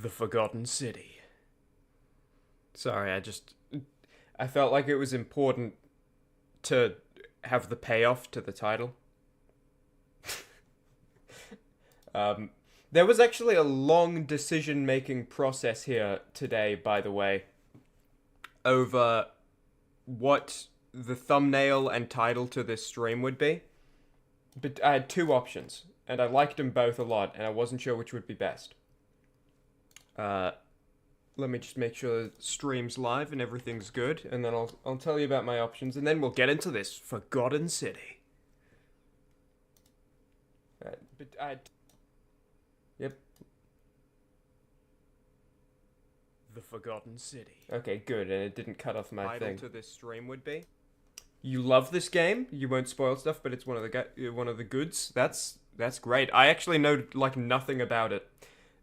The Forgotten City. Sorry, I felt like it was important to have the payoff to the title. There was actually a long decision-making process here today, by the way, over what the thumbnail and title to this stream would be. But I had two options, and I liked them both a lot, and I wasn't sure which would be best. Let me just make sure the stream's live and everything's good, and then I'll tell you about my options, and then we'll get into this Forgotten City. Yep. The Forgotten City. Okay, good, and it didn't cut off my thing. To this stream would be. You love this game. You won't spoil stuff, but it's one of the goods. That's great. I actually know like nothing about it.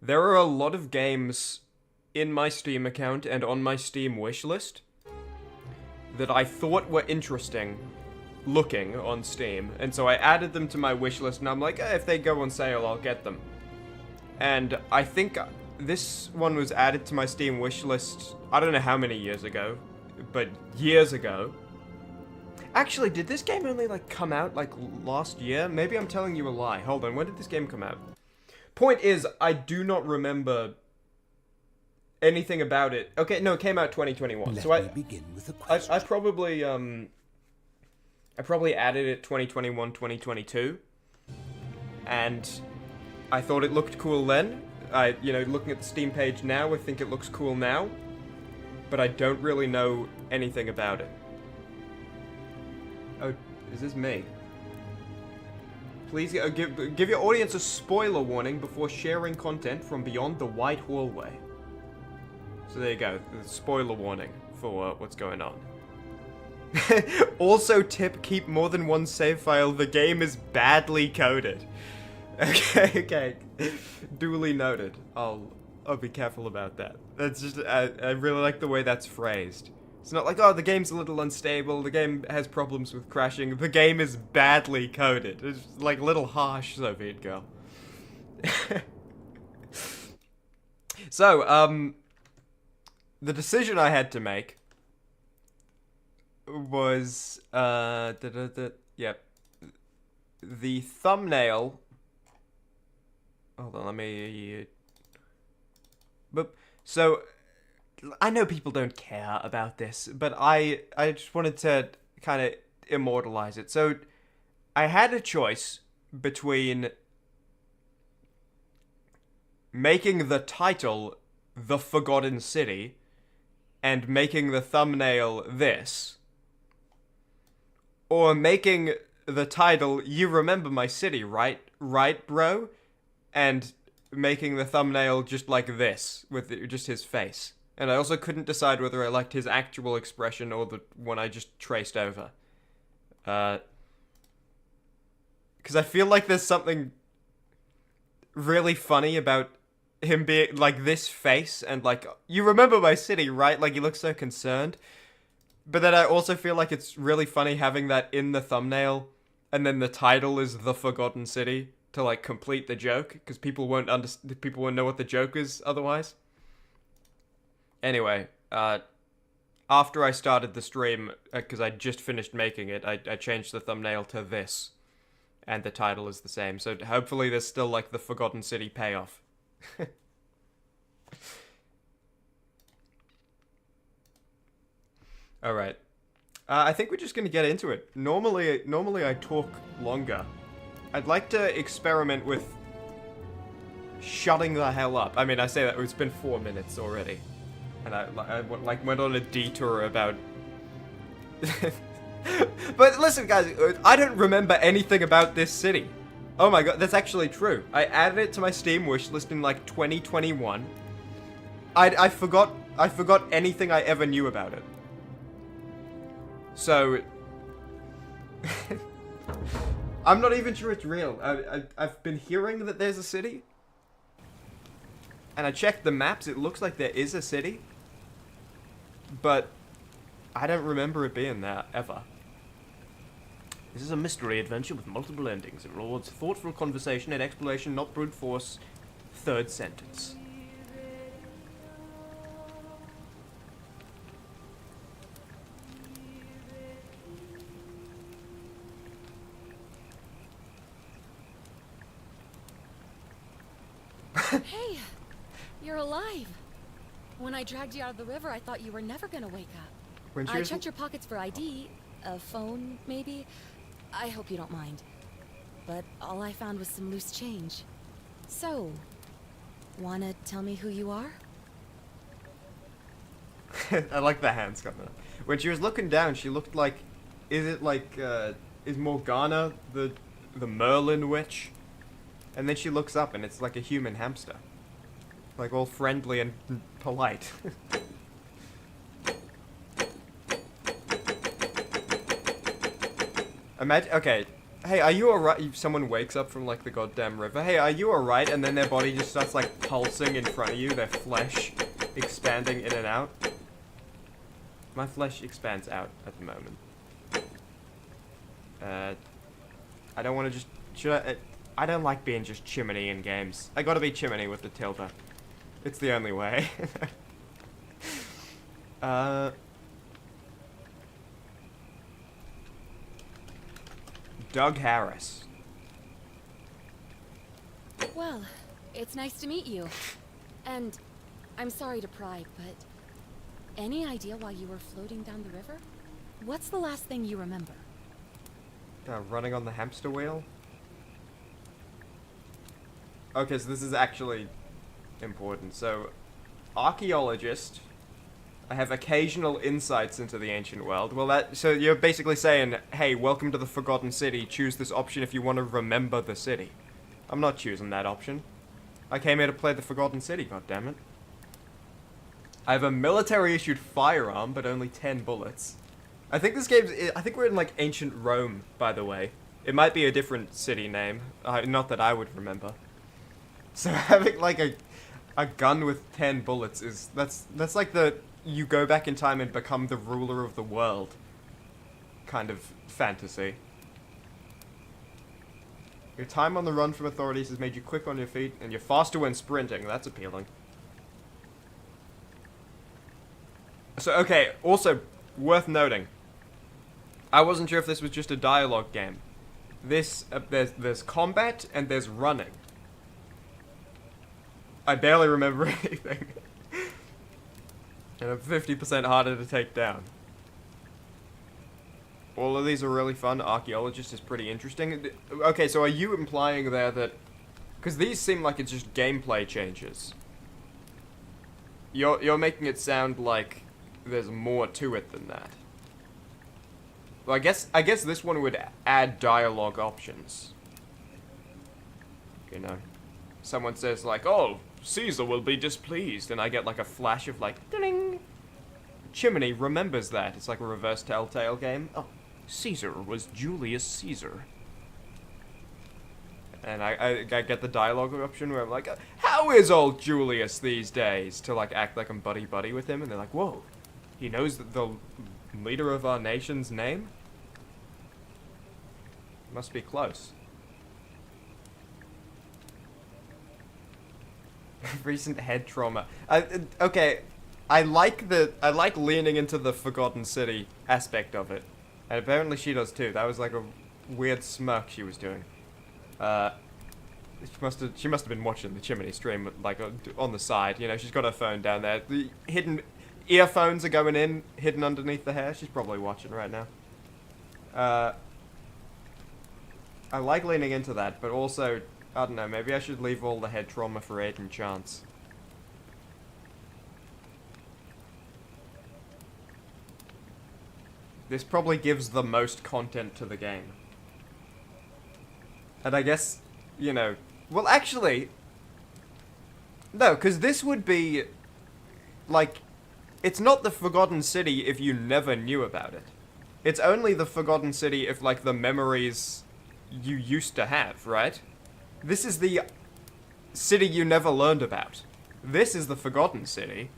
There are a lot of games in my Steam account and on my Steam wishlist that I thought were interesting looking on Steam, and so I added them to my wishlist, and I'm like, if they go on sale, I'll get them. And I think this one was added to my Steam wishlist, I don't know how many years ago, but years ago. Actually, did this game only, like, come out, like, last year? Maybe I'm telling you a lie. Hold on, when did this game come out? Point is, I do not remember anything about it. Okay, no, it came out 2021. So I begin with a question. I probably added it 2021, 2022. And I thought it looked cool then. Looking at the Steam page now, I think it looks cool now. But I don't really know anything about it. Oh, is this me? Please give your audience a spoiler warning before sharing content from beyond the white hallway. So there you go, the spoiler warning for what's going on. Also tip, keep more than one save file, the game is badly coded. Okay. Duly noted. I'll be careful about that. That's just, I really like the way that's phrased. It's not like, oh, the game's a little unstable, the game has problems with crashing, the game is badly coded. It's like a little harsh, Soviet girl. So, the decision I had to make was, yep. The thumbnail. Hold on, let me. Boop. So, I know people don't care about this, but I just wanted to kind of immortalize it. So, I had a choice between making the title The Forgotten City and making the thumbnail this, or making the title You Remember My City, right? Right, bro? And making the thumbnail just like this, with just his face. And I also couldn't decide whether I liked his actual expression or the one I just traced over. Because I feel like there's something really funny about him being, like, this face, and, like, you remember my city, right? Like, he looks so concerned. But then I also feel like it's really funny having that in the thumbnail, and then the title is The Forgotten City, to, like, complete the joke, because people won't know what the joke is otherwise. Anyway, after I started the stream, because I just finished making it, I changed the thumbnail to this, and the title is the same, so hopefully there's still, like, the Forgotten City payoff. Alright. I think we're just gonna get into it. Normally I talk longer. I'd like to experiment with shutting the hell up. I mean, I say that it's been 4 minutes already. And I went on a detour about... But listen, guys, I don't remember anything about this city. Oh my god, that's actually true. I added it to my Steam wishlist in, like, 2021. I forgot anything I ever knew about it. So... I'm not even sure it's real. I've been hearing that there's a city. And I checked the maps, it looks like there is a city. But I don't remember it being there, ever. This is a mystery adventure with multiple endings. It rewards thoughtful conversation and exploration, not brute force. Third sentence. Hey, you're alive. When I dragged you out of the river, I thought you were never gonna wake up. I checked your pockets for ID, a phone, maybe. I hope you don't mind. But all I found was some loose change. So, wanna tell me who you are? I like the hands coming up. When she was looking down, she looked like... is Morgana the Merlin witch? And then she looks up and it's like a human hamster. Like all friendly and polite. Imagine, okay, hey, are you alright? If someone wakes up from like the goddamn river, hey, are you alright? And then their body just starts like pulsing in front of you, their flesh expanding in and out. My flesh expands out at the moment. I don't want to just, I don't like being just Chimmaney in games. I gotta be Chimmaney with the tilde. It's the only way. Doug Harris. Well, it's nice to meet you. And I'm sorry to pry, but any idea why you were floating down the river? What's the last thing you remember? Running on the hamster wheel? Okay, so this is actually important. So, archaeologist, I have occasional insights into the ancient world. Well, so you're basically saying, hey, welcome to the Forgotten City, choose this option if you want to remember the city. I'm not choosing that option. I came here to play the Forgotten City, goddammit. I have a military-issued firearm, but only 10 bullets. I think this game's... I think we're in, like, ancient Rome, by the way. It might be a different city name. Not that I would remember. So having, like, a gun with 10 bullets is... That's like the... You go back in time and become the ruler of the world kind of fantasy. Your time on the run from authorities has made you quick on your feet, and you're faster when sprinting. That's appealing. So, okay, also, worth noting. I wasn't sure if this was just a dialogue game. This, there's combat and there's running. I barely remember anything. And I'm 50% harder to take down. All of these are really fun. Archaeologist is pretty interesting. Okay, so are you implying there that... Because these seem like it's just gameplay changes. You're making it sound like there's more to it than that. Well, I guess this one would add dialogue options. You know, someone says like, "Oh, Caesar will be displeased," and I get like a flash of like, ding. Chimmaney remembers that. It's like a reverse Telltale game. Oh, Caesar was Julius Caesar. And I get the dialogue option where I'm like, "How is old Julius these days?" To like act like I'm buddy-buddy with him, and they're like, "Whoa, he knows the leader of our nation's name? Must be close." Recent head trauma. Okay, I like leaning into the Forgotten City aspect of it, and apparently she does too. That was like a weird smirk she was doing. She must have been watching the Chimmaney stream, like on the side. You know, she's got her phone down there. The hidden earphones are going in, hidden underneath the hair. She's probably watching right now. I like leaning into that, but also, I don't know, maybe I should leave all the head trauma for Aiden Chance. This probably gives the most content to the game. And I guess, you know... Well, actually... No, because this would be... Like... It's not the Forgotten City if you never knew about it. It's only the Forgotten City if, like, the memories you used to have, right? This is the city you never learned about. This is the Forgotten City,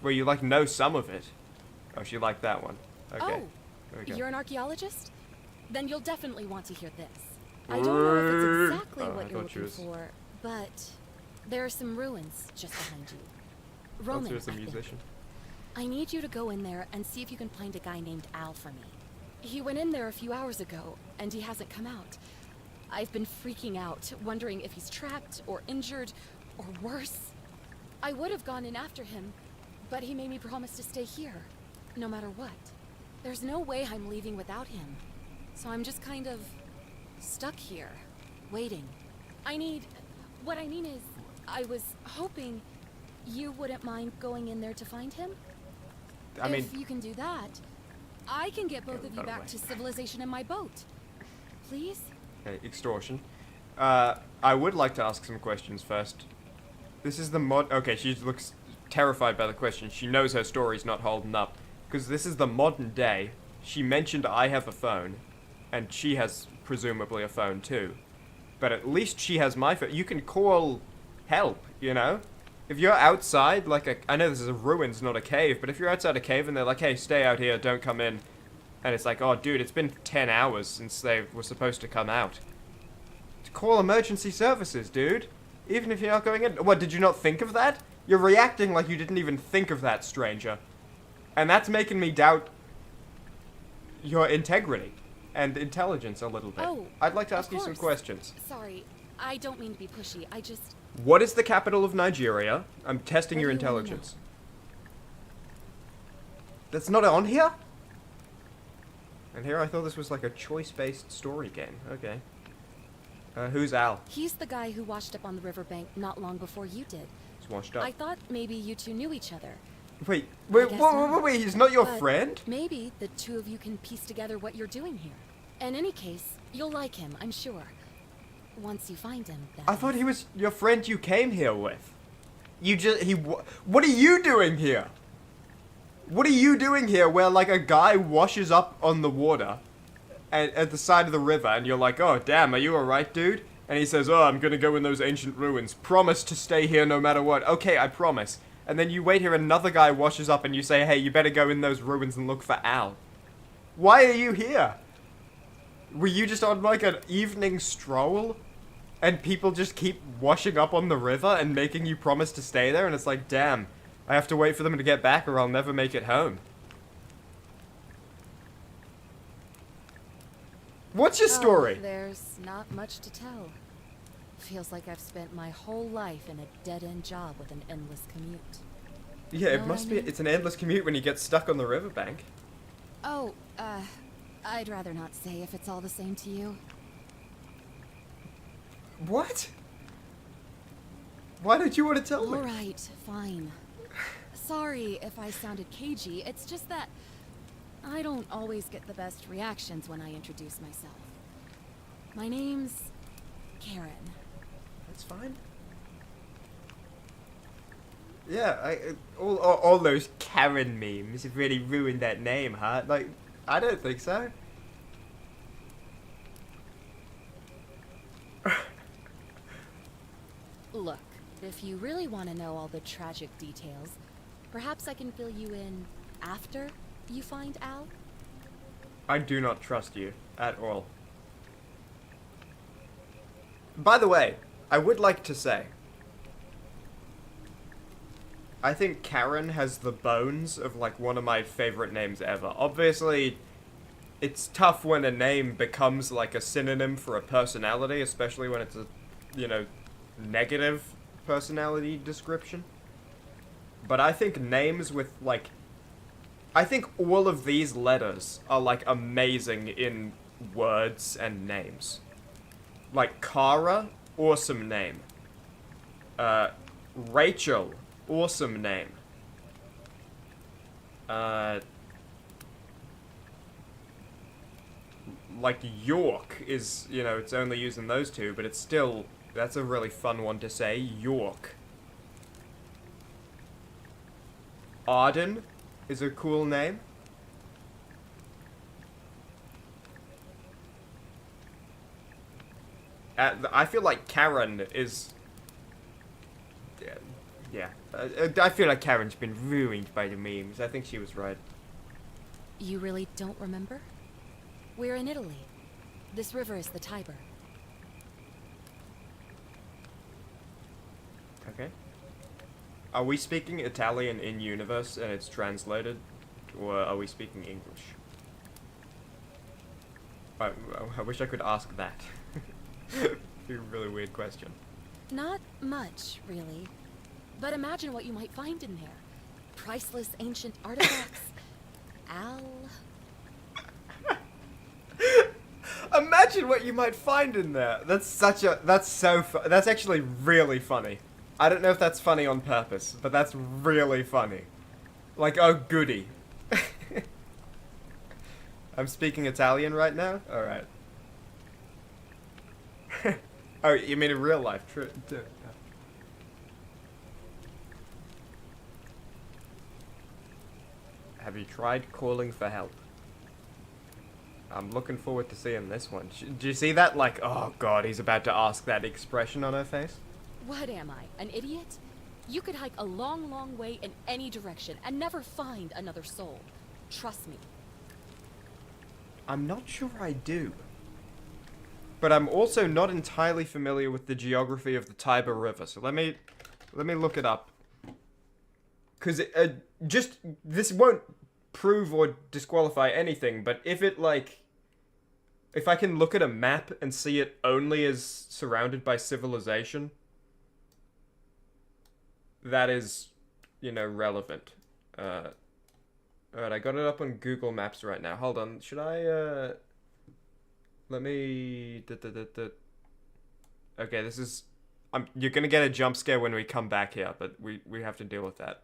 where you, like, know some of it. Oh, she liked that one. Okay. Oh, you're an archaeologist? Then you'll definitely want to hear this. I don't know if it's exactly what you're looking for, but there are some ruins just behind you. Roman, I think. Musician. I need you to go in there and see if you can find a guy named Al for me. He went in there a few hours ago, and he hasn't come out. I've been freaking out, wondering if he's trapped, or injured, Or worse. I would have gone in after him, but he made me promise to stay here, no matter what. There's no way I'm leaving without him. So I'm just kind of stuck here, waiting. What I mean is, I was hoping you wouldn't mind going in there to find him. If you can do that, I can get both of you back to civilization in my boat. Please? Okay, extortion. I would like to ask some questions first. This is the mod... Okay, she looks terrified by the question. She knows her story's not holding up. Because this is the modern day. She mentioned I have a phone. And she has, presumably, a phone too. But at least she has my phone. You can call help, you know? If you're outside, like I know this is a ruins, not a cave, but if you're outside a cave and they're like, hey, stay out here, don't come in. And it's like, oh, dude, it's been 10 hours since they were supposed to come out. Call emergency services, dude. Even if you're not going in. What, did you not think of that? You're reacting like you didn't even think of that, stranger. And that's making me doubt your integrity and intelligence a little bit. Oh, I'd like to ask you some questions. Sorry, I don't mean to be pushy, I just... What is the capital of Nigeria? I'm testing your intelligence. That's not on here? And here I thought this was like a choice-based story game. Okay. Who's Al? He's the guy who washed up on the riverbank not long before you did. He's washed up. I thought maybe you two knew each other. Wait, he's not your friend? Maybe the two of you can piece together what you're doing here. In any case, you'll like him, I'm sure. Once you find him, then. I thought he was your friend you came here with. What are you doing here? What are you doing here where, like, a guy washes up on the water at the side of the river, and you're like, oh, damn, are you alright, dude? And he says, oh, I'm gonna go in those ancient ruins. Promise to stay here no matter what. Okay, I promise. And then you wait here, another guy washes up, and you say, hey, you better go in those ruins and look for Al. Why are you here? Were you just on, like, an evening stroll? And people just keep washing up on the river and making you promise to stay there, and it's like, damn, I have to wait for them to get back or I'll never make it home. What's your story? There's not much to tell. Feels like I've spent my whole life in a dead-end job with an endless commute. Yeah, it must be. It's an endless commute when you get stuck on the riverbank. Oh, I'd rather not say if it's all the same to you. What? Why don't you want to tell me? Alright, fine. Sorry if I sounded cagey, it's just that I don't always get the best reactions when I introduce myself. My name's Karen. That's fine. Yeah, all those Karen memes have really ruined that name, huh? Like, I don't think so. Look, if you really want to know all the tragic details, perhaps I can fill you in after you find Al? I do not trust you at all. By the way, I would like to say, I think Karen has the bones of, like, one of my favorite names ever. Obviously, it's tough when a name becomes, like, a synonym for a personality, especially when it's a, you know, negative personality description. But I think names with, like, I think all of these letters are, like, amazing in words and names. Like, Kara, awesome name. Rachel, awesome name. Like, York is, you know, it's only using those two, but it's still, that's a really fun one to say, York. Arden is a cool name. I feel like Karen is... Yeah. I feel like Karen's been ruined by the memes. I think she was right. You really don't remember? We're in Italy. This river is the Tiber. Okay. Are we speaking Italian in universe and it's translated? Or are we speaking English? I wish I could ask that. It's a really weird question. Not much, really. But imagine what you might find in there. Priceless ancient artifacts. Al... Imagine what you might find in there. That's actually really funny. I don't know if that's funny on purpose, but that's really funny. Like, oh goody. I'm speaking Italian right now? Alright. Oh, you mean in real life? True. Have you tried calling for help? I'm looking forward to seeing this one. Do you see that? Like, oh god, he's about to ask that expression on her face. What am I, an idiot? You could hike a long, long way in any direction and never find another soul. Trust me. I'm not sure I do. But I'm also not entirely familiar with the geography of the Tiber River, so let me look it up. Because this won't prove or disqualify anything, but if I can look at a map and see it only as surrounded by civilization, that is, relevant. Alright, I got it up on Google Maps right now. Hold on, should I, let me... Okay, this is... you're gonna get a jump scare when we come back here, but we have to deal with that.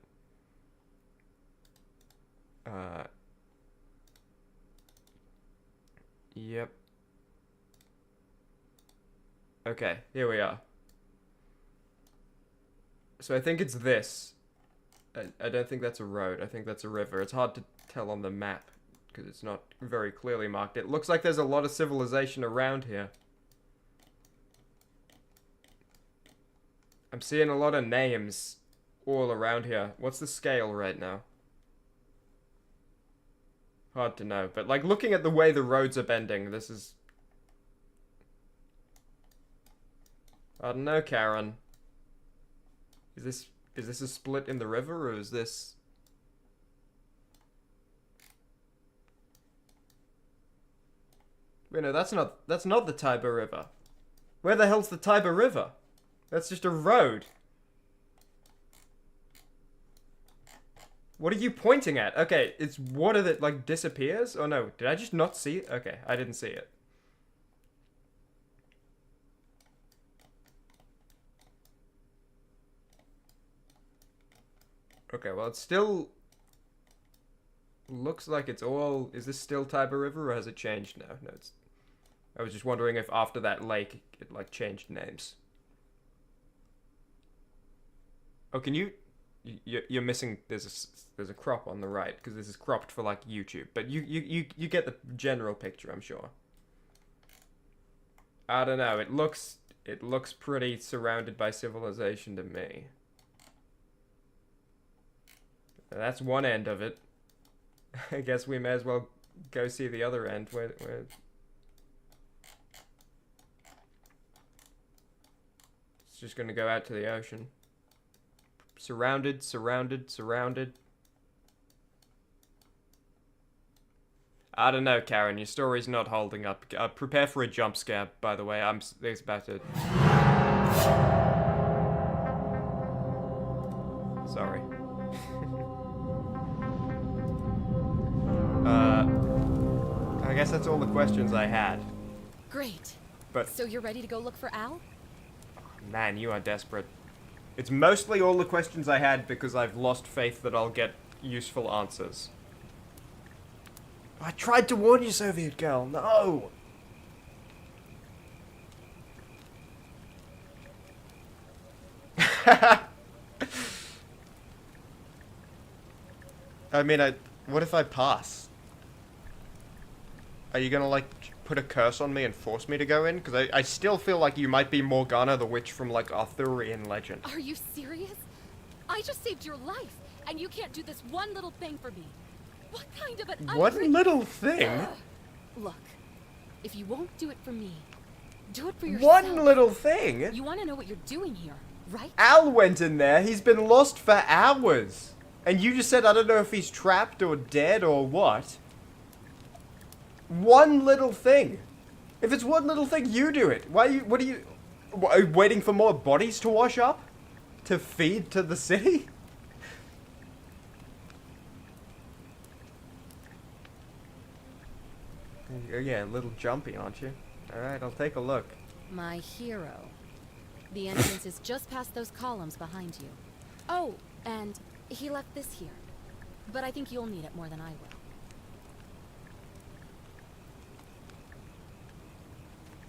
Yep. Okay, here we are. So I think it's this. I don't think that's a road. I think that's a river. It's hard to tell on the map because it's not very clearly marked. It looks like there's a lot of civilization around here. I'm seeing a lot of names all around here. What's the scale right now? Hard to know, but like looking at the way the roads are bending, this is... I don't know, Karen. Is this a split in the river, or is this... Wait, no, that's not the Tiber River. Where the hell's the Tiber River? That's just a road. What are you pointing at? Okay, it's water that, like, disappears? Oh no, did I just not see it? Okay, I didn't see it. Okay, well, it still looks like it's all... Is this still Tiber River, or has it changed now? No, it's... I was just wondering if after that lake, it, like, changed names. Oh, can you... You're missing... There's a crop on the right, because this is cropped for, like, YouTube. But you get the general picture, I'm sure. I don't know, it looks pretty surrounded by civilization to me. That's one end of it. I guess we may as well go see the other end. Where... It's just gonna go out to the ocean. Surrounded, surrounded, surrounded. I don't know, Karen. Your story's not holding up. Prepare for a jump scare, by the way. It's about to... Sorry. I guess that's all the questions I had. Great. But... So you're ready to go look for Al? Man, you are desperate. It's mostly all the questions I had because I've lost faith that I'll get useful answers. I tried to warn you, Soviet girl. No! I mean, what if I pass? Are you gonna, like, put a curse on me and force me to go in? Because I still feel like you might be Morgana the Witch from, like, Arthurian legend. Are you serious? I just saved your life, and you can't do this one little thing for me. What kind of an... One little thing? Look, if you won't do it for me, do it for yourself. One little thing? You want to know what you're doing here, right? Al went in there. He's been lost for hours. And you just said, I don't know if he's trapped or dead or what. One little thing. If it's one little thing, you do it. What do you... Waiting for more bodies to wash up? To feed to the city? Yeah, a little jumpy, aren't you? Alright, I'll take a look. My hero. The entrance is just past those columns behind you. Oh, and he left this here. But I think you'll need it more than I will.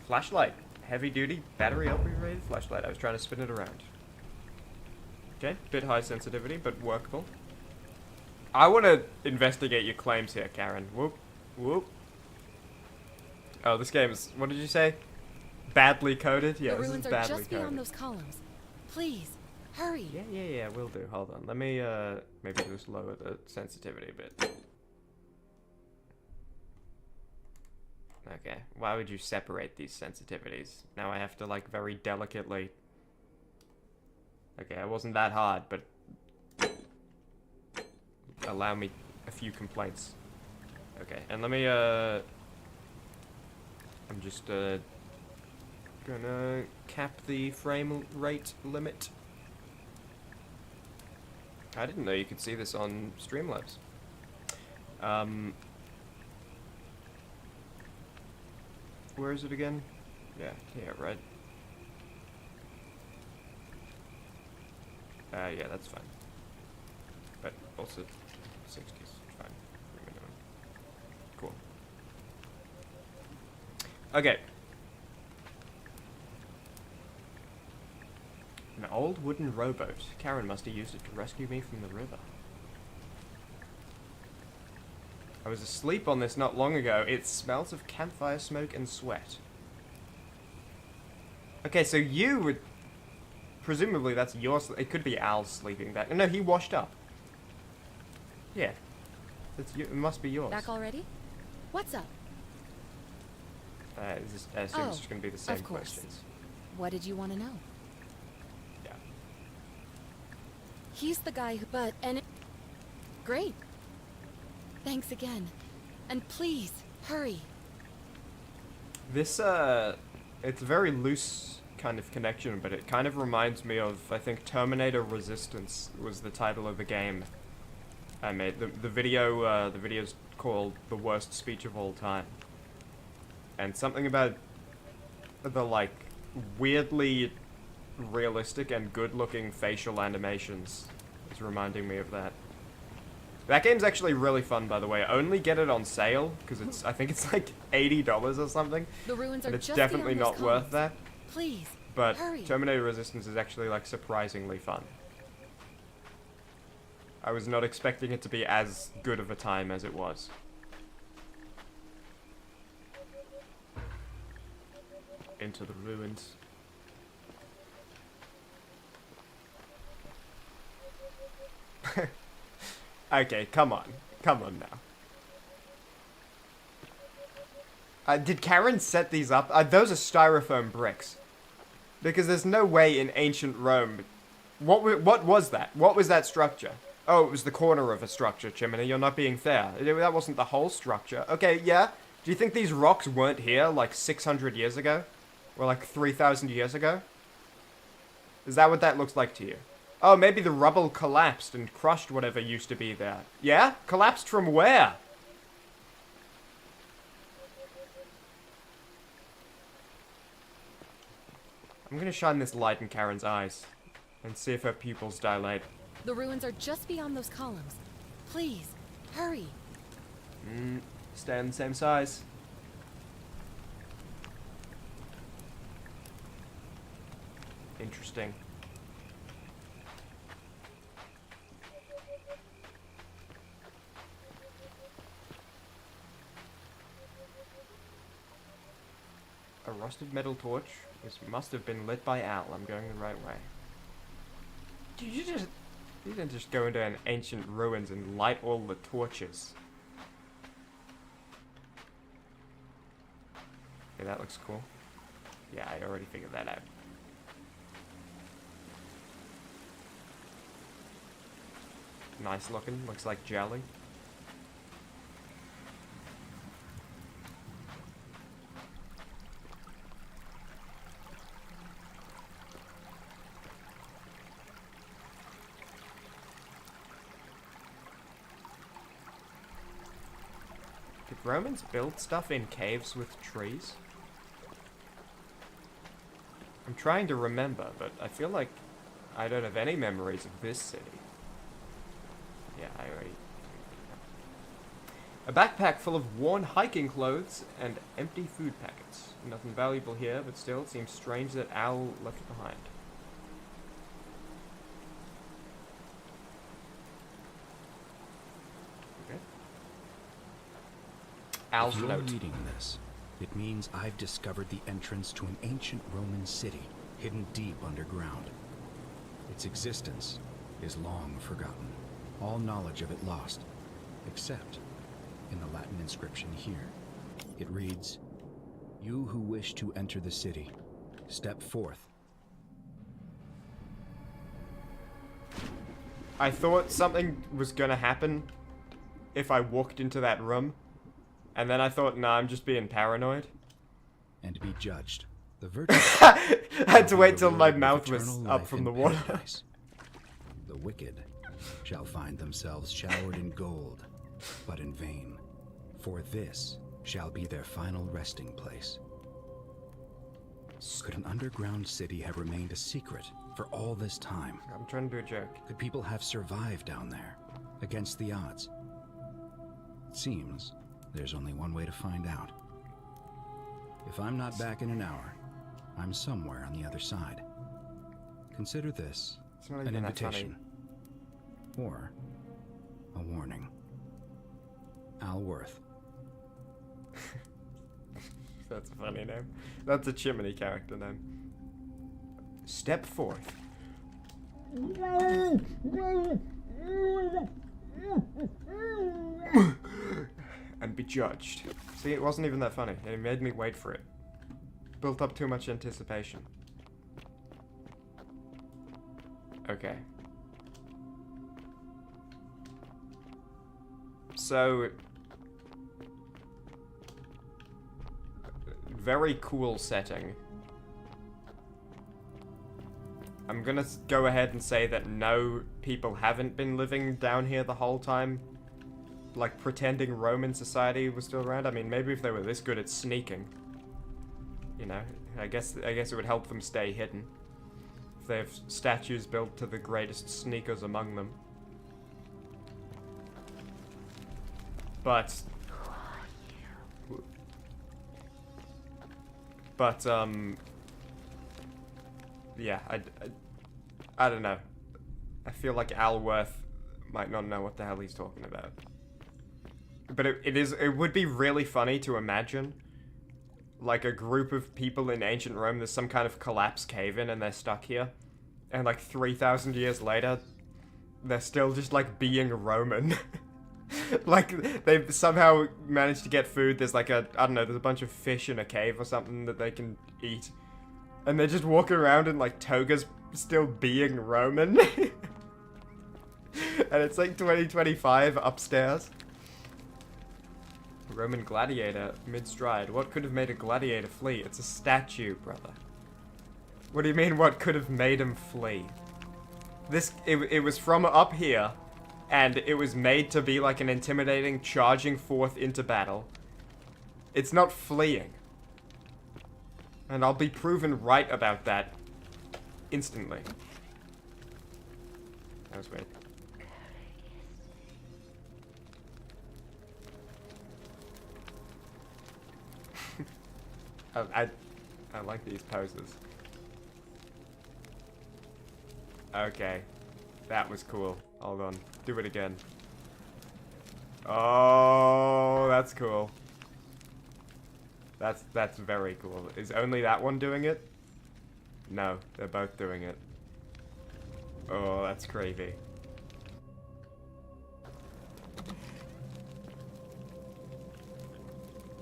Flashlight. Heavy duty, battery operated flashlight. I was trying to spin it around. Okay, bit high sensitivity, but workable. I want to investigate your claims here, Karen. Whoop, whoop. Oh, this game is, what did you say? Badly coded? Yeah, this is badly coded. The ruins are just beyond those columns. Please, hurry. Yeah, will do. Hold on. Let me, maybe just lower the sensitivity a bit. Okay, why would you separate these sensitivities? Now I have to, like, very delicately... Okay, it wasn't that hard, but... Allow me a few complaints. Okay, and let me, I'm just, gonna cap the frame rate limit. I didn't know you could see this on Streamlabs. Where is it again? Yeah, right. Yeah, that's fine. But also, 60's fine. Cool. Okay. An old wooden rowboat. Karen must have used it to rescue me from the river. I was asleep on this not long ago. It smells of campfire smoke and sweat. Okay, so you would... Presumably that's your... It could be Al's sleeping bag. No, he washed up. Yeah. It must be yours. Back already? What's up? I assume it's just going to be the same questions. What did you want to know? Yeah. He's the guy who... Great. Thanks again. And please, hurry. This, it's a very loose kind of connection, but it kind of reminds me of, I think, Terminator Resistance was the title of the game I made. The video's called The Worst Speech of All Time. And something about the, like, weirdly realistic and good-looking facial animations is reminding me of that. That game's actually really fun, by the way. Only get it on sale, because I think it's like $80 or something. The ruins are and it's just definitely not worth that. Please, but hurry. Terminator Resistance is actually, like, surprisingly fun. I was not expecting it to be as good of a time as it was. Into the ruins. Okay, come on. Come on now. Did Karen set these up? Those are styrofoam bricks. Because there's no way in ancient Rome... What was that? What was that structure? Oh, it was the corner of a structure, Chimmaney. You're not being fair. That wasn't the whole structure. Okay, yeah. Do you think these rocks weren't here like 600 years ago? Or like 3,000 years ago? Is that what that looks like to you? Oh, maybe the rubble collapsed and crushed whatever used to be there. Yeah? Collapsed from where? I'm gonna shine this light in Karen's eyes and see if her pupils dilate. The ruins are just beyond those columns. Please, hurry. Stay on the same size. Interesting. A rusted metal torch. This must have been lit by Al. I'm going the right way. Dude, you didn't just go into an ancient ruins and light all the torches. Okay, that looks cool. Yeah, I already figured that out. Nice looking. Looks like jelly. Romans build stuff in caves with trees? I'm trying to remember, but I feel like I don't have any memories of this city. Yeah, I already... A backpack full of worn hiking clothes and empty food packets. Nothing valuable here, but still it seems strange that Al left it behind. Okay. Al's note. note. If you're reading this, it means I've discovered the entrance to an ancient Roman city hidden deep underground. Its existence is long forgotten, all knowledge of it lost, except in the Latin inscription here. It reads, "You who wish to enter the city, step forth." I thought something was gonna happen if I walked into that room, and then I thought, nah, I'm just being paranoid. And be judged. The virtue. I had to wait till my mouth was up from the water. The wicked shall find themselves showered in gold, but in vain, for this shall be their final resting place. Could an underground city have remained a secret for all this time? I'm trying to do a joke. Could people have survived down there, against the odds? It seems there's only one way to find out. If I'm not back in an hour, I'm somewhere on the other side. Consider this an invitation. Or a warning. Al Worth. That's a funny name. That's a Chimmaney character name. Step forth. And be judged. See, it wasn't even that funny. It made me wait for it. Built up too much anticipation. Okay. So... very cool setting. I'm gonna go ahead and say that no, people haven't been living down here the whole time. Like, pretending Roman society was still around. I mean, maybe if they were this good at sneaking. You know, I guess it would help them stay hidden. If they have statues built to the greatest sneakers among them. But, yeah, I don't know. I feel like Al Worth might not know what the hell he's talking about. But it would be really funny to imagine, like, a group of people in ancient Rome, there's some kind of collapsed cave-in and they're stuck here. And, like, 3,000 years later, they're still just, like, being Roman. Like, they've somehow managed to get food. There's, like, I don't know, there's a bunch of fish in a cave or something that they can eat. And they're just walking around in, like, togas, still being Roman. And it's, like, 2025 upstairs. Roman gladiator, mid-stride. What could have made a gladiator flee? It's a statue, brother. What do you mean, what could have made him flee? It was from up here, and it was made to be like an intimidating charging forth into battle. It's not fleeing. And I'll be proven right about that instantly. That was weird. I like these poses. Okay. That was cool. Hold on. Do it again. Oh, that's cool. That's very cool. Is only that one doing it? No, they're both doing it. Oh, that's creepy.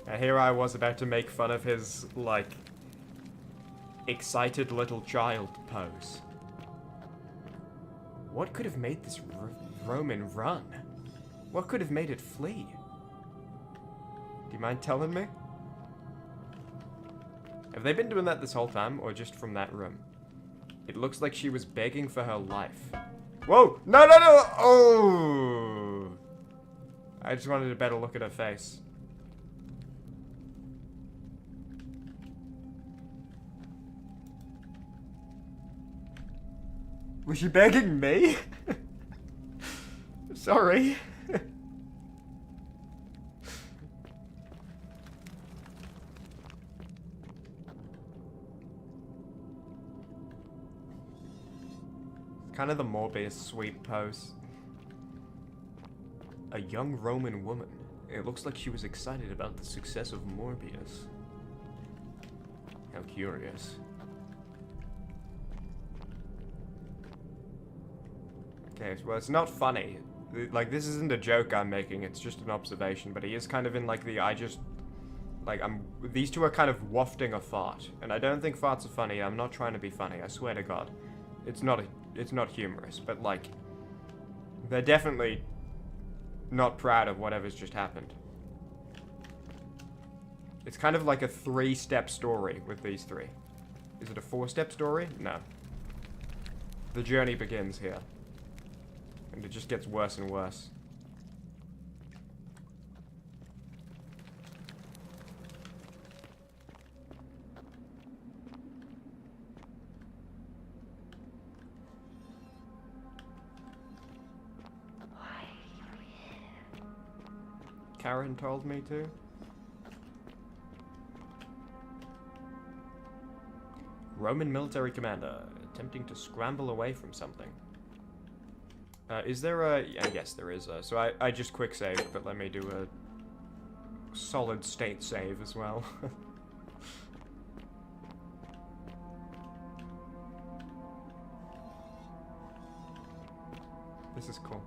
And here I was about to make fun of his, like, excited little child pose. What could have made this Roman run? What could have made it flee? Do you mind telling me? Have they been doing that this whole time, or just from that room? It looks like she was begging for her life. Whoa! No, no, no! Oh! I just wanted a better look at her face. Was she begging me? Sorry. Kind of the Morbius sweep pose. A young Roman woman. It looks like she was excited about the success of Morbius. How curious. Okay, well, it's not funny. Like, this isn't a joke I'm making, it's just an observation, but he is kind of in, like, these two are kind of wafting a fart, and I don't think farts are funny. I'm not trying to be funny, I swear to God. It's not humorous, but, like, they're definitely not proud of whatever's just happened. It's kind of like a 3-step story with these three. Is it a 4-step story? No. The journey begins here. And it just gets worse and worse. Karen told me to. Roman military commander attempting to scramble away from something. Is there a... yes, there is a... So I just quick saved, but let me do a solid state save as well. This is cool.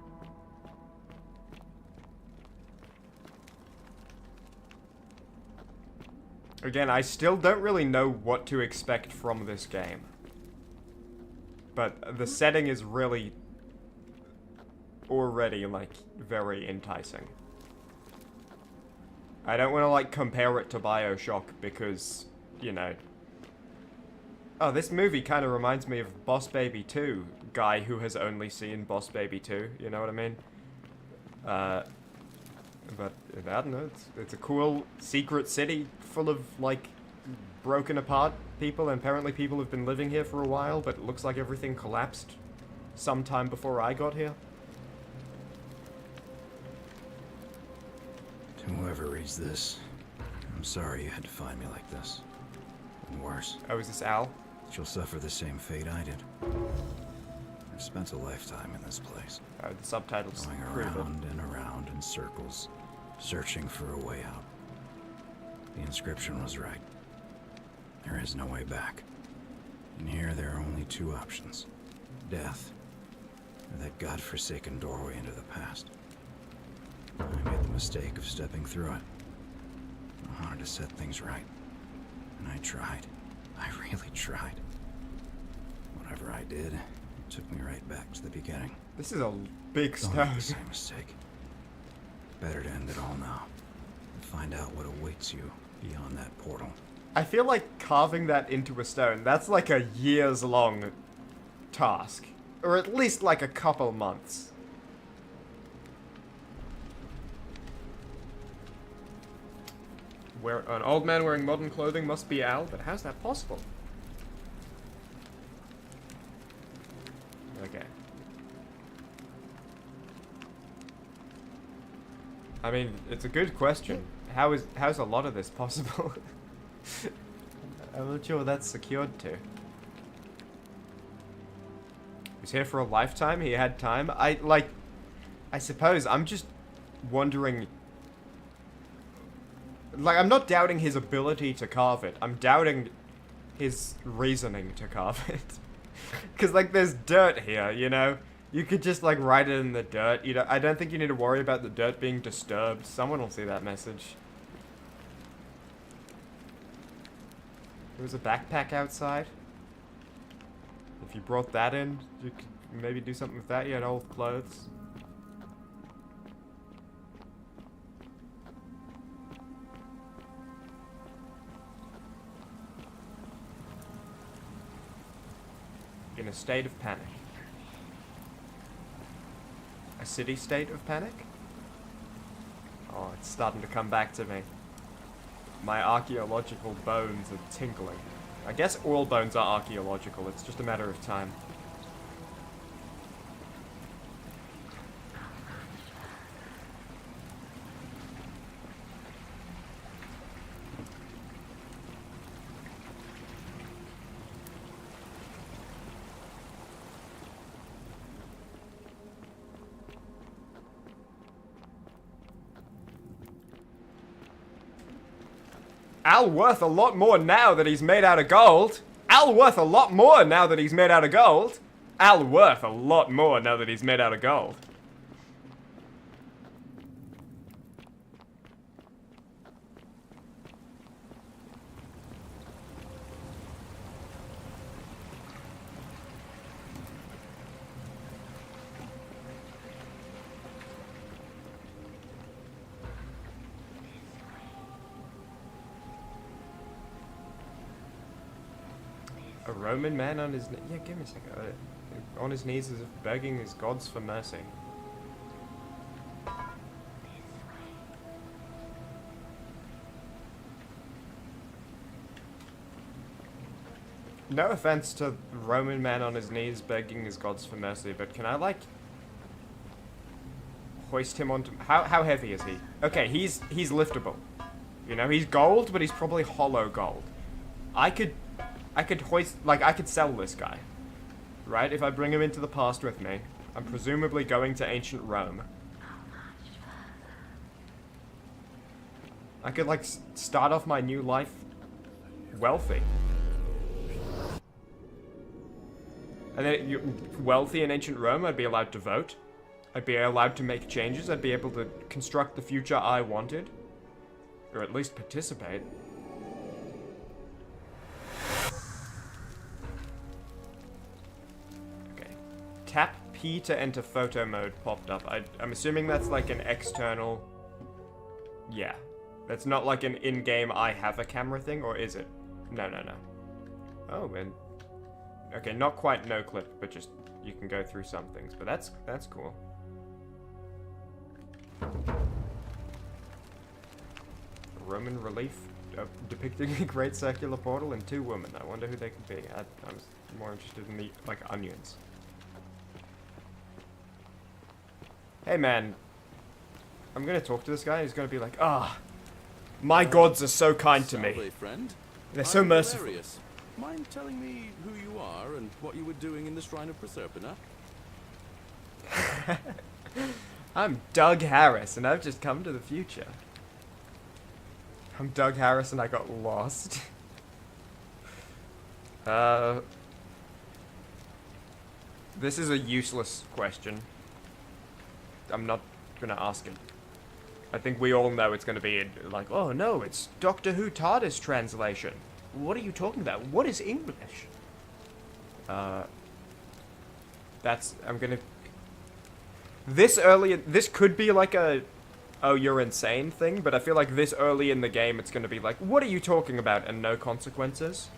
Again, I still don't really know what to expect from this game. But the setting is really already, like, very enticing. I don't want to, like, compare it to BioShock because, you know... Oh, this movie kind of reminds me of Boss Baby 2. Guy who has only seen Boss Baby 2, you know what I mean? But, I don't know, it's a cool secret city full of, like, broken apart people, and apparently people have been living here for a while, but it looks like everything collapsed sometime before I got here. To whoever reads this, I'm sorry you had to find me like this. And worse. Oh, is this Al? She'll suffer the same fate I did. I've spent a lifetime in this place. Oh, the subtitles. Going around and around in circles, searching for a way out. The inscription was right. There is no way back. And here there are only two options. Death, or that godforsaken doorway into the past. I made the mistake of stepping through it. I wanted to set things right. And I tried. I really tried. Whatever I did, it took me right back to the beginning. This is a big stone. Don't make the same mistake. Better to end it all now. And find out what awaits you beyond that portal. I feel like carving that into a stone, that's like a years-long task. Or at least like a couple months. An old man wearing modern clothing must be Al, but how's that possible? Okay. I mean, it's a good question. How's a lot of this possible? I'm not sure that's secured to. He's here for a lifetime, he had time. I suppose, I'm just wondering... Like, I'm not doubting his ability to carve it. I'm doubting his reasoning to carve it. Because, like, there's dirt here, you know? You could just, like, write it in the dirt. You know, I don't think you need to worry about the dirt being disturbed. Someone will see that message. There was a backpack outside. If you brought that in, you could maybe do something with that. You had old clothes. In a state of panic. A city state of panic? Oh, it's starting to come back to me. My archaeological bones are tinkling. I guess all bones are archaeological, it's just a matter of time. Al worth a lot more now that he's made out of gold. Al worth a lot more now that he's made out of gold. Al worth a lot more now that he's made out of gold. A Roman man on his yeah, give me a second. On his knees as if begging his gods for mercy. No offense to Roman man on his knees begging his gods for mercy, but can I like hoist him onto how heavy is he? Okay, he's liftable. You know, he's gold, but he's probably hollow gold. I could hoist, like, I could sell this guy. Right? If I bring him into the past with me, I'm presumably going to ancient Rome. I could, like, start off my new life wealthy. And then, wealthy in ancient Rome, I'd be allowed to vote. I'd be allowed to make changes. I'd be able to construct the future I wanted. Or at least participate. Tap P to enter photo mode popped up. I'm assuming that's like an external... Yeah. That's not like an in-game I have a camera thing, or is it? No. Oh, and... Okay, not quite no clip, but just you can go through some things. But that's cool. Roman relief depicting a great circular portal and 2 women. I wonder who they could be. I'm more interested in the, like, onions. Hey man, I'm gonna talk to this guy. He's gonna be like, my gods are so kind to me. Friend. They're so merciful. Hilarious. Mind telling me who you are and what you were doing in the Shrine of Proserpina? I'm Doug Harris, and I've just come to the future. I'm Doug Harris, and I got lost. This is a useless question. I'm not gonna ask it. I think we all know it's gonna be like, oh no, it's Doctor Who TARDIS translation. What are you talking about? What is English? I'm gonna... This could be like a, oh, you're insane thing, but I feel like this early in the game it's gonna be like, what are you talking about? And no consequences.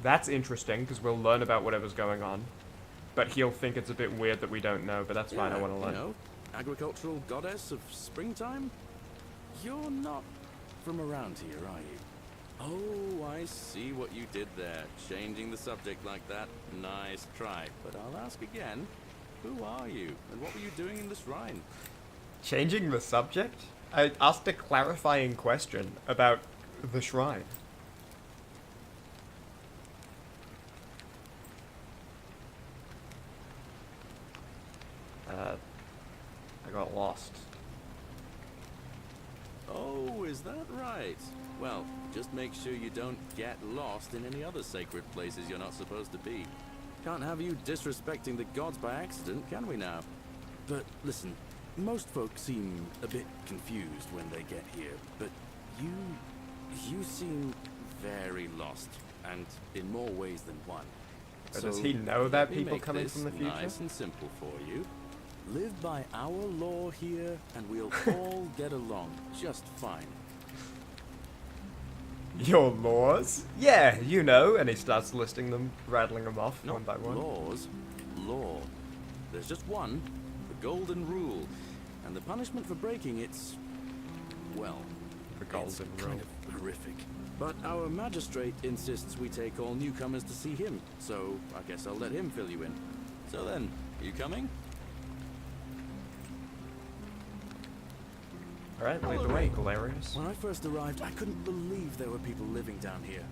That's interesting, because we'll learn about whatever's going on. But he'll think it's a bit weird that we don't know, but that's fine, I want to learn. You know, agricultural goddess of springtime? You're not from around here, are you? Oh, I see what you did there. Changing the subject like that. Nice try. But I'll ask again. Who are you? And what were you doing in the shrine? Changing the subject? I asked a clarifying question about the shrine. I got lost. Oh, is that right? Well, just make sure you don't get lost in any other sacred places you're not supposed to be. Can't have you disrespecting the gods by accident, can we now? But listen, most folks seem a bit confused when they get here, but you seem very lost, and in more ways than one. So does he know that people coming from the future? Nice and simple for you. Live by our law here, and we'll all get along just fine. Your laws? Yeah, you know. And he starts listing them, rattling them off one by one. Laws, law. There's just one, the golden rule, and the punishment for breaking it's, well, the golden rule. Kind of horrific. But our magistrate insists we take all newcomers to see him, so I guess I'll let him fill you in. So then, you coming? Alright, lead the way, hilarious. When I first arrived, I couldn't believe there were people living down here.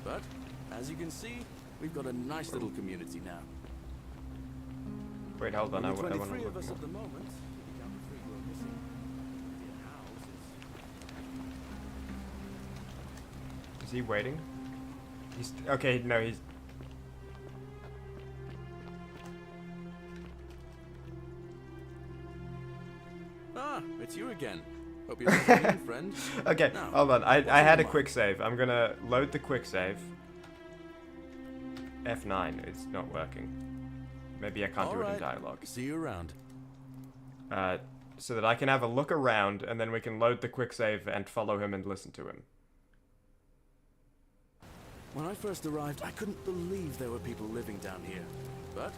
But, as you can see, we've got a nice little community now. Wait, hold on, I want to look of us more. at the moment. he waiting? He's... Okay, no, he's... Ah, it's you again. Hope you're listening, friend. Okay, now, hold on. I had a quick save. I'm gonna load the quick save. F9. It's not working. Maybe I can't do it in dialogue. See you around. So that I can have a look around, and then we can load the quick save and follow him and listen to him. When I first arrived, I couldn't believe there were people living down here. But,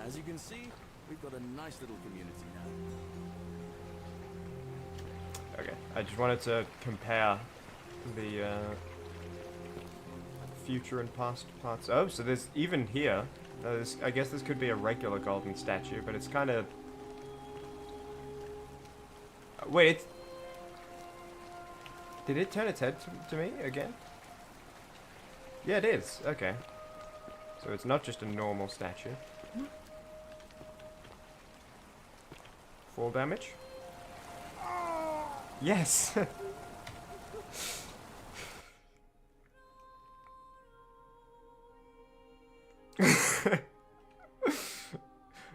as you can see, we've got a nice little community now. Okay, I just wanted to compare the future and past parts. Oh, so there's even here. I guess this could be a regular golden statue, but it's kind of... Wait, did it turn its head to me again? Yeah, it is. Okay. So it's not just a normal statue. Fall damage? Yes!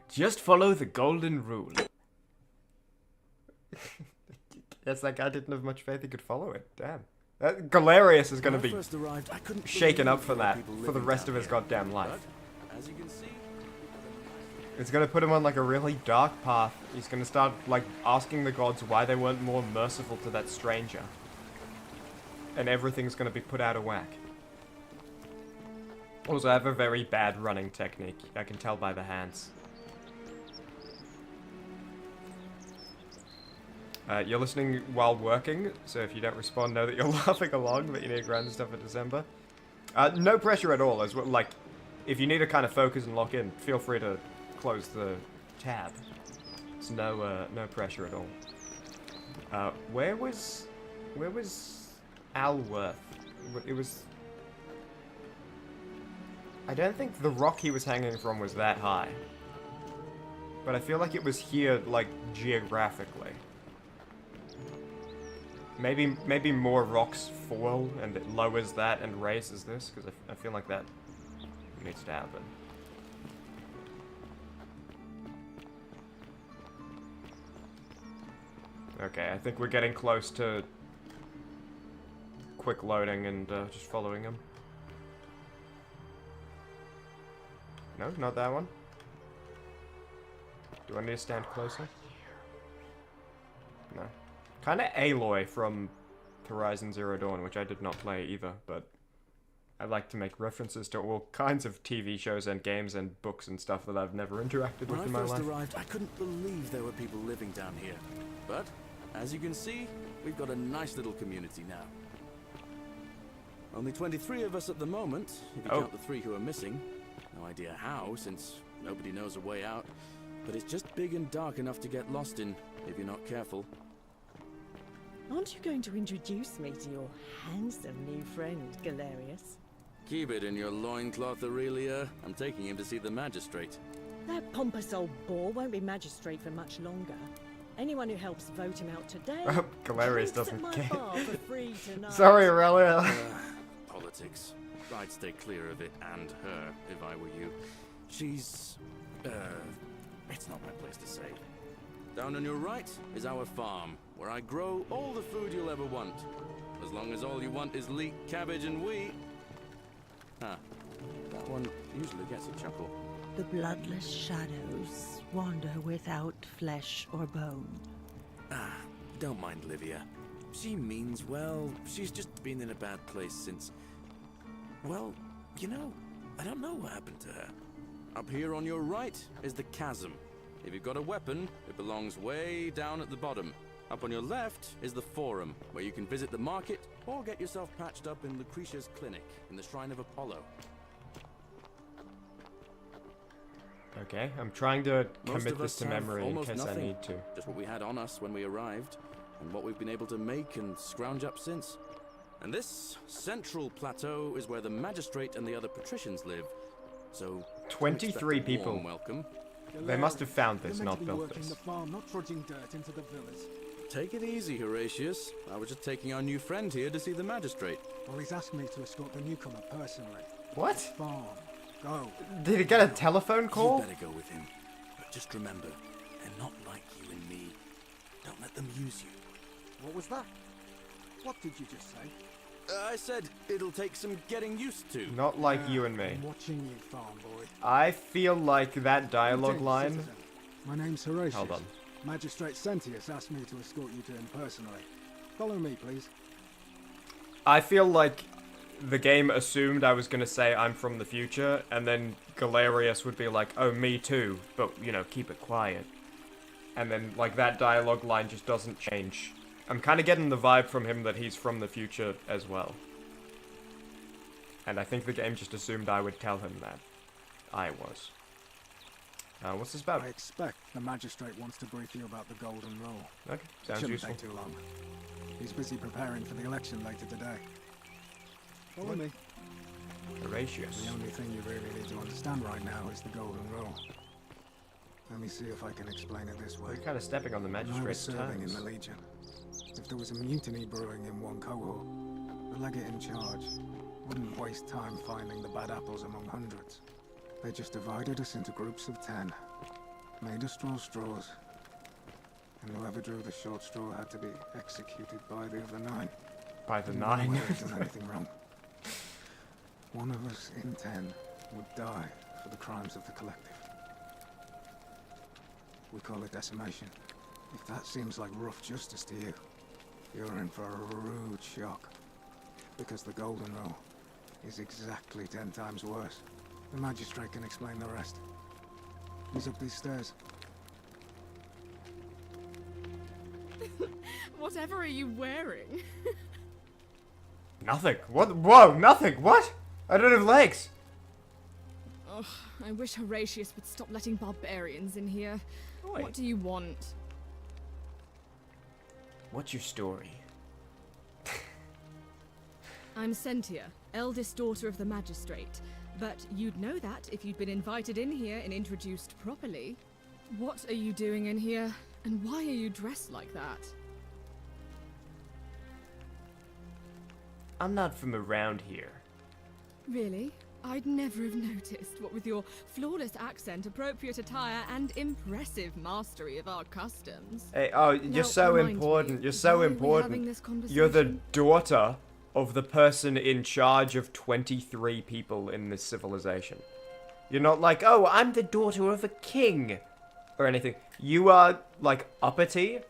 Just follow the golden rule. Yes, that guy didn't have much faith he could follow it. Damn. Galerius is going to be shaken up for that for the rest of his goddamn life. As you can see, it's going to put him on like a really dark path. He's going to start like asking the gods why they weren't more merciful to that stranger. And everything's going to be put out of whack. Also, I have a very bad running technique. I can tell by the hands. You're listening while working, so if you don't respond, know that you're laughing along, but you need to grind the stuff for December. No pressure at all, as well. Like, if you need to kind of focus and lock in, feel free to close the tab. It's no pressure at all. Where was Alworth? It was... I don't think the rock he was hanging from was that high. But I feel like it was here, like, geographically. Maybe more rocks fall and it lowers that and raises this, because I feel like that needs to happen. Okay, I think we're getting close to quick loading and just following him. No, not that one. Do I need to stand closer? No. Kind of Aloy from Horizon Zero Dawn, which I did not play either, but I like to make references to all kinds of TV shows and games and books and stuff that I've never interacted with in my life. When I first arrived, I couldn't believe there were people living down here. But, as you can see, we've got a nice little community now. Only 23 of us at the moment, if you count the 3 who are missing. No idea how, since nobody knows a way out. But it's just big and dark enough to get lost in, if you're not careful. Aren't you going to introduce me to your handsome new friend, Galerius? Keep it in your loincloth, Aurelia. I'm taking him to see the magistrate. That pompous old bore won't be magistrate for much longer. Anyone who helps vote him out today... Galerius doesn't care. For free tonight. Sorry, Aurelia. Politics. I'd stay clear of it and her, if I were you. She's... it's not my place to say. Down on your right is our farm, where I grow all the food you'll ever want. As long as all you want is leek, cabbage, and wheat. Ah, that one usually gets a chuckle. The bloodless shadows wander without flesh or bone. Ah, don't mind Livia. She means well. She's just been in a bad place since... Well, you know, I don't know what happened to her. Up here on your right is the chasm. If you've got a weapon, it belongs way down at the bottom. Up on your left is the Forum, where you can visit the market or get yourself patched up in Lucretia's clinic in the Shrine of Apollo. Okay, I'm trying to commit this to memory in case I need to. Just what we had on us when we arrived, and what we've been able to make and scrounge up since. And this central plateau is where the magistrate and the other patricians live. So 23 people. Welcome. They must have found this, not built this. The farm, not trudging dirt into the villas. take it easy, Horatius. I was just taking our new friend here to see the magistrate. Well, he's asked me to escort the newcomer personally. What? Farm. Go. Did he get a telephone call? You better go with him. But just remember, they're not like you and me. Don't let them use you. What was that? What did you just say? I said it'll take some getting used to. Not like you and me. I'm watching you, farm boy. I feel like that dialogue line... Citizen. My name's Horatius. Hold on. Magistrate Sentius asked me to escort you to him personally. Follow me, please. I feel like the game assumed I was going to say I'm from the future, and then Galerius would be like, oh, me too, but, you know, keep it quiet. And then, like, that dialogue line just doesn't change. I'm kind of getting the vibe from him that he's from the future as well. And I think the game just assumed I would tell him that. I was. What's this about? I expect the magistrate wants to brief you about the Golden Rule. Okay, sounds Shouldn't useful. take too long. He's busy preparing for the election later today. Follow me. Horatius. The only thing you really need to understand right now is the Golden Rule. Let me see if I can explain it this way. You're kind of stepping on the When I was magistrate's serving in toes. the Legion, if there was a mutiny brewing in one cohort, the legate in charge wouldn't waste time finding the bad apples among hundreds. They just divided us into groups of 10, made us draw straws, and whoever drew the short straw had to be executed by the other 9. By the Didn't 9? matter whether they'd done anything wrong. One of us in 10 would die for the crimes of the collective. We call it decimation. If that seems like rough justice to you, you're in for a rude shock. Because the Golden Rule is exactly 10 times worse. The magistrate can explain the rest. He's up these stairs. Whatever are you wearing? Nothing. What? Whoa, nothing. What? I don't have legs. Ugh, I wish Horatius would stop letting barbarians in here. Oi. What do you want? What's your story? I'm Sentia, eldest daughter of the magistrate. But you'd know that if you'd been invited in here and introduced properly. What are you doing in here? And why are you dressed like that? I'm not from around here. Really? I'd never have noticed, what with your flawless accent, appropriate attire, and impressive mastery of our customs. Hey, oh, you're Now, so remind important. me, You're so why are we having important. this You're the conversation? daughter of the person in charge of 23 people in this civilization. You're not like, oh, I'm the daughter of a king, or anything. You are, like, uppity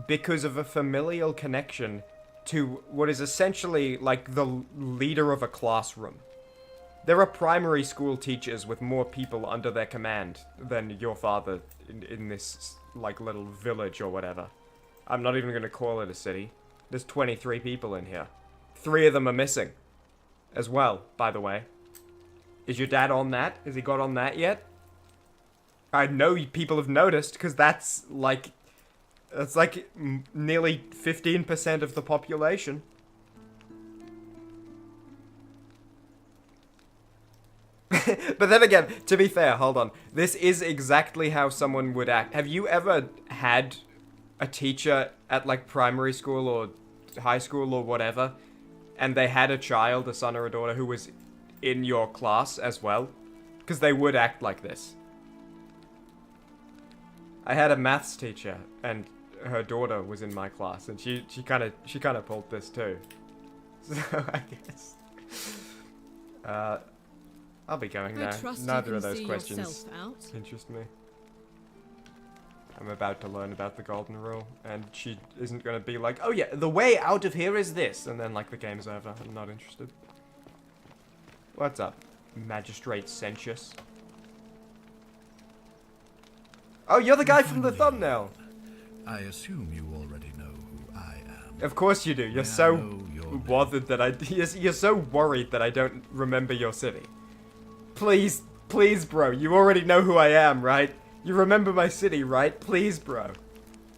because of a familial connection to what is essentially, like, the leader of a classroom. There are primary school teachers with more people under their command than your father in this, like, little village or whatever. I'm not even going to call it a city. There's 23 people in here. 3 of them are missing. As well, by the way. Is your dad on that? Has he got on that yet? I know people have noticed, because that's like nearly 15% of the population. But then again, to be fair, hold on. This is exactly how someone would act. Have you ever had a teacher at, like, primary school or high school or whatever, and they had a child, a son or a daughter, who was in your class as well? Because they would act like this. I had a maths teacher, and her daughter was in my class, and she kind of pulled this too. So I guess I'll be going now. Neither of those questions interest me. I'm about to learn about the Golden Rule, and she isn't going to be like, oh yeah, the way out of here is this, and then, like, the game's over. I'm not interested. What's up, Magistrate Sentius? Oh, you're the guy from the thumbnail! I assume you already know who I am. Of course you do. You're so bothered that you're so worried that I don't remember your city. Please, please, bro. You already know who I am, right? You remember my city, right? Please, bro.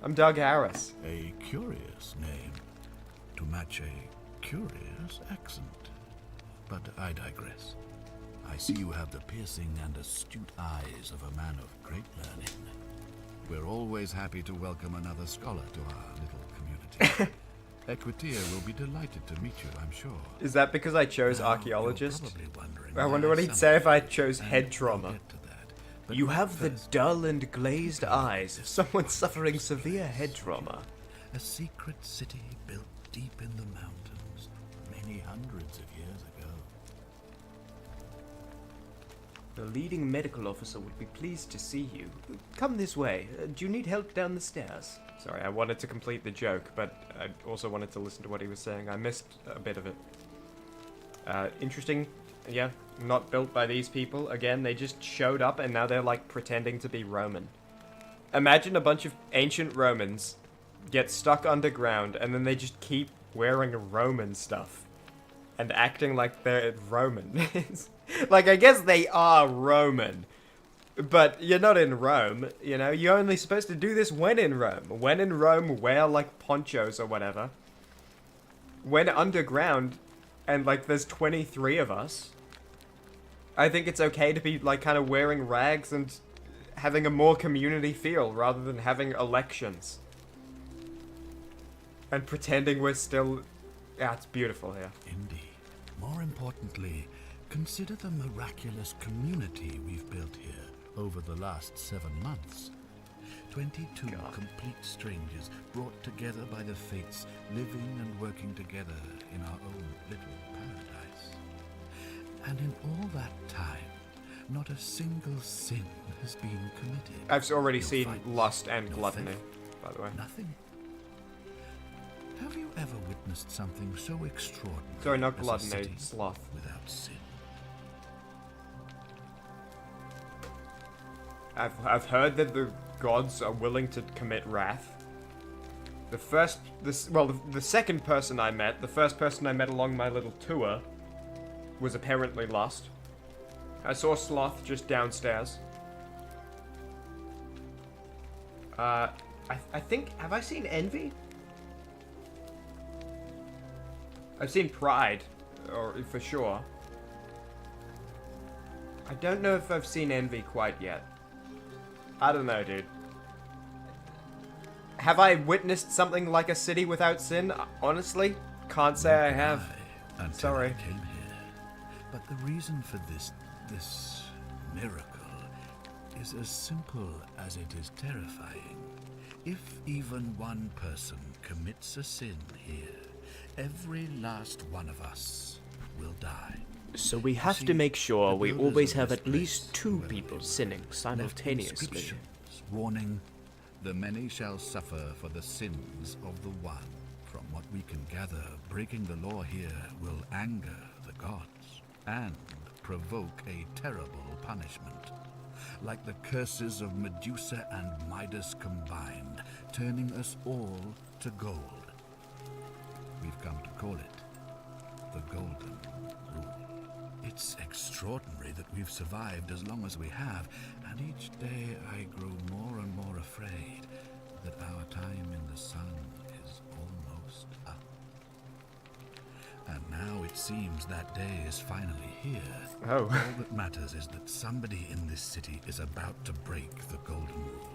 I'm Doug Harris. A curious name to match a curious accent. But I digress. I see you have the piercing and astute eyes of a man of great learning. we're always happy to welcome another scholar to our little community. Equitia will be delighted to meet you, I'm sure. Is that because I chose archaeologist? I wonder what he'd say if I chose head trauma. You have the dull and glazed eyes of someone suffering severe head trauma. A secret city built deep in the mountains, many hundreds of years ago. The leading medical officer would be pleased to see you. Come this way. Do you need help down the stairs? Sorry, I wanted to complete the joke, but I also wanted to listen to what he was saying. I missed a bit of it. Interesting. Yeah, not built by these people. Again, they just showed up and now they're like pretending to be Roman. Imagine a bunch of ancient Romans get stuck underground and then they just keep wearing Roman stuff and acting like they're Roman. Like, I guess they are Roman, but you're not in Rome, you know? You're only supposed to do this when in Rome. When in Rome, wear, like, ponchos or whatever. When underground, and, like, there's 23 of us, I think it's okay to be, like, kind of wearing rags and having a more community feel rather than having elections. And pretending we're still... Yeah, it's beautiful here. Indeed. More importantly, consider the miraculous community we've built here over the last 7 months. 22 complete strangers brought together by the fates, living and working together in our own little paradise. And in all that time, not a single sin has been committed. I've already seen lust and gluttony, by the way. Nothing. Have you ever witnessed something so extraordinary? Sorry, not gluttony, sloth. Without sin. I've heard that the gods are willing to commit wrath. The second person I met, the first person I met along my little tour, was apparently lust. I saw sloth just downstairs. I think, have I seen envy? I've seen pride, or for sure. I don't know if I've seen envy quite yet. I don't know, dude. Have I witnessed something like a city without sin? Honestly, can't say I have. Sorry. I came here. But the reason for this miracle is as simple as it is terrifying. If even one person commits a sin here, every last one of us will die. So we have to make sure we always have at least 2 people sinning simultaneously. Warning, the many shall suffer for the sins of the one. From what we can gather, breaking the law here will anger the gods and provoke a terrible punishment. Like the curses of Medusa and Midas combined, turning us all to gold. We've come to call it the Golden Rule. It's extraordinary that we've survived as long as we have, and each day I grow more and more afraid that our time in the sun is almost up. And now it seems that day is finally here. Oh. All that matters is that somebody in this city is about to break the Golden Rule.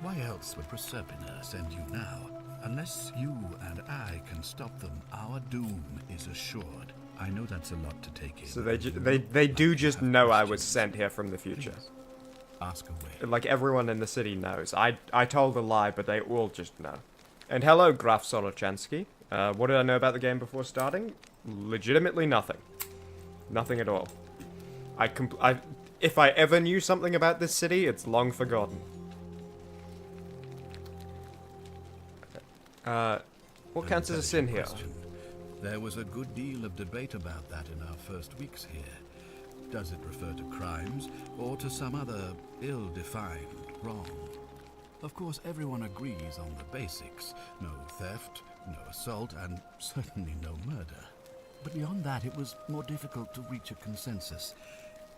Why else would Proserpina send you now? Unless you and I can stop them, our doom is assured. I know that's a lot to take in. So they do just know I was sent here from the future. Please, ask away. Like everyone in the city knows. I told a lie, but they all just know. And hello, Graf Solochansky. What did I know about the game before starting? Legitimately nothing. Nothing at all. If I ever knew something about this city, it's long forgotten. What counts as a sin here? There was a good deal of debate about that in our first weeks here. Does it refer to crimes or to some other ill-defined wrong? Of course, everyone agrees on the basics. No theft, no assault, and certainly no murder. But beyond that, it was more difficult to reach a consensus.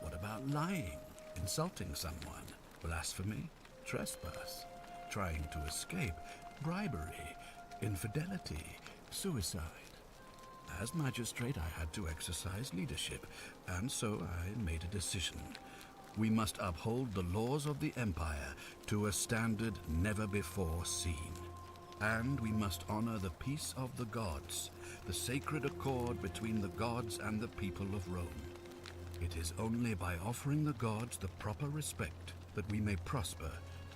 What about lying, insulting someone, blasphemy, trespass, trying to escape, bribery, infidelity, suicide? As magistrate, I had to exercise leadership, and so I made a decision. we must uphold the laws of the Empire to a standard never before seen. And we must honor the peace of the gods, the sacred accord between the gods and the people of Rome. It is only by offering the gods the proper respect that we may prosper,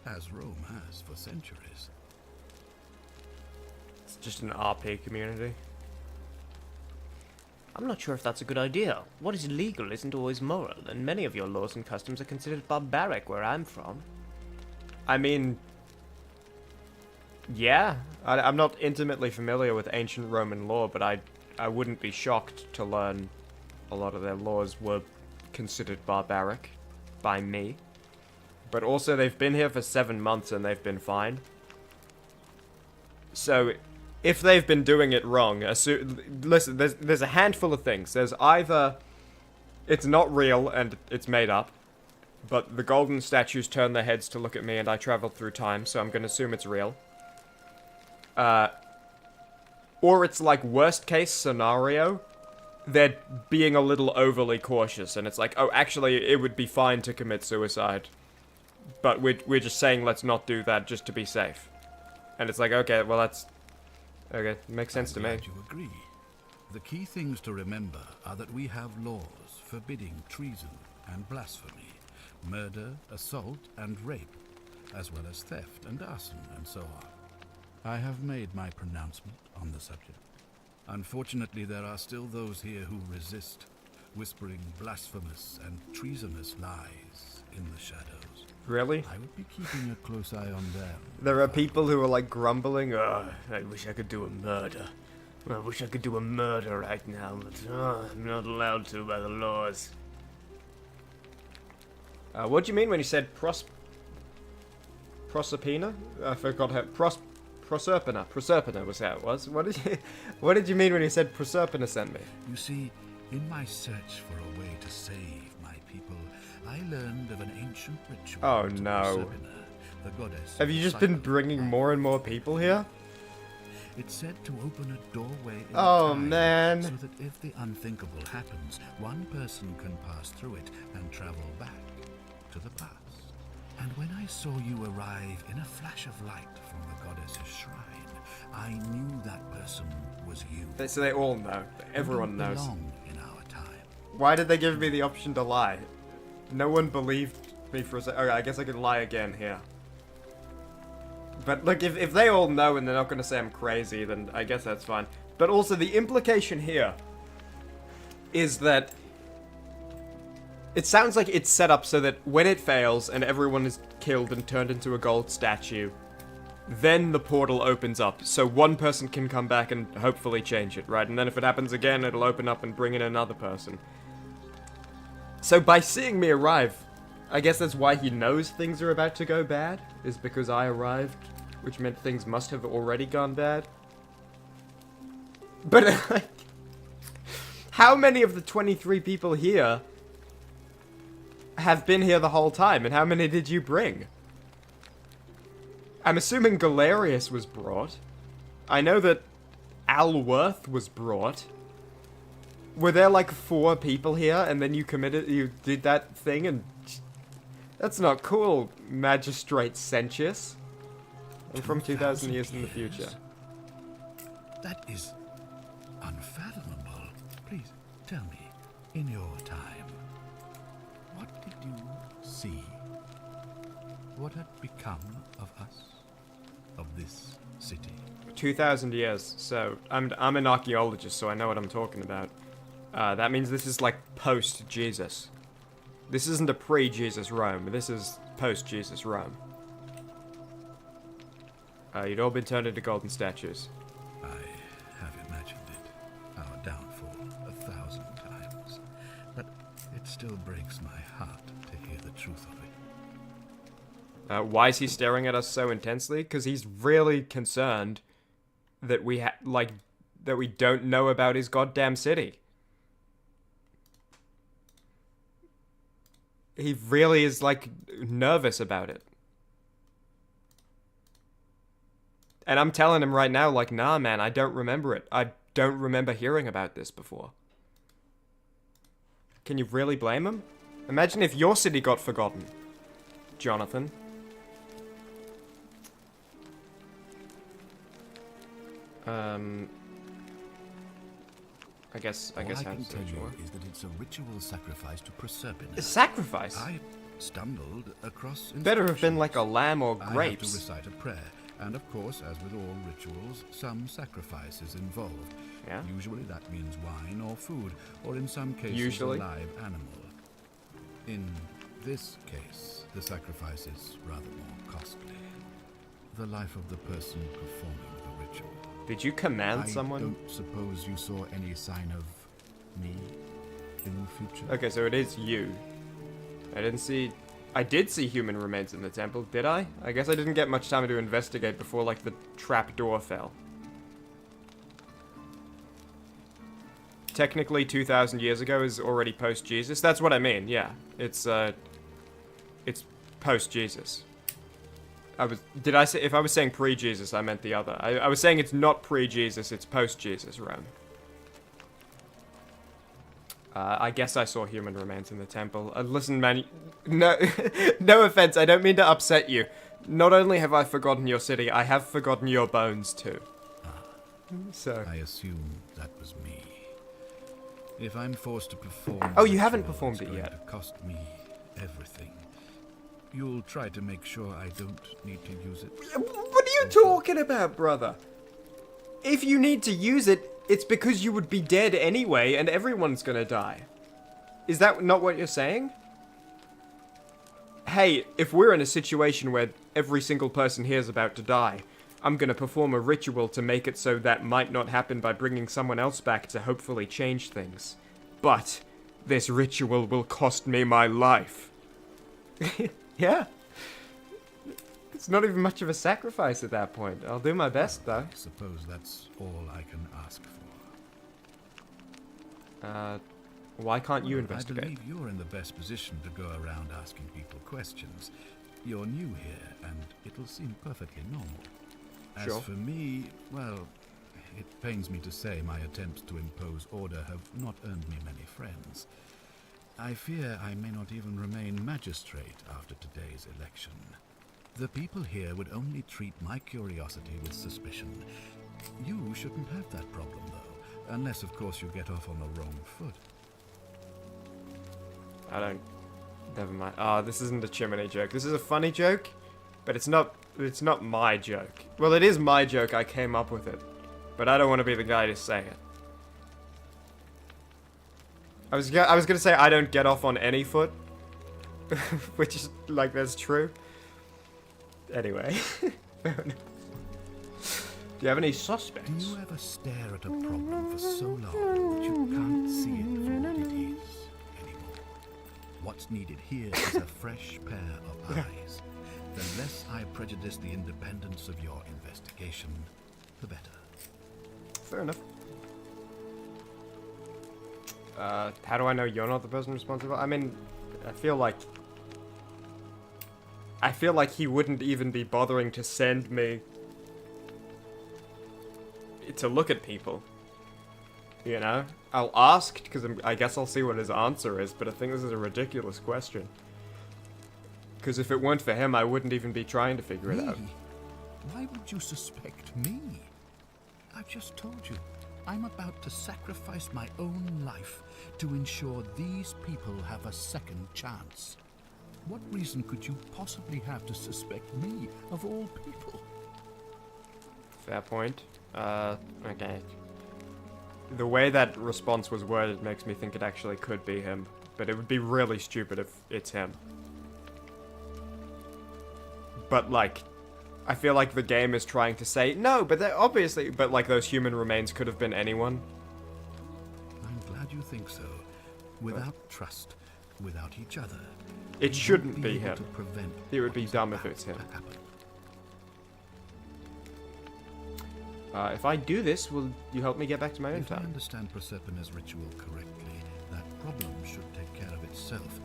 as Rome has for centuries. It's just an RP community. I'm not sure if that's a good idea. What is legal isn't always moral, and many of your laws and customs are considered barbaric where I'm from. I mean, yeah. I'm not intimately familiar with ancient Roman law, but I wouldn't be shocked to learn a lot of their laws were considered barbaric by me. But also, they've been here for 7 months and they've been fine. So, if they've been doing it wrong, listen, there's a handful of things. There's either it's not real and it's made up, but the golden statues turn their heads to look at me and I traveled through time, so I'm going to assume it's real. Or it's like worst case scenario, they're being a little overly cautious and it's like, oh, actually, it would be fine to commit suicide. But we're just saying let's not do that just to be safe. And it's like, okay, well that's... Okay, makes sense to me. You agree. The key things to remember are that we have laws forbidding treason and blasphemy, murder, assault, and rape, as well as theft and arson and so on. I have made my pronouncement on the subject. Unfortunately, there are still those here who resist, whispering blasphemous and treasonous lies in the shadows. Really? I would be keeping a close eye on them. There are people who are like grumbling, oh, I wish I could do a murder. I wish I could do a murder right now, but I'm not allowed to by the laws. What do you mean when you said Proserpina? I forgot her. Proserpina. Proserpina was how it was. What did you mean when you said Proserpina sent me? You see, in my search for a way to save my people, I learned of an ancient ritual. Oh no. The goddess. Have you just been bringing more and more people here? It's said to open a doorway in time, man. So that if the unthinkable happens, one person can pass through it and travel back to the past. And when I saw you arrive in a flash of light from the goddess's shrine, I knew that person was you. So they all know. Everyone knows. In our time. Why did they give me the option to lie? No one believed me for a second. Okay, I guess I can lie again here. But look, if they all know and they're not going to say I'm crazy, then I guess that's fine. But also, the implication here is that it sounds like it's set up so that when it fails and everyone is killed and turned into a gold statue, then the portal opens up, so one person can come back and hopefully change it, right? And then if it happens again, it'll open up and bring in another person. So by seeing me arrive, I guess that's why he knows things are about to go bad, is because I arrived, which meant things must have already gone bad. But, like, how many of the 23 people here have been here the whole time, and how many did you bring? I'm assuming Galerius was brought. I know that Alworth was brought. Were there like 4 people here, and then you did that thing, and that's not cool, Magistrate Sentius. I'm from 2,000 years in the future. That is unfathomable. Please, tell me, in your time, what did you see? What had become of us? Of this city? 2,000 years, so I'm an archaeologist, so I know what I'm talking about. That means this is like post-Jesus. This isn't a pre-Jesus Rome, this is post-Jesus Rome. You'd all been turned into golden statues. I have imagined it, our downfall 1,000 times, but it still breaks my heart to hear the truth of it. Why is he staring at us so intensely? Because he's really concerned that we that we don't know about his goddamn city. He really is, like, nervous about it. And I'm telling him right now, like, nah, man, I don't remember it. I don't remember hearing about this before. Can you really blame him? Imagine if your city got forgotten, Jonathan. I guess All I have can tell you more. is that it's a ritual sacrifice to Proserpina. A sacrifice? I stumbled across Better have been like a lamb or grapes. I have to recite a prayer, and of course, as with all rituals, some sacrifice is involved. Yeah. Usually that means wine or food, or in some cases a live animal. In this case, the sacrifice is rather more costly. The life of the person performing the ritual. Did you command someone? I don't suppose you saw any sign of me in the future? Okay, so it is you. I did see human remains in the temple, did I? I guess I didn't get much time to investigate before, like, the trap door fell. Technically, 2,000 years ago is already post-Jesus. That's what I mean, yeah. It's post-Jesus. If I was saying pre-Jesus, I meant the other. I was saying it's not pre-Jesus, it's post-Jesus, Rome. I guess I saw human remains in the temple. Listen, man, no, no offense, I don't mean to upset you. Not only have I forgotten your city, I have forgotten your bones, too. So. I assume that was me. If I'm forced to perform... Oh, you haven't performed it yet. It's going to cost me everything. You'll try to make sure I don't need to use it. What are you talking about, brother? If you need to use it, it's because you would be dead anyway, and everyone's gonna die. Is that not what you're saying? Hey, if we're in a situation where every single person here is about to die, I'm gonna perform a ritual to make it so that might not happen by bringing someone else back to hopefully change things. But this ritual will cost me my life. Yeah. It's not even much of a sacrifice at that point. I'll do my best, though. I suppose that's all I can ask for. Why can't you investigate? I believe you're in the best position to go around asking people questions. You're new here, and it'll seem perfectly normal. As for me, well, it pains me to say my attempts to impose order have not earned me many friends. I fear I may not even remain magistrate after today's election. The people here would only treat my curiosity with suspicion. You shouldn't have that problem, though, unless, of course, you get off on the wrong foot. Never mind. Ah, this isn't a Chimmaney joke. This is a funny joke, but it's not my joke. Well, it is my joke. I came up with it, but I don't want to be the guy to say it. I was gonna say I don't get off on any foot, which is, like, that's true. Anyway. Do you have any suspects? Do you ever stare at a problem for so long that you can't see it for what it is anymore? What's needed here is a fresh pair of eyes. The less I prejudice the independence of your investigation, the better. Fair enough. How do I know you're not the person responsible? I mean, I feel like he wouldn't even be bothering to send me to look at people. You know? I'll ask, because I guess I'll see what his answer is, but I think this is a ridiculous question. Because if it weren't for him, I wouldn't even be trying to figure it out. Why would you suspect me? I've just told you. I'm about to sacrifice my own life to ensure these people have a second chance. What reason could you possibly have to suspect me, of all people? Fair point. Okay. The way that response was worded makes me think it actually could be him, but it would be really stupid if it's him. But, like, I feel like the game is trying to say, no, but they're obviously, but, like, those human remains could have been anyone. I'm glad you think so. Without trust, without each other, it shouldn't be him. It would be dumb if it's him. If I do this, will you help me get back to my own town? If I understand Proserpina's ritual correctly, that problem should take care of itself.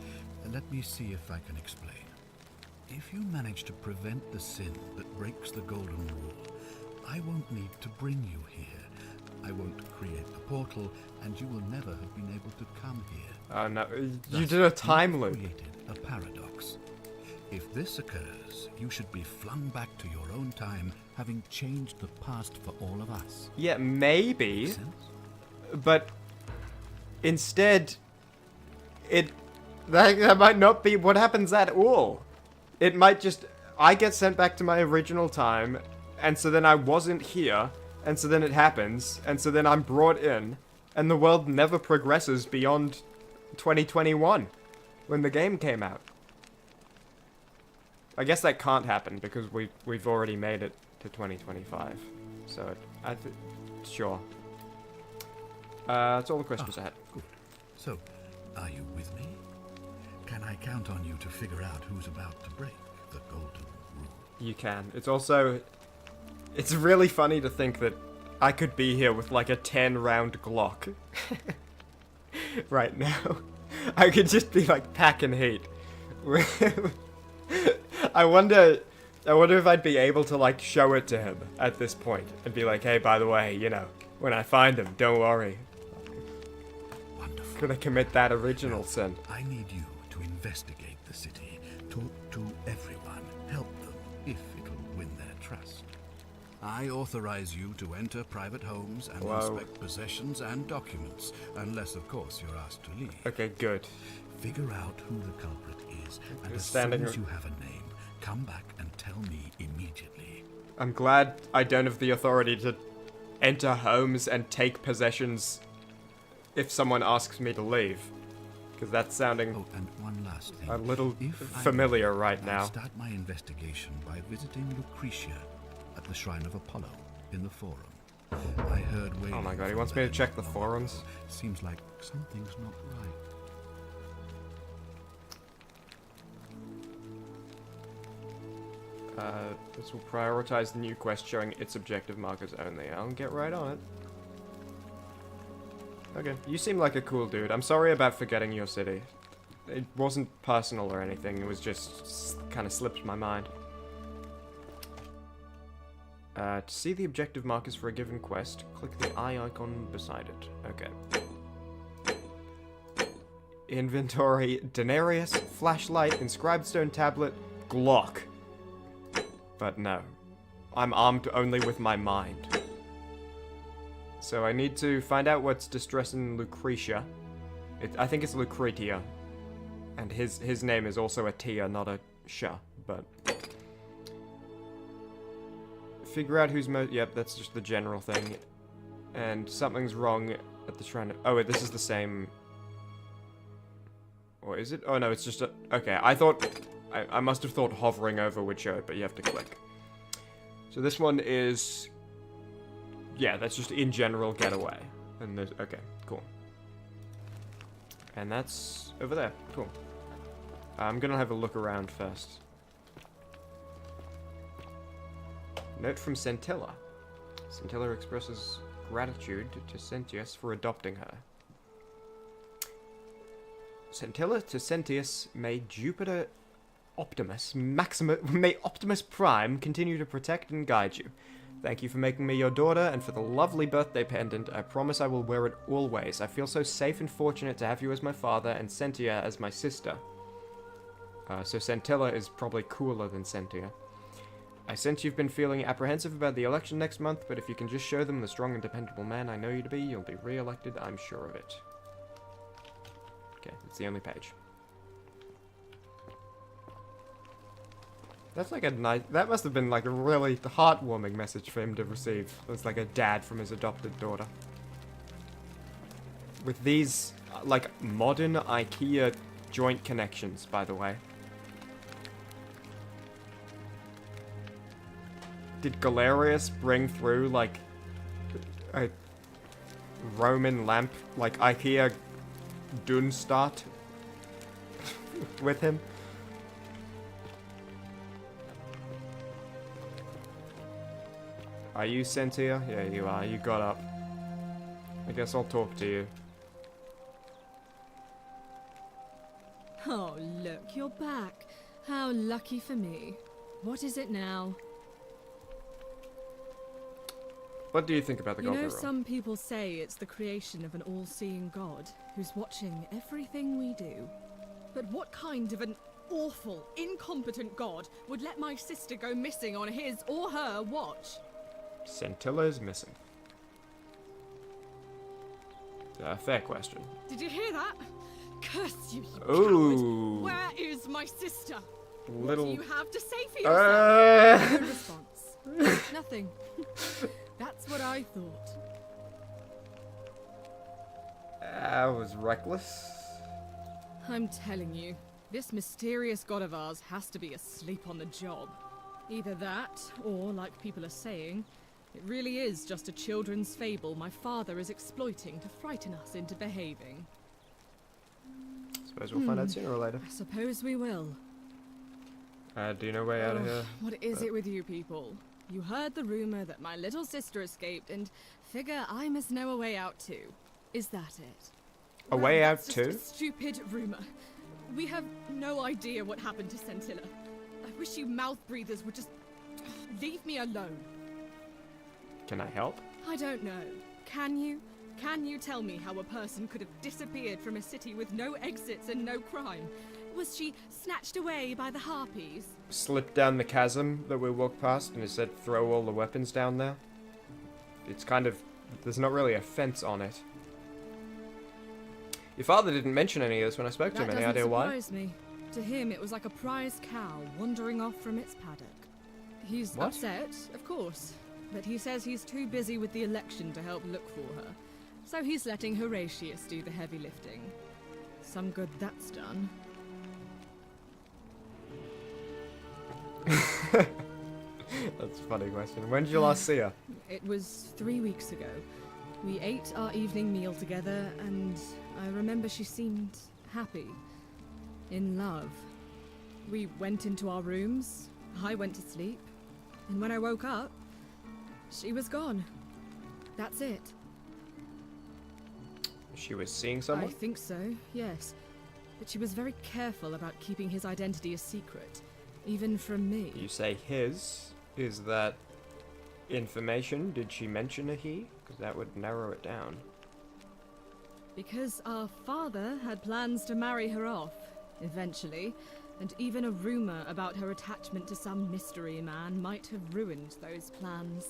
Let me see if I can explain. If you manage to prevent the sin that breaks the Golden Rule, I won't need to bring you here. I won't create the portal, and you will never have been able to come here. Oh no, you did a time loop. Created a paradox. If this occurs, you should be flung back to your own time, having changed the past for all of us. Yeah, maybe. But instead, that might not be what happens at all. It might just, I get sent back to my original time, and so then I wasn't here, and so then it happens, and so then I'm brought in, and the world never progresses beyond 2021, when the game came out. I guess that can't happen, because we've already made it to 2025. So, sure. That's all the questions I had. Good. So, are you with me? Can I count on you to figure out who's about to break the golden rule? You can. It's really funny to think that I could be here with like a 10-round Glock. Right now. I could just be like packing heat. I wonder if I'd be able to like show it to him at this point and be like, hey, by the way, you know, when I find him, don't worry. Wonderful. Could I commit that original sin? I need you to investigate the city, talk to everyone, help them if it'll win their trust. I authorize you to enter private homes and inspect possessions and documents, unless, of course, you're asked to leave. Okay, good. Figure out who the culprit is, and as soon as you have a name, come back and tell me immediately. I'm glad I don't have the authority to enter homes and take possessions if someone asks me to leave. Because that's sounding and one last thing. A little familiar right now. I'll start my investigation by visiting Lucretia at the Shrine of Apollo in the Forum. I heard wailing. Oh my god, he wants me to check the forums? Seems like something's not right. This will prioritize the new quest showing its objective markers only. I'll get right on it. Okay, you seem like a cool dude. I'm sorry about forgetting your city. It wasn't personal or anything, it was just kind of slipped my mind. To see the objective markers for a given quest, click the eye icon beside it. Okay. Inventory, Denarius, flashlight, inscribed stone tablet, Glock. But no. I'm armed only with my mind. So I need to find out what's distressing Lucretia. I think it's Lucretia. And his name is also a Tia, not a Sh, but... Figure out who's yep, that's just the general thing. And something's wrong at the shrine. Oh wait, this is the same... Or is it? Oh no, it's just a... Okay, I thought... I must have thought hovering over would show it, but you have to click. So this one is... Yeah, that's just in general getaway. And there's... Okay, cool. And that's over there. Cool. I'm gonna have a look around first. Note from Centilla. Centilla expresses gratitude to Sentius for adopting her. Centilla to Sentius, may Jupiter Optimus may Optimus Prime continue to protect and guide you. Thank you for making me your daughter, and for the lovely birthday pendant. I promise I will wear it always. I feel so safe and fortunate to have you as my father, and Sentia as my sister. So Centilla is probably cooler than Sentia. I sense you've been feeling apprehensive about the election next month, but if you can just show them the strong and dependable man I know you to be, you'll be re-elected, I'm sure of it. Okay, that's the only page. That's like a nice... That must have been like a really heartwarming message for him to receive. It's like a dad from his adopted daughter. With these, like, modern IKEA joint connections, by the way. Did Galerius bring through, like, a Roman lamp, like IKEA Dunstart with him? Are you Sentia? Yeah, you are. You got up. I guess I'll talk to you. Oh, look, you're back. How lucky for me. What is it now? What do you think about the Golden Rule? Some people say it's the creation of an all-seeing God who's watching everything we do. But what kind of an awful, incompetent God would let my sister go missing on his or her watch? Scintilla is missing. Fair question. Did you hear that? Curse you, Ooh. coward! Where is my sister? Little... What do you have to say for yourself? No response. Nothing. That's what I thought. I was reckless. I'm telling you, this mysterious god of ours has to be asleep on the job. Either that, or, like people are saying, it really is just a children's fable my father is exploiting to frighten us into behaving. Suppose we'll find out sooner or later. I suppose we will. Do you know way out of here? What is it with you people? You heard the rumor that my little sister escaped and figure I must know a way out too. Is that it? A way out too? Just a stupid rumor. We have no idea what happened to Scintilla. I wish you mouth breathers would just leave me alone. Can I help? I don't know. Can you? Can you tell me how a person could have disappeared from a city with no exits and no crime? Was she snatched away by the harpies? Slipped down the chasm that we walked past and it said throw all the weapons down there. It's kind of... there's not really a fence on it. Your father didn't mention any of this when I spoke to him. Any idea why? That doesn't surprise me. To him, it was like a prize cow wandering off from its paddock. He's upset, of course, but he says he's too busy with the election to help look for her. So he's letting Horatius do the heavy lifting. Some good that's done. That's a funny question. When did you last see her? It was 3 weeks ago. We ate our evening meal together, and I remember she seemed happy. In love. We went into our rooms, I went to sleep, and when I woke up, she was gone. That's it. She was seeing someone? I think so, yes. But she was very careful about keeping his identity a secret, even from me. You say his. Is that information? Did she mention a he? Because that would narrow it down. Because our father had plans to marry her off, eventually, and even a rumor about her attachment to some mystery man might have ruined those plans.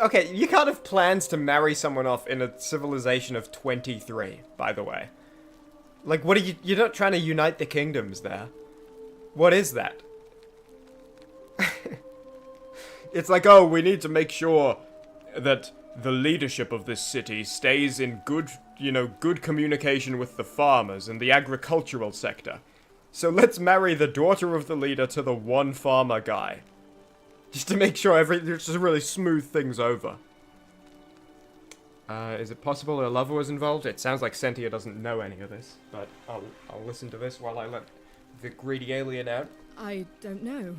Okay, you can't have plans to marry someone off in a civilization of 23, by the way. Like, what are you... you're not trying to unite the kingdoms there. What is that? It's like, oh, we need to make sure that the leadership of this city stays in good, good communication with the farmers and the agricultural sector. So let's marry the daughter of the leader to the one farmer guy. Just to make sure just really smooth things over. Is it possible her lover was involved? It sounds like Sentia doesn't know any of this, but I'll listen to this while I let the greedy alien out. I don't know,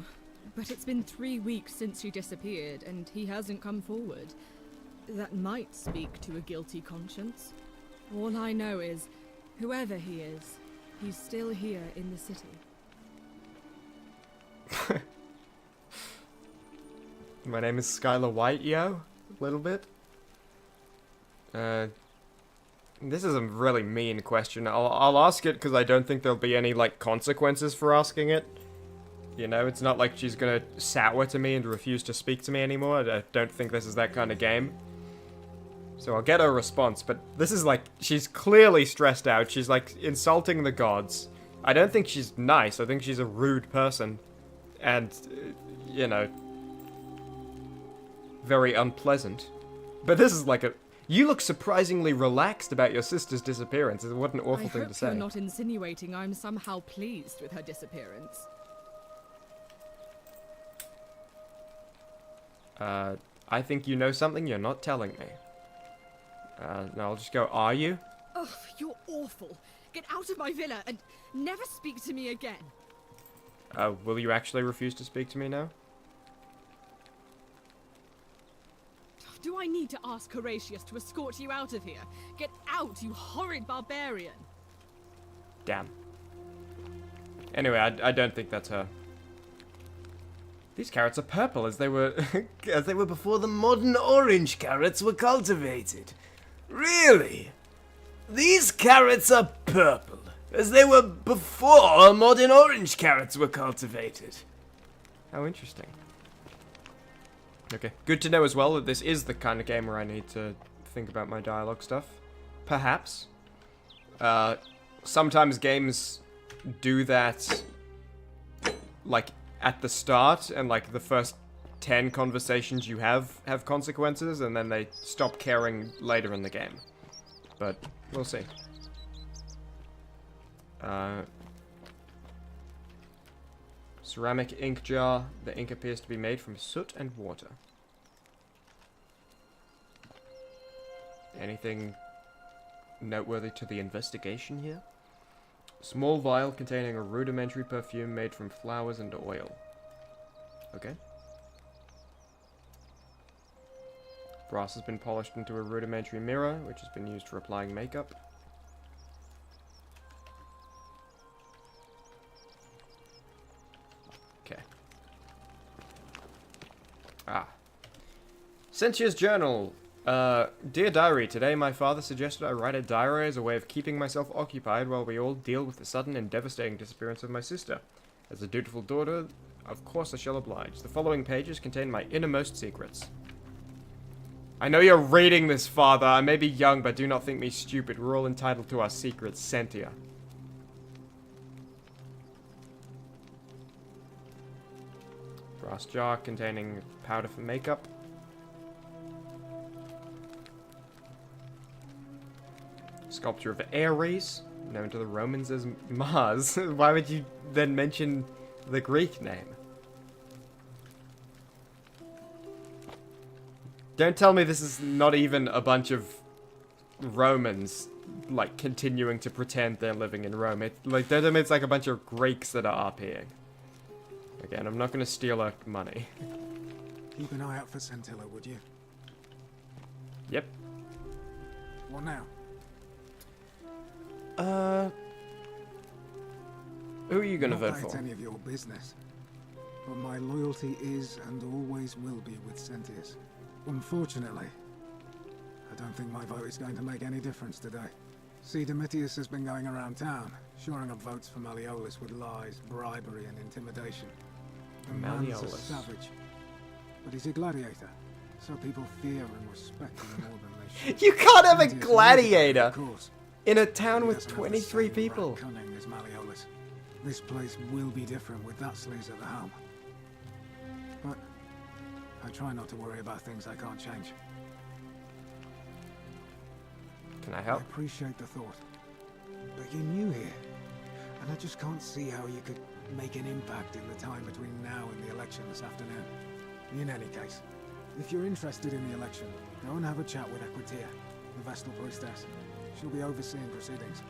but it's been 3 weeks since she disappeared, and he hasn't come forward. That might speak to a guilty conscience. All I know is, whoever he is, he's still here in the city. My name is Skylar White, yo. A little bit. This is a really mean question. I'll ask it because I don't think there'll be any, consequences for asking it. It's not like she's gonna sour to me and refuse to speak to me anymore. I don't think this is that kind of game. So I'll get her response, but this is she's clearly stressed out. She's, insulting the gods. I don't think she's nice. I think she's a rude person. And, very unpleasant. But this is you look surprisingly relaxed about your sister's disappearance. What an awful thing to say. I hope you're not insinuating I'm somehow pleased with her disappearance. I think you know something you're not telling me. No, I'll just go, are you? Oh, you're awful. Get out of my villa and never speak to me again. Will you actually refuse to speak to me now? Do I need to ask Horatius to escort you out of here? Get out, you horrid barbarian! Damn. Anyway, I don't think that's her. These carrots are purple as they were as they were before the modern orange carrots were cultivated. Really? These carrots are purple as they were before modern orange carrots were cultivated. How interesting. Okay, good to know as well that this is the kind of game where I need to think about my dialogue stuff. Perhaps. Sometimes games do that, like, at the start, and, like, the first 10 conversations you have consequences, and then they stop caring later in the game. But, we'll see. Ceramic ink jar. The ink appears to be made from soot and water. Anything noteworthy to the investigation here? Small vial containing a rudimentary perfume made from flowers and oil. Okay. Brass has been polished into a rudimentary mirror, which has been used for applying makeup. Okay. Cynthia's journal. Dear Diary, today my father suggested I write a diary as a way of keeping myself occupied while we all deal with the sudden and devastating disappearance of my sister. As a dutiful daughter, of course I shall oblige. The following pages contain my innermost secrets. I know you're reading this, Father. I may be young, but do not think me stupid. We're all entitled to our secrets, Cynthia. Brass jar containing powder for makeup. Sculpture of Ares, known to the Romans as Mars. Why would you then mention the Greek name? Don't tell me this is not even a bunch of Romans, like, continuing to pretend they're living in Rome. Don't tell me it's like a bunch of Greeks that are RPing. Again, I'm not going to steal her money. Keep an eye out for Scintilla, would you? Yep. What now? Who are you gonna vote for? Not any of your business. But my loyalty is and always will be with Cynthia's. Unfortunately, I don't think my vote is going to make any difference today. See, Domitius has been going around town, shoring up votes for Malleolus with lies, bribery, and intimidation. The man's a savage, but he's a gladiator, so people fear and respect him more than they should. You can't have a gladiator! Of course. In a town with 23 people. Cunning as Malleolus. This place will be different with that sleaze at the helm. But I try not to worry about things I can't change. Can I help? I appreciate the thought. But you're new here. And I just can't see how you could make an impact in the time between now and the election this afternoon. In any case, if you're interested in the election, go and have a chat with Equitia, the Vestal Priestess. She'll be overseeing proceedings.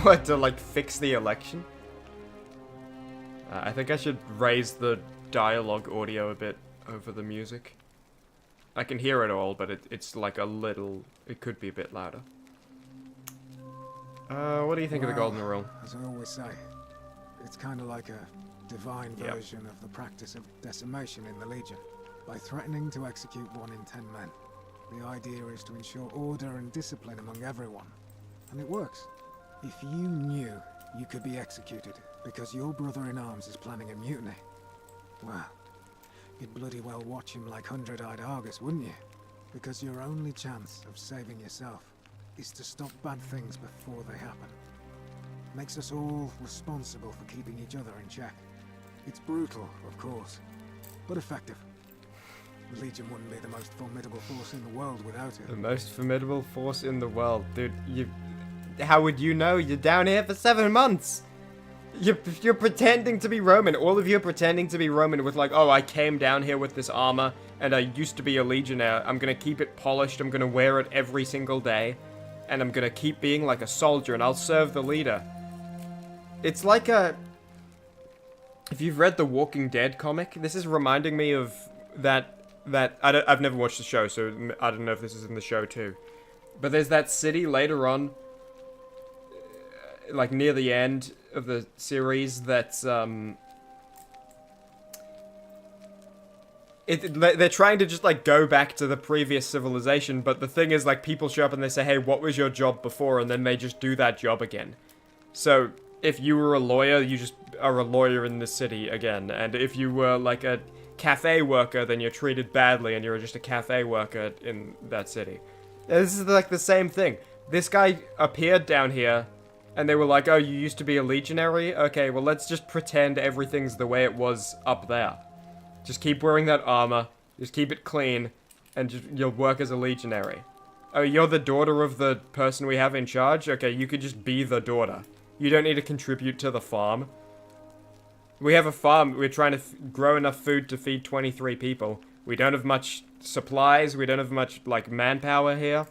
What, to, like, fix the election? I think I should raise the dialogue audio a bit over the music. I can hear it all, but it's like a little... It could be a bit louder. What do you think of the Golden Rule? As I always say, it's kind of like a divine version of the practice of decimation in the Legion. By threatening to execute 1 in 10 men. The idea is to ensure order and discipline among everyone. And it works. If you knew you could be executed because your brother-in-arms is planning a mutiny, well, you'd bloody well watch him like 100-eyed Argus, wouldn't you? Because your only chance of saving yourself is to stop bad things before they happen. Makes us all responsible for keeping each other in check. It's brutal, of course, but effective. The Legion wouldn't be the most formidable force in the world without it. The most formidable force in the world. Dude, how would you know? You're down here for 7 months! You're pretending to be Roman. All of you are pretending to be Roman with like, oh, I came down here with this armor, and I used to be a legionnaire. I'm gonna keep it polished, I'm gonna wear it every single day, and I'm gonna keep being like a soldier, and I'll serve the leader. It's like a... If you've read the Walking Dead comic, this is reminding me of I've never watched the show, so I don't know if this is in the show too. But there's that city later on, like near the end of the series, that's they're trying to just, like, go back to the previous civilization, but the thing is, like, people show up and they say, hey, what was your job before? And then they just do that job again. So, if you were a lawyer, you just are a lawyer in the city again. And if you were, like, a cafe worker, then you're treated badly and you're just a cafe worker in that city. This is, like, the same thing. This guy appeared down here, and they were like, oh, you used to be a legionary? Okay, well, let's just pretend everything's the way it was up there. Just keep wearing that armor, just keep it clean, and you'll work as a legionary. Oh, you're the daughter of the person we have in charge? Okay, you could just be the daughter. You don't need to contribute to the farm. We have a farm, we're trying to grow enough food to feed 23 people. We don't have much supplies, we don't have much, like, manpower here.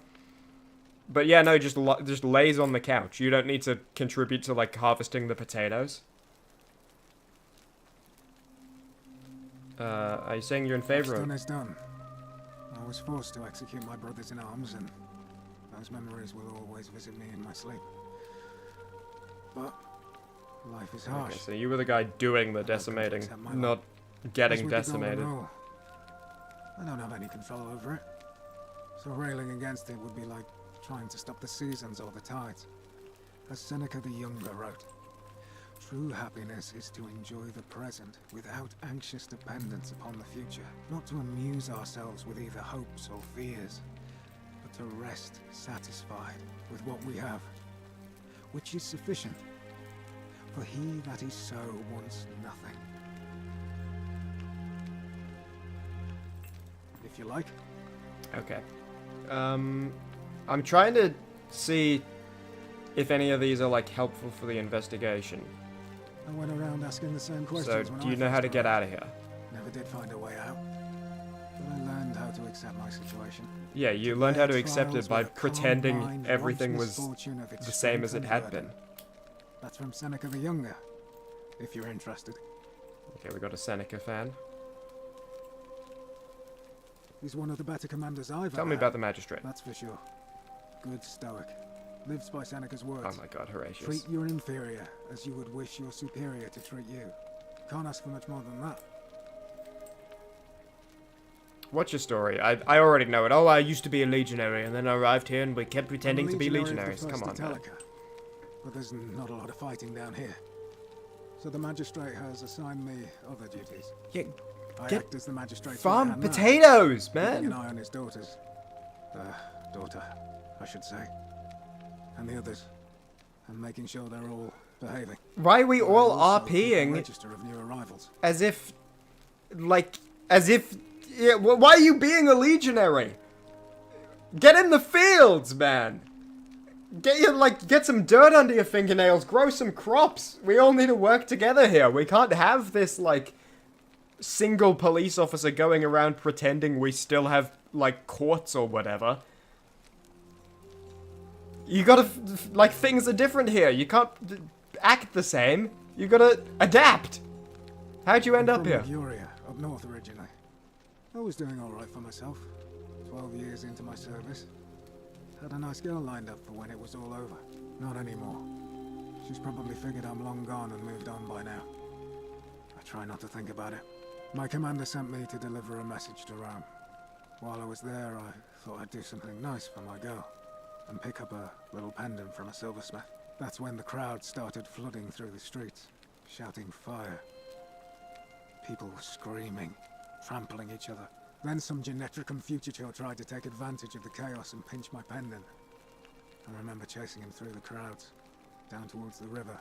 But yeah, no, just lays on the couch. You don't need to contribute to, like, harvesting the potatoes. Are you saying you're in favor of? What's done is done. I was forced to execute my brothers in arms, and those memories will always visit me in my sleep. But life is harsh. Okay, so you were the guy doing the decimating, not getting decimated. I don't have any control over it. So railing against it would be like trying to stop the seasons or the tides. As Seneca the Younger wrote, true happiness is to enjoy the present without anxious dependence upon the future, not to amuse ourselves with either hopes or fears, but to rest satisfied with what we have, which is sufficient. For he that is so wants nothing. If you like. Okay. I'm trying to see if any of these are, like, helpful for the investigation. I went around asking the same questions. So, do you know how to get out of here? Never did find a way out. But I learned how to accept my situation. Yeah, you learned how to accept it by pretending everything was the same as it had been. That's from Seneca the Younger, if you're interested. Okay, we got a Seneca fan. He's one of the better commanders I've ever Tell me about the magistrate. That's for sure. Good stoic. Lives by Seneca's words. Oh my god, Horatius. Treat your inferior as you would wish your superior to treat you. Can't ask for much more than that. What's your story? I already know it. Oh, I used to be a legionary, and then I arrived here and we kept pretending to be legionaries. Come on, man. But there's not a lot of fighting down here. So the magistrate has assigned me other duties. Yeah, I act as the magistrate's farm potatoes, man. man. Keeping an eye on his daughters. Daughter, I should say. And the others. And making sure they're all behaving. Why are we all RPing? Register of new arrivals. As if, yeah, why are you being a legionary? Get in the fields, man. Get some dirt under your fingernails, grow some crops. We all need to work together here. We can't have this, like, single police officer going around pretending we still have, like, courts or whatever. You gotta, like, things are different here. You can't act the same. You gotta adapt. How'd you end up here? Uria, up north originally. I was doing alright for myself. 12 years into my service. Had a nice girl lined up for when it was all over. Not anymore. She's probably figured I'm long gone and moved on by now. I try not to think about it. My commander sent me to deliver a message to Rome. While I was there, I thought I'd do something nice for my girl. And pick up a little pendant from a silversmith. That's when the crowd started flooding through the streets, shouting fire. People were screaming, trampling each other. Then some Genetricum fugitive tried to take advantage of the chaos and pinch my pendant. I remember chasing him through the crowds, down towards the river.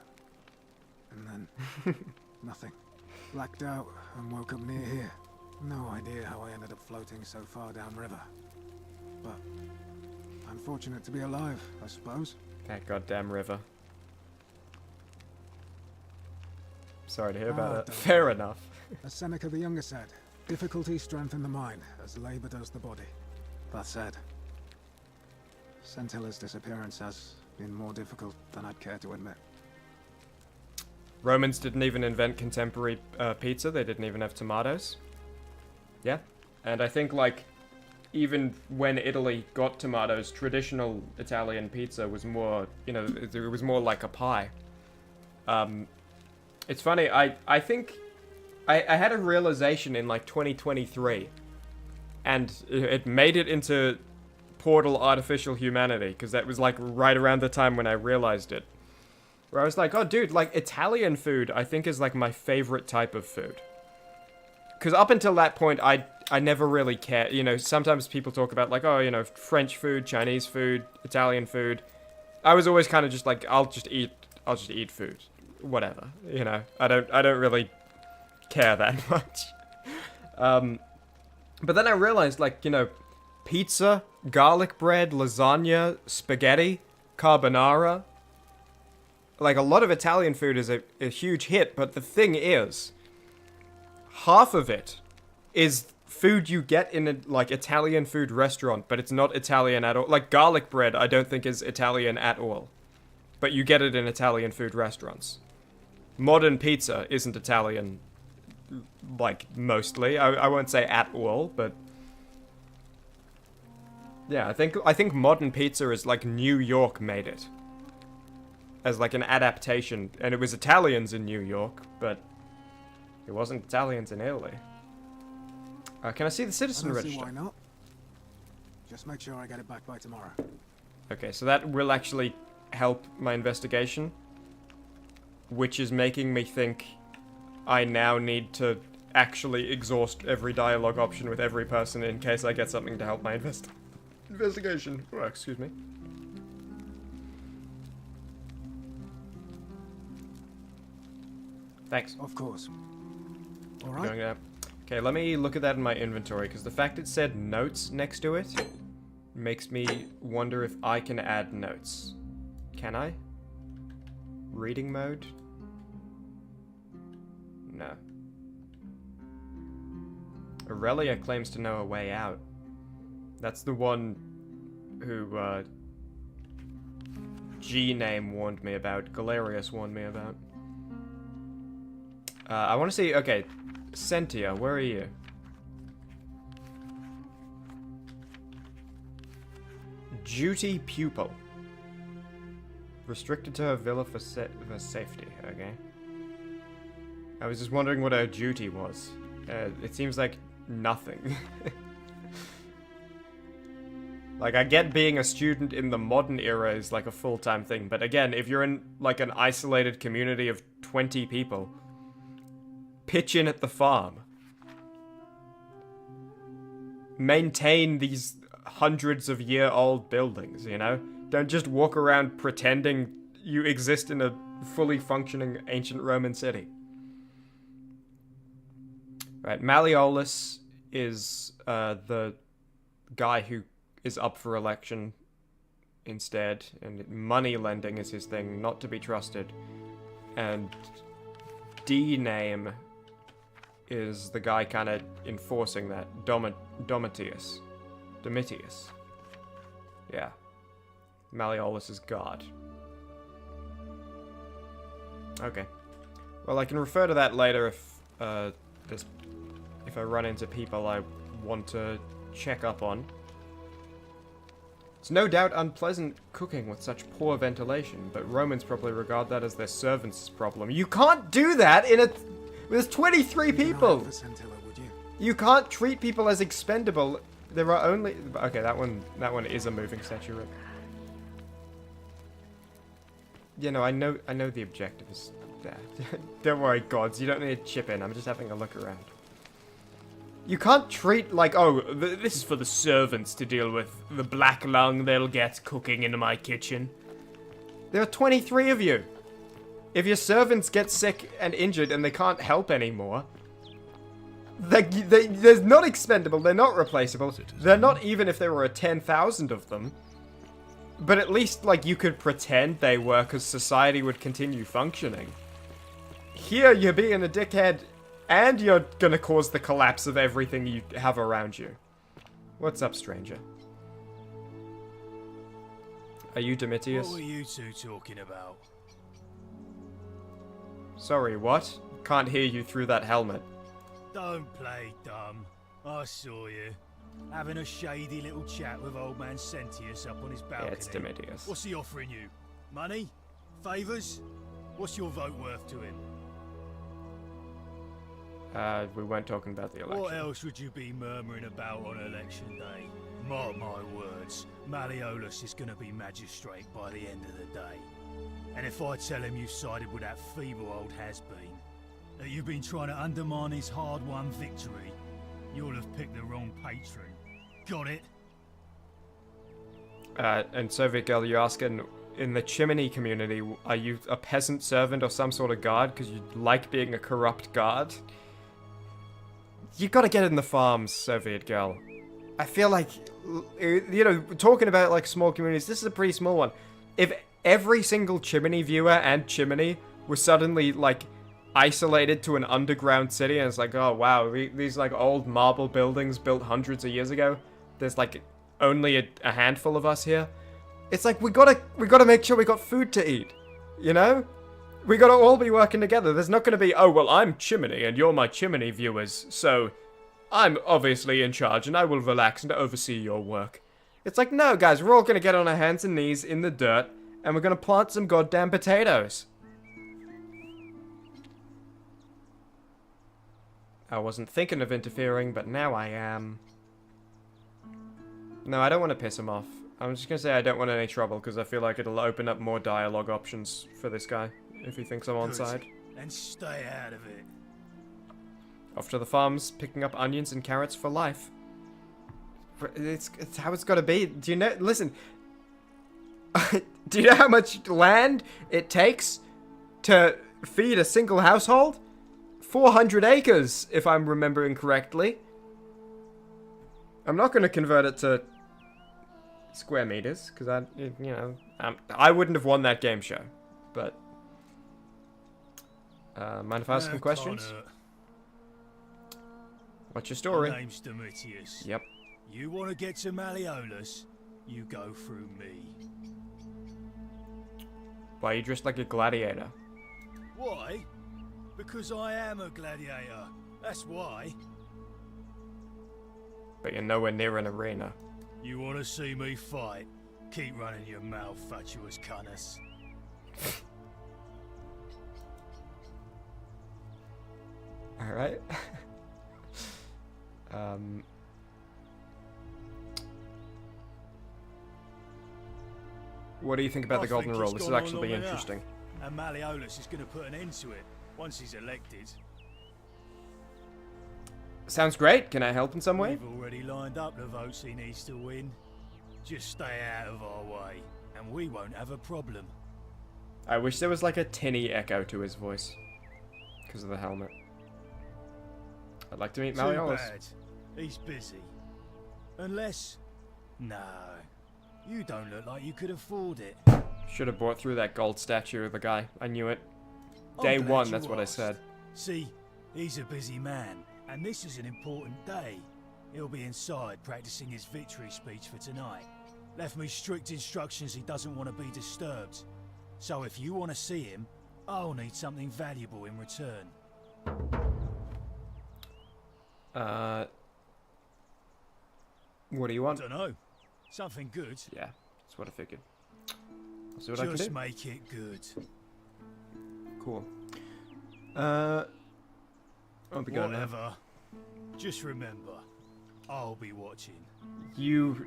And then, nothing. Blacked out and woke up near here. No idea how I ended up floating so far downriver. But I'm fortunate to be alive, I suppose. That goddamn river. Sorry to hear about it. Fair enough. As Seneca the Younger said, difficulty strengthens the mind, as labor does the body. That said, Centilla's disappearance has been more difficult than I'd care to admit. Romans didn't even invent contemporary pizza. They didn't even have tomatoes. Yeah. And I think, like, even when Italy got tomatoes, traditional Italian pizza was more, you know, it was more like a pie. It's funny, I think I had a realization in like 2023, and it made it into Portal Artificial Humanity, because that was like right around the time when I realized it. Where I was like, oh dude, like Italian food I think is like my favorite type of food. Because up until that point, I never really cared. You know, sometimes people talk about like, oh, you know, French food, Chinese food, Italian food. I was always kind of just like, I'll just eat food, whatever. You know, I don't really care that much. But then I realized, like, you know, pizza, garlic bread, lasagna, spaghetti, carbonara. Like, a lot of Italian food is a huge hit, but the thing is, half of it is food you get in a, like, Italian food restaurant, but it's not Italian at all. Like, garlic bread, I don't think is Italian at all. But you get it in Italian food restaurants. Modern pizza isn't Italian, like, mostly. I won't say at all, but... yeah, I think modern pizza is, like, New York made it. As, like, an adaptation. And it was Italians in New York, but... it wasn't Italians in Italy. Can I see the citizen register? See why not. Just make sure I get it back by tomorrow. Okay, so that will actually help my investigation. Which is making me think I now need to actually exhaust every dialogue option with every person in case I get something to help my investigation. Oh, excuse me. Thanks. Of course. All right. Going up. Okay, let me look at that in my inventory, because the fact it said notes next to it makes me wonder if I can add notes. Can I? Reading mode? No. Aurelia claims to know a way out. That's the one who, G-Name warned me about. Galerius warned me about. I want to see... okay, Sentia, where are you? Duty pupil. Restricted to her villa for safety, okay. I was just wondering what her duty was. It seems like nothing. Like, I get being a student in the modern era is like a full-time thing, but again, if you're in like an isolated community of 20 people, pitch in at the farm. Maintain these hundreds of year-old buildings, you know? Don't just walk around pretending you exist in a fully functioning ancient Roman city. Right, Malleolus is the guy who is up for election instead, and money lending is his thing, not to be trusted. And D-Name is the guy kind of enforcing that. Domitius. Yeah. Malleolus is God. Okay. Well, I can refer to that later if I run into people I want to check up on. It's no doubt unpleasant cooking with such poor ventilation, but Romans probably regard that as their servants' problem. You can't do that in a... there's 23 people! You can't treat people as expendable. There are only... okay, that one is a moving statue. Right? You know, I know the objective is there. Don't worry, gods, you don't need to chip in. I'm just having a look around. You can't treat like, oh, this is for the servants to deal with. The black lung they'll get cooking in my kitchen. There are 23 of you. If your servants get sick and injured and they can't help anymore, they're not expendable, they're not replaceable. They're not even if there were 10,000 of them. But at least, like, you could pretend they were, because society would continue functioning. Here, you're being a dickhead, and you're gonna cause the collapse of everything you have around you. What's up, stranger? Are you Domitius? What were you two talking about? Sorry, what? Can't hear you through that helmet. Don't play dumb. I saw you. Having a shady little chat with old man Sentius up on his balcony. Yeah, it's Domitius. What's he offering you? Money? Favours? What's your vote worth to him? We weren't talking about the election. What else would you be murmuring about on election day? Mark my words, Malleolus is going to be magistrate by the end of the day. And if I tell him you sided with that feeble old has-been, that you've been trying to undermine his hard-won victory, you'll have picked the wrong patron. Got it? And Soviet girl, you're asking, in the Chimmaney community, are you a peasant servant or some sort of guard because you like being a corrupt guard? You gotta get in the farms, Soviet girl. I feel like, you know, talking about like small communities, this is a pretty small one. If every single Chimmaney viewer and Chimmaney was suddenly like isolated to an underground city, and it's like, oh wow, these like old marble buildings built hundreds of years ago, there's like only a handful of us here. It's like we gotta make sure we got food to eat, you know? We gotta all be working together. There's not gonna be, oh well, I'm Chimmaney and you're my Chimmaney viewers, so I'm obviously in charge and I will relax and oversee your work. It's like, no guys, we're all gonna get on our hands and knees in the dirt and we're gonna plant some goddamn potatoes. I wasn't thinking of interfering, but now I am. No, I don't want to piss him off. I'm just gonna say I don't want any trouble, because I feel like it'll open up more dialogue options for this guy, if he thinks I'm on side. And stay out of it. Off to the farms, picking up onions and carrots for life. It's how it's gotta be. Do you know, listen, do you know how much land it takes to feed a single household? 400 acres, if I'm remembering correctly. I'm not gonna convert it to square meters, because I wouldn't have won that game show, but mind if I ask some questions? What's your story? My name's Domitius. Yep. You want to get to Malleolus, you go through me. Why are you dressed like a gladiator? Why? Because I am a gladiator. That's why. But you're nowhere near an arena. You want to see me fight? Keep running your mouth, fatuous cunners. Alright. What do you think about the Golden Rule? This is actually interesting. And Malleolus is going to put an end to it once he's elected. Sounds great. Can I help in some way? We've already lined up the votes he needs to win. Just stay out of our way, and we won't have a problem. I wish there was like a tinny echo to his voice, because of the helmet. I'd like to meet Malleolus. Too bad. He's busy. Unless... No. You don't look like you could afford it. Should have bought through that gold statue of the guy. I knew it. Day one, that's what I said. See, he's a busy man. And this is an important day. He'll be inside practicing his victory speech for tonight. Left me strict instructions he doesn't want to be disturbed. So if you want to see him, I'll need something valuable in return. What do you want? Dunno. Something good. Yeah, that's what I figured. I'll see what I can do. Just make it good. Cool. I'll be going now. Whatever. Just remember, I'll be watching. You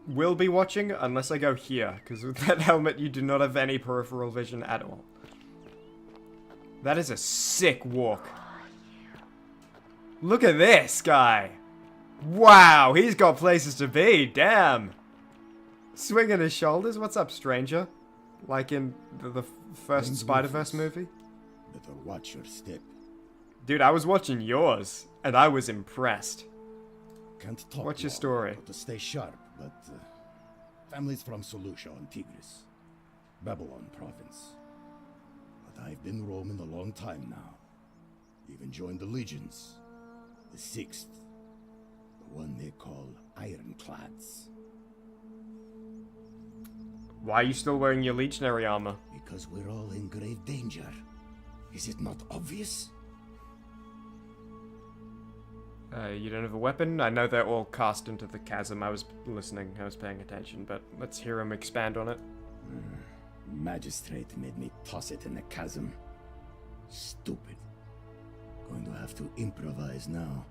will be watching unless I go here, because with that helmet you do not have any peripheral vision at all. That is a sick walk. Look at this guy. Wow, he's got places to be. Damn. Swinging his shoulders. What's up, stranger? Like in the first Spider-Verse movie? Better watch your step. Dude, I was watching yours, and I was impressed. Can't talk. What's your story? To stay sharp, but family's from Seleucia on Tigris, Babylon province. But I've been roaming a long time now. Even joined the legions, the 6th, the one they call Ironclads. Why are you still wearing your legionary armor? Because we're all in grave danger. Is it not obvious? You don't have a weapon? I know they're all cast into the chasm. I was listening, I was paying attention, but let's hear him expand on it. Magistrate made me toss it in the chasm. Stupid. Going to have to improvise now.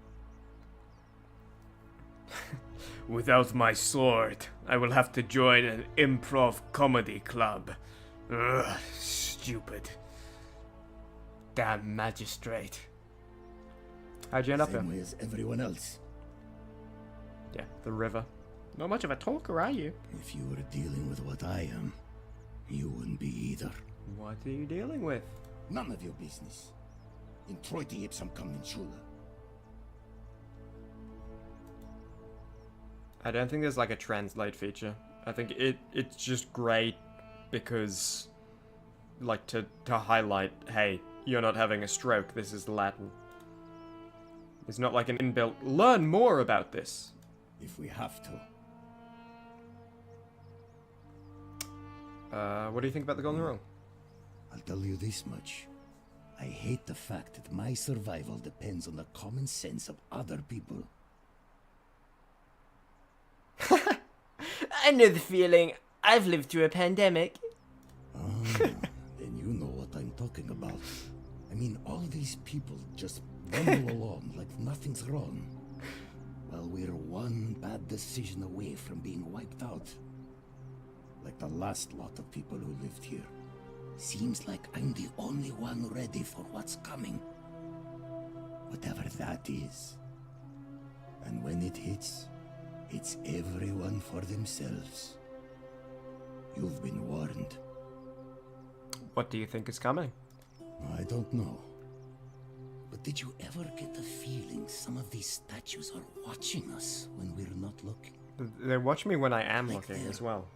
Without my sword, I will have to join an improv comedy club. Ugh, stupid. Damn magistrate. How'd you end up here? Same way as everyone else. Yeah, the river. Not much of a talker, are you? If you were dealing with what I am, you wouldn't be either. What are you dealing with? None of your business. In Troite ipsum commensula. I don't think there's like a translate feature. I think it's just great because, like, to highlight, hey, you're not having a stroke, this is Latin. It's not like an inbuilt, learn more about this. If we have to. What do you think about the Golden Rule? I'll tell you this much. I hate the fact that my survival depends on the common sense of other people. I know the feeling. I've lived through a pandemic. Then you know what I'm talking about. I mean, all these people just rumble along like nothing's wrong. While we're one bad decision away from being wiped out. Like the last lot of people who lived here. Seems like I'm the only one ready for what's coming. Whatever that is. And when it hits, it's everyone for themselves. You've been warned. What do you think is coming? I don't know. But did you ever get the feeling some of these statues are watching us when we're not looking? They watch me when I am looking as well.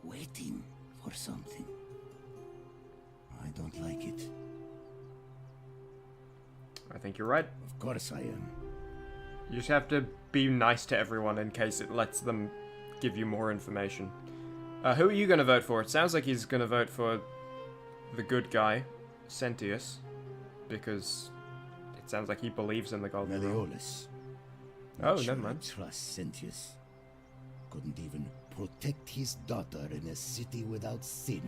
Waiting for something. I don't like it. I think you're right. Of course I am. You just have to be nice to everyone in case it lets them give you more information. Who are you going to vote for? It sounds like he's going to vote for the good guy, Sentius, because it sounds like he believes in the Golden Rule. Oh, never mind. Trust Sentius. Couldn't even protect his daughter in a city without sin.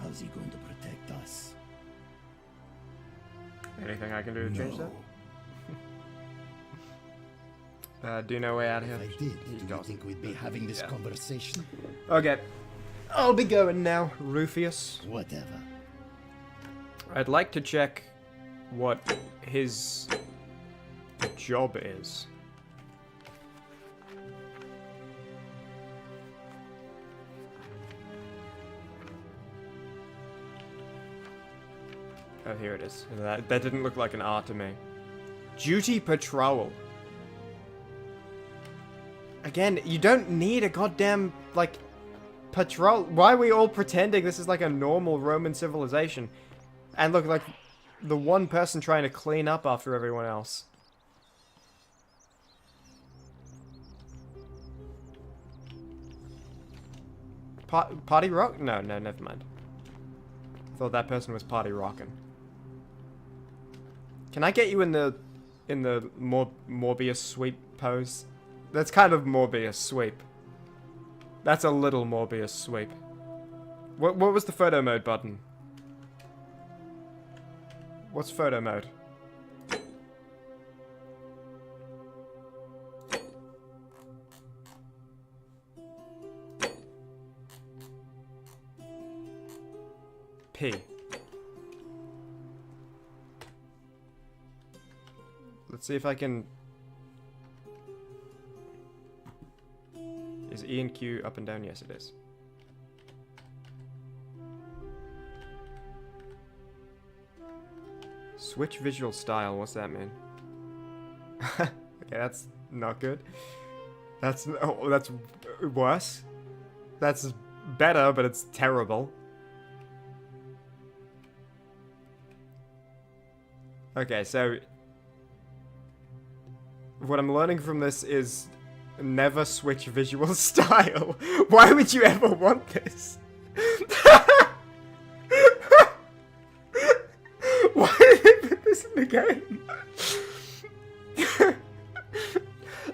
How's he going to protect us? Anything I can do to change that? Do you know way out of here? If I did, do you think we'd be having this conversation? Okay. I'll be going now, Rufius. Whatever. I'd like to check what his job is. Oh, here it is. That didn't look like an R to me. Duty patrol. Again, you don't need a goddamn, like, patrol. Why are we all pretending this is like a normal Roman civilization? And look, like, the one person trying to clean up after everyone else. Party rock? No, never mind. I thought that person was party rocking. Can I get you in the Morbius sweep pose? That's kind of Morbius sweep. That's a little Morbius sweep. What was the photo mode button? What's photo mode? P. Let's see if I can... Is E and Q up and down? Yes, it is. Switch visual style, what's that mean? Okay, that's not good. That's worse. That's better, but it's terrible. Okay, so what I'm learning from this is never switch visual style. Why would you ever want this? Why did they put this in the game?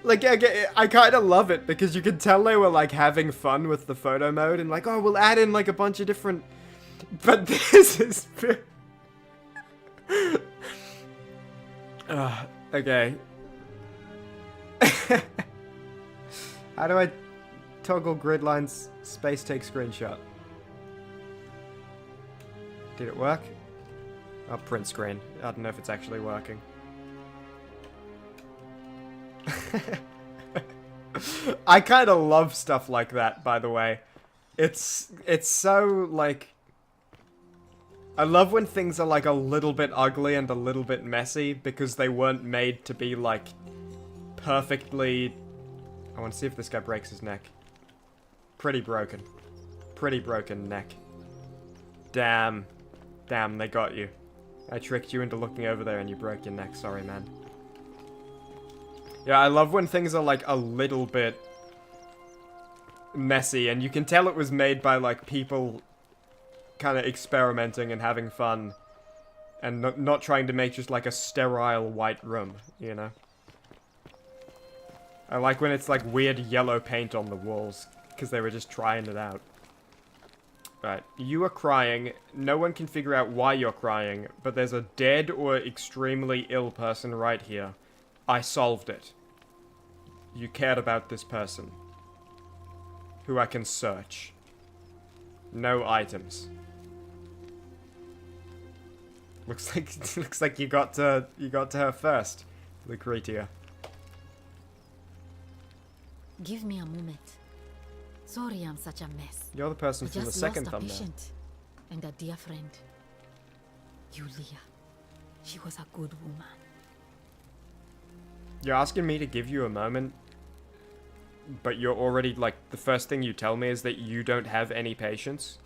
Like, I kind of love it because you can tell they were like having fun with the photo mode and like, oh, we'll add in like a bunch of different. But this is. Okay. How do I toggle grid lines, space take screenshot? Did it work? Oh, print screen. I don't know if it's actually working. I kind of love stuff like that, by the way. It's so, like... I love when things are, like, a little bit ugly and a little bit messy, because they weren't made to be, like, perfectly... I want to see if this guy breaks his neck. Pretty broken. Pretty broken neck. Damn. Damn, they got you. I tricked you into looking over there and you broke your neck. Sorry, man. Yeah, I love when things are, like, a little bit messy, and you can tell it was made by, like, people kind of experimenting and having fun, and not trying to make just, like, a sterile white room, you know? I like when it's, like, weird yellow paint on the walls, because they were just trying it out. Right, you are crying. No one can figure out why you're crying, but there's a dead or extremely ill person right here. I solved it. You cared about this person. Who I can search. No items. Looks like you got to her first, Lucretia. Give me a moment. Sorry I'm such a mess. You're the person from the second thumbnail. Just lost a patient and a dear friend. Yulia. She was a good woman. You're asking me to give you a moment, but you're already, like, the first thing you tell me is that you don't have any patience,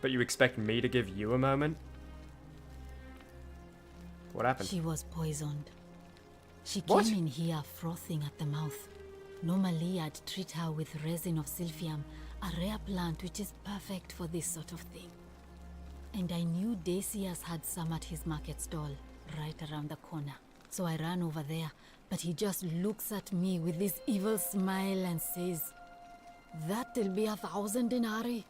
but you expect me to give you a moment? What happened? She was poisoned. She What? came in here frothing at the mouth. Normally, I'd treat her with resin of silphium, a rare plant which is perfect for this sort of thing. And I knew Decius had some at his market stall, right around the corner. So I ran over there, but he just looks at me with this evil smile and says, "That'll be 1,000 denarii."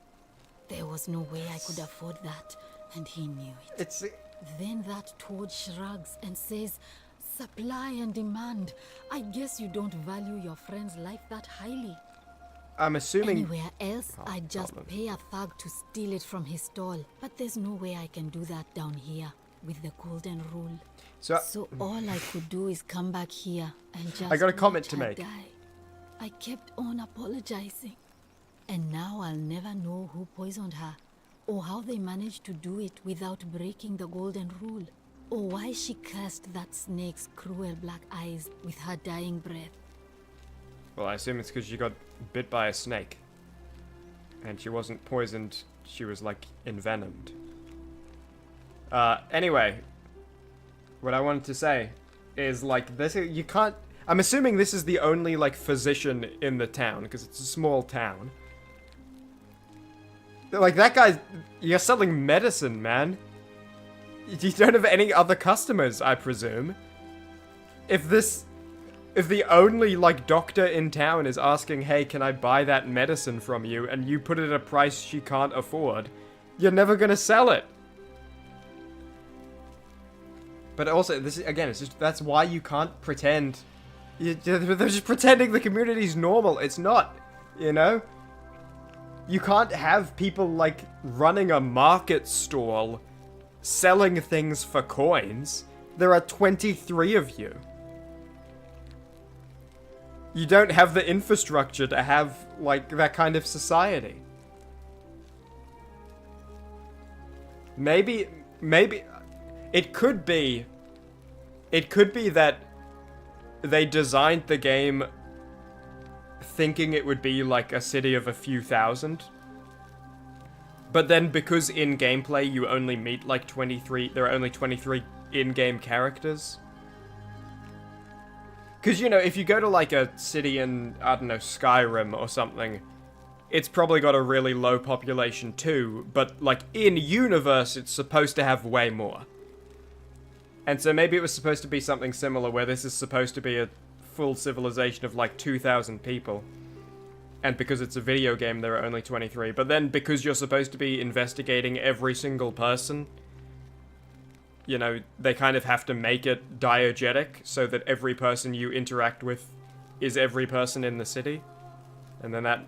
There was no way I could afford that, and he knew it. Then that toad shrugs and says, "Supply and demand. I guess you don't value your friend's life that highly." I'm assuming... Anywhere else, I'd just pay a thug to steal it from his stall. But there's no way I can do that down here with the golden rule. So all I could do is come back here and just... I got a comment to watch her make. die. I kept on apologizing. And now I'll never know who poisoned her, or how they managed to do it without breaking the golden rule, or why she cursed that snake's cruel black eyes with her dying breath. Well, I assume it's because she got bit by a snake. And she wasn't poisoned, she was, like, envenomed. Anyway, what I wanted to say is, like, this, you can't... I'm assuming this is the only, like, physician in the town, because it's a small town. Like, that guy, you're selling medicine, man. You don't have any other customers, I presume. If the only, like, doctor in town is asking, "Hey, can I buy that medicine from you?" and you put it at a price she can't afford, you're never gonna sell it. But also, this is, again, it's just, that's why you can't pretend. They're just pretending the community's normal. It's not, you know? You can't have people, like, running a market stall, selling things for coins. There are 23 of you. You don't have the infrastructure to have, like, that kind of society. Maybe, it could be that they designed the game thinking it would be like a city of a few thousand. But then because in gameplay you only meet like 23, there are only 23 in-game characters. Because, you know, if you go to like a city in, I don't know, Skyrim or something, it's probably got a really low population too, but like in universe it's supposed to have way more. And so maybe it was supposed to be something similar where this is supposed to be a full civilization of like 2,000 people. And because it's a video game, there are only 23. But then because you're supposed to be investigating every single person, you know, they kind of have to make it diegetic so that every person you interact with is every person in the city. And then that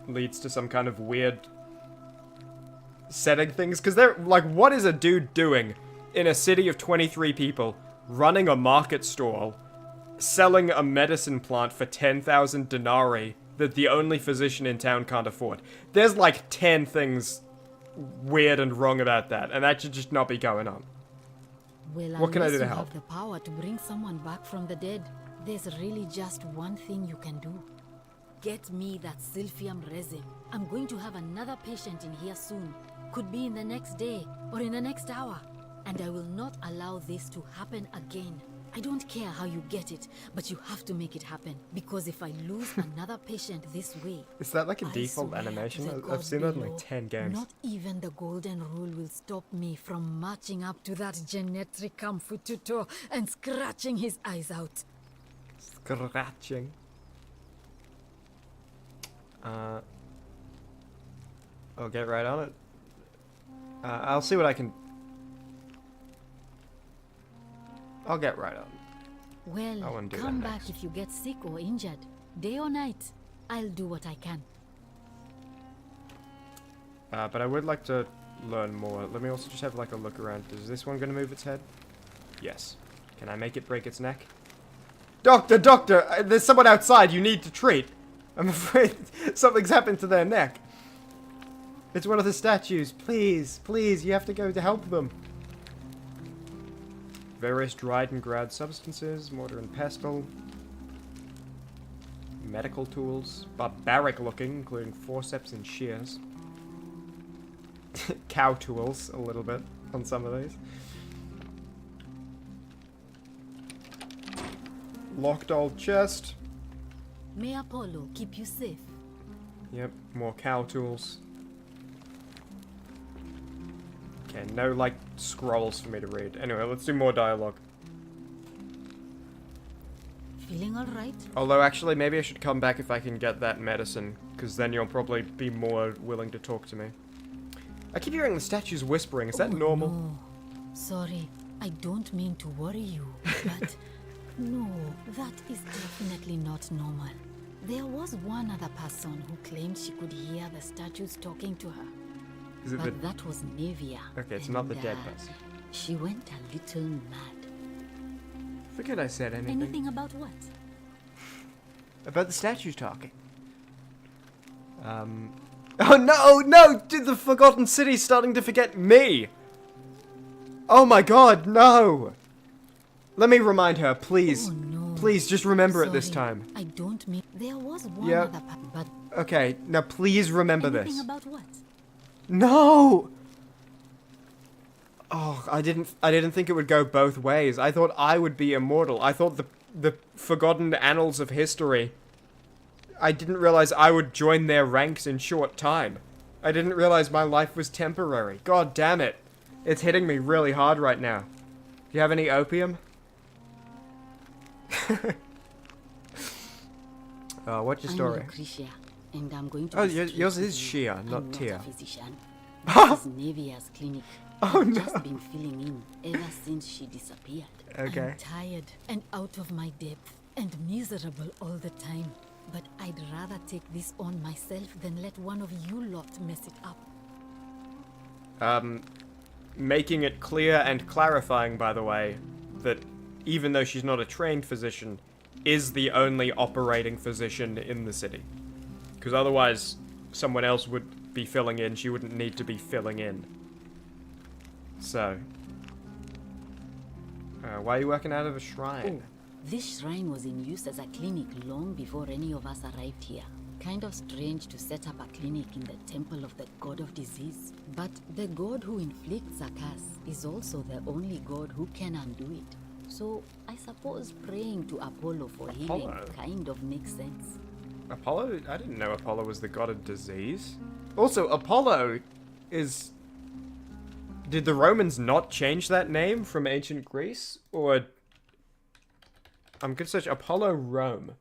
leads to some kind of weird setting things. Because they're, like, what is a dude doing in a city of 23 people, running a market stall, selling a medicine plant for 10,000 denarii that the only physician in town can't afford? There's like 10 things weird and wrong about that, and that should just not be going on. Well, what can I do to help? Unless you have the power to bring someone back from the dead, there's really just one thing you can do. Get me that Silphium resin. I'm going to have another patient in here soon. Could be in the next day, or in the next hour. And I will not allow this to happen again. I don't care how you get it, but you have to make it happen. Because if I lose another patient this way... Is that like a default animation? I've seen that in like 10 games. Not even the Golden Rule will stop me from marching up to that Genetricum Fututo and scratching his eyes out. Scratching. I'll get right on it. I'll see what I can... I'll get right on it. Well, come back if you get sick or injured. Day or night, I'll do what I can. But I would like to learn more. Let me also just have like a look around. Is this one going to move its head? Yes. Can I make it break its neck? Doctor, doctor! There's someone outside you need to treat. I'm afraid something's happened to their neck. It's one of the statues. Please, please, you have to go to help them. Various dried and ground substances, mortar and pestle. Medical tools. Barbaric looking, including forceps and shears. Cow tools, a little bit, on some of these. Locked old chest. May Apollo keep you safe. Yep, more cow tools. Okay, no, like, scrolls for me to read. Anyway, let's do more dialogue. Feeling alright? Although, actually, maybe I should come back if I can get that medicine, because then you'll probably be more willing to talk to me. I keep hearing the statues whispering. Is that normal? No. Sorry, I don't mean to worry you, but no, that is definitely not normal. There was one other person who claimed she could hear the statues talking to her. But that was Nevia. Okay, it's not the dead person. She went a little mad. Forget I said anything. Anything about what? About the statues talking. Oh no, no! Dude, the Forgotten City's starting to forget me! Oh my god, no! Let me remind her, please. Oh, no. Please, just remember it this time. I don't mean... There was one other but... Okay, now please remember this. Anything about what? No! Oh, I didn't think it would go both ways. I thought I would be immortal. I thought the forgotten annals of history. I didn't realize I would join their ranks in short time. I didn't realize my life was temporary. God damn it. It's hitting me really hard right now. Do you have any opium? What's your story? I'm Lucretia, and I'm going to yours is Shia, not Tia. This is Nevia's clinic. Oh I've no. just been filling in ever since she disappeared. Okay. I'm tired and out of my depth and miserable all the time. But I'd rather take this on myself than let one of you lot mess it up. Making it clear and clarifying, by the way, that even though she's not a trained physician, is the only operating physician in the city. Because otherwise, someone else would be filling in. She wouldn't need to be filling in. So. Why are you working out of a shrine? Oh, this shrine was in use as a clinic long before any of us arrived here. Kind of strange to set up a clinic in the temple of the god of disease. But the god who inflicts a curse is also the only god who can undo it. So, I suppose praying to Apollo for healing kind of makes sense. Apollo? I didn't know Apollo was the god of disease. Also, Apollo is... Did the Romans not change that name from ancient Greece? Or... I'm gonna search Apollo Rome.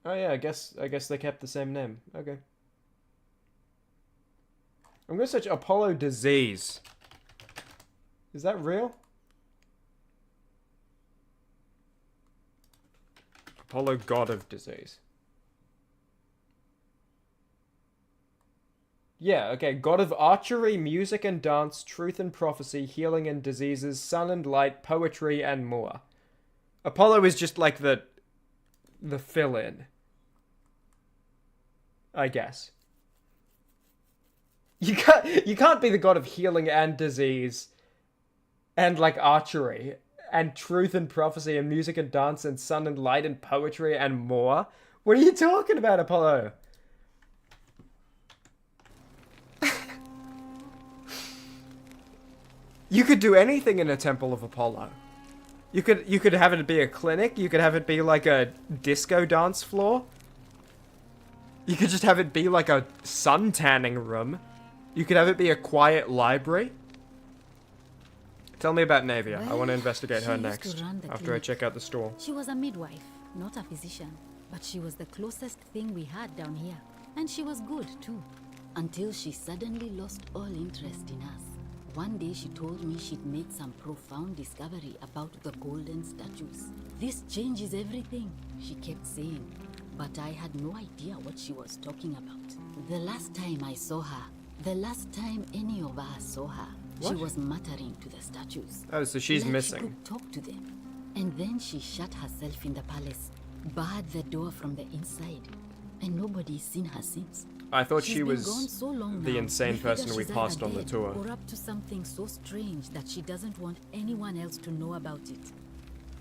Oh yeah, I guess they kept the same name. Okay. I'm gonna search Apollo disease. Is that real? Apollo, god of disease. Yeah, okay. God of archery, music and dance, truth and prophecy, healing and diseases, sun and light, poetry and more. Apollo is just like the fill-in. I guess. You can't be the god of healing and disease and like archery and truth and prophecy and music and dance and sun and light and poetry and more. What are you talking about, Apollo? You could do anything in a temple of Apollo. You could have it be a clinic, you could have it be like a disco dance floor. You could just have it be like a sun tanning room. You could have it be a quiet library. Tell me about Navia. Well, I want to investigate her next, after I clinic. check out the store. She was a midwife, not a physician. But she was the closest thing we had down here. And she was good, too. Until she suddenly lost all interest in us. One day she told me she'd made some profound discovery about the golden statues. This changes everything, she kept saying. But I had no idea what she was talking about. The last time I saw her, the last time any of us saw her, What? she was muttering to the statues. Oh, so she's like missing. She could talk to them. And then she shut herself in the palace, barred the door from the inside, and nobody's seen her since. I thought She's she been was gone so long the now, insane we figure person we she's passed either on the dead tour. or up to something so strange that she doesn't want anyone else to know about it.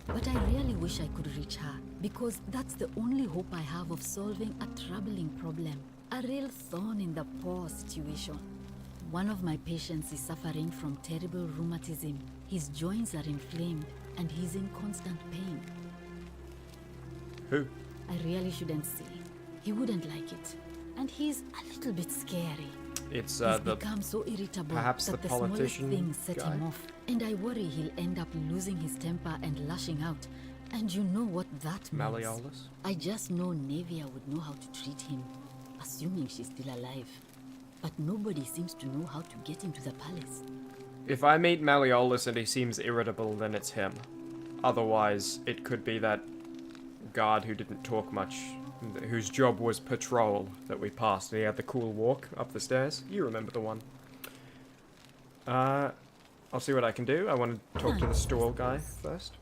But I really wish I could reach her, because that's the only hope I have of solving a troubling problem. A real thorn in the paw situation. One of my patients is suffering from terrible rheumatism. His joints are inflamed, and he's in constant pain. Who? I really shouldn't say. He wouldn't like it. And he's a little bit scary. It's He's become so irritable perhaps that the smallest politician thing set guy? him off. And I worry he'll end up losing his temper and lashing out. And you know what that means. Malleolus? I just know Navia would know how to treat him, assuming she's still alive. But nobody seems to know how to get into the palace. If I meet Malleolus and he seems irritable, then it's him. Otherwise, it could be that guard who didn't talk much, whose job was patrol, that we passed. He had the cool walk up the stairs. You remember the one. I'll see what I can do. I want to talk to the stall guy first.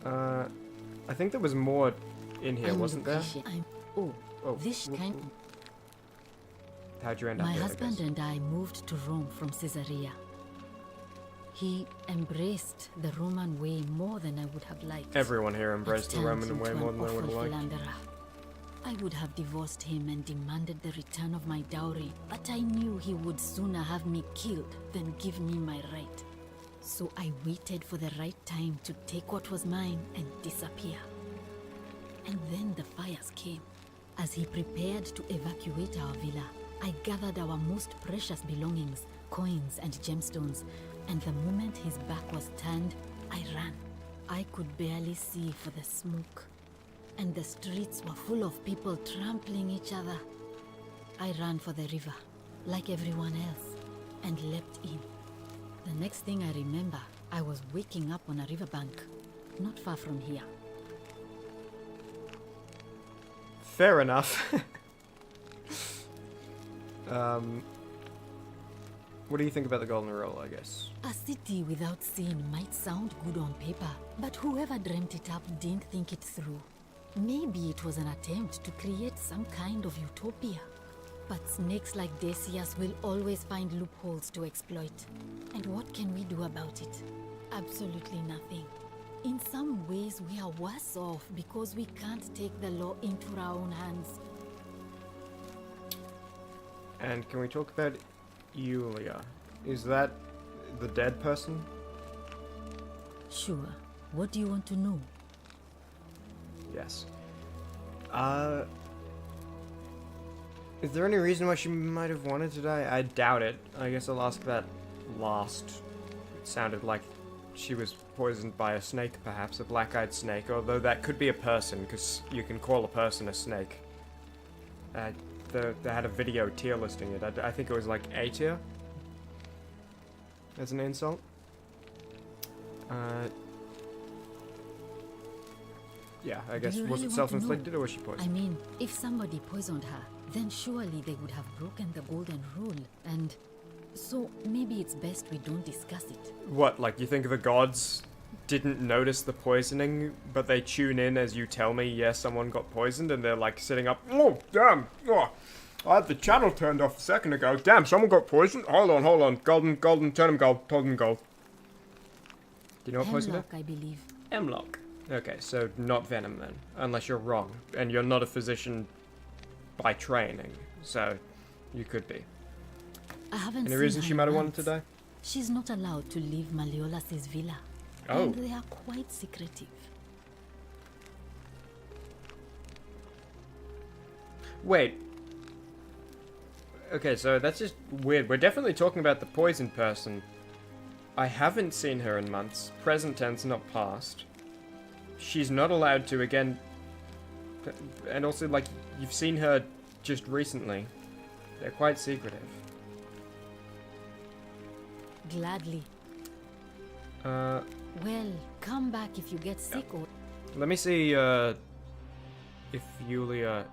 I think there was more in here, wasn't there? This kind... How'd you end up My here, husband and I moved to Rome from Caesarea. He embraced the Roman way more than I would have liked. Everyone here embraced the It Roman turned way into more an than they would have awful liked. philanderer. I would have divorced him and demanded the return of my dowry, but I knew he would sooner have me killed than give me my right. So I waited for the right time to take what was mine and disappear. And then the fires came. As he prepared to evacuate our villa, I gathered our most precious belongings, coins and gemstones, and the moment his back was turned, I ran. I could barely see for the smoke, and the streets were full of people trampling each other. I ran for the river, like everyone else, and leapt in. The next thing I remember, I was waking up on a riverbank, not far from here. Fair enough. What do you think about the Golden Rule, I guess? A city without sin might sound good on paper, but whoever dreamt it up didn't think it through. Maybe it was an attempt to create some kind of utopia. But snakes like Decius will always find loopholes to exploit. And what can we do about it? Absolutely nothing. In some ways, we are worse off because we can't take the law into our own hands. And can we talk about Yulia? Is that the dead person? Sure. What do you want to know? Yes. Is there any reason why she might have wanted to die? I doubt it. I guess I'll ask that last. It sounded like she was poisoned by a snake, perhaps. A black-eyed snake. Although that could be a person, because you can call a person a snake. they had a video tier listing it. I think it was like A tier. As an insult. Yeah, I guess, was it self-inflicted or was she poisoned? I mean, if somebody poisoned her, then surely they would have broken the golden rule, and so maybe it's best we don't discuss it. What, like you think the gods didn't notice the poisoning, but they tune in as you tell me, yes, someone got poisoned, and they're like sitting up, oh, damn, oh, I had the channel turned off a second ago, damn, someone got poisoned, hold on, golden, turn him gold, Do you know what poison is? I believe. Hemlock. Okay, so not venom then, unless you're wrong, and you're not a physician by training, so you could be. I haven't Any seen reason her she might have once. wanted to die? She's not allowed to leave Malleolus' villa. Oh. And they are quite secretive. Wait. Okay, so that's just weird. We're definitely talking about the poisoned person. I haven't seen her in months. Present tense, not past. She's not allowed to, again. And also, like, you've seen her just recently. They're quite secretive. Gladly. Well, come back if you get sick or... Let me see, if Yulia...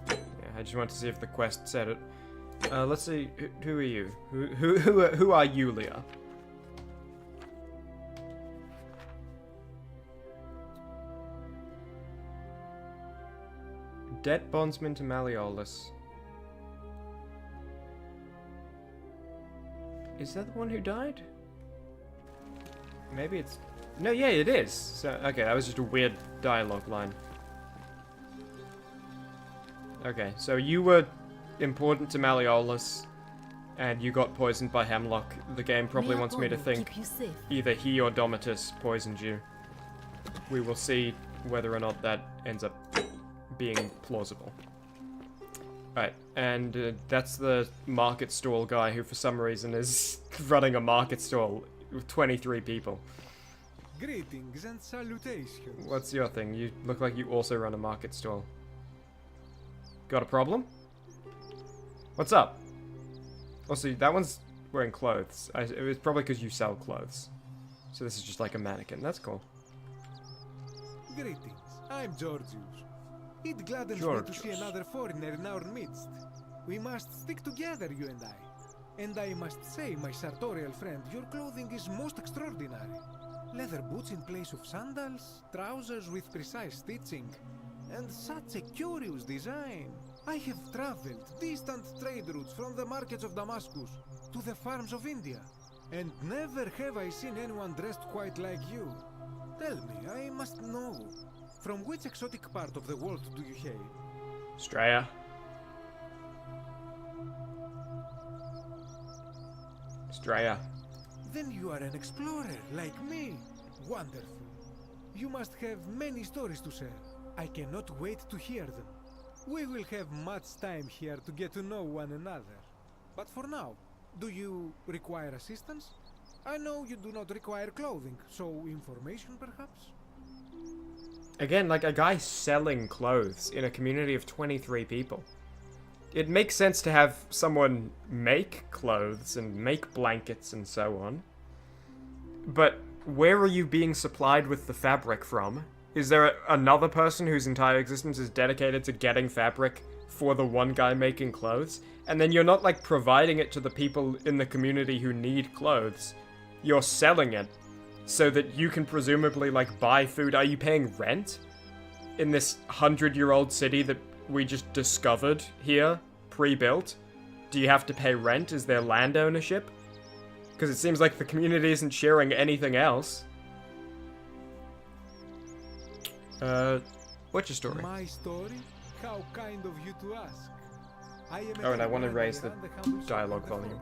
Yeah, I just want to see if the quest said it. Let's see, who are you? Who are Yulia? Debt bondsman to Malleolus. Is that the one who died? Maybe it's... No, yeah, it is. So, okay, that was just a weird dialogue line. Okay, so you were important to Malleolus, and you got poisoned by Hemlock. The game probably wants me to think either he or Domitus poisoned you. We will see whether or not that ends up being plausible. Right, and that's the market stall guy who for some reason is running a market stall with 23 people. Greetings and salutations. What's your thing? You look like you also run a market stall. Got a problem? What's up? Also, that one's wearing clothes. It was probably because you sell clothes. So this is just like a mannequin. That's cool. Greetings. I'm Georgius. It gladdens me to see another foreigner in our midst. We must stick together, you and I. And I must say, my sartorial friend, your clothing is most extraordinary. Leather boots in place of sandals, trousers with precise stitching, and such a curious design. I have traveled distant trade routes from the markets of Damascus to the farms of India, and never have I seen anyone dressed quite like you. Tell me, I must know. From which exotic part of the world do you hail? Straya. Straya. Then you are an explorer, like me. Wonderful. You must have many stories to share. I cannot wait to hear them. We will have much time here to get to know one another. But for now, do you require assistance? I know you do not require clothing, so information perhaps? Again, like a guy selling clothes in a community of 23 people. It makes sense to have someone make clothes and make blankets and so on. But where are you being supplied with the fabric from? Is there another person whose entire existence is dedicated to getting fabric for the one guy making clothes? And then you're not like providing it to the people in the community who need clothes. You're selling it so that you can presumably like buy food. Are you paying rent in this 100-year-old city that we just discovered here, pre-built? Do you have to pay rent? Is there land ownership? Because it seems like the community isn't sharing anything else. What's your story? My story? How kind of you to ask. Oh, and I want to raise the dialogue volume.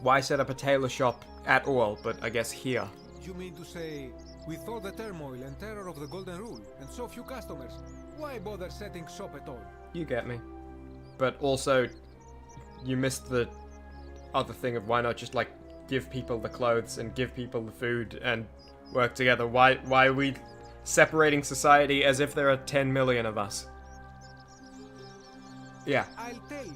Why set up a tailor shop at all, but I guess here? You mean to say, with all the turmoil and terror of the Golden Rule, and so few customers, why bother setting shop at all? You get me. But also, you missed the other thing of why not just, like, give people the clothes and give people the food and work together? Why are we separating society as if there are 10 million of us? Yeah. I'll tell you,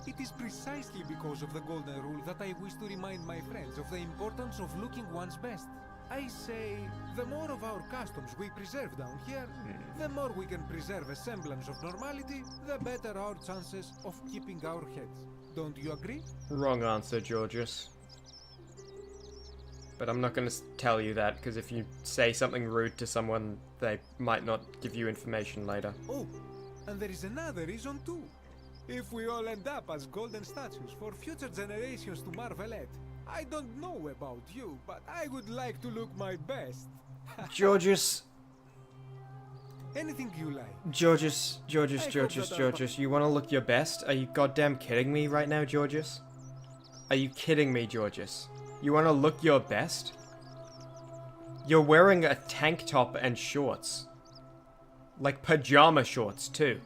it is precisely because of the golden rule that I wish to remind my friends of the importance of looking one's best. I say, the more of our customs we preserve down here, the more we can preserve a semblance of normality, the better our chances of keeping our heads. Don't you agree? Wrong answer, Georgius. But I'm not going to tell you that, because if you say something rude to someone, they might not give you information later. Oh, and there is another reason too. If we all end up as golden statues for future generations to marvel at, I don't know about you, but I would like to look my best. Georgius. Anything you like. Georgius, you want to look your best? Are you goddamn kidding me right now, Georgius? Are you kidding me, Georgius? You want to look your best? You're wearing a tank top and shorts. Like pajama shorts, too.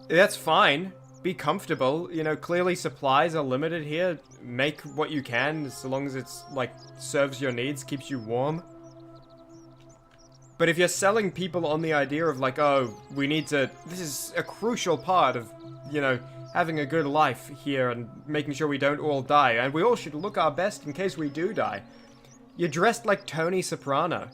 That's fine. Be comfortable. You know, clearly supplies are limited here. Make what you can, so long as it's, like, serves your needs, keeps you warm. But if you're selling people on the idea of, like, oh, we need to... This is a crucial part of, you know, having a good life here and making sure we don't all die. And we all should look our best in case we do die. You're dressed like Tony Soprano.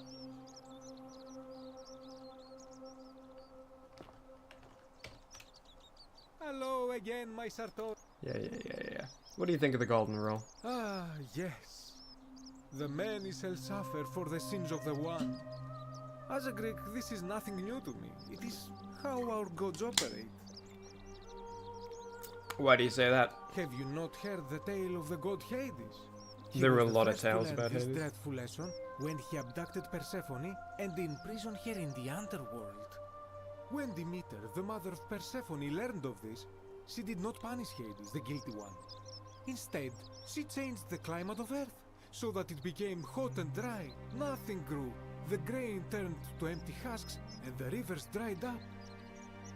Hello again, my Sartor. Yeah. What do you think of the golden rule? Ah, yes. The many shall suffer for the sins of the one. As a Greek, this is nothing new to me. It is how our gods operate. Why do you say that? Have you not heard the tale of the god Hades? There are a lot of tales about Hades. This dreadful lesson when he abducted Persephone and imprisoned her in the underworld. When Demeter, the mother of Persephone, learned of this, she did not punish Hades, the guilty one. Instead, she changed the climate of Earth so that it became hot and dry. Nothing grew. The grain turned to empty husks and the rivers dried up.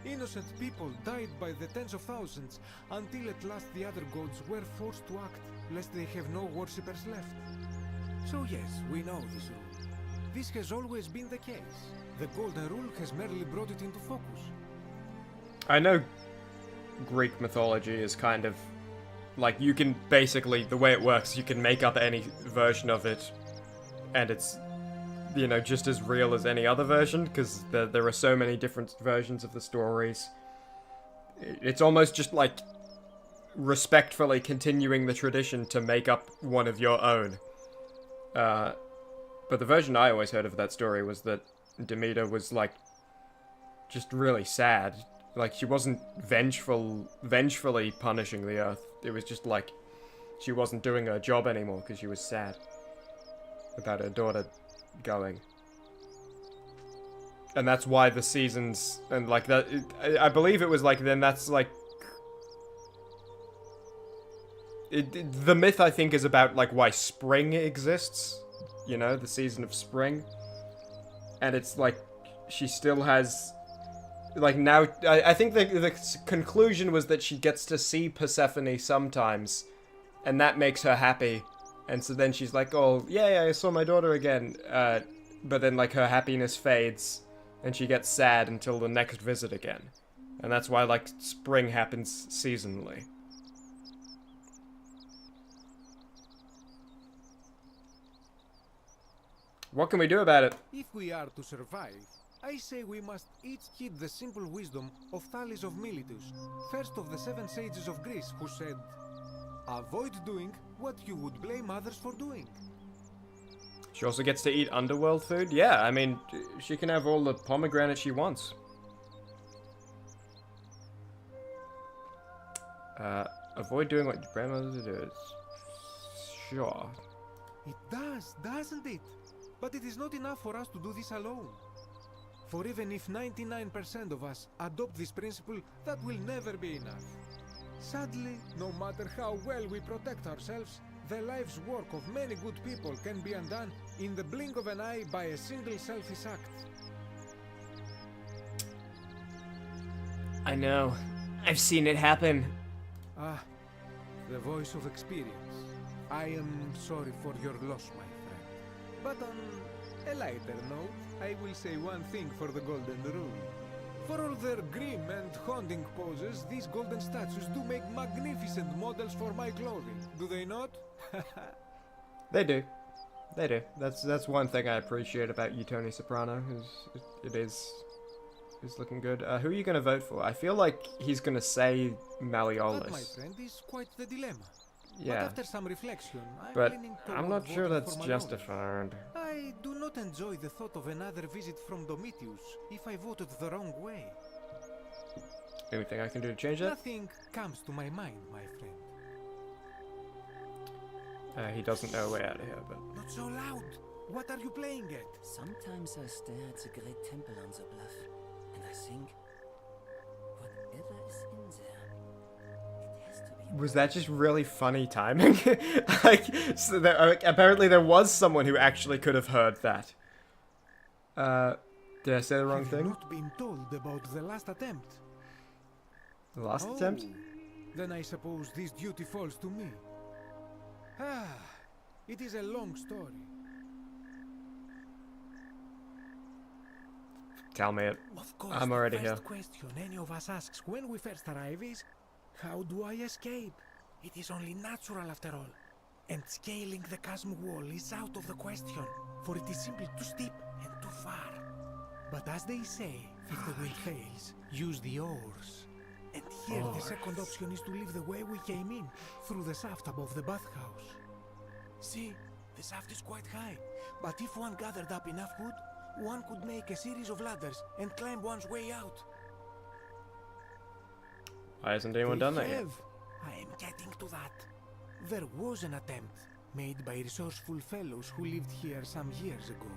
Innocent people died by the tens of thousands until at last the other gods were forced to act, lest they have no worshippers left. So yes, we know this rule. This has always been the case. The golden rule has merely brought it into focus. I know Greek mythology is kind of like, you can basically, the way it works, you can make up any version of it and it's, you know, just as real as any other version, because there are so many different versions of the stories. It's almost just like respectfully continuing the tradition to make up one of your own. But the version I always heard of that story was that Demeter was, like, just really sad. Like, she wasn't vengefully punishing the earth. It was just like, she wasn't doing her job anymore because she was sad about her daughter going. And that's why the seasons, and like that, I believe it was like, then that's like, the myth I think is about like why spring exists, you know, the season of spring. And it's like, she still has, like now, I think the conclusion was that she gets to see Persephone sometimes, and that makes her happy. And so then she's like, oh, yeah, I saw my daughter again. But then, like, her happiness fades, and she gets sad until the next visit again. And that's why, like, spring happens seasonally. What can we do about it? If we are to survive, I say we must each heed the simple wisdom of Thales of Miletus, first of the 7 sages of Greece, who said, avoid doing what you would blame others for doing. She also gets to eat underworld food? Yeah, I mean, she can have all the pomegranate she wants. Avoid doing what your grandmother did. Sure. It does, doesn't it? But it is not enough for us to do this alone. For even if 99% of us adopt this principle, that will never be enough. Sadly, no matter how well we protect ourselves, the life's work of many good people can be undone in the blink of an eye by a single selfish act. I know. I've seen it happen. Ah, the voice of experience. I am sorry for your loss, my friend. But on a lighter note, I will say one thing for the Golden Rule. For all their grim and haunting poses, these golden statues do make magnificent models for my clothing. Do they not? They do. They do. That's one thing I appreciate about you, Tony Soprano. Is looking good. Who are you going to vote for? I feel like he's going to say Malleolus. That, my friend, is quite the dilemma. Yeah. But after some reflection, I'm not sure that's justified. I do not enjoy the thought of another visit from Domitius if I voted the wrong way. Anything I can do to change that? Nothing comes to my mind, my friend. He doesn't know a way out of here, but... Not so loud! What are you playing at? Sometimes I stare at the great temple on the bluff, and I think, whatever is in there, it has to be... Was that just really funny timing? Like, so apparently there was someone who actually could have heard that. Did I say the wrong thing? Not been told about the last attempt. The last attempt? Then I suppose this duty falls to me. Ah, it is a long story. Tell me it. Of course, I'm already the here. first question any of us asks when we first arrive is, how do I escape? It is only natural after all. And scaling the chasm wall is out of the question, for it is simply too steep and too far. But as they say, if the will fails, use the oars. And here the second option is to leave the way we came in, through the shaft above the bathhouse. See, the shaft is quite high, but if one gathered up enough wood, one could make a series of ladders and climb one's way out. Why hasn't anyone done that yet? I am getting to that. There was an attempt, made by resourceful fellows who lived here some years ago.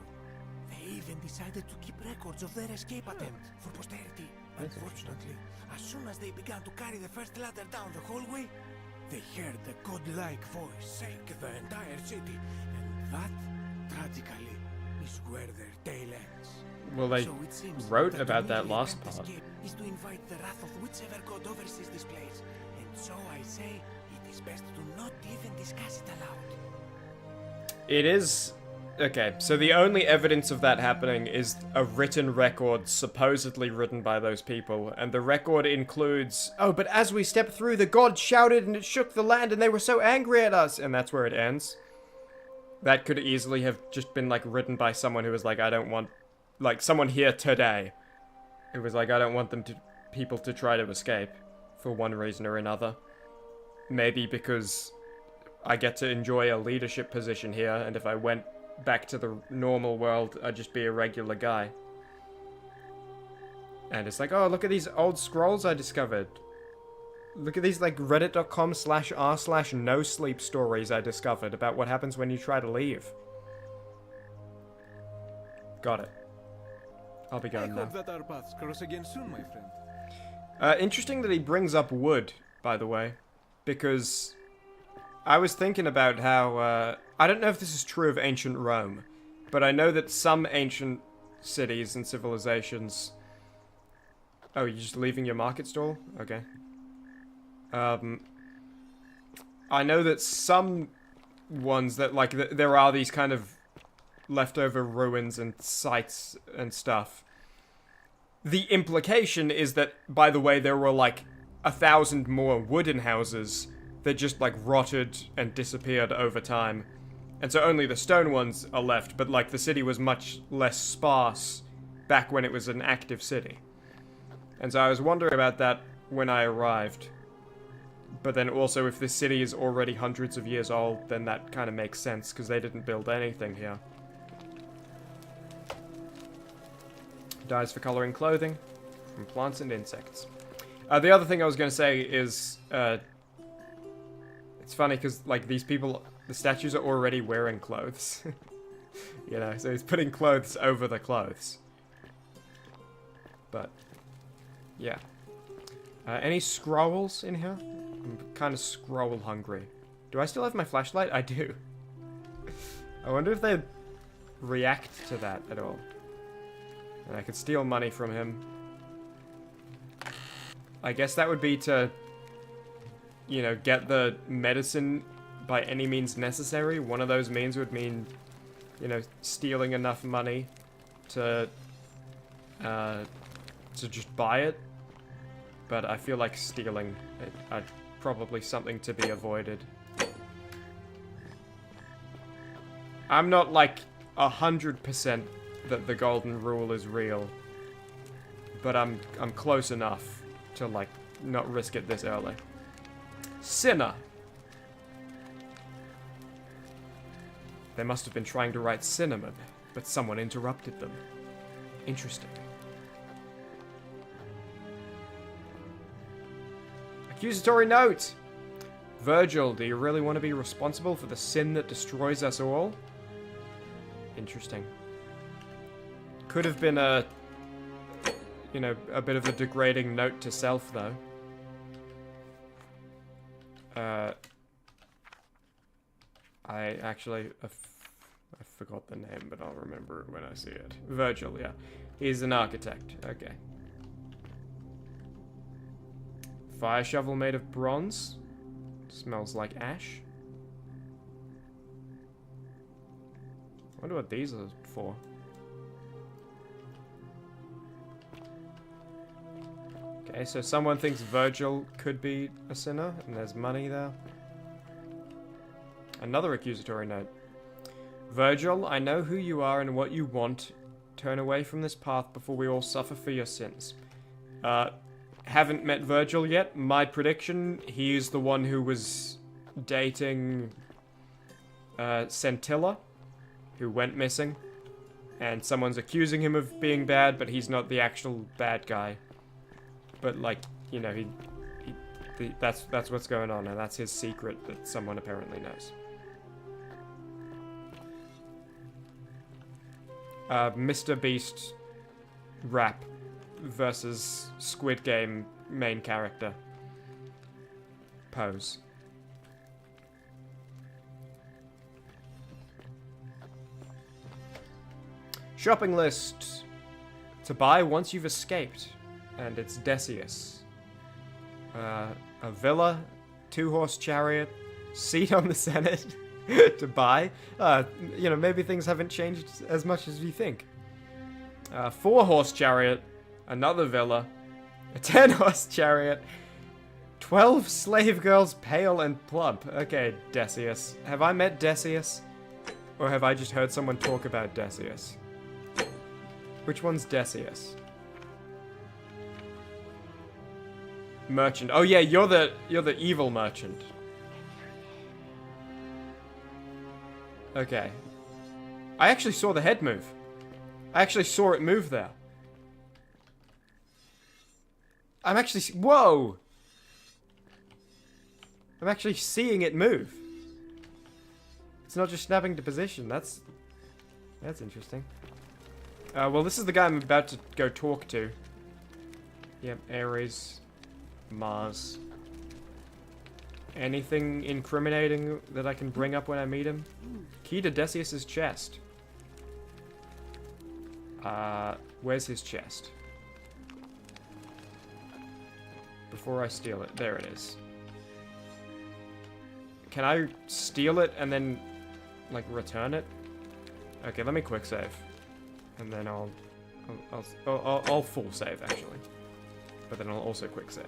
They even decided to keep records of their escape attempt for posterity. Unfortunately, as soon as they began to carry the first ladder down the hallway, they heard a godlike voice shake the entire city, and that, tragically, is where their tale ends. Well, they wrote about that last part. Is to invite the wrath of whichever god oversees this place, and so I say it is best to not even discuss it aloud. It is... Okay, so the only evidence of that happening is a written record supposedly written by those people, and the record includes, oh, but as we stepped through, the gods shouted and it shook the land and they were so angry at us, and that's where it ends. That could easily have just been, like, written by someone who was like, I don't want, like, someone here today. It was like, I don't want people to try to escape, for one reason or another. Maybe because I get to enjoy a leadership position here, and if I went back to the normal world, I'd just be a regular guy. And it's like, oh, look at these old scrolls I discovered. Look at these, like, reddit.com/r/no-sleep stories I discovered about what happens when you try to leave. Got it. I'll be going now. I hope that our paths cross again soon, my friend. Interesting that he brings up wood, by the way, because I was thinking about how, I don't know if this is true of ancient Rome, but I know that some ancient cities and civilizations... Oh, you're just leaving your market stall? Okay. I know that some ones that, like, there are these kind of leftover ruins and sites and stuff. The implication is that, by the way, there were, like, 1,000 more wooden houses that just, like, rotted and disappeared over time. And so only the stone ones are left, but, like, the city was much less sparse back when it was an active city. And so I was wondering about that when I arrived. But then also, if this city is already hundreds of years old, then that kind of makes sense, because they didn't build anything here. Dyes for coloring clothing from plants and insects. The other thing I was going to say is, it's funny because, like, these people, the statues are already wearing clothes. You know, so he's putting clothes over the clothes. But, yeah. Any scrolls in here? I'm kind of scroll hungry. Do I still have my flashlight? I do. I wonder if they react to that at all. And I could steal money from him. I guess that would be to, you know, get the medicine by any means necessary. One of those means would mean, you know, stealing enough money to just buy it. But I feel like stealing probably something to be avoided. I'm not like 100% that the golden rule is real, but I'm close enough to like not risk it this early. Sinner. They must have been trying to write cinnamon, but someone interrupted them. Interesting. Accusatory note! Virgil, do you really want to be responsible for the sin that destroys us all? Interesting. Could have been a, you know, a bit of a degrading note to self, though. I forgot the name, but I'll remember it when I see it. Virgil, yeah. He's an architect. Okay. Fire shovel made of bronze. Smells like ash. I wonder what these are for. Okay, so someone thinks Virgil could be a sinner, and there's money there. Another accusatory note. Virgil, I know who you are and what you want. Turn away from this path before we all suffer for your sins. Haven't met Virgil yet. My prediction, he is the one who was dating Centilla, who went missing. And someone's accusing him of being bad, but he's not the actual bad guy. But, like, you know, that's what's going on, and that's his secret that someone apparently knows. Mr. Beast rap versus Squid Game main character pose. Shopping list to buy once you've escaped, and it's Decius. A villa, 2-horse chariot, seat on the Senate to buy. You know, maybe things haven't changed as much as you think. 4-horse chariot, another villa, a 10-horse chariot, 12 slave girls pale and plump. Okay, Decius. Have I met Decius? Or have I just heard someone talk about Decius? Which one's Decius? Merchant. Oh yeah, you're the evil merchant. Okay. I actually saw the head move. I actually saw it move there. I'm actually... Whoa! I'm actually seeing it move. It's not just snapping to position. That's interesting. Well, this is the guy I'm about to go talk to. Yep, Ares. Mars. Anything incriminating that I can bring up when I meet him? Key to Decius's chest. Where's his chest? Before I steal it. There it is. Can I steal it and then, like, return it? Okay, let me quick save. And then I'll full save, actually. But then I'll also quick save.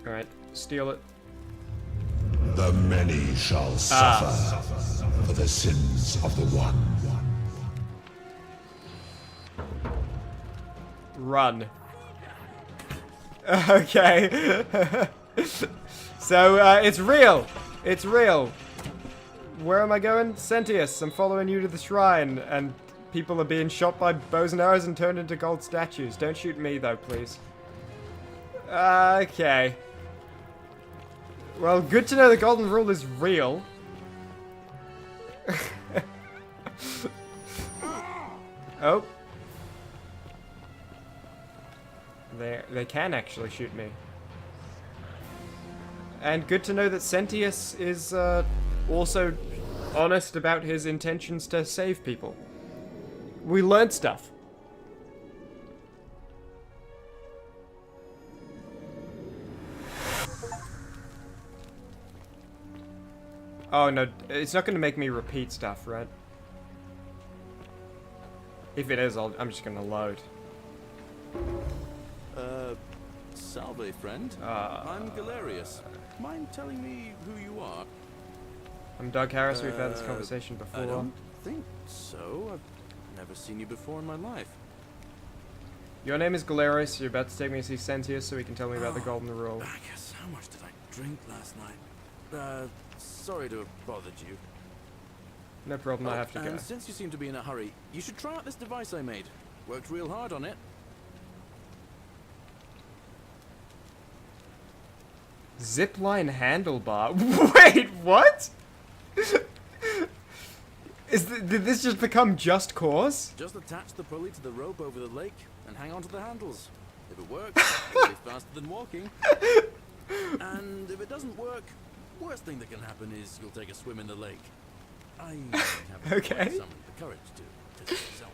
Alright, steal it. The many shall suffer for the sins of the one. Run. Okay. So, it's real. It's real. Where am I going? Sentius, I'm following you to the shrine, and people are being shot by bows and arrows and turned into gold statues. Don't shoot me, though, please. Okay. Well, good to know the golden rule is real. Oh. They can actually shoot me. And good to know that Sentius is also honest about his intentions to save people. We learned stuff. Oh, no. It's not going to make me repeat stuff, right? If it is, I'm just going to load. Salve, friend. I'm Galerius. Mind telling me who you are? I'm Doug Harris. We've had this conversation before. I don't think so. I've never seen you before in my life. Your name is Galerius. You're about to take me to see Sentius so he can tell me about the Golden Rule. I guess, how much did I drink last night? Sorry to have bothered you. No problem, I have to go. And since you seem to be in a hurry, you should try out this device I made. Worked real hard on it. Zipline handlebar. Wait, what? Did this just become Just Cause? Just attach the pulley to the rope over the lake and hang on to the handles. If it works, it'll be faster than walking. And if it doesn't work, worst thing that can happen is you'll take a swim in the lake. I haven't quite summoned the courage to test it myself.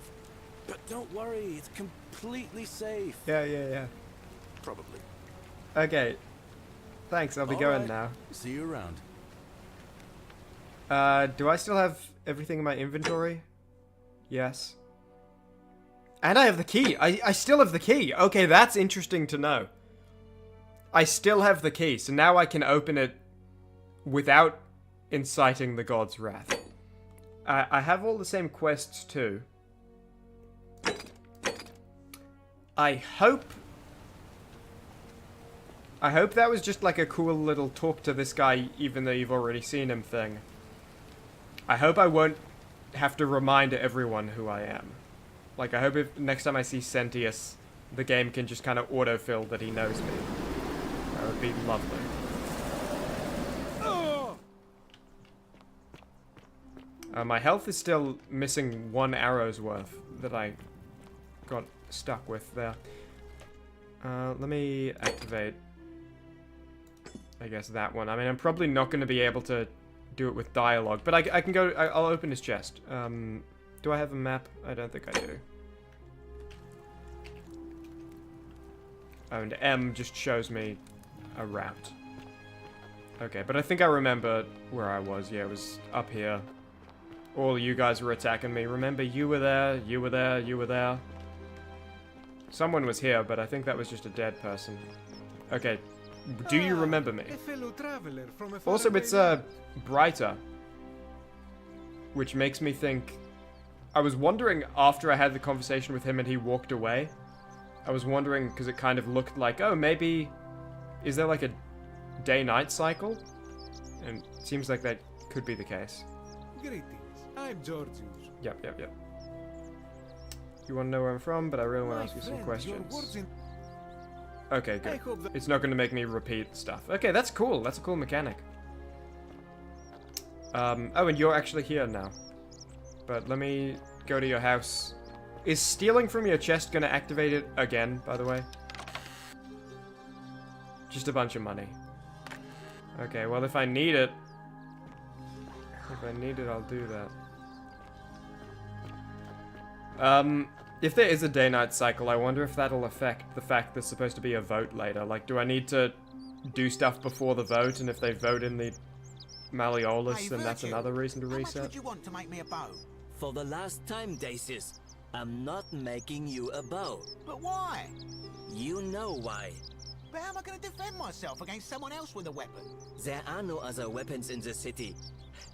But don't worry, it's completely safe. Yeah. Probably. Okay. Thanks, I'll be going now. See you around. Do I still have everything in my inventory? Yes. And I have the key. I still have the key. Okay, that's interesting to know. I still have the key, so now I can open it without inciting the god's wrath. I have all the same quests too. I hope that was just like a cool little talk to this guy, even though you've already seen him thing. I hope I won't have to remind everyone who I am. Like, I hope if next time I see Sentius, the game can just kind of autofill that he knows me. That would be lovely. My health is still missing 1 arrow's worth that I got stuck with there. Let me activate, I guess, that one. I mean, I'm probably not going to be able to do it with dialogue, but I can go. I'll open his chest. Do I have a map? I don't think I do. Oh, and M just shows me a route. Okay, but I think I remember where I was. Yeah, it was up here. All you guys were attacking me. Remember, you were there, you were there, you were there. Someone was here, but I think that was just a dead person. Okay, do you remember me? Also, it's brighter, which makes me think. I was wondering after I had the conversation with him and he walked away. I was wondering because it kind of looked like, oh, maybe is there like a day-night cycle? And it seems like that could be the case. Greetings, I'm Georgius. Yep. You want to know where I'm from, but I really want to ask you some questions. Okay, good. It's not going to make me repeat stuff. Okay, that's cool. That's a cool mechanic. Oh, and you're actually here now. But let me go to your house. Is stealing from your chest going to activate it again, by the way? Just a bunch of money. Okay, well, if I need it... I'll do that. If there is a day-night cycle, I wonder if that'll affect the fact there's supposed to be a vote later. Like, do I need to do stuff before the vote, and if they vote in the Malleolus, then that's another reason to reset? How much would you want to make me a bow? For the last time, Dacius, I'm not making you a bow. But why? You know why. But how am I going to defend myself against someone else with a weapon? There are no other weapons in the city.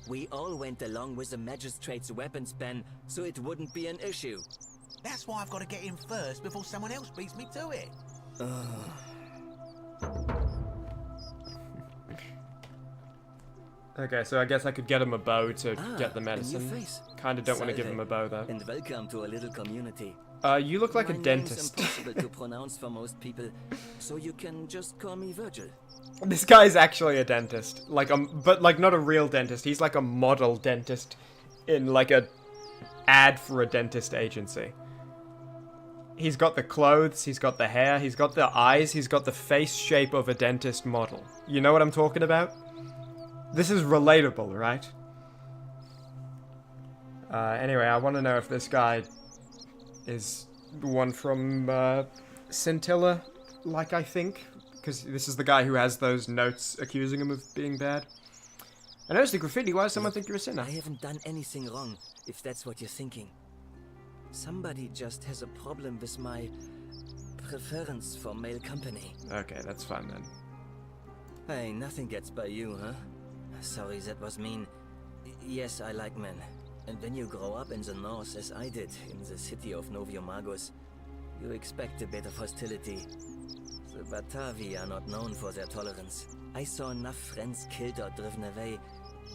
We all went along with the magistrate's weapons ban, so it wouldn't be an issue. That's why I've got to get in first before someone else beats me to it. Okay, so I guess I could get him a bow to get the medicine. Kind of don't want to give him a bow, though. And welcome to a little community. You look like a dentist. My name's impossible to pronounce for most people, so you can just call me Virgil. This guy's actually a dentist. But like not a real dentist. He's like a model dentist in like a ad for a dentist agency. He's got the clothes, he's got the hair, he's got the eyes, he's got the face shape of a dentist model. You know what I'm talking about? This is relatable, right? Anyway, I want to know if this guy is the one from Scintilla, like I think. Because this is the guy who has those notes accusing him of being bad. I noticed the graffiti. Why does someone think you're a sinner? I haven't done anything wrong, if that's what you're thinking. Somebody just has a problem with my preference for male company. Okay, that's fine then. Hey, nothing gets by you, huh? Sorry, that was mean. Yes, I like men. And when you grow up in the north, as I did, in the city of Noviomagus, you expect a bit of hostility. The Batavi are not known for their tolerance. I saw enough friends killed or driven away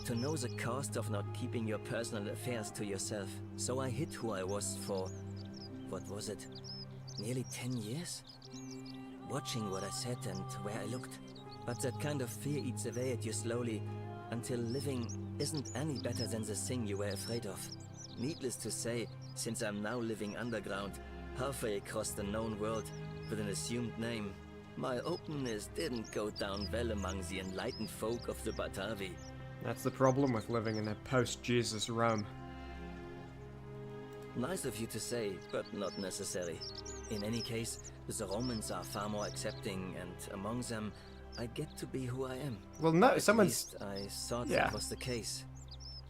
to know the cost of not keeping your personal affairs to yourself. So I hid who I was for, what was it, nearly 10 years? Watching what I said and where I looked. But that kind of fear eats away at you slowly, until living isn't any better than the thing you were afraid of. Needless to say, since I'm now living underground, halfway across the known world, with an assumed name, my openness didn't go down well among the enlightened folk of the Batavi. That's the problem with living in a post-Jesus Rome. Nice of you to say, but not necessary. In any case, the Romans are far more accepting, and among them, I get to be who I am. Well, no, At someone's... least I thought that was the case.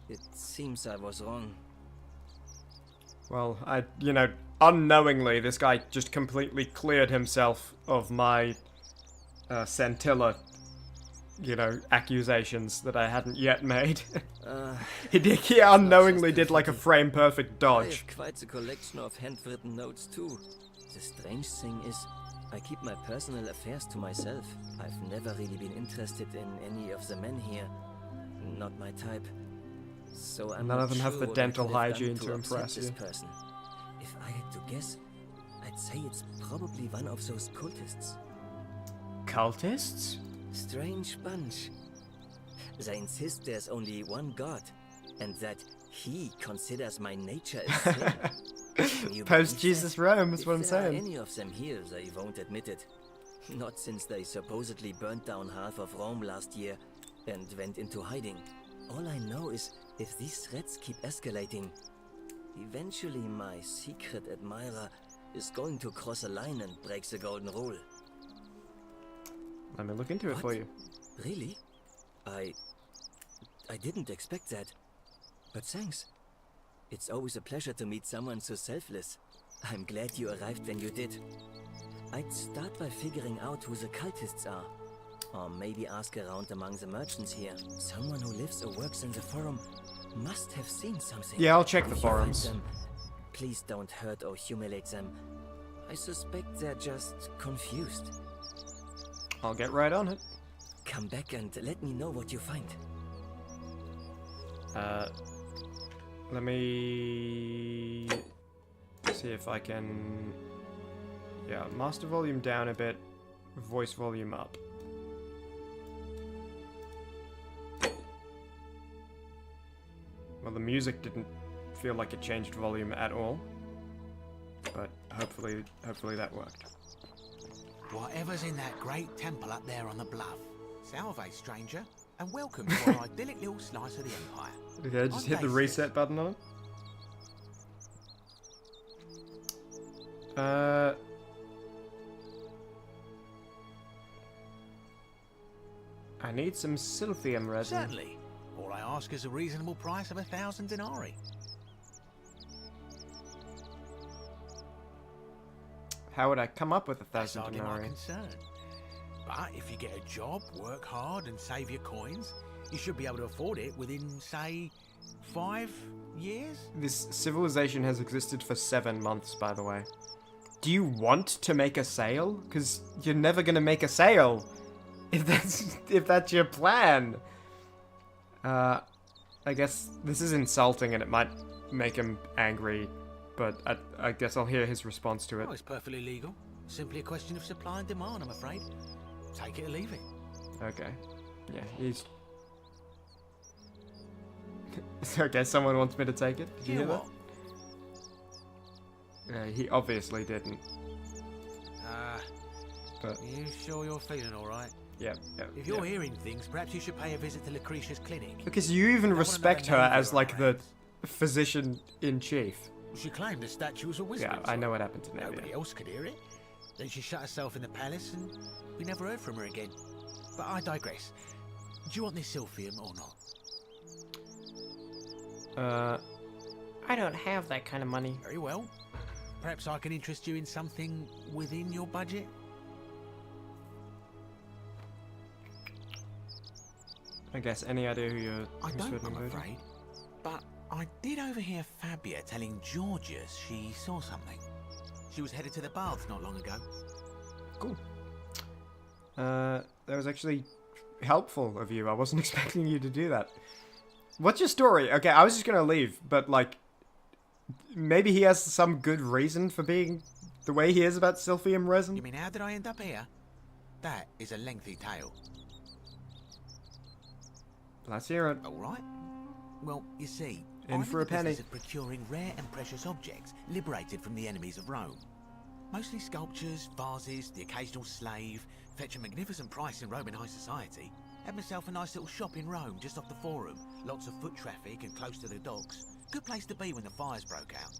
It seems I was wrong. Well, unknowingly, this guy just completely cleared himself of my Centilla, accusations that I hadn't yet made. He unknowingly did like a frame-perfect dodge. I have quite a collection of handwritten notes too. The strange thing is, I keep my personal affairs to myself. I've never really been interested in any of the men here. Not my type. So I'm None of them not have sure the what I dental could have hygiene done to upset impress this you. person. If I had to guess, I'd say it's probably one of those cultists. Cultists? Strange bunch. They insist there's only one god, and that he considers my nature as sin. Post-Jesus Rome is what I'm If there are saying. any of them here, they won't admit it. Not since they supposedly burnt down half of Rome last year and went into hiding. All I know is, if these threats keep escalating, eventually my secret admirer is going to cross a line and break the golden rule. Let me look into it for you. Really? I didn't expect that. But thanks. It's always a pleasure to meet someone so selfless. I'm glad you arrived when you did. I'd start by figuring out who the cultists are. Or maybe ask around among the merchants here. Someone who lives or works in the forum must have seen something. Yeah, I'll check the If you find forums. them, please don't hurt or humiliate them. I suspect they're just confused. I'll get right on it. Come back and let me know what you find. Let me see if I can... Yeah, master volume down a bit, voice volume up. Well, the music didn't feel like it changed volume at all, but hopefully that worked. Whatever's in that great temple up there on the bluff. Salve, stranger, and welcome to our idyllic little slice of the Empire. Okay, just hit the reset button on it. I need some silphium resin. Certainly. All I ask is a reasonable price of 1,000 denarii. How would I come up with 1,000 That's hardly my denarii? concern. But if you get a job, work hard and save your coins, you should be able to afford it within, say, 5 years? This civilization has existed for 7 months, by the way. Do you want to make a sale? Because you're never gonna make a sale if that's your plan. I guess this is insulting and it might make him angry, but I guess I'll hear his response to it. Oh, it's perfectly legal. Simply a question of supply and demand, I'm afraid. Take it or leave it. Okay. Yeah, he's... Okay, someone wants me to take it. Did you hear that? He obviously didn't. But you sure you're feeling alright? Yeah. If you're hearing things, perhaps you should pay a visit to Lucretia's clinic. Because you even respect her as, like, the physician-in-chief. She claimed the statue was a wizard. Yeah, I know what happened to Nevia. Nobody else could hear it. Then she shut herself in the palace and we never heard from her again. But I digress. Do you want this silphium or not? I don't have that kind of money. Very well. Perhaps I can interest you in something within your budget? I guess any idea who you're... I don't, I'm afraid. But I did overhear Fabia telling Georgius she saw something. She was headed to the baths not long ago. Cool. That was actually helpful of you. I wasn't expecting you to do that. What's your story? Okay, I was just gonna leave, but like... Maybe he has some good reason for being the way he is about Silphium resin? You mean, how did I end up here? That is a lengthy tale. Let's hear it. Alright. Well, you see, in for a penny. Of procuring rare and precious objects liberated from the enemies of Rome. Mostly sculptures, vases, the occasional slave. Fetch a magnificent price in Roman high society. Had myself a nice little shop in Rome, just off the Forum. Lots of foot traffic and close to the docks. Good place to be when the fires broke out.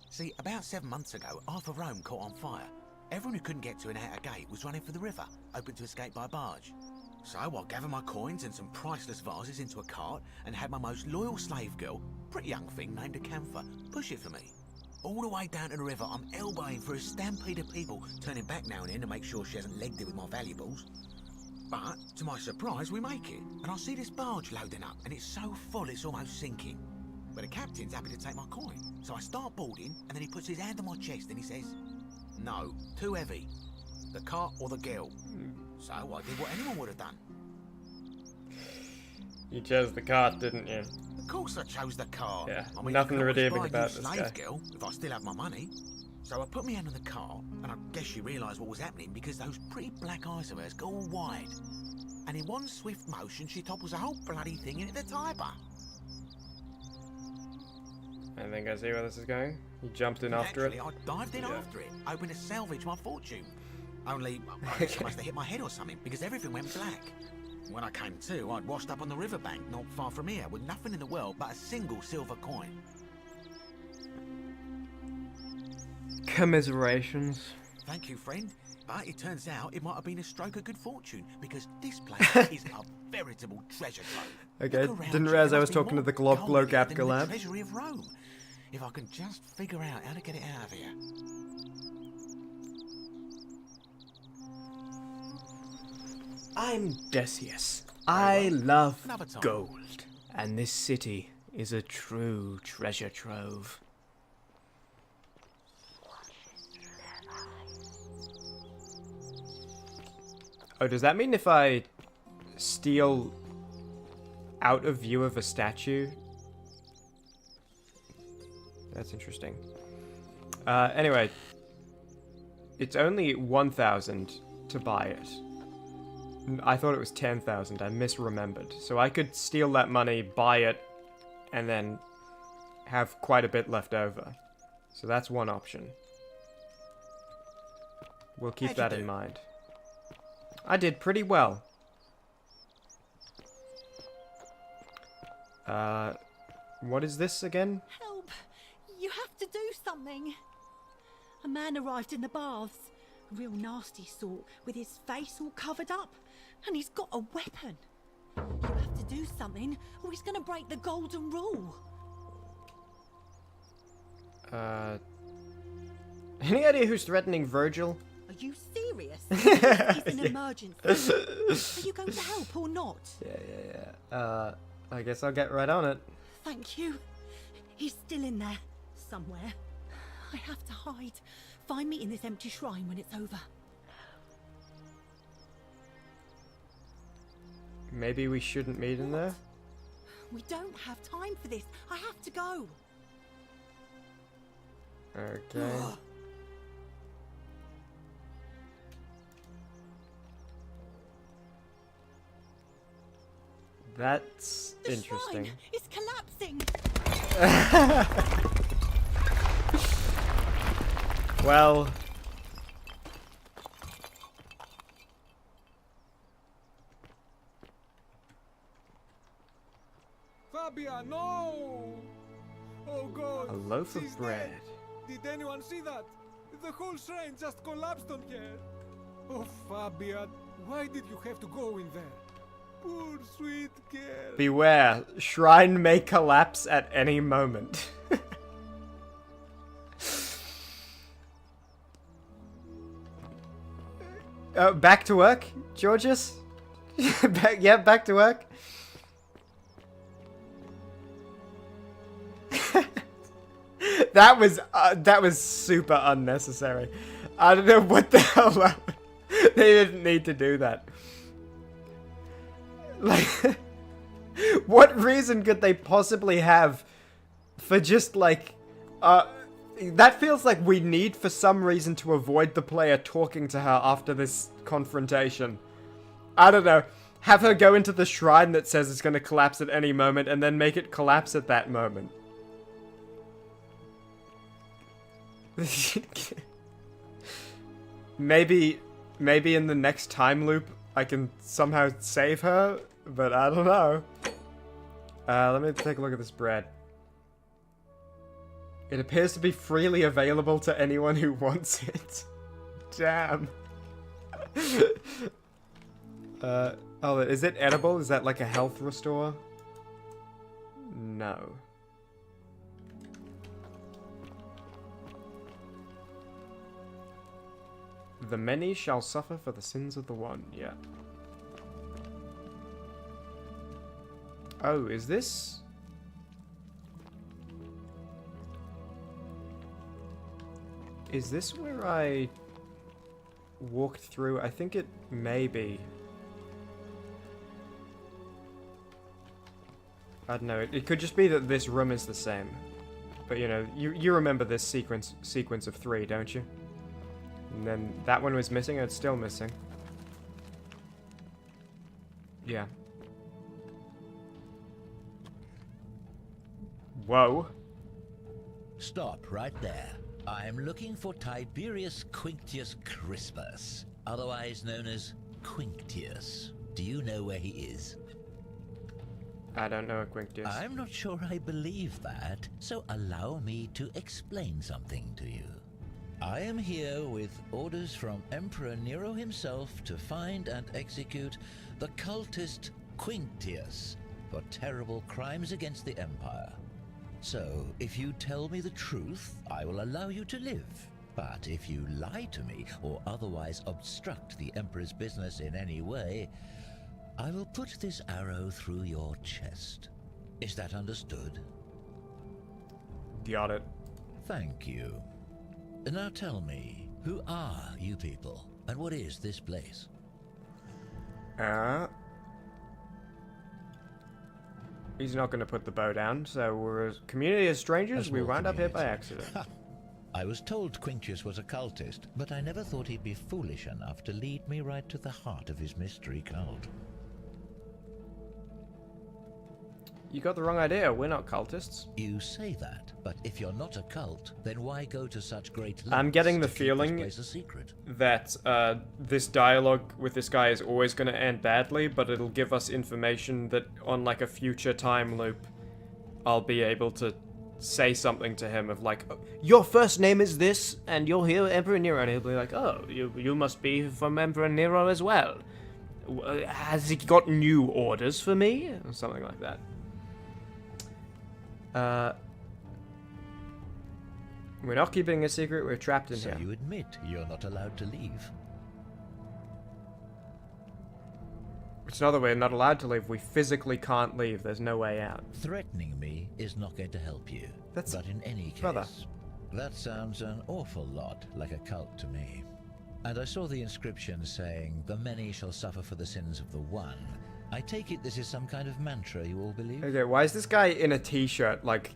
See, about 7 months ago, half of Rome caught on fire. Everyone who couldn't get to an outer gate was running for the river, open to escape by barge. So I gathered my coins and some priceless vases into a cart and had my most loyal slave girl, pretty young thing named Acantha, push it for me. All the way down to the river, I'm elbowing through a stampede of people, turning back now and then to make sure she hasn't legged it with my valuables. But, to my surprise, we make it, and I see this barge loading up, and it's so full it's almost sinking. But the captain's happy to take my coin, so I start boarding, and then he puts his hand on my chest and he says, "No, too heavy. The cart or the girl." So I did what anyone would have done. You chose the cart, didn't you? Of course I chose the cart. Yeah, I mean, nothing redeeming about this slave guy. Girl, if I still have my money. So I put my hand on the cart, and I guess she realised what was happening because those pretty black eyes of hers go all wide. And in one swift motion, she topples the whole bloody thing into the Tiber. I think I see where this is going. You jumped in after it. I dived in after it, hoping to salvage my fortune. Only, I guess I must have hit my head or something, because everything went black. When I came to, I'd washed up on the riverbank, not far from here, with nothing in the world but a single silver coin. Commiserations. Thank you, friend. But it turns out it might have been a stroke of good fortune, because this place is a veritable treasure trove. Okay, didn't realize I was talking to the Globe Gap Galab. Treasury of Rome. If I can just figure out how to get it out of here. I'm Decius. I love gold, and this city is a true treasure trove. Oh, does that mean if I steal out of view of a statue? That's interesting. Anyway, it's only 1,000 to buy it. I thought it was 10,000. I misremembered. So I could steal that money, buy it, and then have quite a bit left over. So that's one option. We'll keep that in mind. I did pretty well. What is this again? Help! You have to do something. A man arrived in the baths. A real nasty sort, with his face all covered up. And he's got a weapon. You have to do something, or he's gonna break the golden rule. Any idea who's threatening Virgil? Are you serious? It's an emergency. Are you going to help or not? Yeah. I guess I'll get right on it. Thank you. He's still in there, somewhere. I have to hide. Find me in this empty shrine when it's over. Maybe we shouldn't meet in there? We don't have time for this. I have to go. Okay. That's interesting. Shrine is collapsing. Well, Fabia, no! Oh God! a loaf of bread. Did anyone see that? The whole shrine just collapsed on here. Oh Fabia, why did you have to go in there? Poor sweet girl. Beware, shrine may collapse at any moment. Back to work, Georges? Back to work. That was super unnecessary. I don't know what the hell they didn't need to do that. Like, what reason could they possibly have for just like, that feels like we need for some reason to avoid the player talking to her after this confrontation. I don't know. Have her go into the shrine that says it's going to collapse at any moment and then make it collapse at that moment. Maybe in the next time loop I can somehow save her, but I don't know. Let me take a look at this bread. It appears to be freely available to anyone who wants it. Damn. Oh, is it edible? Is that like a health restore? No. The many shall suffer for the sins of the one. Yeah. Oh, is this? Is this where I walked through? I think it may be. I don't know. It could just be that this room is the same. But you know, you remember this sequence of 3, don't you? And then that one was missing, and it's still missing. Yeah. Whoa. Stop right there. I'm looking for Tiberius Quinctius Crispus, otherwise known as Quinctius. Do you know where he is? I don't know a Quinctius. I'm not sure I believe that, so allow me to explain something to you. I am here with orders from Emperor Nero himself to find and execute the cultist Quinctius for terrible crimes against the Empire. So, if you tell me the truth, I will allow you to live. But if you lie to me or otherwise obstruct the Emperor's business in any way, I will put this arrow through your chest. Is that understood? Got it. Thank you. Now tell me, who are you people, and what is this place? He's not going to put the bow down, so we're a community of strangers. We wound up here by accident. I was told Quinctius was a cultist, but I never thought he'd be foolish enough to lead me right to the heart of his mystery cult. You got the wrong idea. We're not cultists. You say that, but if you're not a cult, then why go to such great lengths? I'm getting the feeling that this dialogue with this guy is always going to end badly, but it'll give us information that on like a future time loop, I'll be able to say something to him of like, your first name is this, and you're here, Emperor Nero, and he'll be like, oh, you must be from Emperor Nero as well. Has he got new orders for me? Or something like that. We're not keeping a secret, we're trapped in here. So you admit you're not allowed to leave? It's not that we're not allowed to leave, we physically can't leave, there's no way out. Threatening me is not going to help you. But in any case, brother. That sounds an awful lot like a cult to me. And I saw the inscription saying, the many shall suffer for the sins of the one. I take it this is some kind of mantra you all believe? Okay, why is this guy in a t-shirt, like,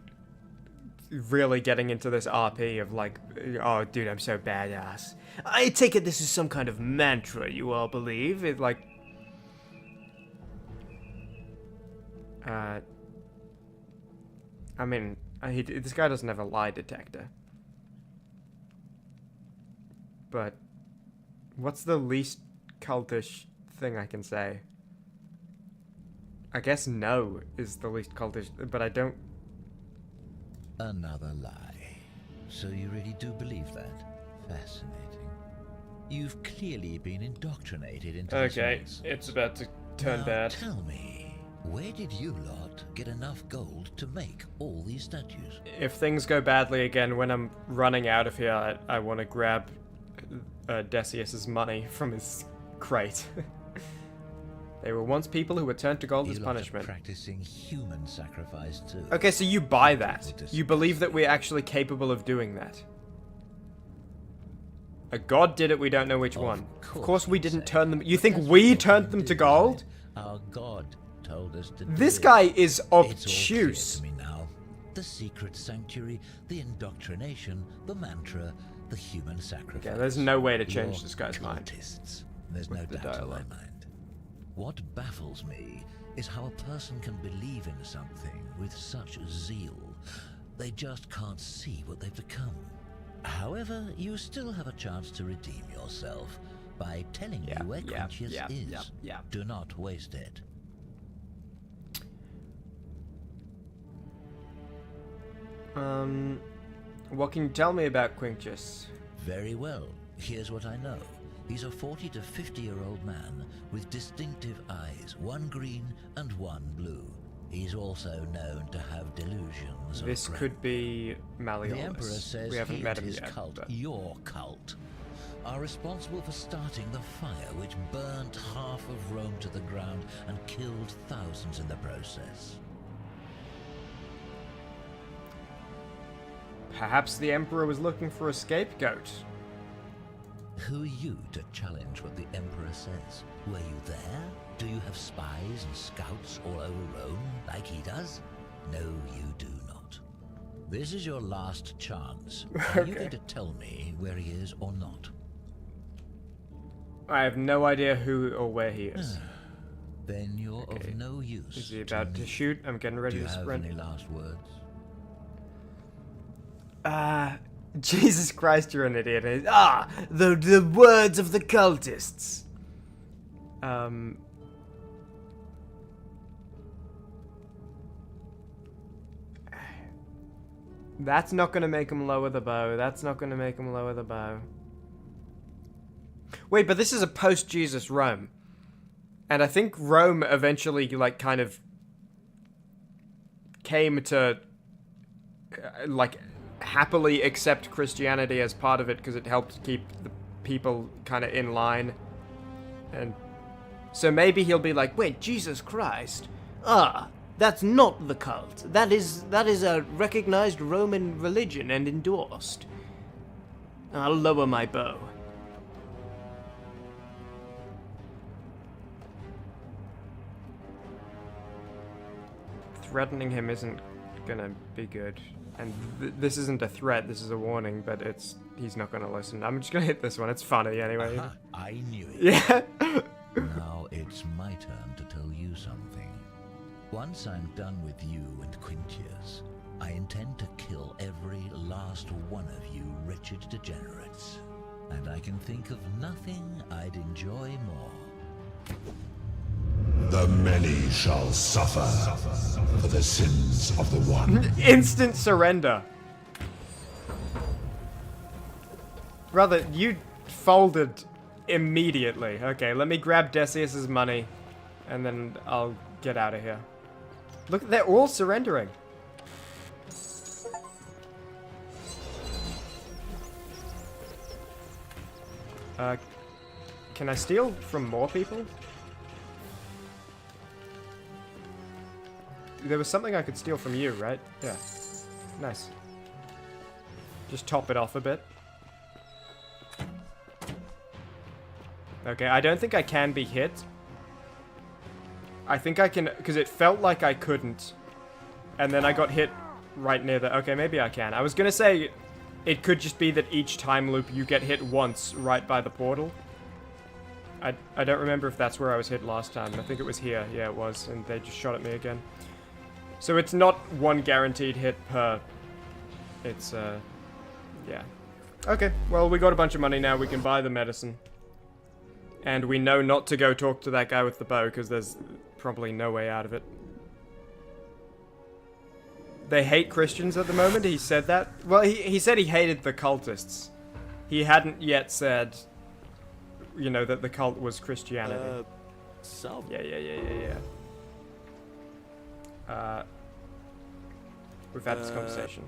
really getting into this RP of like, oh dude, I'm so badass. I take it this is some kind of mantra you all believe? It like... I mean, this guy doesn't have a lie detector. But, what's the least cultish thing I can say? I guess no is the least cultish, but I don't... Another lie. So you really do believe that? Fascinating. You've clearly been indoctrinated into this Okay, nonsense. it's about to turn bad. Tell me, where did you lot get enough gold to make all these statues? If things go badly again, when I'm running out of here, I want to grab Decius's money from his crate. They were once people who were turned to gold as punishment. Practicing human sacrifice too. Okay, so you buy that. You believe that we're actually capable of doing that. A god did it, we don't know which one. Of course we didn't turn them. You think we turned them to gold? Our god told us to. This guy is obtuse. It's all clear to me now. The secret sanctuary, the indoctrination, the mantra, the human sacrifice. Okay, there's no way to change this guy's mind. There's no doubt in my mind. What baffles me is how a person can believe in something with such zeal. They just can't see what they've become. However, you still have a chance to redeem yourself by telling me where Quintius is. Do not waste it. What can you tell me about Quintius? Very well. Here's what I know. He's a 40 to 50-year-old man with distinctive eyes, one green and one blue. He's also known to have delusions. This could be Malleolus. The Emperor says we haven't met him his yet, cult, your cult, are responsible for starting the fire which burnt half of Rome to the ground and killed thousands in the process. Perhaps the Emperor was looking for a scapegoat. Who are you to challenge what the Emperor says? Were you there? Do you have spies and scouts all over Rome, like he does? No, you do not. This is your last chance. Are you going to tell me where he is or not? I have no idea who or where he is. Then you're of no use. Is he about to shoot? I'm getting ready to sprint. Do you have any last words? Jesus Christ, you're an idiot. The words of the cultists. That's not going to make him lower the bow. That's not going to make him lower the bow. Wait, but this is a post-Jesus Rome. And I think Rome eventually, like, kind of came to, like, happily accept Christianity as part of it because it helped keep the people kind of in line. And so maybe he'll be like, wait, Jesus Christ. That's not the cult. That is a recognized Roman religion and endorsed. I'll lower my bow. Threatening him isn't gonna be good. And this isn't a threat, this is a warning, but he's not gonna listen. I'm just gonna hit this one, it's funny anyway. I knew it. Yeah. Now it's my turn to tell you something. Once I'm done with you and Quintius, I intend to kill every last one of you wretched degenerates. And I can think of nothing I'd enjoy more. The many shall suffer for the sins of the one. Instant surrender. Brother, you folded immediately. Okay, let me grab Decius's money, and then I'll get out of here. Look, they're all surrendering. Can I steal from more people? There was something I could steal from you, right? Yeah. Nice. Just top it off a bit. Okay, I don't think I can be hit. I think I can, because it felt like I couldn't. And then I got hit right near the... Okay, maybe I can. I was going to say it could just be that each time loop you get hit once right by the portal. I don't remember if that's where I was hit last time. I think it was here. Yeah, it was. And they just shot at me again. So it's not one guaranteed hit per... It's, yeah. Okay, well, we got a bunch of money now. We can buy the medicine. And we know not to go talk to that guy with the bow, because there's probably no way out of it. They hate Christians at the moment? He said that? Well, he said he hated the cultists. He hadn't yet said, you know, that the cult was Christianity. So... Yeah. We've had this conversation.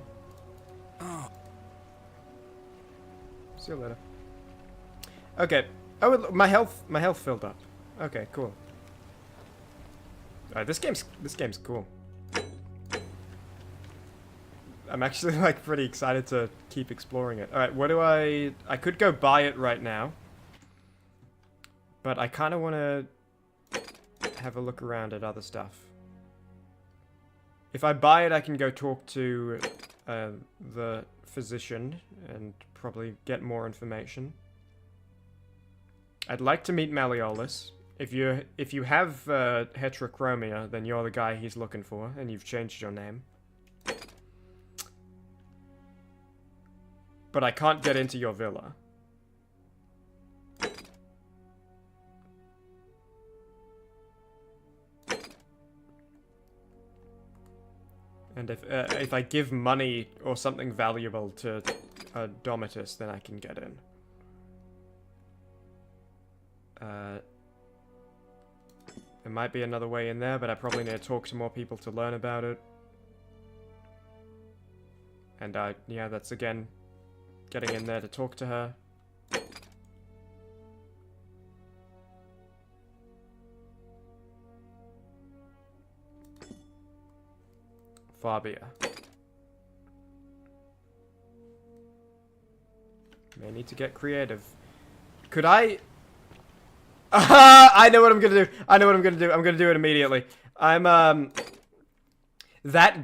See you later. Okay. Oh, my health filled up. Okay, cool. Alright, this game's cool. I'm actually like pretty excited to keep exploring it. Alright, what do I could go buy it right now. But I kind of want to have a look around at other stuff. If I buy it, I can go talk to the physician and probably get more information. I'd like to meet Malleolus. If you have heterochromia, then you're the guy he's looking for, and you've changed your name. But I can't get into your villa. And if I give money or something valuable to Domitus, then I can get in. There might be another way in there, but I probably need to talk to more people to learn about it. And yeah, that's again getting in there to talk to her. Fabia. May need to get creative. Could I... I know what I'm gonna do. I'm gonna do it immediately. That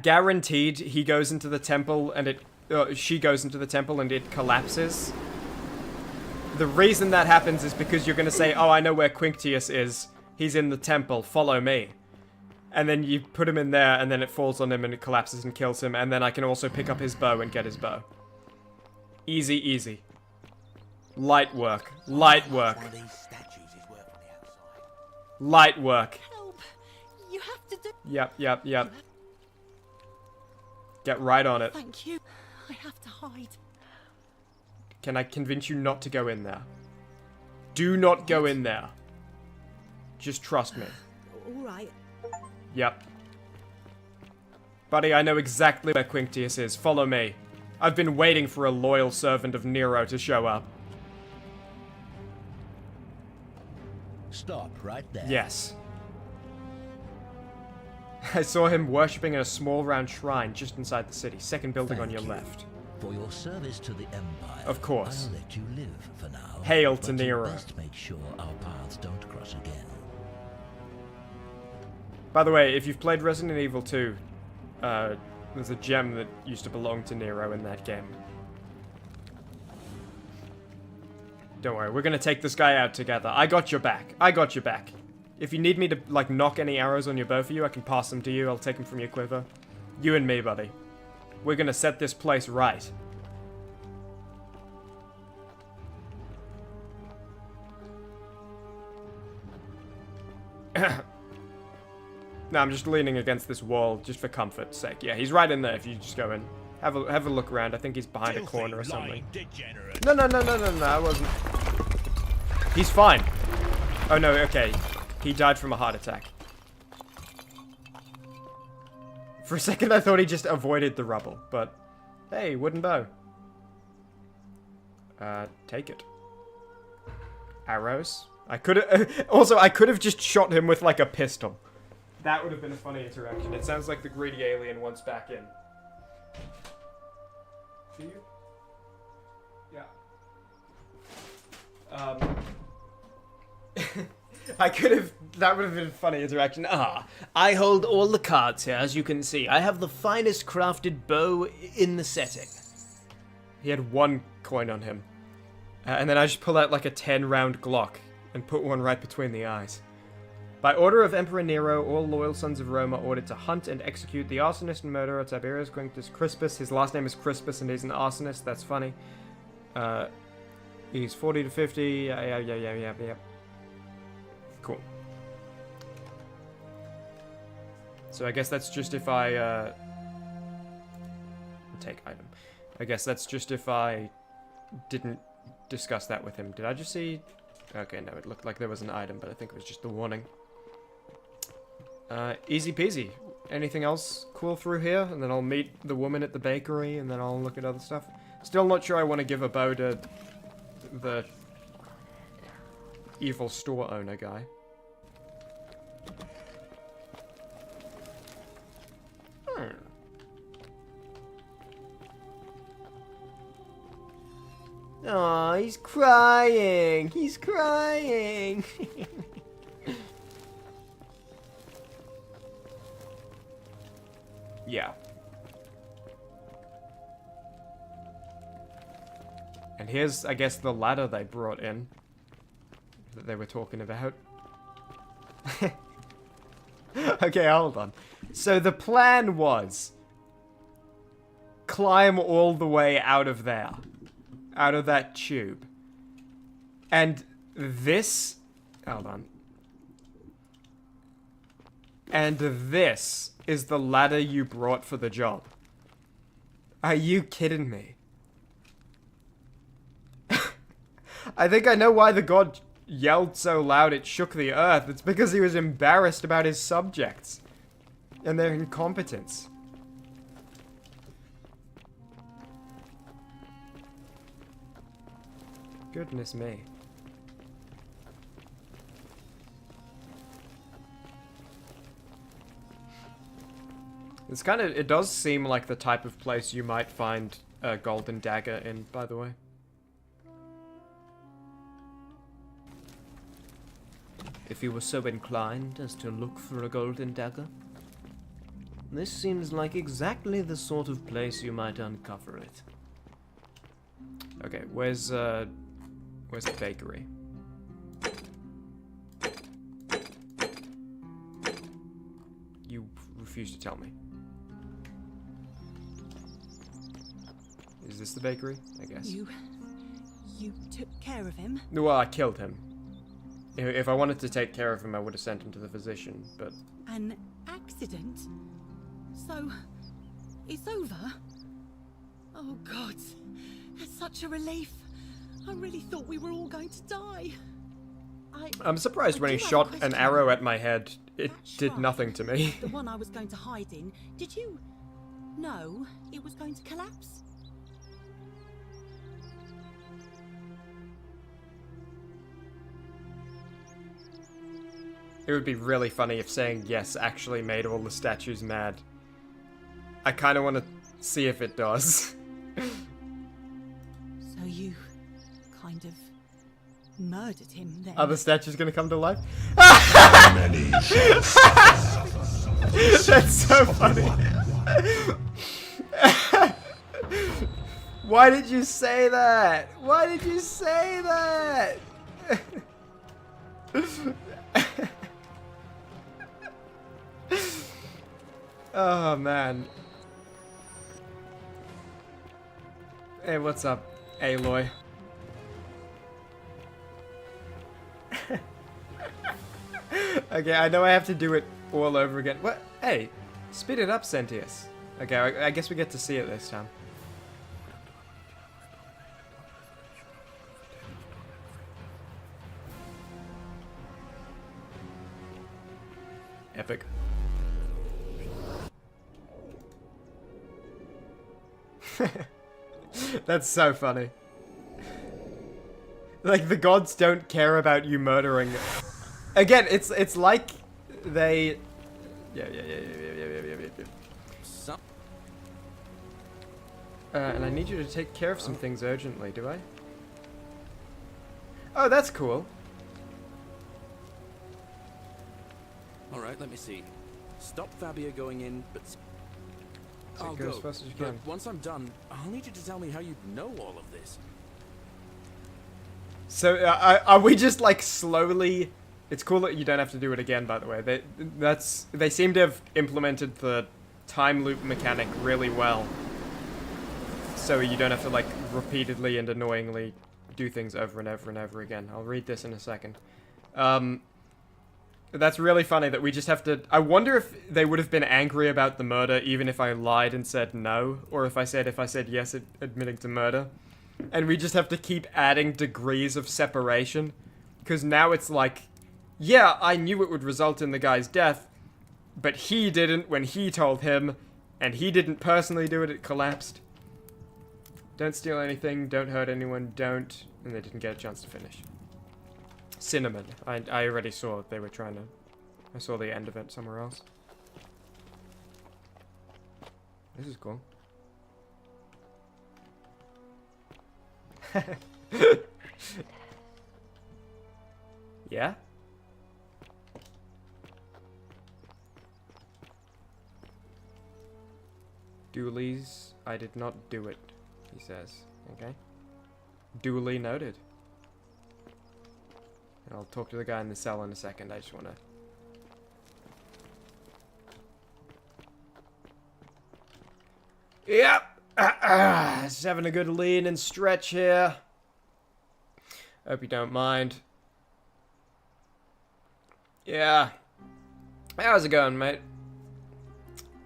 guaranteed he goes into the temple and it... she goes into the temple and it collapses. The reason that happens is because you're gonna say, oh, I know where Quinctius is. He's in the temple. Follow me. And then you put him in there, and then it falls on him, and it collapses and kills him, and then I can also pick up his bow and get his bow. Easy, easy. Light work. Light work. Light work. Help! You have to do... Yep. Get right on it. Thank you. I have to hide. Can I convince you not to go in there? Do not go in there. Just trust me. All right. Yep. Buddy, I know exactly where Quinctius is. Follow me. I've been waiting for a loyal servant of Nero to show up. Stop right there. Yes. I saw him worshipping in a small round shrine just inside the city. Second building on your left. For your service to the Empire, of course. I'll let you live for now. Hail to Nero. You best make sure our paths don't cross again. By the way, if you've played Resident Evil 2, there's a gem that used to belong to Nero in that game. Don't worry, we're gonna take this guy out together. I got your back. I got your back. If you need me to, like, knock any arrows on your bow for you, I can pass them to you. I'll take them from your quiver. You and me, buddy. We're gonna set this place right. No, I'm just leaning against this wall just for comfort's sake. Yeah, he's right in there if you just go in. Have a look around. I think he's behind a corner or something. No, I wasn't. He's fine. Oh no, okay. He died from a heart attack. For a second I thought he just avoided the rubble, but hey, wooden bow. Take it. Arrows. I could have also I could have just shot him with like a pistol. That would have been a funny interaction. It sounds like the greedy alien wants back in. Do you? Yeah. I could have... That would have been a funny interaction. I hold all the cards here, as you can see. I have the finest crafted bow in the setting. He had 1 coin on him. And then I just pull out like a 10-round Glock and put one right between the eyes. By order of Emperor Nero, all loyal sons of Rome are ordered to hunt and execute the arsonist and murderer Tiberius Quintus Crispus. His last name is Crispus and he's an arsonist. That's funny. He's 40 to 50. Yeah. Cool. So I guess that's just if I, take item. I guess that's just if I didn't discuss that with him. Did I just see... Okay, no, it looked like there was an item, but I think it was just the warning. Easy peasy. Anything else cool through here? And then I'll meet the woman at the bakery, and then I'll look at other stuff. Still not sure I want to give a bow to the evil store owner guy. Oh, he's crying. He's crying. Yeah. And here's, I guess, the ladder they brought in that they were talking about. Okay, hold on. So the plan was climb all the way out of there. Out of that tube. And this... Hold on. And this is the ladder you brought for the job. Are you kidding me? I think I know why the god yelled so loud it shook the earth. It's because he was embarrassed about his subjects. And their incompetence. Goodness me. It's kind of, it does seem like the type of place you might find a golden dagger in, by the way. If you were so inclined as to look for a golden dagger, this seems like exactly the sort of place you might uncover it. Okay, where's the bakery? You refuse to tell me. Is this the bakery? I guess. You took care of him? Well, I killed him. If I wanted to take care of him, I would have sent him to the physician, but... An accident? So, it's over? Oh, God. That's such a relief. I really thought we were all going to die. I'm surprised when he shot an arrow at my head, it did nothing to me. The one I was going to hide in. Did you know it was going to collapse? It would be really funny if saying yes actually made all the statues mad. I kind of want to see if it does. So you kind of murdered him then? Are the statues going to come to life? Many That's so funny. Why did you say that? Why did you say that? Oh, man. Hey, what's up, Aloy? Okay, I know I have to do it all over again. What? Hey, speed it up, Sentius. Okay, I guess we get to see it this time. Epic. That's so funny. Like, the gods don't care about you murdering. Again, it's like they... Yeah. And I need you to take care of some things urgently, do I? Oh, that's cool. Alright, let me see. Stop Fabia going in, but... I'll go go, as fast as you but can. once I'm done, I'll need you to tell me how you know all of this. So, are we just, like, slowly... It's cool that you don't have to do it again, by the way. They seem to have implemented the time loop mechanic really well. So you don't have to, like, repeatedly and annoyingly do things over and over and over again. I'll read this in a second. That's really funny that we just have to... I wonder if they would have been angry about the murder even if I lied and said no. Or if I said yes, admitting to murder. And we just have to keep adding degrees of separation. Because now it's like... Yeah, I knew it would result in the guy's death. but he didn't when he told him, and he didn't personally do it, it collapsed. Don't steal anything, don't hurt anyone, don't... And they didn't get a chance to finish. Cinnamon. I already saw they were trying to... I saw the end of it somewhere else. This is cool. Yeah? Doolies, I did not do it, he says. Okay. Duly noted. I'll talk to the guy in the cell in a second. I just want to... Yep! Just having a good lean and stretch here. Hope you don't mind. Yeah. How's it going, mate?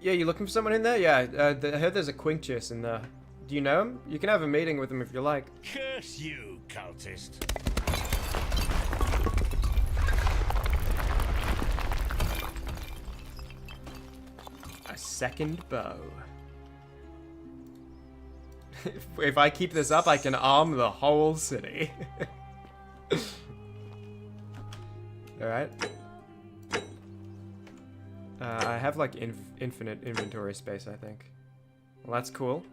Yeah, you looking for someone in there? Yeah, I heard there's a Quinctius in there. Do you know him? You can have a meeting with him if you like. Curse you, cultist. A second bow. If I keep this up, I can arm the whole city. Alright. I have like infinite inventory space, I think. Well, that's cool.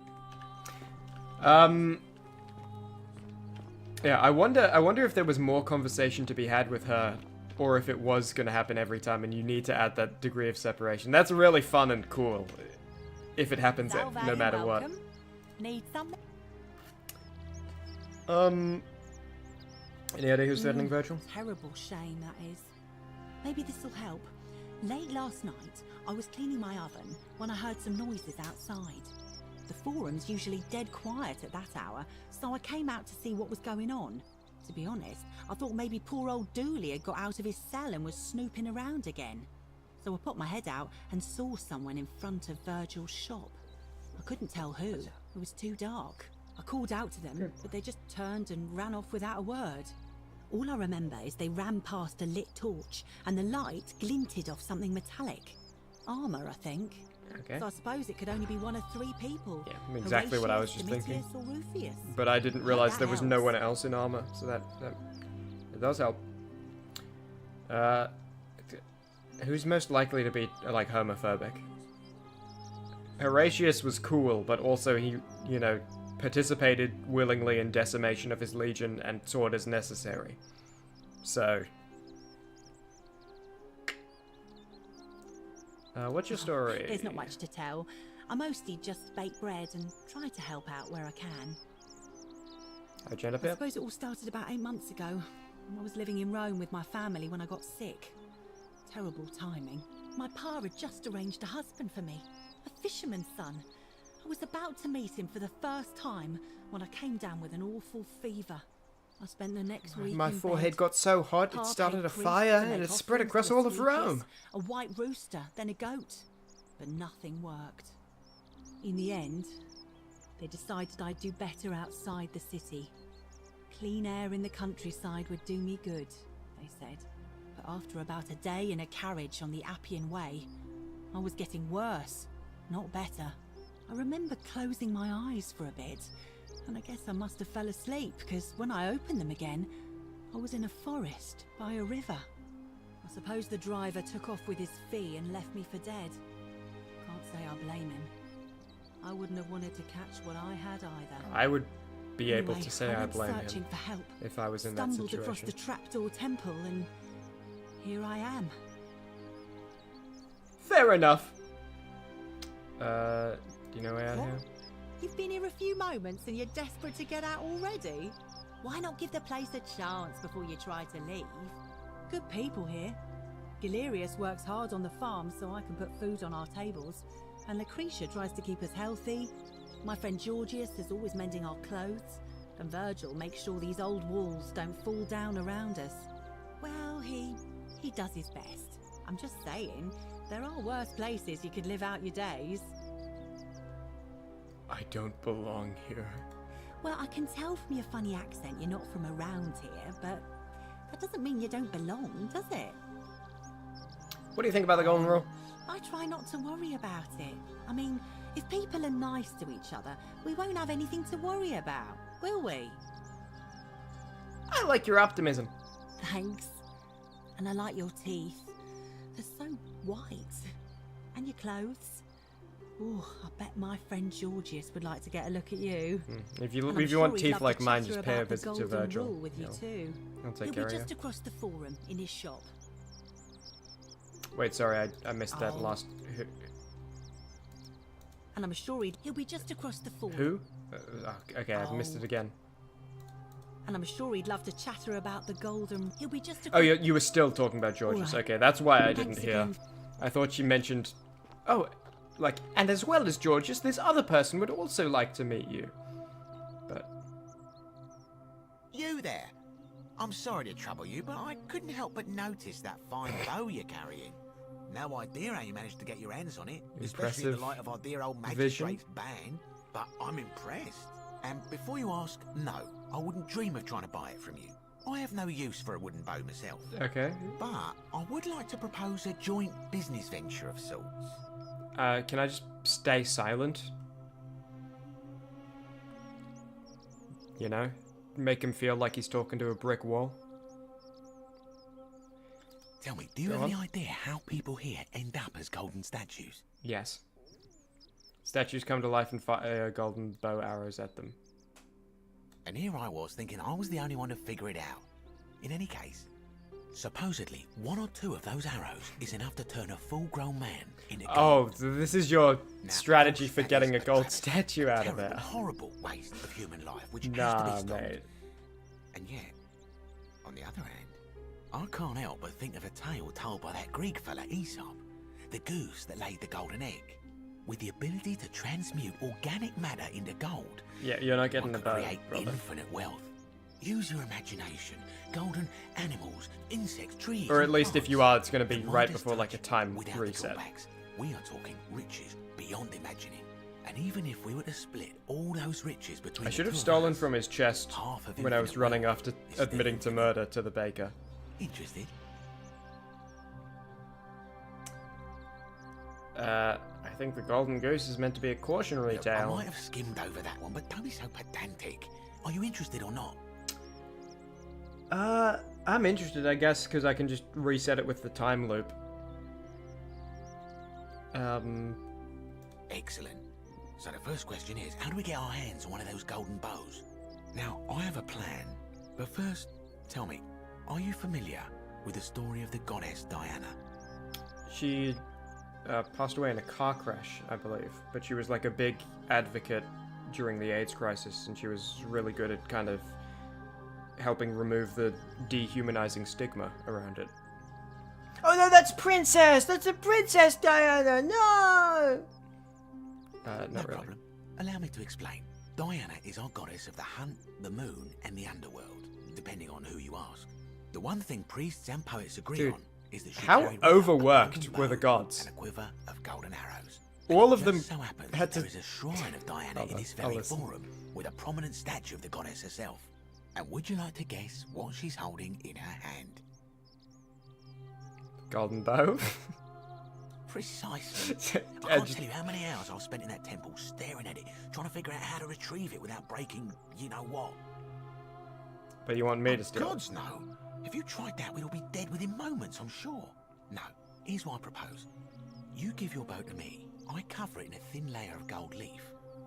Yeah, I wonder if there was more conversation to be had with her, or if it was gonna happen every time, and you need to add that degree of separation. That's really fun and cool, if it happens no matter what. Need something? Any idea who's threatening Virgil? Terrible shame, that is. Maybe this'll help. Late last night, I was cleaning my oven when I heard some noises outside. The forum's usually dead quiet at that hour, so I came out to see what was going on. To be honest, I thought maybe poor old Dooley had got out of his cell and was snooping around again. So I put my head out and saw someone in front of Virgil's shop. I couldn't tell who. It was too dark. I called out to them, but they just turned and ran off without a word. All I remember is they ran past a lit torch, and the light glinted off something metallic. Armor, I think. Okay. So I suppose it could only be one of three people. Yeah, exactly what I was just thinking. Or Rufius. But I didn't realize there was no one else in armor, so that it does help. Who's most likely to be, like, homophobic? Horatius was cool, but also he, you know, participated willingly in decimation of his legion and saw it as necessary. So... what's your story? There's not much to tell. I mostly just bake bread and try to help out where I can. Hi, Jennifer. I suppose it all started about 8 months ago. I was living in Rome with my family when I got sick. Terrible timing. My pa had just arranged a husband for me. A fisherman's son. I was about to meet him for the first time when I came down with an awful fever. I spent the next week My in forehead bed. got so hot it started a fire and it spread across all of Rome. A white rooster, then a goat. But nothing worked. In the end, they decided I'd do better outside the city. Clean air in the countryside would do me good, they said. But after about a day in a carriage on the Appian Way, I was getting worse, not better. I remember closing my eyes for a bit, and I guess I must have fell asleep, because when I opened them again, I was in a forest by a river. I suppose the driver took off with his fee and left me for dead. Can't say I blame him. I wouldn't have wanted to catch what I had either. I would be able Anyway, to say I blame searching him for help. if I was in that Stumbled situation. across the trapdoor temple, and here I am. Fair enough. Do you know way out here? You've been here a few moments and you're desperate to get out already? Why not give the place a chance before you try to leave? Good people here. Galerius works hard on the farm so I can put food on our tables, and Lucretia tries to keep us healthy. My friend Georgius is always mending our clothes, and Virgil makes sure these old walls don't fall down around us. Well, he does his best. I'm just saying, there are worse places you could live out your days. I don't belong here. Well, I can tell from your funny accent you're not from around here, but that doesn't mean you don't belong, does it? What do you think about the golden rule? I try not to worry about it. I mean, if people are nice to each other, we won't have anything to worry about, will we? I like your optimism. Thanks. And I like your teeth. They're so white. And your clothes. Oh, I bet my friend Georgius would like to get a look at you. If you want teeth like mine, just pay a visit to Virgil. With you too. I'll take care of you. He'll be just across the forum in his shop. Wait, sorry, I missed that last. And I'm sure he'll be just across the forum. Who? Okay, I've missed it again. And I'm sure he'd love to chatter about the golden. He'll be just. Oh, you were still talking about Georgius. Right. Okay, that's why I didn't hear. Again. I thought you mentioned. Oh, like, and as well as Georgius, this other person would also like to meet you. But. You there? I'm sorry to trouble you, but I couldn't help but notice that fine bow you're carrying. No idea how you managed to get your hands on it, especially in the light of our dear old magistrate's ban. But I'm impressed. And before you ask, no, I wouldn't dream of trying to buy it from you. I have no use for a wooden bow myself. Okay. But I would like to propose a joint business venture of sorts. Can I just stay silent? You know? Make him feel like he's talking to a brick wall. Tell me, do you have any idea how people here end up as golden statues? Yes. Statues come to life and fire golden bow arrows at them. And here I was thinking I was the only one to figure it out. In any case, supposedly 1 or 2 of those arrows is enough to turn a full-grown man into gold. Oh, so this is your strategy for getting a gold statue out of there. Horrible waste of human life, which has to be stopped. Mate. And yet, on the other hand, I can't help but think of a tale told by that Greek fella Aesop, the goose that laid the golden egg. With the ability to transmute organic matter into gold. Yeah, you're not getting the bow, create infinite wealth. Use your imagination. Golden animals, insects, trees. Or at least if you are, it's going to be right before like a time reset. We are talking riches beyond imagining. And even if we were to split all those riches between I should have stolen from his chest when I was running after admitting to murder to the baker. Interested? I think the Golden Goose is meant to be a cautionary tale. I might have skimmed over that one, but don't be so pedantic. Are you interested or not? I'm interested, I guess, because I can just reset it with the time loop. Excellent. So the first question is, how do we get our hands on one of those golden bows? Now, I have a plan, but first, tell me, are you familiar with the story of the goddess Diana? She passed away in a car crash, I believe, but she was like a big advocate during the AIDS crisis, and she was really good at kind of helping remove the dehumanizing stigma around it. Oh no, that's Princess! That's a Princess Diana! No! No problem. Allow me to explain. Diana is our goddess of the hunt, the moon, and the underworld, depending on who you ask. The one thing priests and poets agree on is that she how overworked were the gods? And a quiver of golden arrows. All of them so happens had to... There is a shrine of Diana in this very forum, with a prominent statue of the goddess herself. And would you like to guess what she's holding in her hand? Golden bow? Precisely. I can't tell you how many hours I've spent in that temple staring at it, trying to figure out how to retrieve it without breaking you-know-what. But you want me to steal it? Gods, no. If you tried that, we'd all be dead within moments, I'm sure. No, here's what I propose. You give your bow to me, I cover it in a thin layer of gold leaf,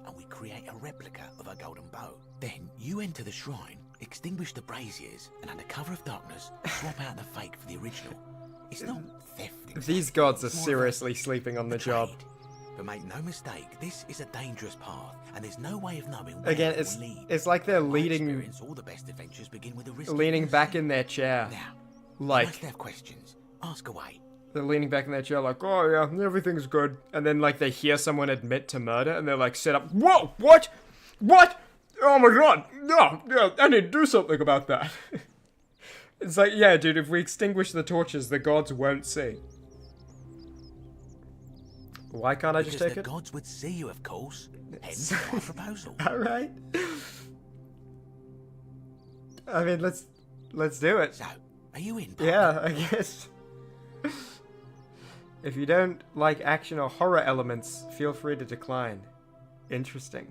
and we create a replica of a golden bow. Then you enter the shrine, extinguish the braziers, and under cover of darkness, swap out the fake for the original. It's not theft. Exactly. These gods are seriously sleeping on the job. But make no mistake, this is a dangerous path, and there's no way of knowing where again, it will lead. It's like they're leading, all the best adventures begin with a risk leaning back in their chair. Now, like, you must have questions. Ask away. They're leaning back in their chair like, oh yeah, everything's good. And then like they hear someone admit to murder, and they're like set up, whoa, what? What? Oh my god, no, yeah, I need to do something about that. It's like, yeah, dude, if we extinguish the torches, the gods won't see. Why can't I just take it? Because the gods would see you, of course. Hence my proposal. Alright. I mean, let's do it. So, are you in? Yeah, I guess. If you don't like action or horror elements, feel free to decline. Interesting.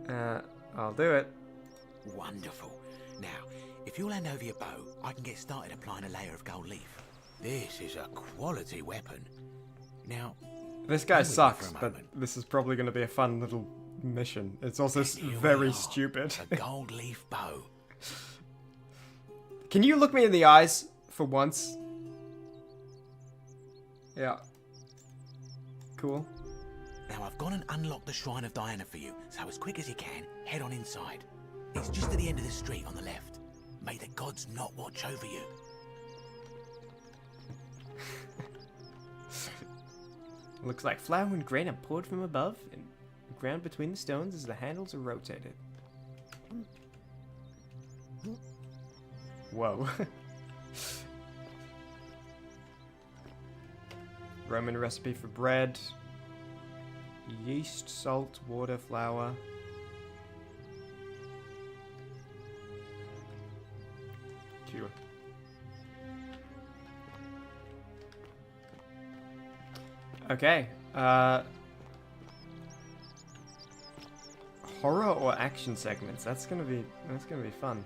I'll do it. Wonderful. Now, if you'll hand over your bow, I can get started applying a layer of gold leaf. This is a quality weapon. Now, this guy sucks, but this is probably going to be a fun little mission. It's also very stupid. A gold leaf bow. Can you look me in the eyes for once? Yeah. Cool. Now I've gone and unlocked the Shrine of Diana for you, so as quick as you can, head on inside. It's just at the end of the street on the left. May the gods not watch over you. Looks like flour and grain are poured from above and ground between the stones as the handles are rotated. Whoa. Roman recipe for bread. Yeast, salt, water, flour. Cute. Okay. Horror or action segments. That's gonna be fun.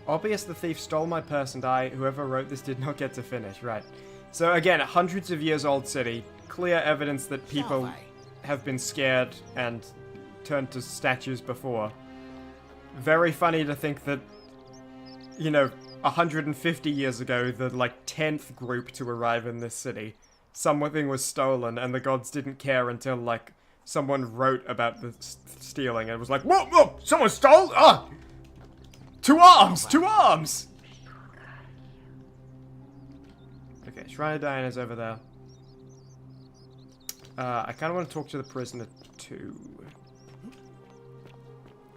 Obvious the thief stole my purse and whoever wrote this did not get to finish. Right. So again, hundreds of years old city. Clear evidence that people have been scared and turned to statues before. Very funny to think that, you know, 150 years ago, the, 10th group to arrive in this city, something was stolen and the gods didn't care until, someone wrote about the stealing and it was like, whoa, whoa, someone stole? Ah! 2 arms! 2 arms! Okay, Shrine of Diana's over there. I kind of want to talk to the prisoner too.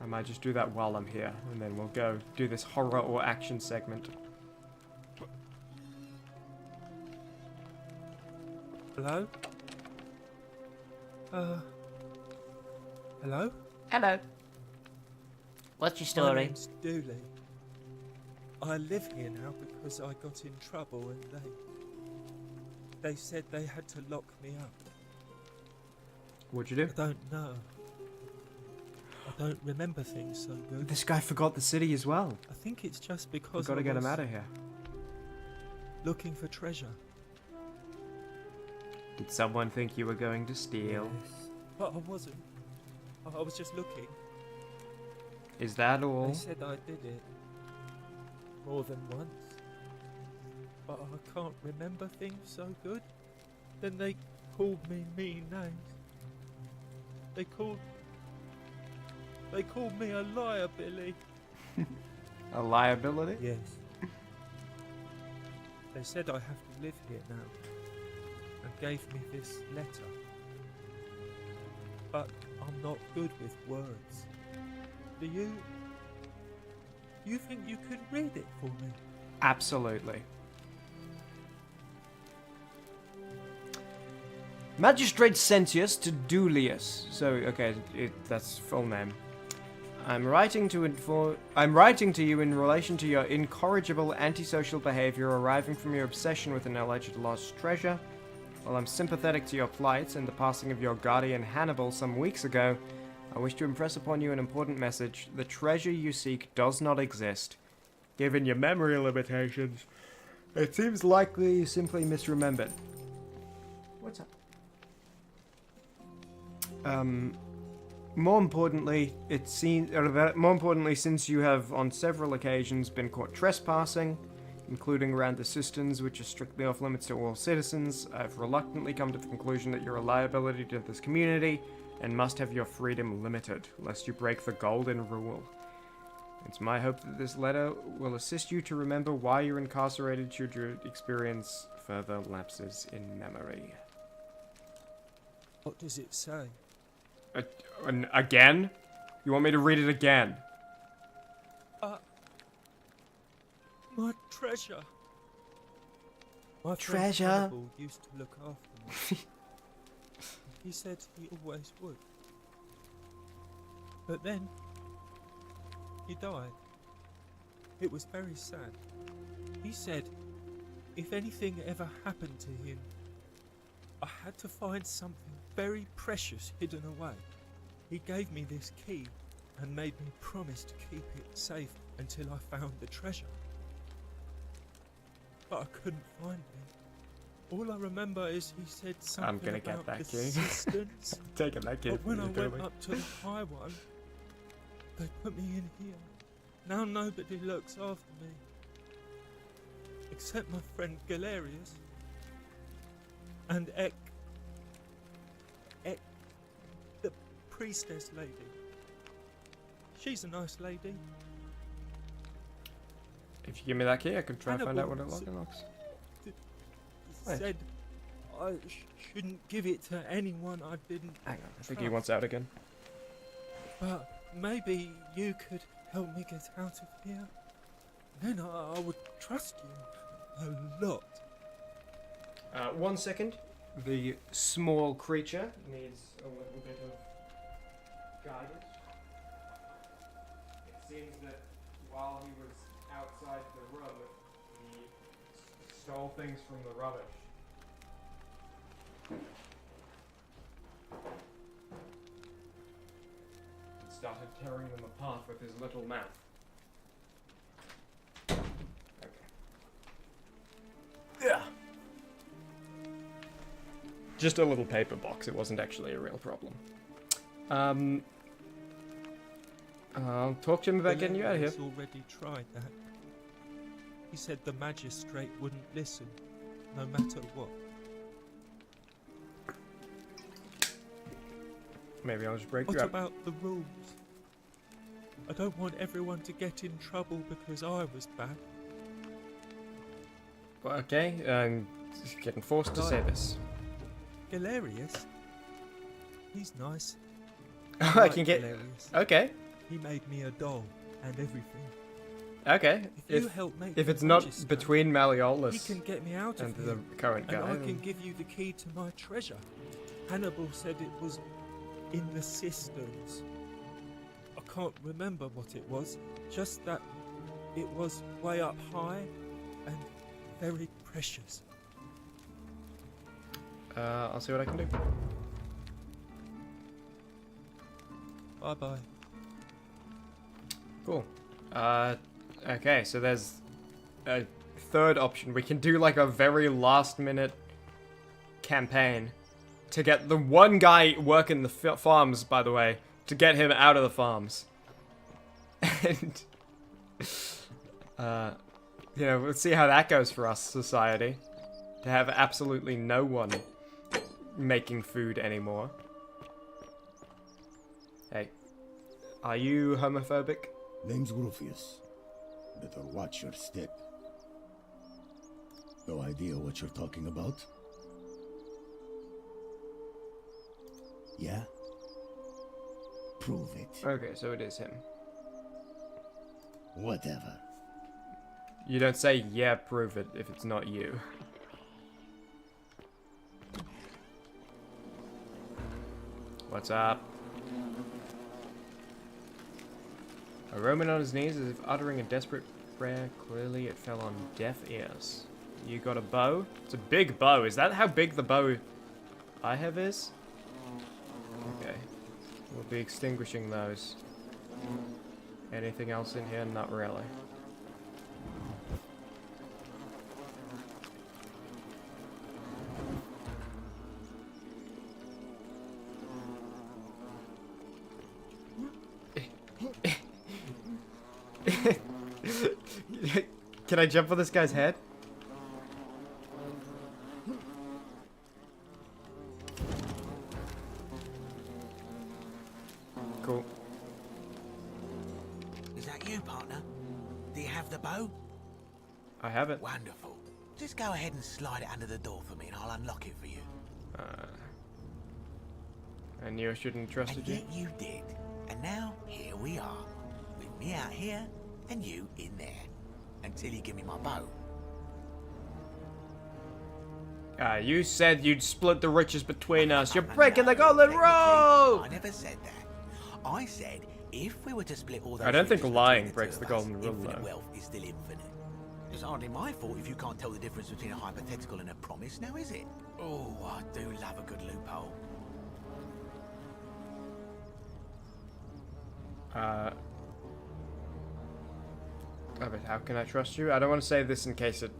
I might just do that while I'm here, and then we'll go do this horror or action segment. Hello? Hello? Hello. What's your story? My name's Dooley. I live here now because I got in trouble and they said they had to lock me up. What'd you do? I don't know. I don't remember things so good. This guy forgot the city as well. I think it's just because We've got to get him out of here. Looking for treasure. Did someone think you were going to steal? Yes. But I wasn't. I was just looking. Is that all? They said I did it. More than once. But I can't remember things so good. Then they called me mean names. They called me a liar, Billy. A liability? Yes. They said I have to live here now. And gave me this letter. But I'm not good with words. Do you think you could read it for me? Absolutely. Magistrate Sentius to Dulius. So, okay, that's full name. I'm writing to you in relation to your incorrigible antisocial behavior arising from your obsession with an alleged lost treasure. While I'm sympathetic to your plight and the passing of your guardian Hannibal some weeks ago, I wish to impress upon you an important message. The treasure you seek does not exist. Given your memory limitations, it seems likely you simply misremembered. What's up? More importantly, since you have on several occasions been caught trespassing, including around the cisterns, which are strictly off limits to all citizens, I've reluctantly come to the conclusion that you're a liability to this community and must have your freedom limited, lest you break the golden rule. It's my hope that this letter will assist you to remember why you're incarcerated should you experience further lapses in memory. What does it say? Again? You want me to read it again? My treasure. My treasure? friend Hannibal used to look after me. He said he always would. But then, he died. It was very sad. He said if anything ever happened to him, I had to find something very precious hidden away. He gave me this key and made me promise to keep it safe until I found the treasure. But I couldn't find it. All I remember is he said something I'm gonna about get that the key. cisterns. Taking that key. But when I went up to the high one, they put me in here. Now nobody looks after me. Except my friend Galerius. And Ek, the priestess lady. She's a nice lady. If you give me that key, I can try and find out what it looks. Said I shouldn't give it to anyone I didn't Hang on, I think he wants out again. But maybe you could help me get out of here. Then I would trust you a lot. 1 second. The small creature needs a little bit of guidance. It seems that while he was outside the room, he stole things from the rubbish. And started tearing them apart with his little mouth. Yeah. Just a little paper box. It wasn't actually a real problem. I'll talk to him about getting you out of here. He's already tried that. He said the magistrate wouldn't listen, no matter what. Maybe I'll just break you What up. about the rules? I don't want everyone to get in trouble because I was bad. Well, okay, I'm just getting forced to say this. Galerius? He's nice. I can get... Galerius. Okay. He made me a doll and everything. Okay. If you help make if it's the not magistrate, between Malleolus he can get me out and of the here, current guy, and I can give you the key to my treasure. Hannibal said it was in the cisterns. I can't remember what it was, just that it was way up high and very precious. I'll see what I can do. Bye-bye. Cool. Okay, so there's a third option. We can do like a very last minute campaign to get the one guy working the farms, by the way, to get him out of the farms. And, you know, we'll see how that goes for us, society. To have absolutely no one making food anymore. Hey, are you homophobic? Name's Rufius. Better watch your step. No idea what you're talking about? Yeah? Prove it. Okay, so it is him. Whatever. You don't say, yeah, prove it, if it's not you. What's up? A Roman on his knees as if uttering a desperate prayer. Clearly it fell on deaf ears. You got a bow? It's a big bow. Is that how big the bow I have is? Okay. We'll be extinguishing those. Anything else in here? Not really. Can I jump on this guy's head? Cool. Is that you, partner? Do you have the bow? I have it. Wonderful. Just go ahead and slide it under the door for me and I'll unlock it for you. I knew I shouldn't have trusted you. And yet you did. And now, here we are. With me out here and you in there. Until you give me my bow. You said you'd split the riches between us. You're breaking the golden rule! I never said that. I said if we were to split all those I don't think riches lying between breaks the golden rule, infinite though. wealth is still infinite. It's hardly my fault if you can't tell the difference between a hypothetical and a promise, now is it? Oh, I do love a good loophole. But how can I trust you? I don't want to say this in case it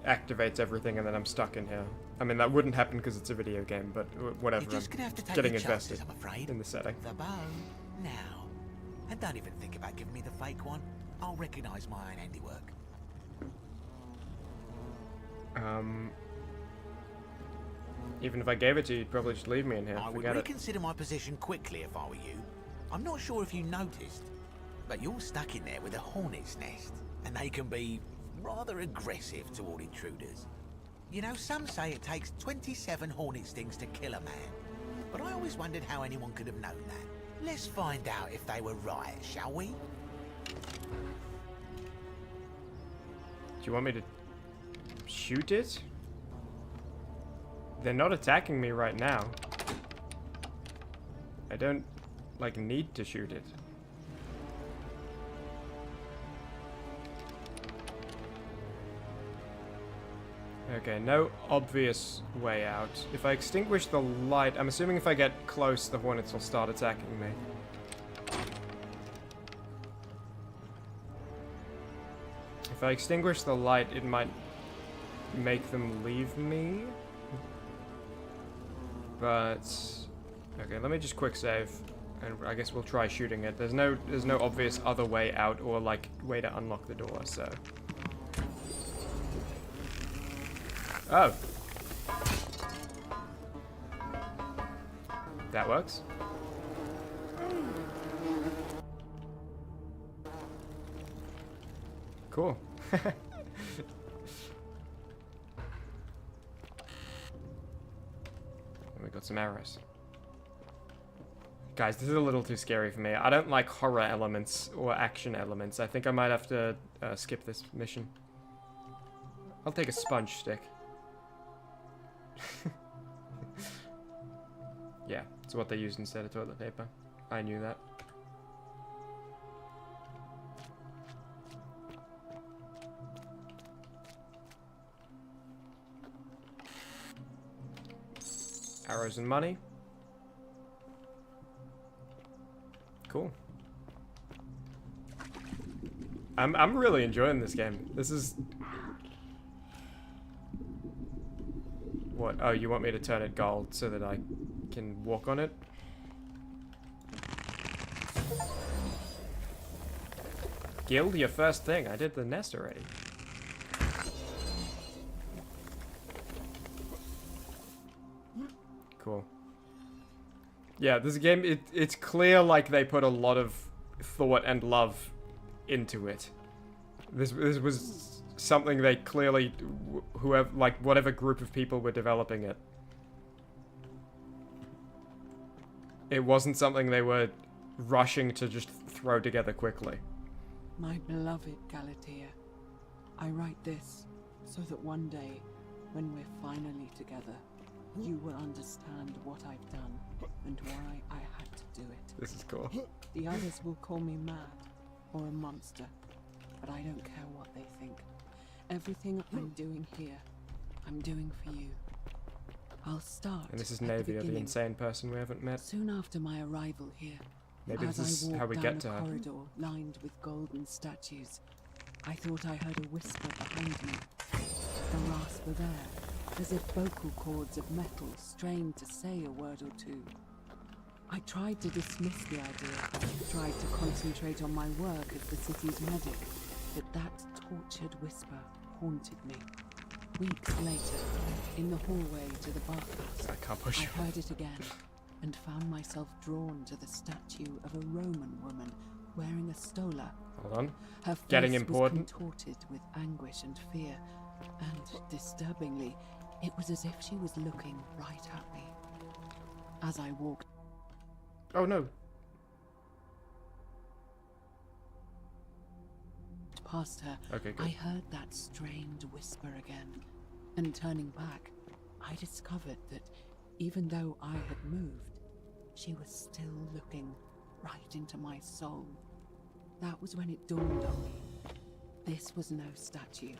activates everything and then I'm stuck in here. I mean, that wouldn't happen because it's a video game, but whatever. You're just gonna have to take getting your invested chances, I'm afraid. in the setting. The bow, now. And don't even think about giving me the fake one. I'll recognise my own handiwork. Even if I gave it to you, you'd probably just leave me in here. I would reconsider my position quickly if I were you. I'm not sure if you noticed, but you're stuck in there with a hornet's nest, and they can be rather aggressive toward intruders. You know, some say it takes 27 hornet stings to kill a man, but I always wondered how anyone could have known that. Let's find out if they were right, shall we? Do you want me to shoot it? They're not attacking me right now. I don't, like, need to shoot it. Okay, no obvious way out. If I extinguish the light, I'm assuming if I get close, the hornets will start attacking me. If I extinguish the light, it might make them leave me. But okay, let me just quick save, and I guess we'll try shooting it. There's no obvious other way out or like way to unlock the door, so. Oh. That works. Cool. We got some arrows. Guys, this is a little too scary for me. I don't like horror elements or action elements. I think I might have to skip this mission. I'll take a sponge stick. Yeah, it's what they used instead of toilet paper. I knew that. Arrows and money. Cool. I'm really enjoying this game. This is... What? Oh, you want me to turn it gold so that I can walk on it? Guild, your first thing. I did the nest already. Cool. Yeah, this game, it's clear like they put a lot of thought and love into it. This was something they clearly, whoever, like whatever group of people were developing it. It wasn't something they were rushing to just throw together quickly. My beloved Galatea, I write this so that one day, when we're finally together, you will understand what I've done and why I had to do it. This is cool. The others will call me mad or a monster, but I don't care what they think. Everything I'm doing here, I'm doing for you. I'll start. And this is Navia, the insane person we haven't met. Soon after my arrival here, maybe this is how we get to her. As I walked down a corridor lined with golden statues, I thought I heard a whisper behind me. A rasp there, as if vocal cords of metal strained to say a word or two. I tried to dismiss the idea, tried to concentrate on my work as the city's medic, but that tortured whisper haunted me. Weeks later, in the hallway to the bathhouse, I heard it again, and found myself drawn to the statue of a Roman woman wearing a stola. Hold on. Her face Getting important. was contorted with anguish and fear, and disturbingly, it was as if she was looking right at me. As I walked... Oh no. Past her, okay, good. I heard that strained whisper again, and turning back, I discovered that even though I had moved, she was still looking right into my soul. That was when it dawned on me. This was no statue.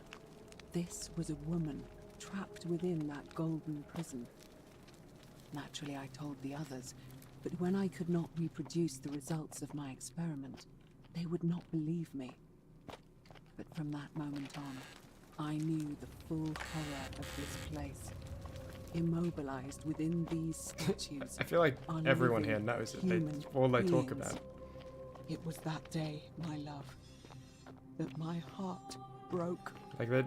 This was a woman trapped within that golden prison. Naturally, I told the others, but when I could not reproduce the results of my experiment, they would not believe me. But from that moment on, I knew the full horror of this place. Immobilized within these statues. I feel like everyone here knows it. All they talk about. It was that day, my love, that my heart broke. Like that.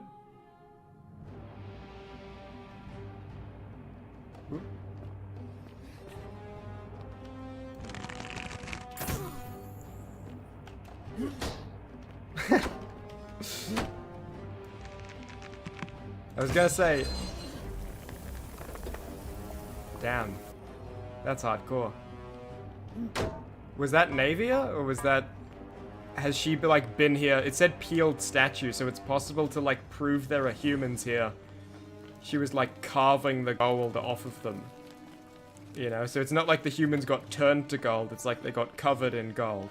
I was gonna say, damn, that's hardcore. Was that Navia, or was that, has she like been here? It said peeled statue, so it's possible to like prove there are humans here. She was like carving the gold off of them, you know, so it's not like the humans got turned to gold, it's like they got covered in gold.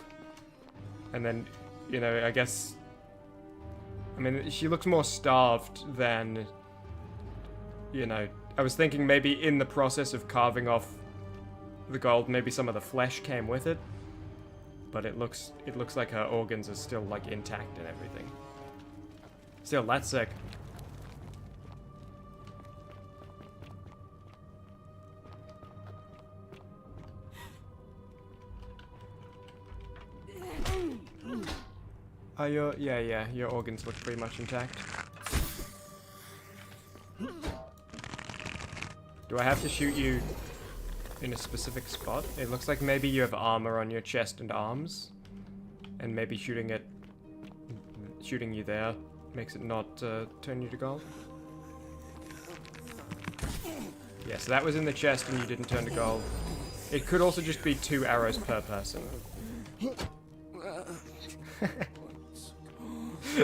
And then, you know, I guess, I mean, she looks more starved than, you know, I was thinking maybe in the process of carving off the gold, maybe some of the flesh came with it. But it looks like her organs are still like intact and everything. Still, that's sick. Your organs look pretty much intact. Do I have to shoot you in a specific spot? It looks like maybe you have armor on your chest and arms, and maybe shooting you there makes it not turn you to gold. Yeah, so that was in the chest and you didn't turn to gold. It could also just be 2 arrows per person.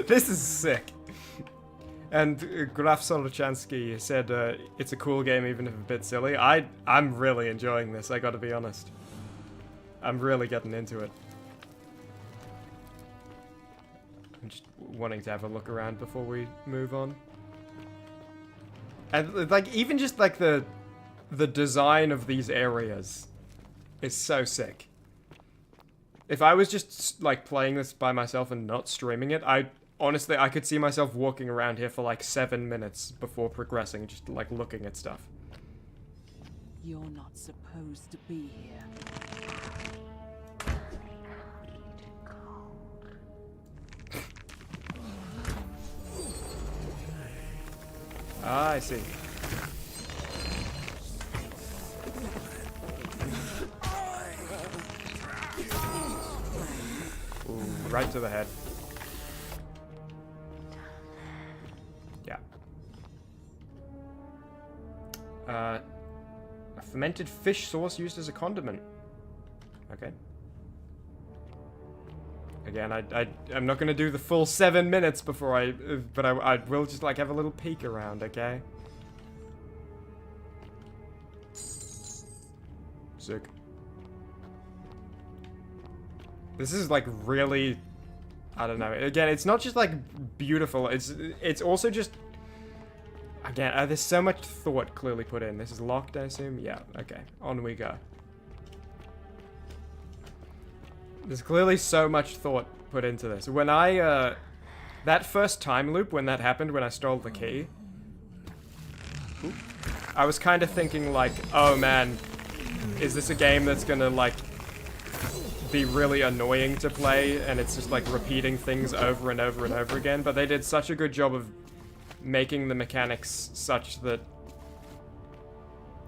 This is sick. And Graf Solochansky said it's a cool game even if a bit silly. I'm really enjoying this, I gotta be honest. I'm really getting into it. I'm just wanting to have a look around before we move on. And like even just like the design of these areas is so sick. If I was just like playing this by myself and not streaming it, honestly, I could see myself walking around here for like 7 minutes before progressing, just like looking at stuff. You're not supposed to be here. Ah, I see. Ooh, right to the head. Yeah. A fermented fish sauce used as a condiment. Okay. Again, I'm not gonna do the full 7 minutes before but I will just like have a little peek around, okay? Sick. This is like really, I don't know. Again, it's not just like beautiful. It's also just, again, there's so much thought clearly put in. This is locked, I assume. Yeah. Okay. On we go. There's clearly so much thought put into this. When that first time loop, when that happened, when I stole the key, I was kind of thinking like, oh man, is this a game that's gonna like be really annoying to play and it's just like repeating things over and over and over again? But they did such a good job of making the mechanics such that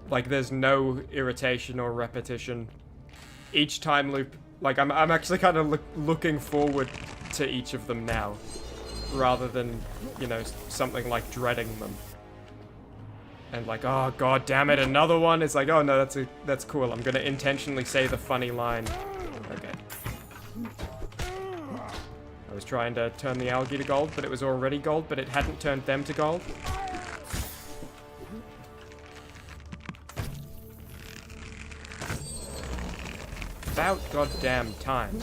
like there's no irritation or repetition. Each time loop, like I'm actually kind of looking forward to each of them now, rather than, you know, something like dreading them. And like, oh god damn it, another one. It's like, oh no, that's cool. I'm gonna intentionally say the funny line. Okay. I was trying to turn the algae to gold, but it was already gold, but it hadn't turned them to gold. About goddamn time.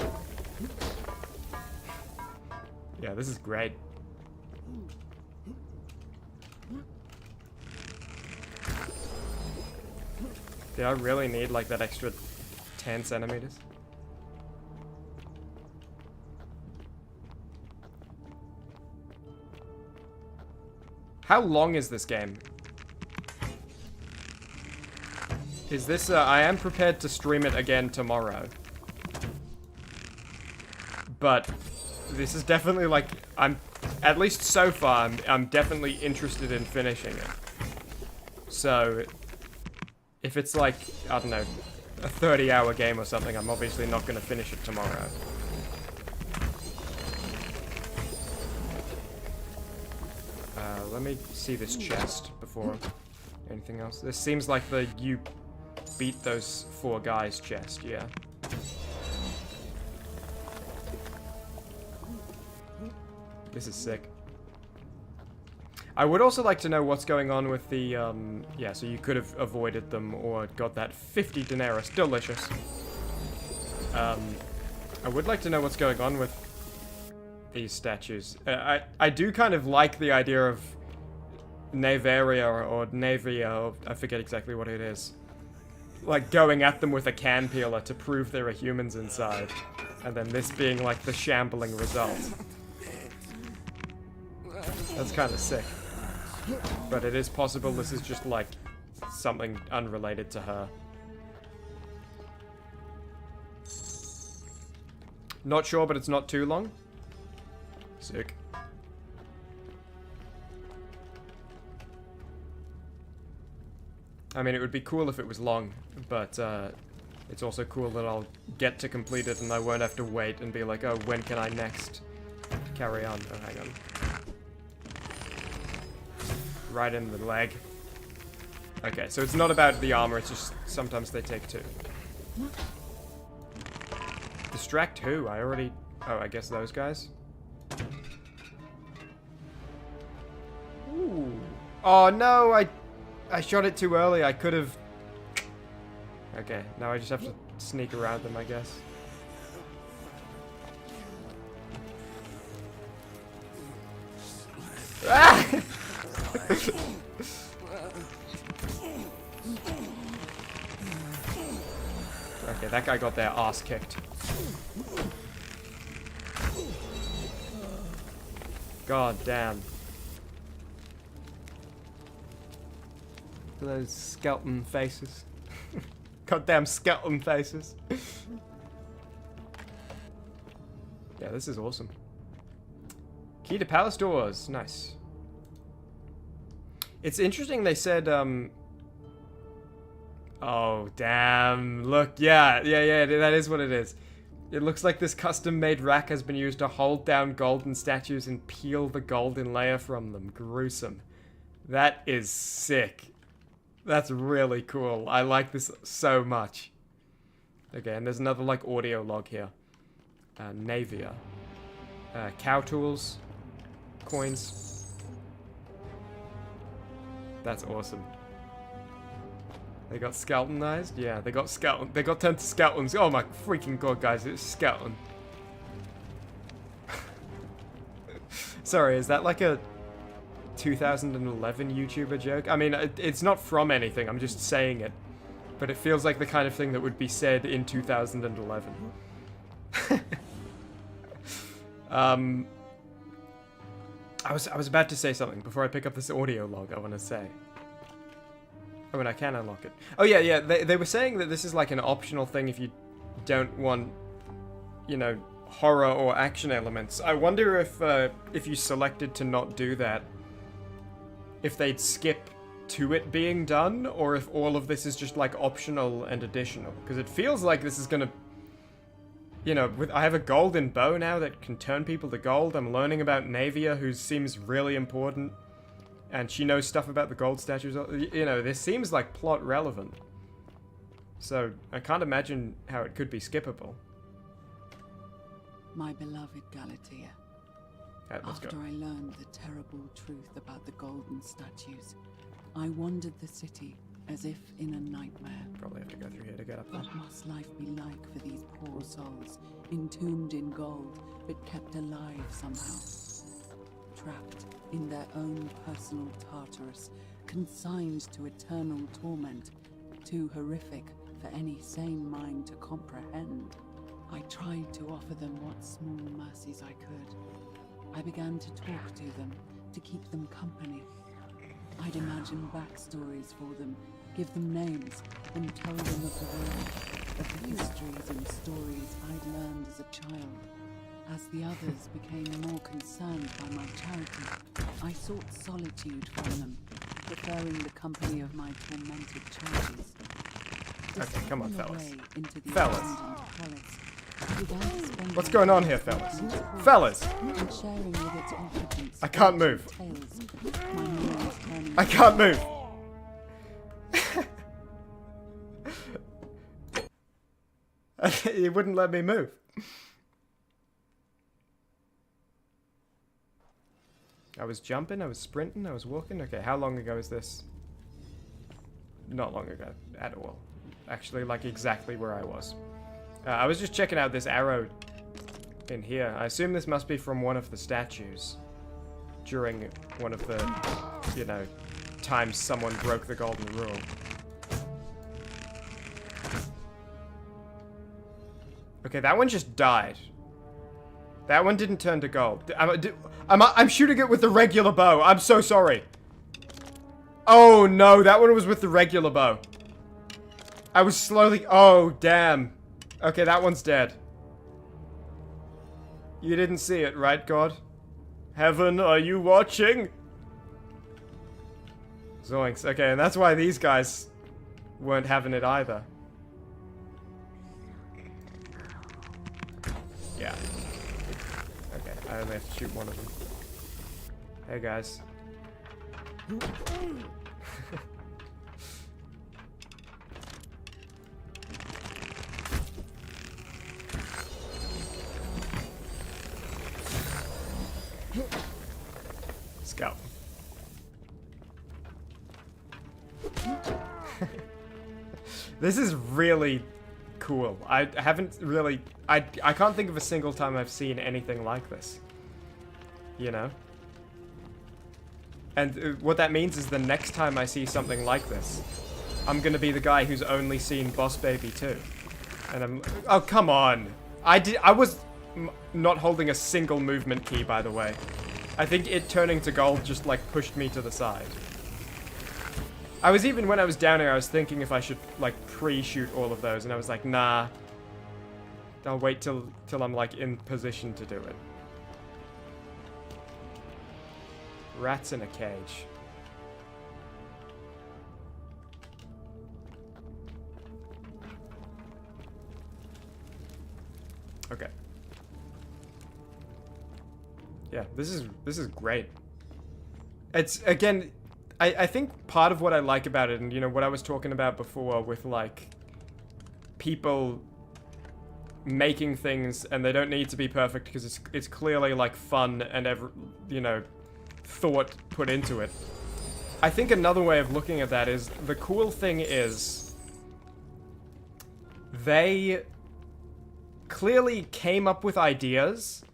Yeah, this is great. Did I really need like that extra 10 centimeters? How long is this game? Is this, I am prepared to stream it again tomorrow. But this is definitely like, at least so far, I'm definitely interested in finishing it. So, if it's like, I don't know, a 30-hour game or something, I'm obviously not going to finish it tomorrow. Let me see this chest before anything else. This seems like the you beat those 4 guys chest, yeah. This is sick. I would also like to know what's going on with the, yeah, so you could have avoided them or got that 50 denarius. Delicious. I would like to know what's going on with these statues. I do kind of like the idea of Naveria or Navia, or I forget exactly what it is. Like going at them with a can peeler to prove there are humans inside. And then this being like the shambling result. That's kind of sick. But it is possible this is just like something unrelated to her. Not sure, but it's not too long. Sick. I mean, it would be cool if it was long, but it's also cool that I'll get to complete it and I won't have to wait and be like, oh, when can I next carry on? Oh, hang on. Right in the leg. Okay, so it's not about the armor, it's just sometimes they take 2. Distract who? I already... Oh, I guess those guys? Ooh. Oh, no, I shot it too early. I could have... Okay, now I just have to sneak around them, I guess. Ah! Okay, that guy got their ass kicked. God damn. Those skeleton faces. Goddamn skeleton faces. Yeah, this is awesome. Key to palace doors. Nice. It's interesting they said, oh, damn. Look, yeah, that is what it is. It looks like this custom-made rack has been used to hold down golden statues and peel the golden layer from them. Gruesome. That is sick. That's really cool. I like this so much. Okay, and there's another, like, audio log here. Navia. Cow tools. Coins. That's awesome. They got skeletonized? Yeah, they got they got turned to skeletons. Oh my freaking god, guys, it's skeleton. Sorry, is that like a 2011 YouTuber joke? I mean, it's not from anything, I'm just saying it. But it feels like the kind of thing that would be said in 2011. I was about to say something before I pick up this audio log. I want to say. I mean, I can unlock it. Oh yeah. They were saying that this is like an optional thing if you don't want, you know, horror or action elements. I wonder if you selected to not do that, if they'd skip to it being done, or if all of this is just like optional and additional. Because it feels like this is gonna. You know, I have a golden bow now that can turn people to gold. I'm learning about Navia, who seems really important. And she knows stuff about the gold statues. You know, this seems like plot relevant. So, I can't imagine how it could be skippable. My beloved Galatea. After I learned the terrible truth about the golden statues, I wandered the city, as if in a nightmare. Probably have to go through here to get up there. What must life be like for these poor souls, entombed in gold, but kept alive somehow? Trapped in their own personal Tartarus, consigned to eternal torment, too horrific for any sane mind to comprehend. I tried to offer them what small mercies I could. I began to talk to them, to keep them company. I'd imagine backstories for them, give them names, and tell them of the world, of the histories and stories I'd learned as a child. As the others became more concerned by my charity, I sought solitude from them, preferring the company of my tormented charges. Okay, come on, fellas. Fellas. What's going on here, fellas? Fellas! I can't move. I can't move. He wouldn't let me move. I was jumping, I was sprinting, I was walking. Okay, how long ago is this? Not long ago at all. Actually, like exactly where I was. I was just checking out this arrow in here. I assume this must be from one of the statues during one of the, you know, times someone broke the golden rule. Okay, that one just died. That one didn't turn to gold. I'm shooting it with the regular bow. I'm so sorry. Oh no, that one was with the regular bow. I was slowly... Oh, damn. Okay, that one's dead. You didn't see it, right, God? Heaven, are you watching? Zoinks. Okay, and that's why these guys weren't having it either. Yeah. Okay, I only have to shoot one of them. Hey, guys. Let's go. This is really cool. I haven't really... I can't think of a single time I've seen anything like this. You know? And what that means is the next time I see something like this, I'm gonna be the guy who's only seen Boss Baby 2. And I'm... Oh, come on! I was not holding a single movement key, by the way. I think it turning to gold just, like, pushed me to the side. I was even, when I was down here, I was thinking if I should, like, pre-shoot all of those, and I was like, nah. I'll wait till I'm, like, in position to do it. Rats in a cage. Okay. Yeah, this is great. It's, again, I think part of what I like about it, and, you know, what I was talking about before with, like, people making things, and they don't need to be perfect because it's clearly, like, fun and, you know, thought put into it. I think another way of looking at that is, the cool thing is, they clearly came up with ideas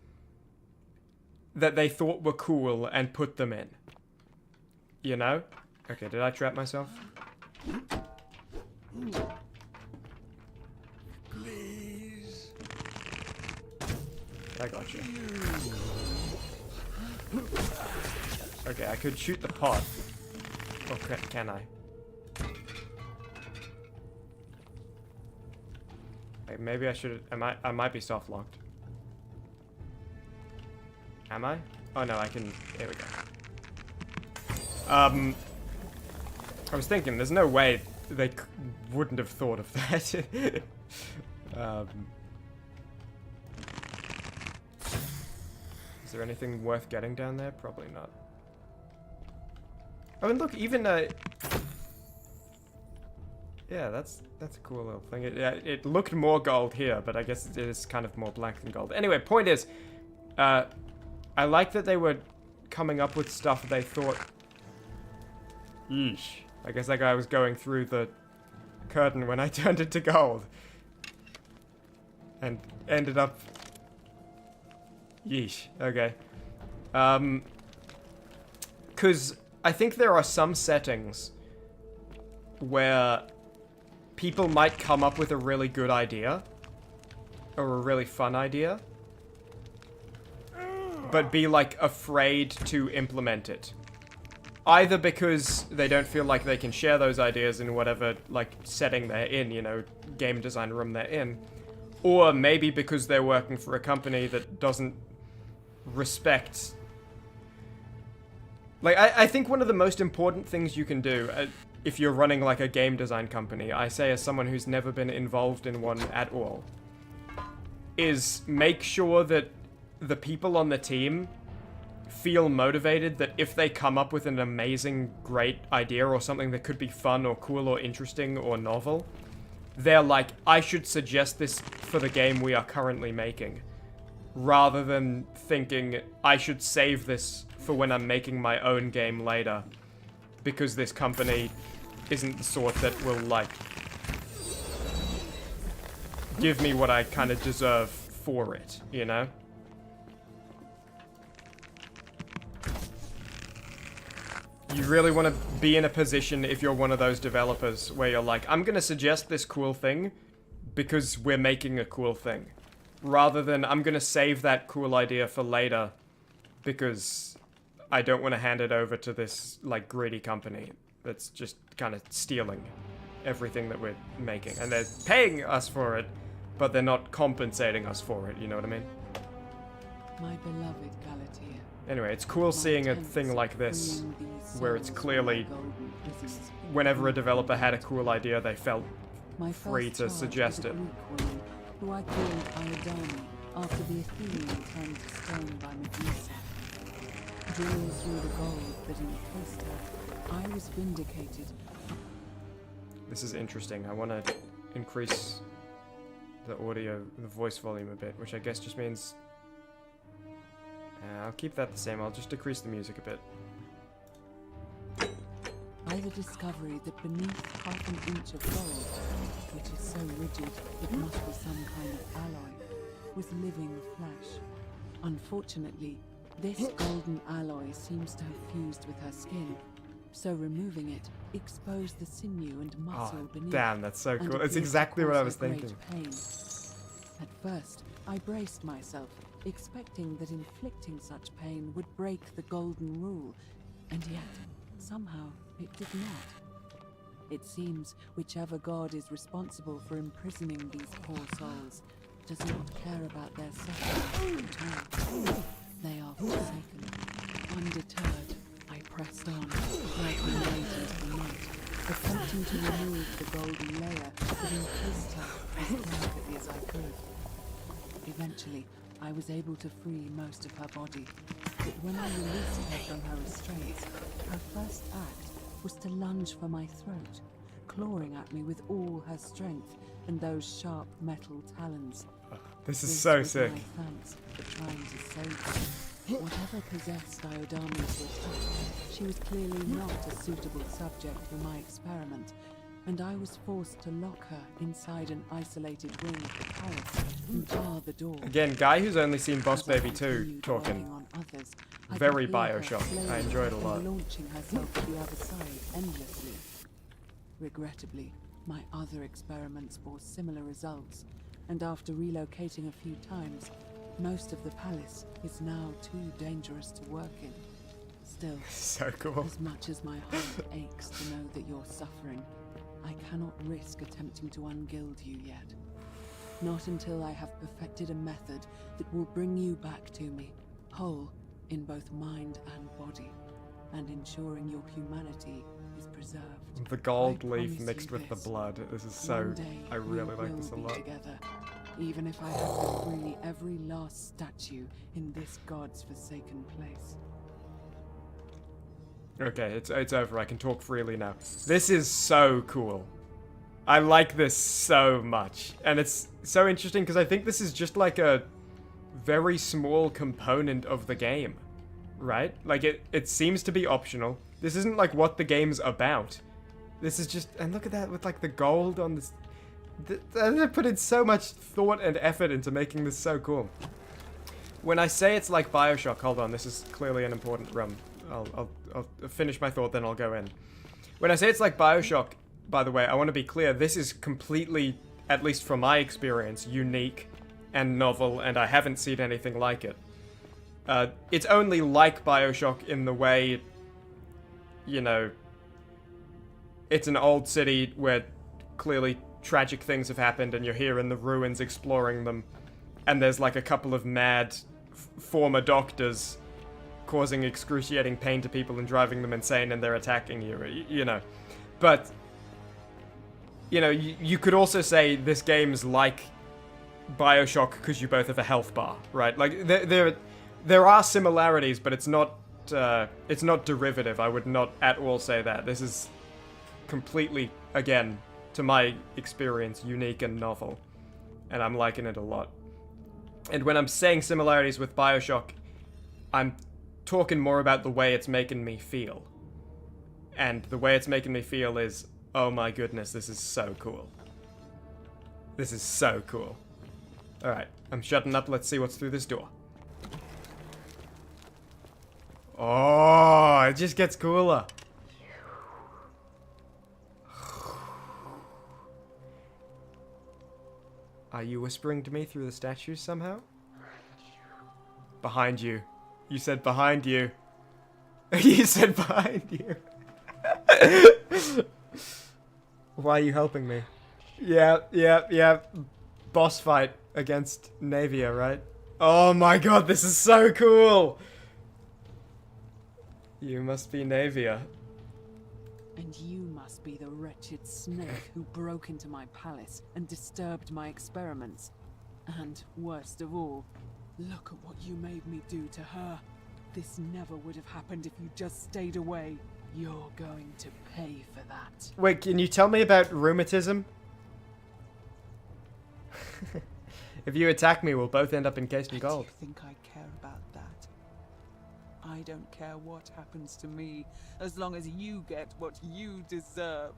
that they thought were cool and put them in. You know? Okay, did I trap myself? Please. I got you. Okay, I could shoot the pot. Or can I? Like, maybe I should... I might be soft locked. Am I? Oh no, I can... Here we go. I was thinking, there's no way they wouldn't have thought of that. Is there anything worth getting down there? Probably not. Oh, and look, even yeah, that's a cool little thing. It looked more gold here, but I guess it is kind of more black than gold. Anyway, point is, I like that they were coming up with stuff they thought... Yeesh. I guess that guy was going through the curtain when I turned it to gold. And ended up... Yeesh. Okay. Because I think there are some settings where people might come up with a really good idea. Or a really fun idea. But be, like, afraid to implement it. Either because they don't feel like they can share those ideas in whatever, like, setting they're in, you know, game design room they're in. Or maybe because they're working for a company that doesn't respect... Like, I think one of the most important things you can do, if you're running, like, a game design company, I say as someone who's never been involved in one at all, is make sure that the people on the team feel motivated that if they come up with an amazing, great idea or something that could be fun or cool or interesting or novel, they're like, I should suggest this for the game we are currently making. Rather than thinking, I should save this for when I'm making my own game later. Because this company isn't the sort that will, like, give me what I kind of deserve for it, you know? You really want to be in a position, if you're one of those developers, where you're like, I'm going to suggest this cool thing because we're making a cool thing. Rather than, I'm going to save that cool idea for later because I don't want to hand it over to this, like, greedy company that's just kind of stealing everything that we're making. And they're paying us for it, but they're not compensating us for it, you know what I mean? My beloved Galatea. Anyway, it's cool seeing a thing like this, where it's clearly, whenever a developer had a cool idea, they felt free to suggest it. Who I called Iodani after the Athenian turned to stone by Medusa. Drilling through the gold that encased her, I was vindicated. This is interesting. I want to increase the audio, the voice volume a bit, which I guess just means... I'll keep that the same. I'll just decrease the music a bit. By the discovery that beneath half an inch of gold, which is so rigid it must be some kind of alloy, was living flesh. Unfortunately, this golden alloy seems to have fused with her skin, so removing it exposed the sinew and muscle beneath. Damn, that's so cool. It's exactly what I was thinking. Pain. At first, I braced myself, expecting that inflicting such pain would break the golden rule, and yet, somehow, it did not. It seems whichever god is responsible for imprisoning these poor souls does not care about their suffering at all. They are forsaken. Undeterred, I pressed on, working late into the night, attempting to remove the golden layer that encased her as delicately as I could. Eventually, I was able to free most of her body, but when I released her from her restraints, her first act was to lunge for my throat, clawing at me with all her strength and those sharp metal talons. This is so sick. My thanks for trying to save her. Whatever possessed Iodami's touch, she was clearly not a suitable subject for my experiment, and I was forced to lock her inside an isolated wing of the palace and bar the door. Again, guy who's only seen Boss Baby 2 talking. Others, Very Bioshock. I enjoyed it a lot. Launching herself to the other side endlessly. Regrettably, my other experiments bore similar results, and after relocating a few times, most of the palace is now too dangerous to work in. Still, so cool. As much as my heart aches to know that you're suffering, I cannot risk attempting to ungild you yet. Not until I have perfected a method that will bring you back to me, whole in both mind and body, and ensuring your humanity is preserved. The gold leaf mixed with the blood. This is so... I really like this a lot. Together, even if I have to free every last statue in this god's forsaken place. Okay, it's over. I can talk freely now. This is so cool. I like this so much. And it's so interesting because I think this is just like a very small component of the game, right? Like it seems to be optional. This isn't like what the game's about. This is just... And look at that with, like, the gold on this... They put in so much thought and effort into making this so cool. When I say it's like Bioshock... Hold on, this is clearly an important room. I'll finish my thought, then I'll go in. When I say it's like Bioshock, by the way, I want to be clear. This is completely, at least from my experience, unique and novel, and I haven't seen anything like it. It's only like Bioshock in the way, you know, it's an old city where clearly tragic things have happened and you're here in the ruins exploring them, and there's like a couple of mad former doctors causing excruciating pain to people and driving them insane, and they're attacking you, you know. But, you know, you could also say this game's like Bioshock because you both have a health bar, right? Like, there are similarities, but it's not derivative. I would not at all say that. This is completely, again, to my experience, unique and novel. And I'm liking it a lot. And when I'm saying similarities with Bioshock, I'm talking more about the way it's making me feel. And the way it's making me feel is, oh my goodness, this is so cool. This is so cool. Alright, I'm shutting up. Let's see what's through this door. Oh, it just gets cooler. Are you whispering to me through the statues somehow? Behind you. You said behind you. You said behind you. Why are you helping me? Yeah. Boss fight against Navia, right? Oh my god, this is so cool! You must be Navia. And you must be the wretched snake who broke into my palace and disturbed my experiments. And worst of all, look at what you made me do to her. This never would have happened if you just stayed away. You're going to pay for that. Wait, can you tell me about rheumatism? If you attack me, we'll both end up encased in gold. Do you think I care about that? I don't care what happens to me, as long as you get what you deserve.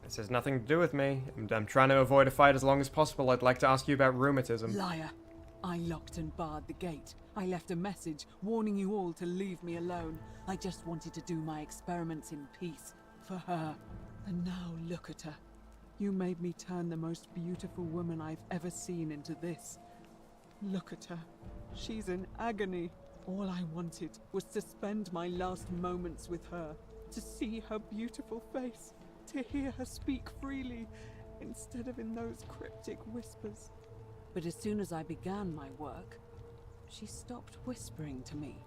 This has nothing to do with me. I'm trying to avoid a fight as long as possible. I'd like to ask you about rheumatism. Liar. I locked and barred the gate. I left a message warning you all to leave me alone. I just wanted to do my experiments in peace. For her. And now look at her. You made me turn the most beautiful woman I've ever seen into this. Look at her. She's in agony. All I wanted was to spend my last moments with her. To see her beautiful face. To hear her speak freely. Instead of in those cryptic whispers. But as soon as I began my work, she stopped whispering to me.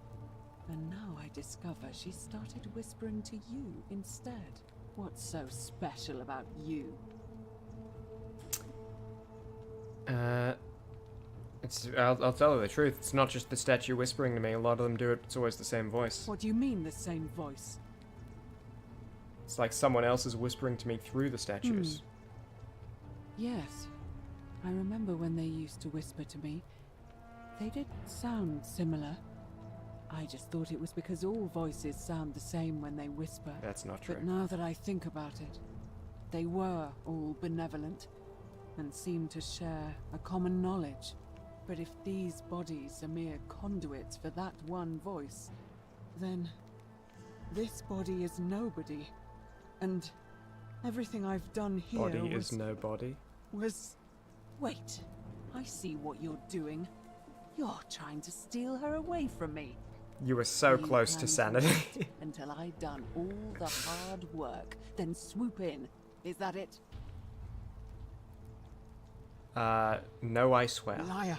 And now I discover she started whispering to you instead. What's so special about you? I'll tell her the truth. It's not just the statue whispering to me. A lot of them do it. It's always the same voice. What do you mean, the same voice? It's like someone else is whispering to me through the statues. Yes. I remember when they used to whisper to me. They did sound similar. I just thought it was because all voices sound the same when they whisper. That's not true. But now that I think about it, they were all benevolent and seemed to share a common knowledge. But if these bodies are mere conduits for that one voice, then this body is nobody. And everything I've done here Body is nobody. Wait, I see what you're doing. You're trying to steal her away from me. You were so close to sanity. Until I'd done all the hard work, then swoop in. Is that it? No, I swear. Liar.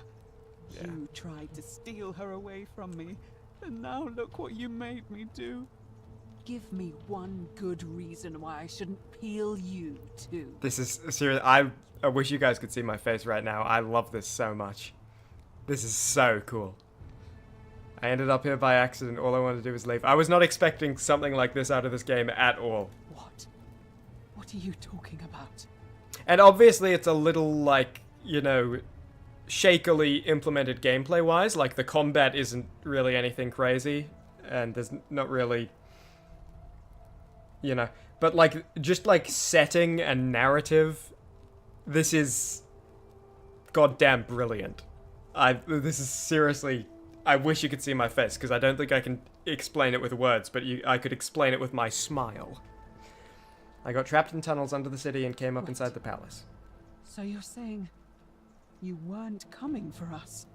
Yeah. You tried to steal her away from me, and now look what you made me do. Give me one good reason why I shouldn't peel you too. This is serious. I wish you guys could see my face right now. I love this so much. This is so cool. I ended up here by accident. All I wanted to do was leave. I was not expecting something like this out of this game at all. What? What are you talking about? And obviously it's a little, like, you know, shakily implemented gameplay-wise. Like, the combat isn't really anything crazy. And there's not really you know. But, like, just, like, setting and narrative, this is goddamn brilliant. This is seriously... I wish you could see my face, because I don't think I can explain it with words, but I could explain it with my smile. I got trapped in tunnels under the city and came up inside the palace. So you're saying you weren't coming for us?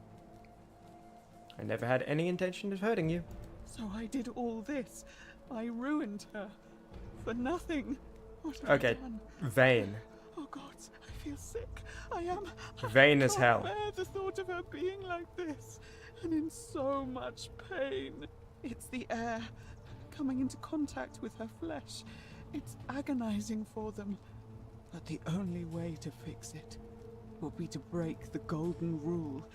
I never had any intention of hurting you. So I did all this. I ruined her. For nothing. What have I done? Vain. Oh God, I feel sick. I am. Vain as hell. I can't bear the thought of her being like this, and in so much pain. It's the air coming into contact with her flesh. It's agonizing for them. But the only way to fix it will be to break the golden rule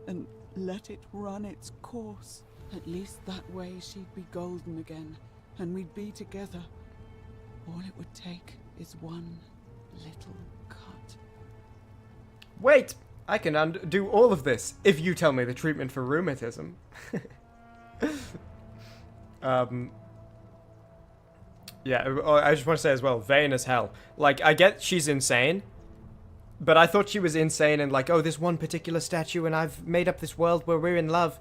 and let it run its course. At least that way she'd be golden again, and we'd be together. All it would take is one little cut. Wait! I can undo all of this if you tell me the treatment for rheumatism. Yeah, I just want to say as well, vain as hell. Like, I get she's insane, but I thought she was insane and like, oh, this one particular statue and I've made up this world where we're in love.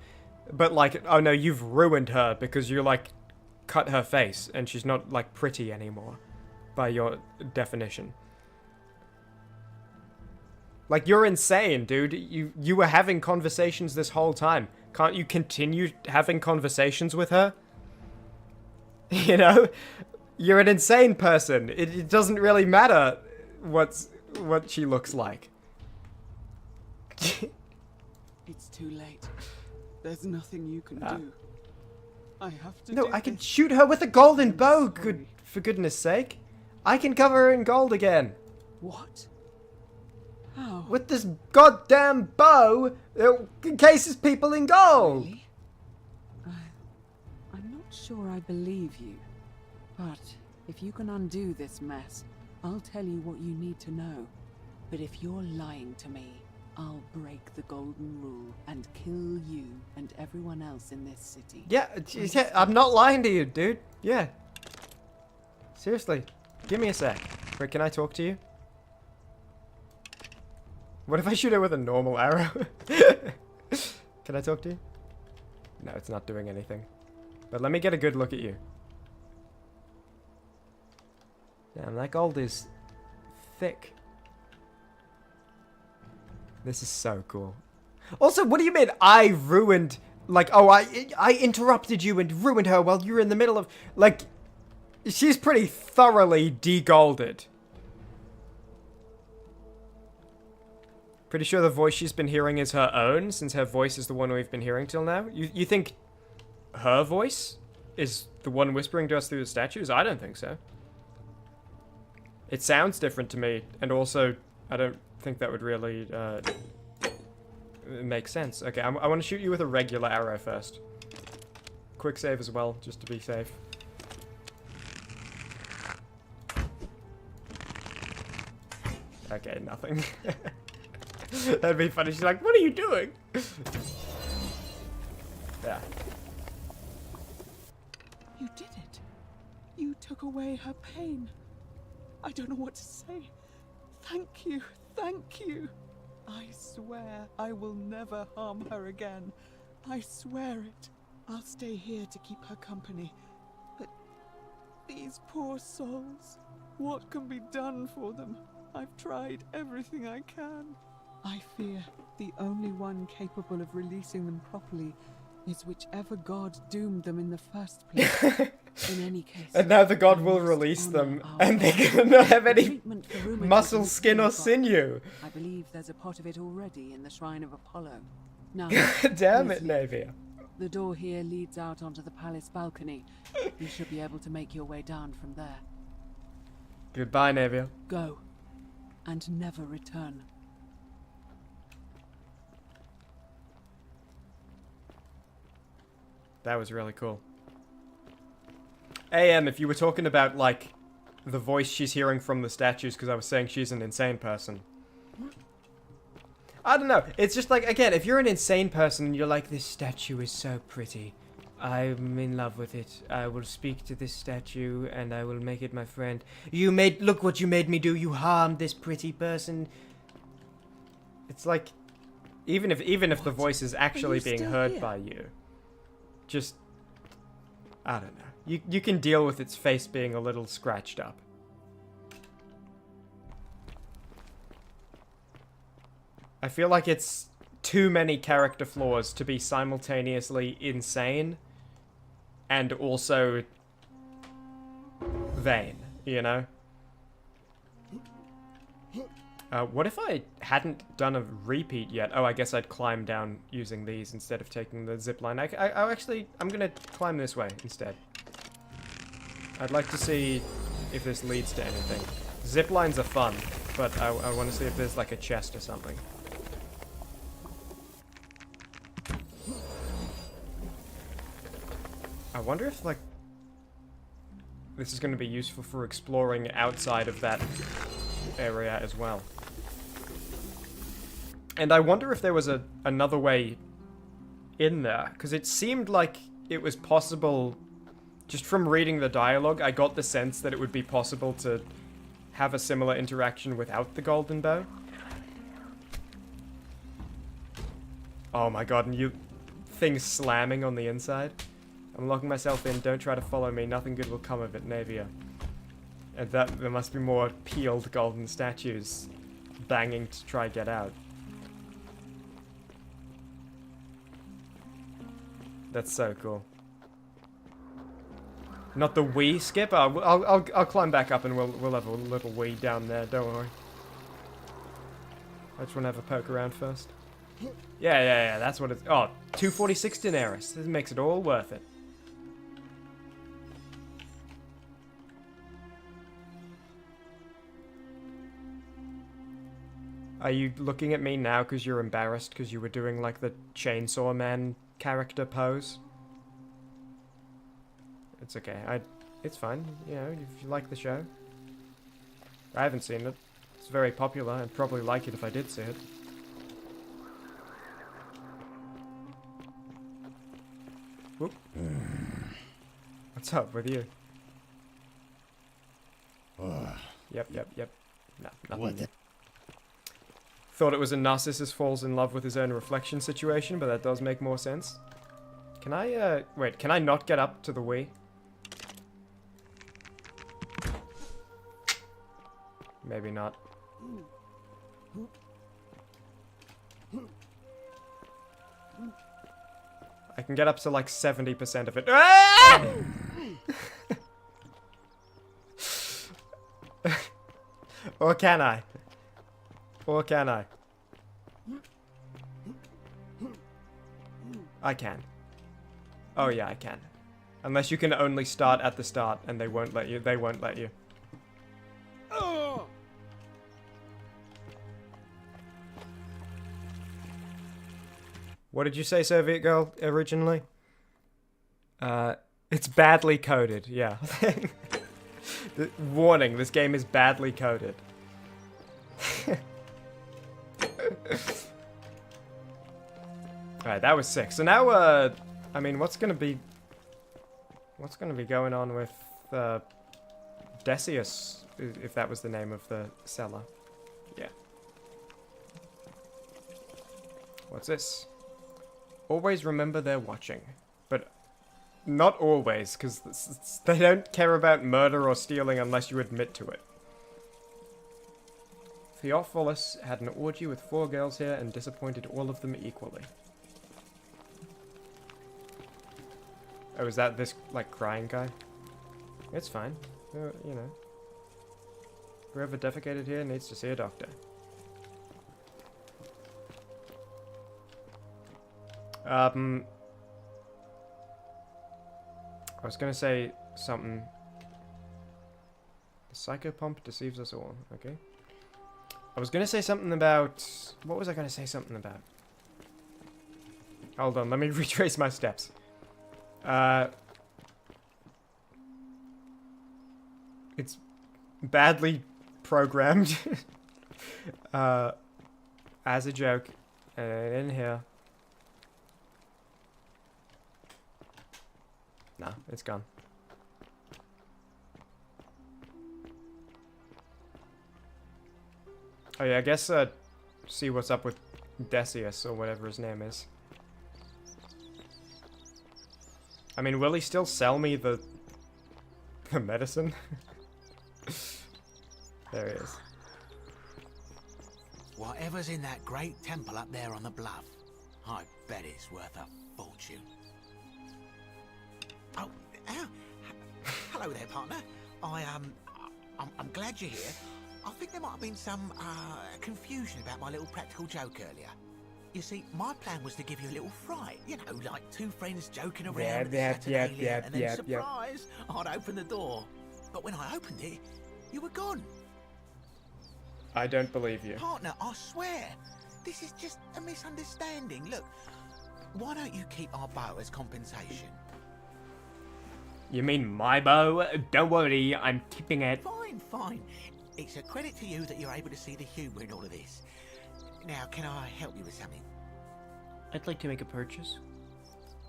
But like, oh no, you've ruined her because you like cut her face and she's not like pretty anymore by your definition. Like, you're insane, dude. You were having conversations this whole time. Can't you continue having conversations with her? You know? You're an insane person. It doesn't really matter what she looks like. It's too late. There's nothing you can do. I have to No, I can shoot her with a golden bow, for goodness sake. I can cover her in gold again. What? How? With this goddamn bow, it encases people in gold. Really? I'm not sure I believe you. But if you can undo this mess, I'll tell you what you need to know. But if you're lying to me, I'll break the golden rule and kill you and everyone else in this city. Yeah, I'm not lying to you, dude. Yeah. Seriously, give me a sec. Wait, can I talk to you? What if I shoot her with a normal arrow? Can I talk to you? No, it's not doing anything. But let me get a good look at you. Damn, that gold is thick. This is so cool. Also, what do you mean I ruined... Like, oh, I interrupted you and ruined her while you were in the middle of... Like, she's pretty thoroughly de-golded. Pretty sure the voice she's been hearing is her own, since her voice is the one we've been hearing till now. You think her voice is the one whispering to us through the statues? I don't think so. It sounds different to me, and also, I don't think that would really make sense. Okay, I want to shoot you with a regular arrow first. Quick save as well, just to be safe. Okay, nothing. That'd be funny. She's like, what are you doing? Yeah. You did it. You took away her pain. I don't know what to say. Thank you. Thank you. I swear I will never harm her again. I swear it. I'll stay here to keep her company. But these poor souls, what can be done for them? I've tried everything I can. I fear the only one capable of releasing them properly is whichever god doomed them in the first place. In any case, and now the god will release them, and they cannot have any muscle, skin, or sinew. I believe there's a pot of it already in the shrine of Apollo. Now, damn it, Navia. The door here leads out onto the palace balcony. You should be able to make your way down from there. Goodbye, Navia. Go, and never return. That was really cool. AM, if you were talking about, like, the voice she's hearing from the statues, because I was saying she's an insane person. I don't know. It's just like, again, if you're an insane person and you're like, this statue is so pretty, I'm in love with it. I will speak to this statue and I will make it my friend. Look what you made me do. You harmed this pretty person. It's like, even if the voice is actually being heard by you, just, I don't know. You can deal with its face being a little scratched up. I feel like it's too many character flaws to be simultaneously insane and also vain, you know? What if I hadn't done a repeat yet? Oh, I guess I'd climb down using these instead of taking the zip line. I'm gonna climb this way instead. I'd like to see if this leads to anything. Zip lines are fun, but I want to see if there's like a chest or something. I wonder if, like, this is going to be useful for exploring outside of that area as well. And I wonder if there was another way in there, because it seemed like it was possible, just from reading the dialogue, I got the sense that it would be possible to have a similar interaction without the golden bow. Oh my god, and things slamming on the inside. I'm locking myself in, don't try to follow me, nothing good will come of it, Navia. And there must be more peeled golden statues banging to try get out. That's so cool. Not the Wii skip? I'll climb back up and we'll have a little Wii down there, don't worry. I just want to have a poke around first. Yeah, that's what it's... Oh, 246 Daenerys. This makes it all worth it. Are you looking at me now because you're embarrassed because you were doing, like, the Chainsaw Man character pose? It's okay. It's fine. You know, if you like the show. I haven't seen it. It's very popular. I'd probably like it if I did see it. Whoop. What's up with you? Yep. No, nothing. Thought it was a Narcissus falls in love with his own reflection situation, but that does make more sense. Can I, wait, can I not get up to the Wii? Maybe not. I can get up to like 70% of it. Ah! Or can I? Or can I? I can. Oh yeah, I can. Unless you can only start at the start and they won't let you. They won't let you. What did you say, Soviet girl, originally? It's badly coded, yeah. Warning, this game is badly coded. Alright, that was 6. So now, I mean, what's gonna be going on with, Decius, if that was the name of the cellar? Yeah. What's this? Always remember they're watching. But not always, because they don't care about murder or stealing unless you admit to it. Theophilus had an orgy with 4 girls here and disappointed all of them equally. Oh, is that this, like, crying guy? It's fine. You know. Whoever defecated here needs to see a doctor. I was gonna say something. The psychopomp deceives us all, okay? I was gonna say something about... What was I gonna say something about? Hold on, let me retrace my steps. It's badly programmed. As a joke. And in here. It's gone. Oh yeah, I guess see what's up with Decius or whatever his name is. I mean, will he still sell me the medicine? There he is. Whatever's in that great temple up there on the bluff, I bet it's worth a fortune. Oh, hello there, partner. I'm glad you're here. I think there might have been some confusion about my little practical joke earlier. You see, my plan was to give you a little fright. You know, like two friends joking around and then surprise, I'd open the door. But when I opened it, you were gone. I don't believe you. Partner, I swear, this is just a misunderstanding. Look, why don't you keep our bow as compensation? You mean my bow? Don't worry, I'm keeping it. Fine, fine. It's a credit to you that you're able to see the humour in all of this. Now, can I help you with something? I'd like to make a purchase.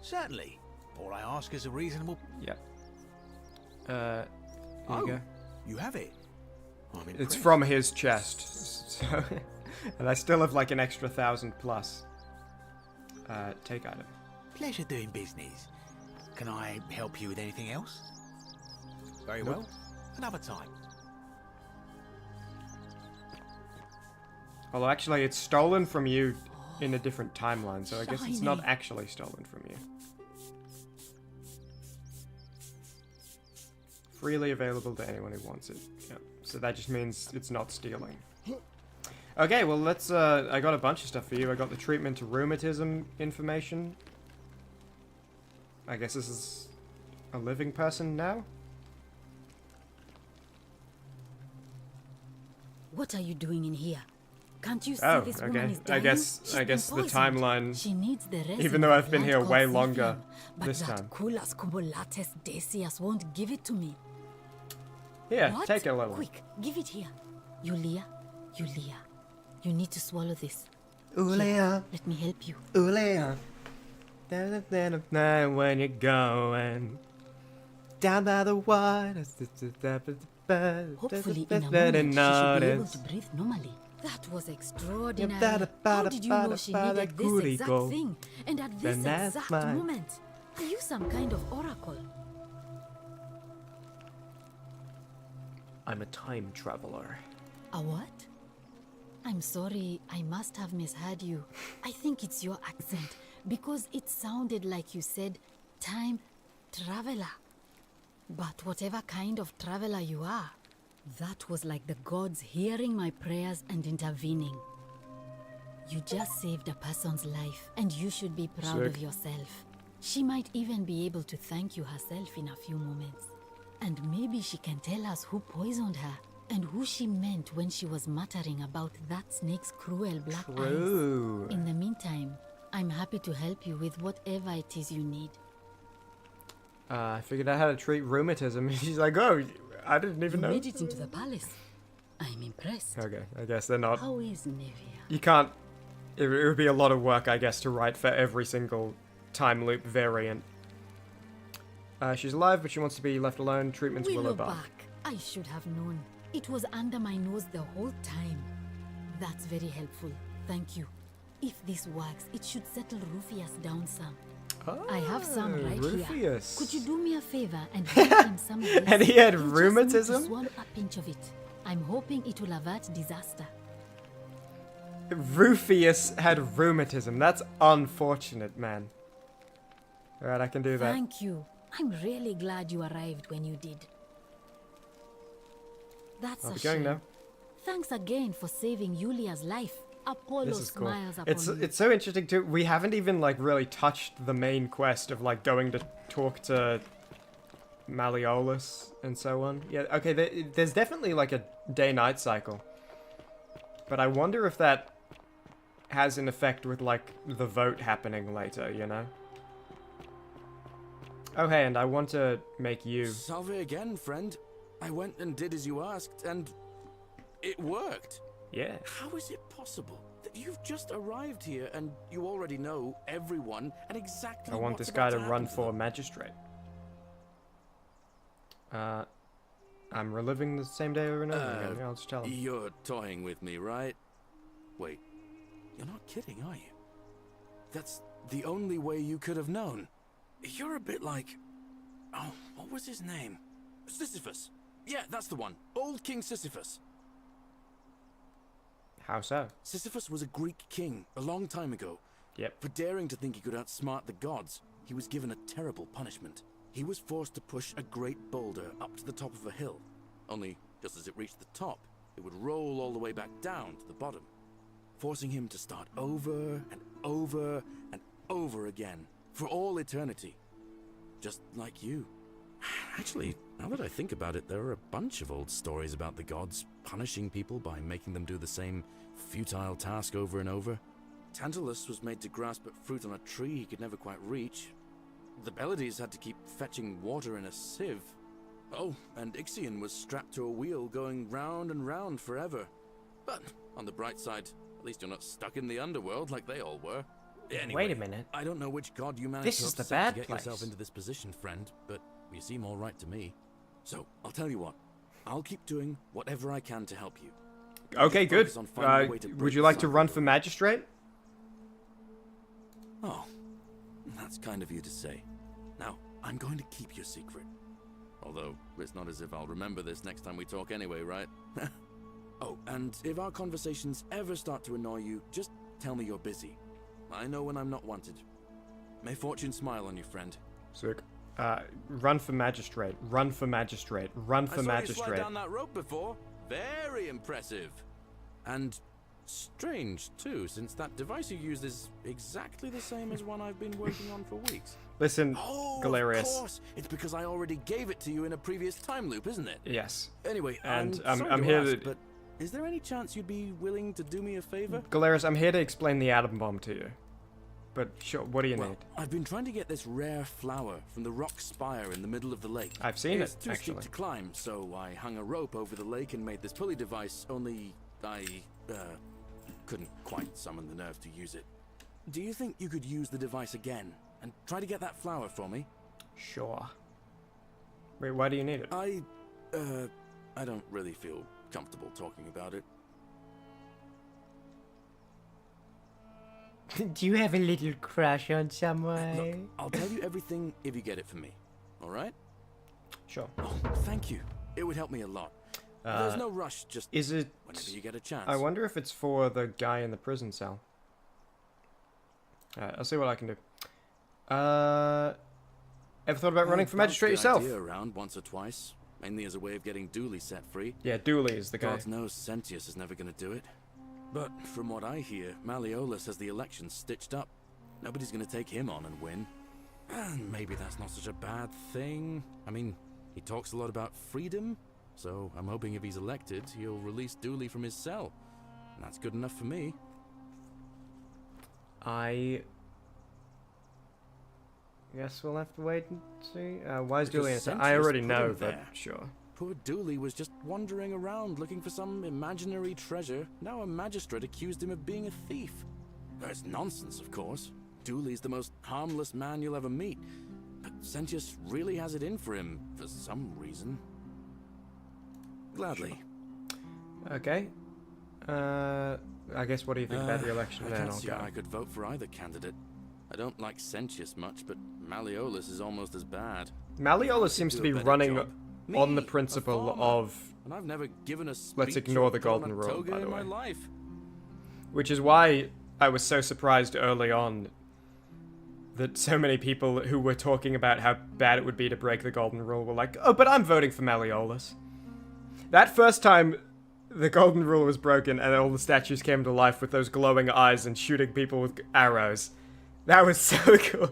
Certainly. All I ask is a reasonable... Yep. Here you go. You have it. I'm impressed. It's from his chest. So and I still have like an extra 1,000 plus. Take item. Pleasure doing business. Can I help you with anything else? Very Nope. well. Another time. Although actually it's stolen from you in a different timeline, so I guess it's not Shiny. actually stolen from you. Freely available to anyone who wants it. Yep. So that just means it's not stealing. Okay, well let's, I got a bunch of stuff for you. I got the treatment to rheumatism information. I guess this is a living person now? What are you doing in here? Can't you see Oh, this okay. woman is dying? I guess She's the been timeline. poisoned. She needs the resin Even though of I've been plant here called way Zephyr, longer but this that time. Culas Cobolates Decius won't give it to me. Here, What? take it a little. Quick, give it here. Yulia, you need to swallow this. Yulia. Here, let me help you. Yulia. When you're going down by the water. Hopefully in a moment she should be able to breathe normally. That was extraordinary. How did you know she needed this exact thing? And at this exact moment? Are you some kind of oracle? I'm a time traveler. A what? I'm sorry, I must have misheard you. I think it's your accent, because it sounded like you said time traveler. But whatever kind of traveler you are, that was like the gods hearing my prayers and intervening. You just saved a person's life, and you should be proud of yourself. She might even be able to thank you herself in a few moments. And maybe she can tell us who poisoned her, and who she meant when she was muttering about that snake's cruel black eyes. In the meantime, I'm happy to help you with whatever it is you need. I figured out how to treat rheumatism. She's like, oh, I didn't even know. You made it into the palace. I'm impressed. Okay, I guess they're not. How is Nevia? You can't. It would be a lot of work, I guess, to write for every single time loop variant. She's alive, but she wants to be left alone. Treatment's Willowbark. I should have known. It was under my nose the whole time. That's very helpful. Thank you. If this works, it should settle Rufius down some. Oh, I have some right Rufius. here. Could you do me a favor and give him some of this? And he had He'll just need to rheumatism? swallow a pinch of it. I'm hoping it will avert disaster. Rufius had rheumatism. That's unfortunate, man. Alright, I can do that. Thank you. I'm really glad you arrived when you did. That's I'll a be going shame. now. Thanks again for saving Yulia's life. Apollo This is cool. smiles upon you. It's so interesting too. We haven't even like really touched the main quest of like going to talk to Malleolus and so on. Yeah, okay, there's definitely like a day-night cycle. But I wonder if that has an effect with like the vote happening later, you know? Oh hey, and I want to make you... Salve again, friend. I went and did as you asked, and it worked. Yeah. How is it possible that you've just arrived here and you already know everyone and exactly I want what's this guy about to happen run to for them? magistrate. I'm reliving the same day over and over again. Yeah, I'll just tell him. You're toying with me, right? Wait, you're not kidding, are you? That's the only way you could have known. You're a bit like... Oh, what was his name? Sisyphus. Yeah, that's the one. Old King Sisyphus. How so? Sisyphus was a Greek king a long time ago. Yep. For daring to think he could outsmart the gods, he was given a terrible punishment. He was forced to push a great boulder up to the top of a hill. Only, just as it reached the top, it would roll all the way back down to the bottom, forcing him to start over and over and over again, for all eternity. Just like you. Actually, now that I think about it, there are a bunch of old stories about the gods punishing people by making them do the same futile task over and over. Tantalus was made to grasp at fruit on a tree he could never quite reach. The Pleiades had to keep fetching water in a sieve. Oh, and Ixion was strapped to a wheel going round and round forever. But, on the bright side, at least you're not stuck in the underworld like they all were. Anyway, wait a minute. I don't know which god you managed to upset to get yourself into this position, friend, but you seem all right to me. So, I'll tell you what. I'll keep doing whatever I can to help you. Okay, good. Would you like to run for magistrate? Oh, that's kind of you to say. Now, I'm going to keep your secret. Although, it's not as if I'll remember this next time we talk anyway, right? Oh, and if our conversations ever start to annoy you, just tell me you're busy. I know when I'm not wanted. May fortune smile on you, friend. Sick. Run for magistrate. Run for magistrate. Run for magistrate. I saw you slide down that rope before. Very impressive. And strange, too, since that device you used is exactly the same as one I've been working on for weeks. Listen, Galerius. Of course. It's because I already gave it to you in a previous time loop, isn't it? Yes. Anyway, and I'm here to ask, but is there any chance you'd be willing to do me a favor? Galerius, I'm here to explain the atom bomb to you. But sure, what do you need? I've been trying to get this rare flower from the rock spire in the middle of the lake. I've seen it's it, too actually. steep to climb, so I hung a rope over the lake and made this pulley device, only I couldn't quite summon the nerve to use it. Do you think you could use the device again and try to get that flower for me? Sure. Wait, why do you need it? I don't really feel comfortable talking about it. Do you have a little crush on someone? Look, I'll tell you everything if you get it for me. All right? Sure. Oh, thank you. It would help me a lot. There's no rush, just is it whenever you get a chance. I wonder if it's for the guy in the prison cell. Alright, I'll see what I can do. Ever thought about running for magistrate yourself? Idea around once or twice, mainly as a way of getting Dooley set free. Yeah, Dooley is the guy. God knows Sentius is never going to do it. But from what I hear, Malleolus has the election stitched up. Nobody's going to take him on and win. And maybe that's not such a bad thing. I mean, he talks a lot about freedom, so I'm hoping if he's elected, he'll release Dooley from his cell. And that's good enough for me. I guess we'll have to wait and see. Why is Dooley in it? I already know, but sure. Poor Dooley was just wandering around looking for some imaginary treasure. Now a magistrate accused him of being a thief. That's nonsense, of course. Dooley's the most harmless man you'll ever meet. But Sentius really has it in for him, for some reason. Gladly. Okay. I guess what do you think about the election I then? can't I'll see go. how I could vote for either candidate. I don't like Sentius much, but Malleolus is almost as bad. Malleolus seems to be running on the principle of and I've never given a let's ignore the golden rule, rule, by the way. Life. Which is why I was so surprised early on that so many people who were talking about how bad it would be to break the golden rule were like, oh, but I'm voting for Malleolus. That first time the golden rule was broken and all the statues came to life with those glowing eyes and shooting people with arrows. That was so cool.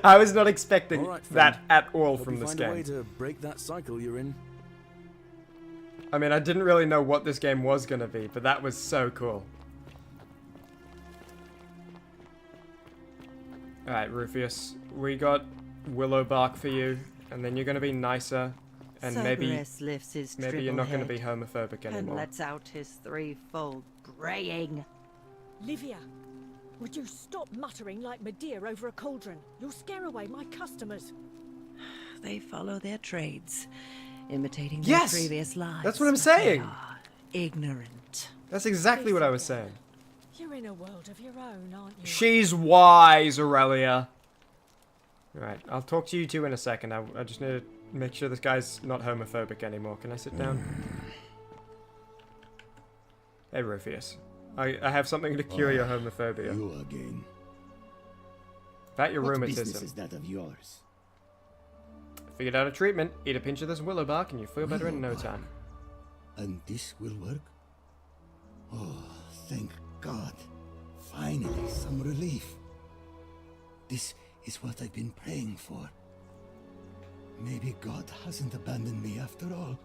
I was not expecting that at all from this game. Find a way to break that cycle you're in. I mean, I didn't really know what this game was going to be, but that was so cool. Alright, Rufius, we got willow bark for you, and then you're going to be nicer, and Cerberus lifts his maybe you're not going to head be homophobic anymore. and lets out his threefold braying. Livia, would you stop muttering like Medea over a cauldron? You'll scare away my customers. They follow their trades. imitating their Yes! previous lives. That's what I'm but saying! they are ignorant. That's exactly what I was saying. You're in a world of your own, aren't you? She's wise, Aurelia. Alright, I'll talk to you two in a second. I just need to make sure this guy's not homophobic anymore. Can I sit down? Hey, Rufus. I have something to cure your homophobia. You again. About your What rheumatism. business is that of yours? Figured out a treatment. Eat a pinch of this willow bark and you feel better in no time. And this will work? Oh, thank God. Finally, some relief. This is what I've been praying for. Maybe God hasn't abandoned me after all.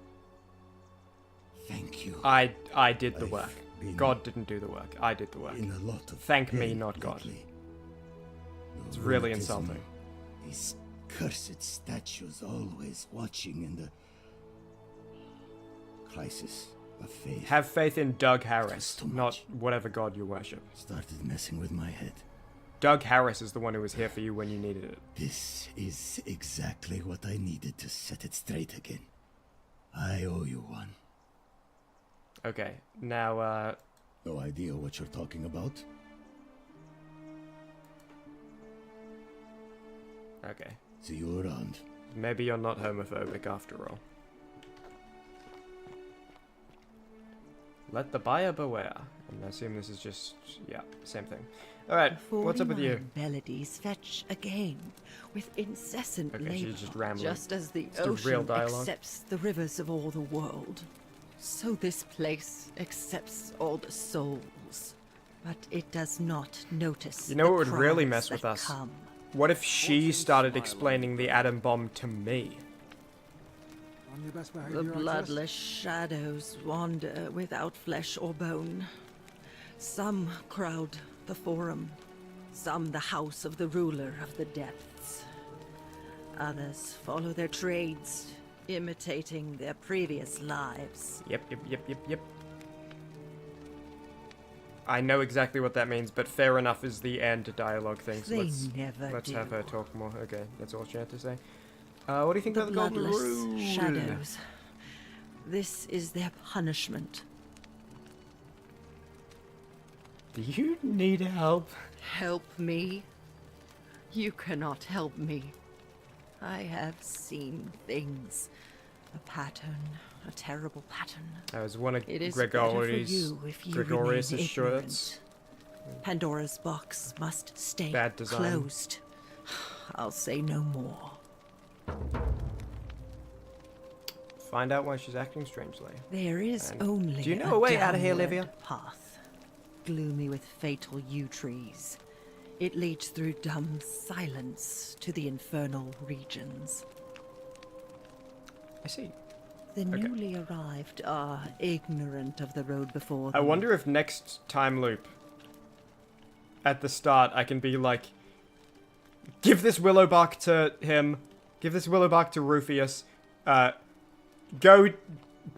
Thank you. I did the work. God didn't do the work. I did the work. In a lot of Thank me, not God. It's really rheumatism, insulting. These cursed statues always watching in the crisis of faith. Have faith in Doug Harris, not whatever God you worship. Started messing with my head. Doug Harris is the one who was here for you when you needed it. This is exactly what I needed to set it straight again. I owe you one. Okay, now, No idea what you're talking about? Okay. See you around. Maybe you're not homophobic after all. Let the buyer beware. And I assume this is just, yeah, same thing. Alright, what's up with you? Melodies fetch again, with incessant Okay, labor, she's just rambling. just as the Let's do real ocean dialogue. accepts the rivers of all the world. So this place accepts all the souls, but it does not notice You know the what would really cries mess with that us? come. What if she started explaining the atom bomb to me? On your best The behavior, Actress. bloodless shadows wander without flesh or bone. Some crowd the forum, some the house of the ruler of the depths. Others follow their trades, imitating their previous lives. Yep. I know exactly what that means, but fair enough is the end dialogue thing. So They never let's do. have her talk more. Okay, that's all she had to say. What do you think The about the Golden bloodless Rule? shadows. This is their punishment. Do you need help? Help me? You cannot help me. I have seen things. A pattern. A terrible pattern. That was one of It is better for Gregorius' you if you Gregorius' remain shirts. ignorant. Pandora's box must stay Bad design. closed. I'll say no more. Find out why she's acting strangely. There is And only do you know a way out of here, downward Livia? path, gloomy with fatal yew trees. It leads through dumb silence to the infernal regions. I see. The newly arrived are ignorant of the road before I them. wonder if next time loop, at the start, I can be like, give this willow bark to him, give this willow bark to Rufus, go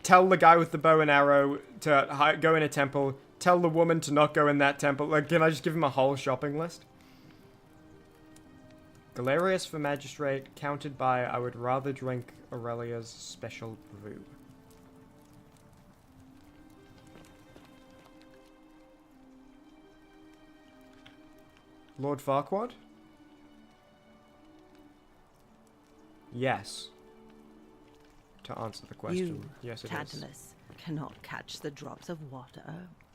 tell the guy with the bow and arrow to go in a temple, tell the woman to not go in that temple. Like, can I just give him a whole shopping list? Galerius for magistrate, counted by I would rather drink Aurelia's special brew. Lord Farquaad? Yes. To answer the question, You, yes it is. Tantalus, cannot catch the drops of water.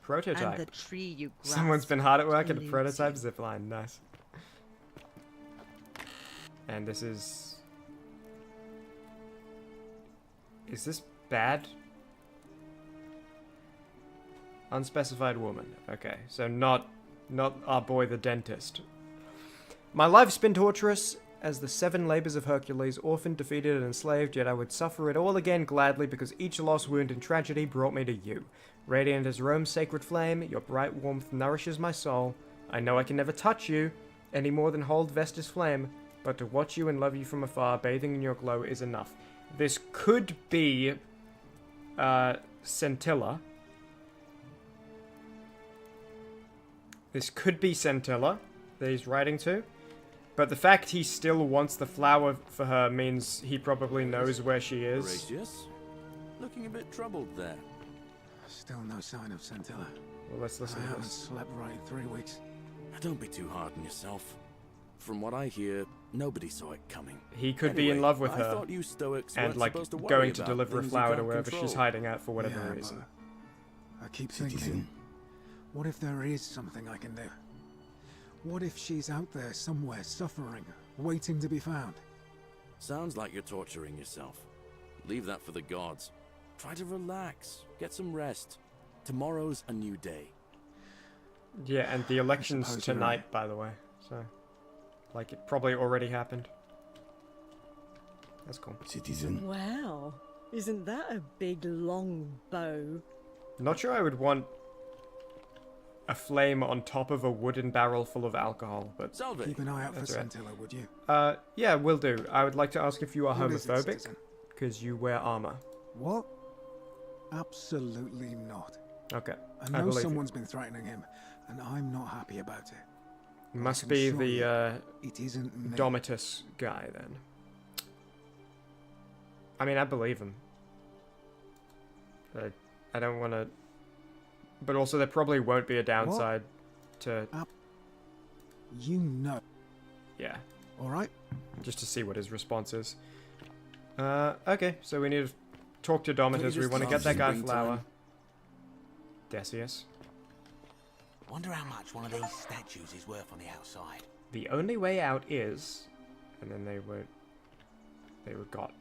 Prototype. And the tree you grasp Someone's been hard at work at a eludes prototype you. zipline. Nice. And this is... Is this bad? Unspecified woman. Okay, so not our boy the dentist. My life's been torturous as the 7 labors of Hercules, orphaned, defeated, and enslaved, yet I would suffer it all again gladly because each lost wound and tragedy brought me to you. Radiant as Rome's sacred flame, your bright warmth nourishes my soul. I know I can never touch you, any more than hold Vesta's flame, but to watch you and love you from afar, bathing in your glow, is enough. This could be Scintilla. This could be Scintilla that he's writing to. But the fact he still wants the flower for her means he probably knows where she is. Gracious. Looking a bit troubled there. Still no sign of Scintilla. Well, let's listen I to haven't this. slept right in 3 weeks. Don't be too hard on yourself. From what I hear, nobody saw it coming. He could be in love with I her, thought you Stoics and weren't like supposed to worry going to about deliver a things you flower to can't wherever control. she's hiding out for whatever Yeah, reason. I keep thinking, what if there is something I can do? What if she's out there somewhere suffering, waiting to be found? Sounds like you're torturing yourself. Leave that for the gods. Try to relax, get some rest. Tomorrow's a new day. Yeah, and the election's tonight, by the way. So, like, it probably already happened. That's cool. Citizen. Wow. Isn't that a big, long bow? Not sure I would want a flame on top of a wooden barrel full of alcohol, but... Keep an eye out for that's all right. Scintilla, would you? Yeah, will do. I would like to ask if you are What is it, homophobic, citizen? because you wear armor. What? Absolutely not. Okay, I know believe someone's been threatening him, and I'm not happy about it. you. Must I can be assure you, the, it isn't me. Domitus guy, then. I mean, I believe him. But I don't want to... But also, there probably won't be a downside to... You know. Yeah. Alright. Just to see what his response is. Okay, so we need to talk to Domitus. We want to get that guy flower. Decius. Wonder how much one of these statues is worth on the outside. The only way out is... And then they got.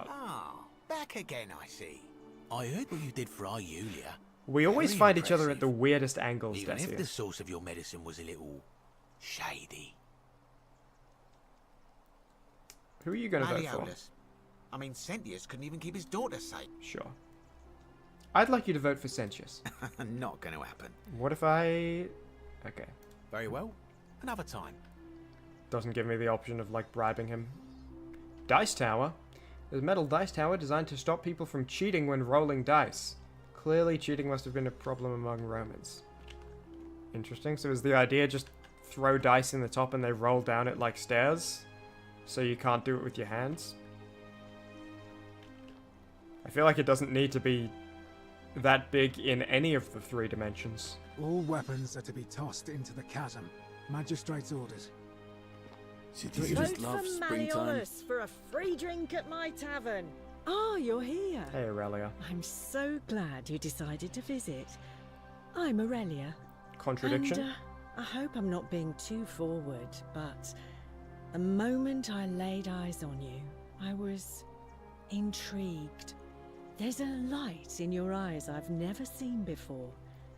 Ah, back again, I see. I heard what you did for our Yulia. We always Very find each other impressive. at the weirdest angles, Even if the Decius. source of your medicine was a little shady. Who are you going to vote for? Malleolus. I mean, Sentius couldn't even keep his daughter safe. Sure. I'd like you to vote for Sentius. Not going to happen. What if I... Okay. Very well. Another time. Doesn't give me the option of, like, bribing him. Dice Tower? There's a metal dice tower designed to stop people from cheating when rolling dice. Clearly, cheating must have been a problem among Romans. Interesting. So is the idea just throw dice in the top and they roll down it like stairs? So you can't do it with your hands? I feel like it doesn't need to be that big in any of the 3 dimensions. All weapons are to be tossed into the chasm. Magistrate's orders. Vote for Malleolus for a free drink at my tavern. Oh, you're here. Hey, Aurelia. I'm so glad you decided to visit. I'm Aurelia. Contradiction? And, I hope I'm not being too forward, but the moment I laid eyes on you, I was intrigued. There's a light in your eyes I've never seen before.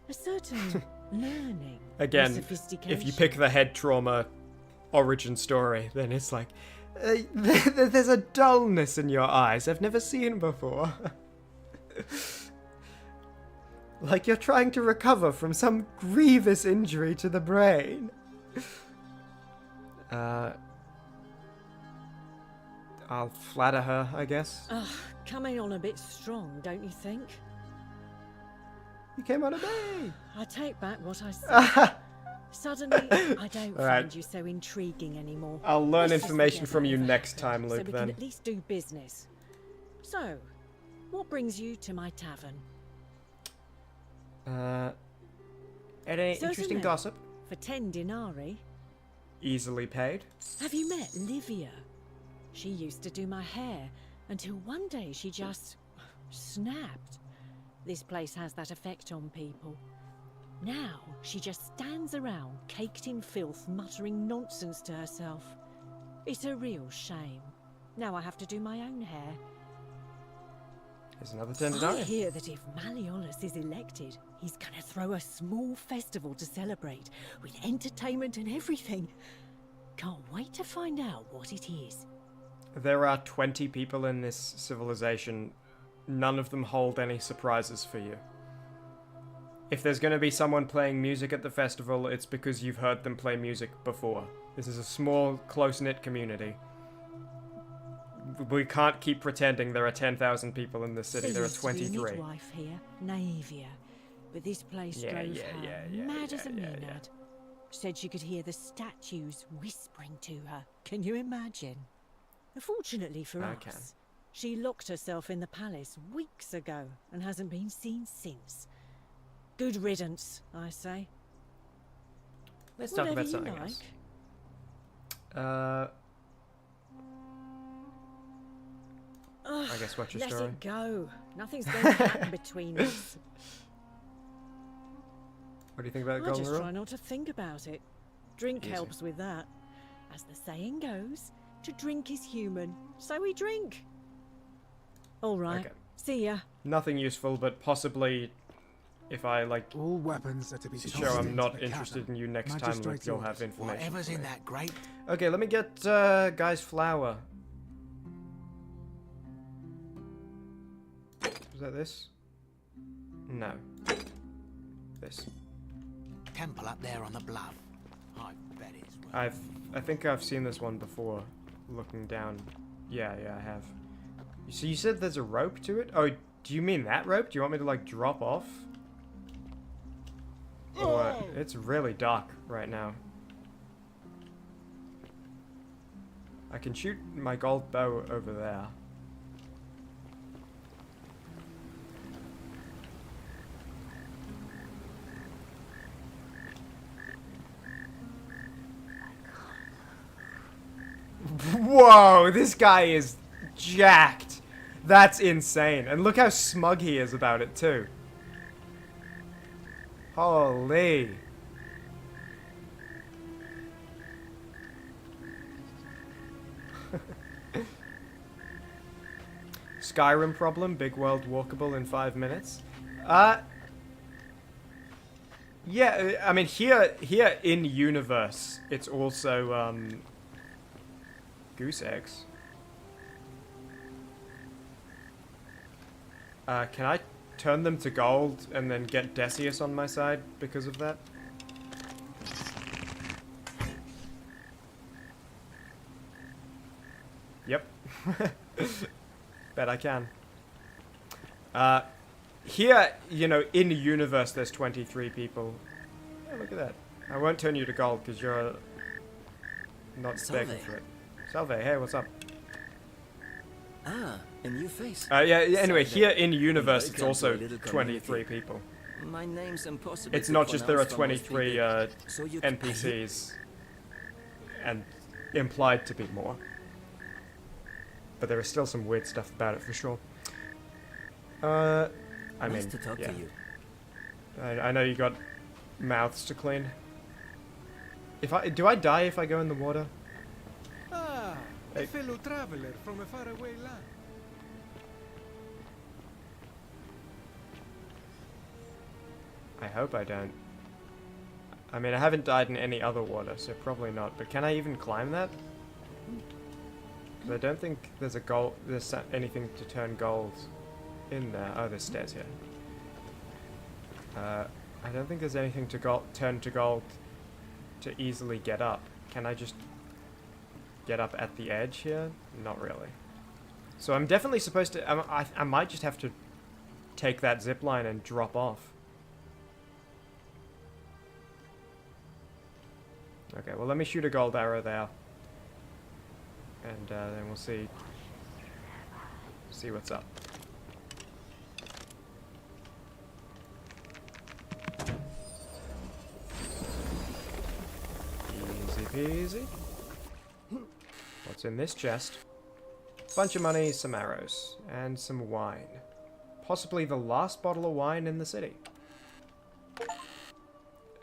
A certain learning. Again, sophistication. if you pick the head trauma origin story, then it's like, there's a dullness in your eyes I've never seen before. Like you're trying to recover from some grievous injury to the brain. I'll flatter her, I guess. Ugh, coming on a bit strong, don't you think? You came on a day. I take back what I said. Suddenly, I don't All right. find you so intriguing anymore. I'll learn Let's just information forget from you about next that, time, so Luke, we then. can at least do business. So, what brings you to my tavern? Any interesting Certainly. gossip? For 10 denarii. Easily paid. Have you met Livia? She used to do my hair until one day she just snapped. This place has that effect on people. Now she just stands around, caked in filth, muttering nonsense to herself. It's a real shame. Now I have to do my own hair. Here's another 10 I denarii. hear that if Malleolus is elected, he's gonna throw a small festival to celebrate, with entertainment and everything. Can't wait to find out what it is. There are 20 people in this civilization. None of them hold any surprises for you. If there's going to be someone playing music at the festival, it's because you've heard them play music before. This is a small, close-knit community. We can't keep pretending there are 10,000 people in the city. There are 23. There used to be a midwife here, Naevia, but this place drove her mad as a maenad. said she could hear the statues whispering to her. Can you imagine? Fortunately for us, she locked herself in the palace weeks ago and hasn't been seen since. Good riddance, I say. Let's talk about something else. I guess what's your story? Let it go. Nothing's going to happen between us. What do you think about I Golden just Rule? try not to think about it. Drink Easy. helps with that. As the saying goes, to drink is human, so we drink. All right. Okay. See ya. Nothing useful, but possibly if I like all weapons are to be show I'm not interested in you next time, you'll have information. Whatever's in that grate. Okay, let me get guy's flour. Was that this? No. This. Temple up there on the bluff. I bet it's. I think I've seen this one before. Looking down. Yeah, I have. So you said there's a rope to it? Oh, do you mean that rope? Do you want me to like drop off? Or what? It's really dark right now. I can shoot my gold bow over there. Whoa, this guy is jacked. That's insane. And look how smug he is about it too. Holy. Skyrim problem, big world walkable in 5 minutes. Yeah, I mean here in universe, it's also goose eggs. Can I turn them to gold and then get Decius on my side because of that? Yep. Bet I can. Here, you know, in the universe, there's 23 people. Yeah, look at that. I won't turn you to gold because you're not begging for it. Salve, hey, what's up? Ah, a new face. Yeah, anyway, here in universe, it's also 23 people. My name's impossible. It's not just there are 23 NPCs and implied to be more. But there is still some weird stuff about it for sure. I mean, nice to talk yeah. to you. I know you got mouths to clean. Do I die if I go in the water? Ah, a fellow traveler from a faraway land. I hope I don't. I mean, I haven't died in any other water, so probably not. But can I even climb that? Because I don't think there's anything to turn gold in there. Oh, there's stairs here. I don't think there's anything to turn to gold to easily get up. Can I just get up at the edge here? Not really. So I'm definitely supposed to... I might just have to take that zip line and drop off. Okay, well let me shoot a gold arrow there. And then we'll see what's up. Easy peasy. What's in this chest? Bunch of money, some arrows, and some wine. Possibly the last bottle of wine in the city.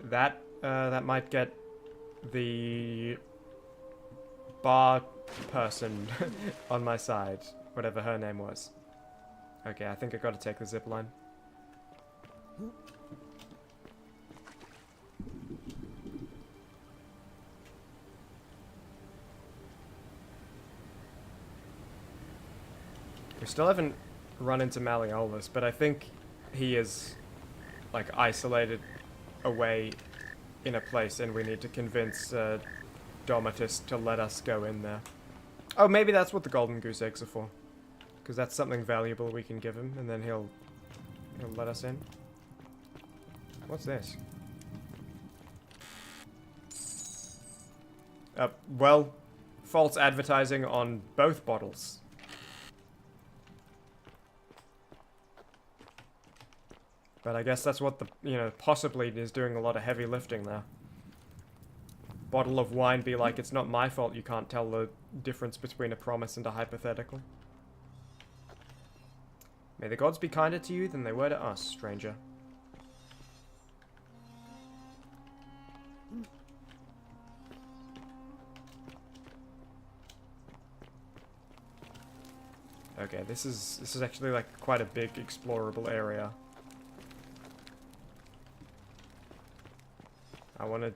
That might get the bar person on my side, whatever her name was. Okay, I think I gotta take the zip line. We still haven't run into Malleolus, but I think he is like isolated away in a place, and we need to convince Domitus to let us go in there. Oh, maybe that's what the golden goose eggs are for, because that's something valuable we can give him, and then he'll let us in. What's this? Well, false advertising on both bottles. But I guess that's what the, possibly is doing a lot of heavy lifting there. Bottle of wine be like, it's not my fault you can't tell the difference between a promise and a hypothetical. May the gods be kinder to you than they were to us, stranger. Okay, this is actually like quite a big explorable area. I want to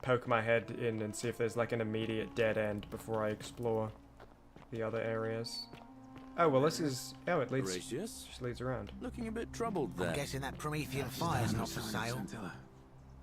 poke my head in and see if there's like an immediate dead end before I explore the other areas. Oh, well this is... Oh, it leads... Gracious. Just leads around. Looking a bit troubled there. I'm guessing that Promethean fire's not for sale.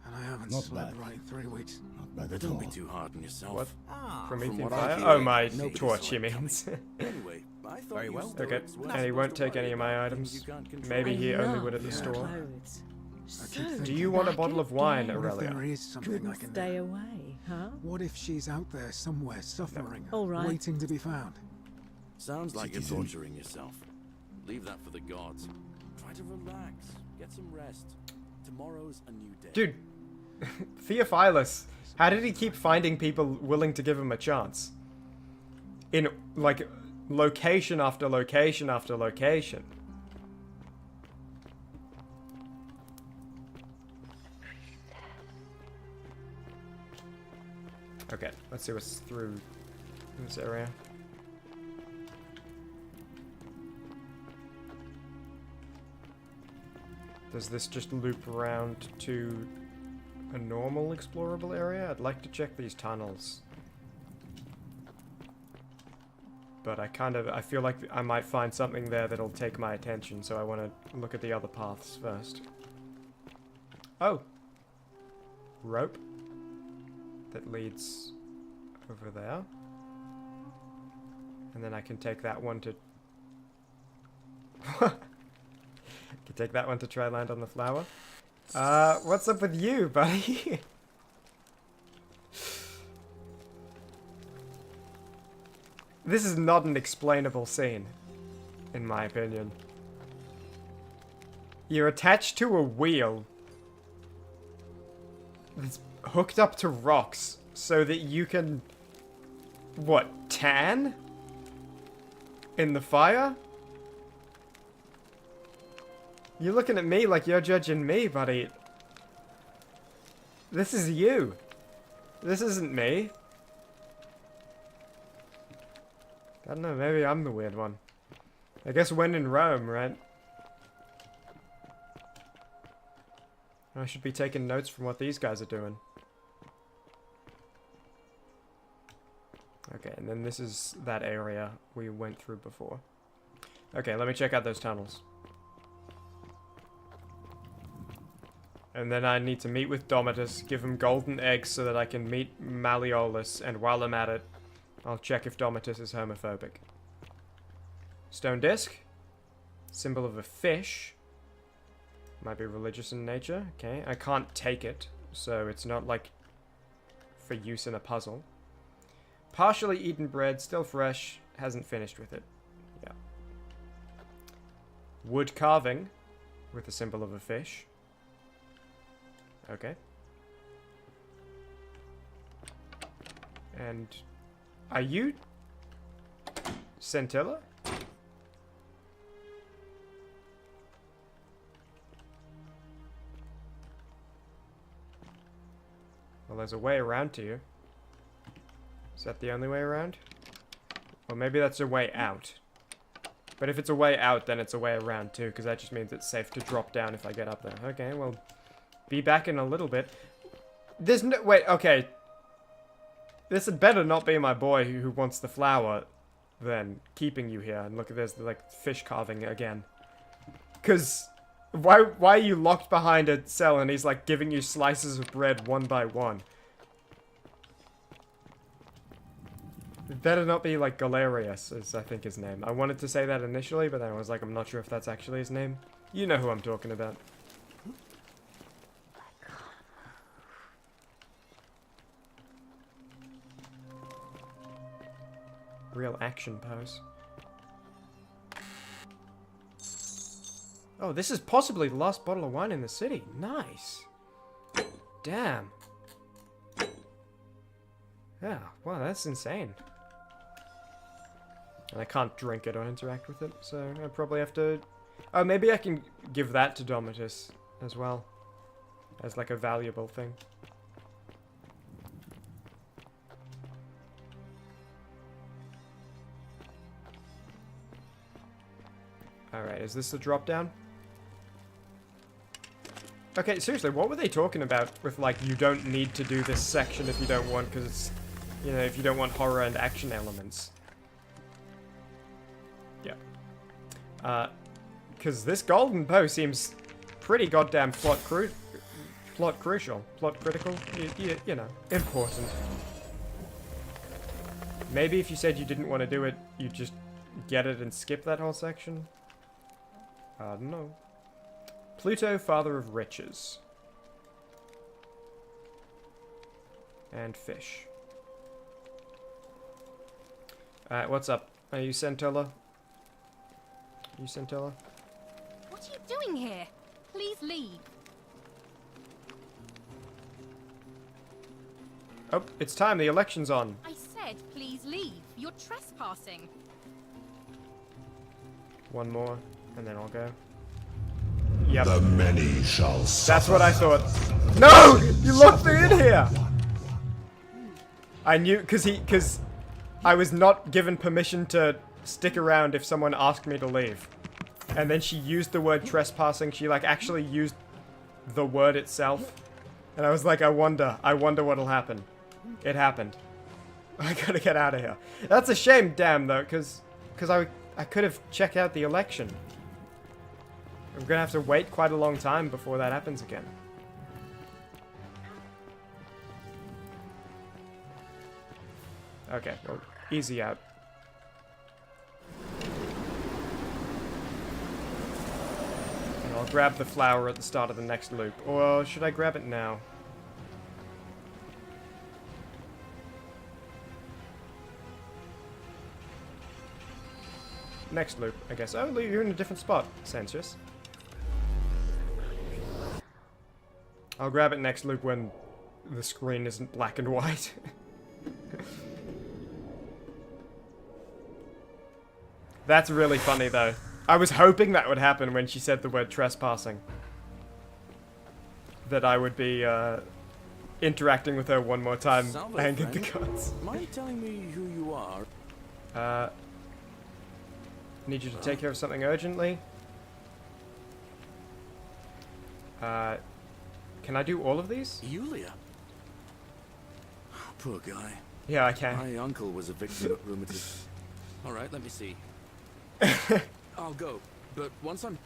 And I haven't Not slept bad. right in 3 weeks. Not bad at Don't all. be too hard on yourself. What? Ah, Promethean what I fire? hear, Oh, my nobody torch, saw he it means. Anyway, I thought Very you well. stoics Okay, weren't and he supposed won't to take worry any of my about items. things you can't control. Maybe he only love would at the your store. clothes. So Do you want a bottle of wine, again, What if Aurelia? there is something I couldn't can stay do? away, huh? What if she's out there somewhere suffering, All right. waiting to be found? Sounds like you're Citizen. torturing yourself. Leave that for the gods. Try to relax. Get some rest. Tomorrow's a new day. Dude, Theophilus, how did he keep finding people willing to give him a chance? In, like, location after location after location. Okay, let's see what's through this area. Does this just loop around to a normal explorable area? I'd like to check these tunnels. But I feel like I might find something there that'll take my attention, so I want to look at the other paths first. Oh! Rope. That leads over there. And then I can take that one to... Can take that one to try land on the flower. What's up with you, buddy? This is not an explainable scene, in my opinion. You're attached to a wheel that's hooked up to rocks so that you can... What, tan? In the fire? You're looking at me like you're judging me, buddy. This is you. This isn't me. I don't know, maybe I'm the weird one. I guess when in Rome, right? I should be taking notes from what these guys are doing. Okay, and then this is that area we went through before. Okay, let me check out those tunnels. And then I need to meet with Domitus, give him golden eggs so that I can meet Malleolus, and while I'm at it, I'll check if Domitus is homophobic. Stone disc. Symbol of a fish. Might be religious in nature. Okay, I can't take it, so it's not like for use in a puzzle. Partially eaten bread, still fresh, hasn't finished with it. Yeah. Wood carving with the symbol of a fish. Okay. And are you Scintilla? Well, there's a way around to you. Is that the only way around? Or maybe that's a way out. But if it's a way out, then it's a way around too, because that just means it's safe to drop down if I get up there. Okay, well, be back in a little bit. There's no... Wait, okay. This had better not be my boy who wants the flower then keeping you here. And look, there's the, like, fish carving again. Because why are you locked behind a cell and he's, like, giving you slices of bread one by one? It better not be, like, Galerius, is I think his name. I wanted to say that initially, but then I was like, I'm not sure if that's actually his name. You know who I'm talking about. Real action pose. Oh, this is possibly the last bottle of wine in the city. Nice. Damn. Yeah, wow, that's insane. And I can't drink it or interact with it, so I probably have to... Oh, maybe I can give that to Domitus as well. As like a valuable thing. Alright, is this the drop down? Okay, seriously, what were they talking about with, like, you don't need to do this section if you don't want, because it's, you know, if you don't want horror and action elements. Yeah. Because this golden bow seems pretty goddamn plot crucial. Plot critical? You know, important. Maybe if you said you didn't want to do it, you'd just get it and skip that whole section? I don't know. Pluto, father of riches. And fish. Alright, what's up? Are you Centella? You Centella? What are you doing here? Please leave. Oh, it's time. The election's on. I said please leave. You're trespassing. One more, and then I'll go. Yep. The many shall suffer. That's what I thought. No! You locked me in here! I knew, because I was not given permission to stick around if someone asked me to leave. And then she used the word trespassing. She, like, actually used the word itself. And I was like, I wonder what'll happen. It happened. I gotta get out of here. That's a shame, damn, though, because I could have checked out the election. I'm gonna have to wait quite a long time before that happens again. Okay, well, easy out. And I'll grab the flower at the start of the next loop. Or should I grab it now? Next loop, I guess. Oh, you're in a different spot, Sensuous. I'll grab it next loop when the screen isn't black and white. That's really funny, though. I was hoping that would happen when she said the word trespassing. That I would be, interacting with her one more time, hanging the gods. Mind telling me who you are? Need you to take care of something urgently. Can I do all of these? Yulia. Poor guy. Yeah, I can. My uncle was a victim of rheumatism. All right, let me see. I'll go, but once I'm...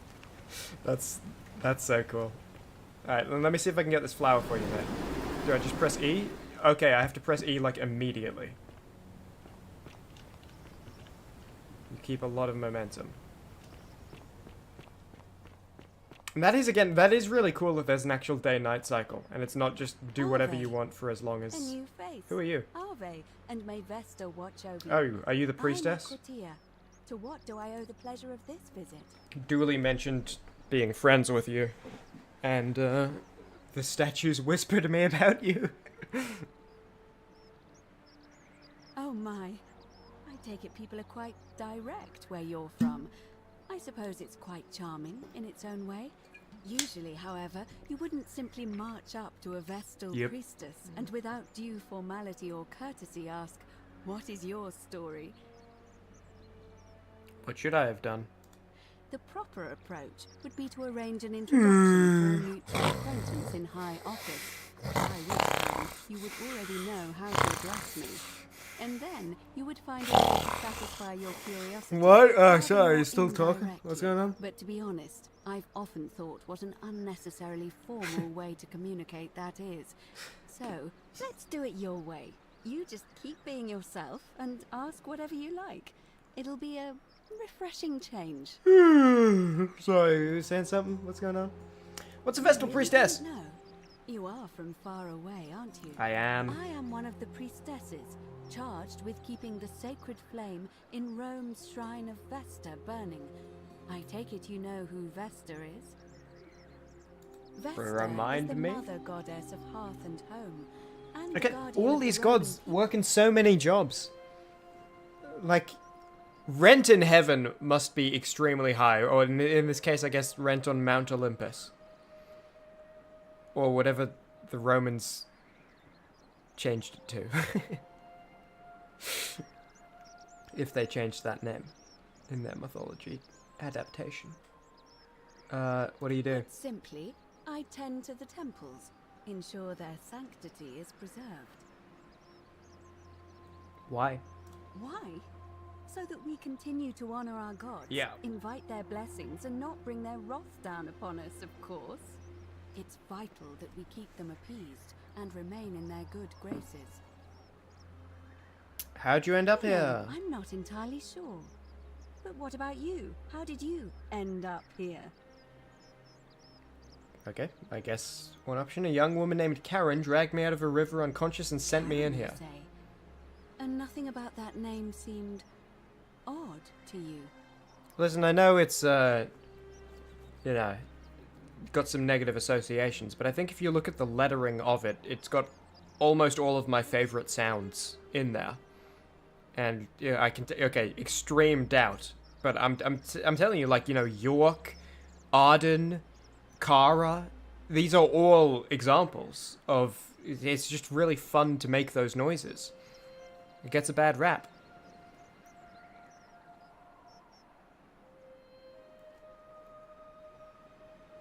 That's so cool. Alright, let me see if I can get this flower for you, mate. Do I just press E? Okay, I have to press E, like, immediately. You keep a lot of momentum. And that is, again, that is really cool if there's an actual day-night cycle, and it's not just do whatever you want for as long as... A new face. Who are you? Arve, and may Vesta watch over you. Oh, are you the priestess? I'm Aquatia. To what do I owe the pleasure of this visit? Duly mentioned being friends with you, and the statues whispered to me about you. Oh my. I take it people are quite direct where you're from. I suppose it's quite charming in its own way. Usually, however, you wouldn't simply march up to a Vestal priestess and without due formality or courtesy ask, "What is your story?" What should I have done? The proper approach would be to arrange an introduction for a mutual acquaintance in high office, by which time you would already know how to address me. And then you would find a way to satisfy your curiosity. What? Oh, sorry, you're still talking? What's going on? But to be honest, I've often thought what an unnecessarily formal way to communicate that is. So, let's do it your way. You just keep being yourself and ask whatever you like. It'll be a refreshing change. Sorry, you were saying something? What's going on? What's a Vestal priestess? No, you are from far away, aren't you? I am. I am one of the priestesses, charged with keeping the sacred flame in Rome's shrine of Vesta burning. I take it you know who Vesta is? Vesta is the mother goddess of hearth and home, and the Okay, guardian all of the these Roman gods work in so many jobs. Like, rent in heaven must be extremely high, or in this case, I guess, rent on Mount Olympus. Or whatever the Romans changed it to. If they changed that name in their mythology adaptation. What do you do? Simply, I tend to the temples, ensure their sanctity is preserved. Why? Why? So that we continue to honor our gods, Yeah. invite their blessings, and not bring their wrath down upon us, of course. It's vital that we keep them appeased and remain in their good graces. How'd you end up here? I'm not entirely sure. But what about you? How did you end up here? Okay, I guess one option. A young woman named Karen dragged me out of a river unconscious and sent me in here. Say. And nothing about that name seemed odd to you. Listen, I know it's, you know, got some negative associations, but I think if you look at the lettering of it, it's got almost all of my favorite sounds in there. And yeah, I can okay, extreme doubt, but I'm telling you, like, you know, York, Arden, Kara, these are all examples of it's just really fun to make those noises. It gets a bad rap.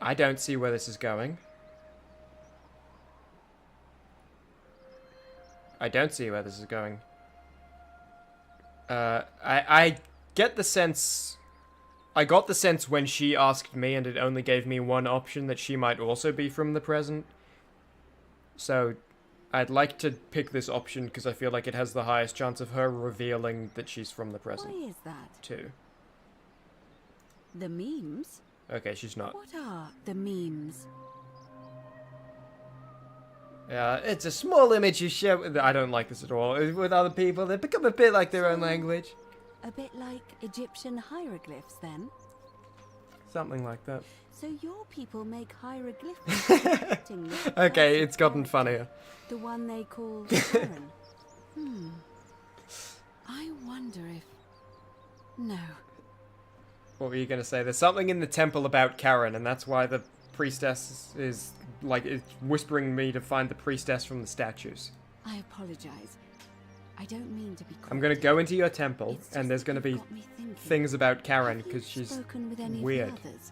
I don't see where this is going. I don't see where this is going. I get the sense... I got the sense when she asked me and it only gave me one option that she might also be from the present. So, I'd like to pick this option because I feel like it has the highest chance of her revealing that she's from the present. Why is that? Too. The memes? Okay, she's not. What are the memes? It's a small image you share with... I don't like this at all. With other people, they become a bit like their own language. A bit like Egyptian hieroglyphs, then? Something like that. So your people make hieroglyphics. Okay, it's gotten funnier. The one they call Karen. I wonder if... No. What were you going to say? There's something in the temple about Karen, and that's why the priestess is, like, it's whispering me to find the priestess from the statues. I apologize. I don't mean to be cruel. I'm going to go into your temple, and there's going to be things about Karen, because she's spoken with any weird. Of the others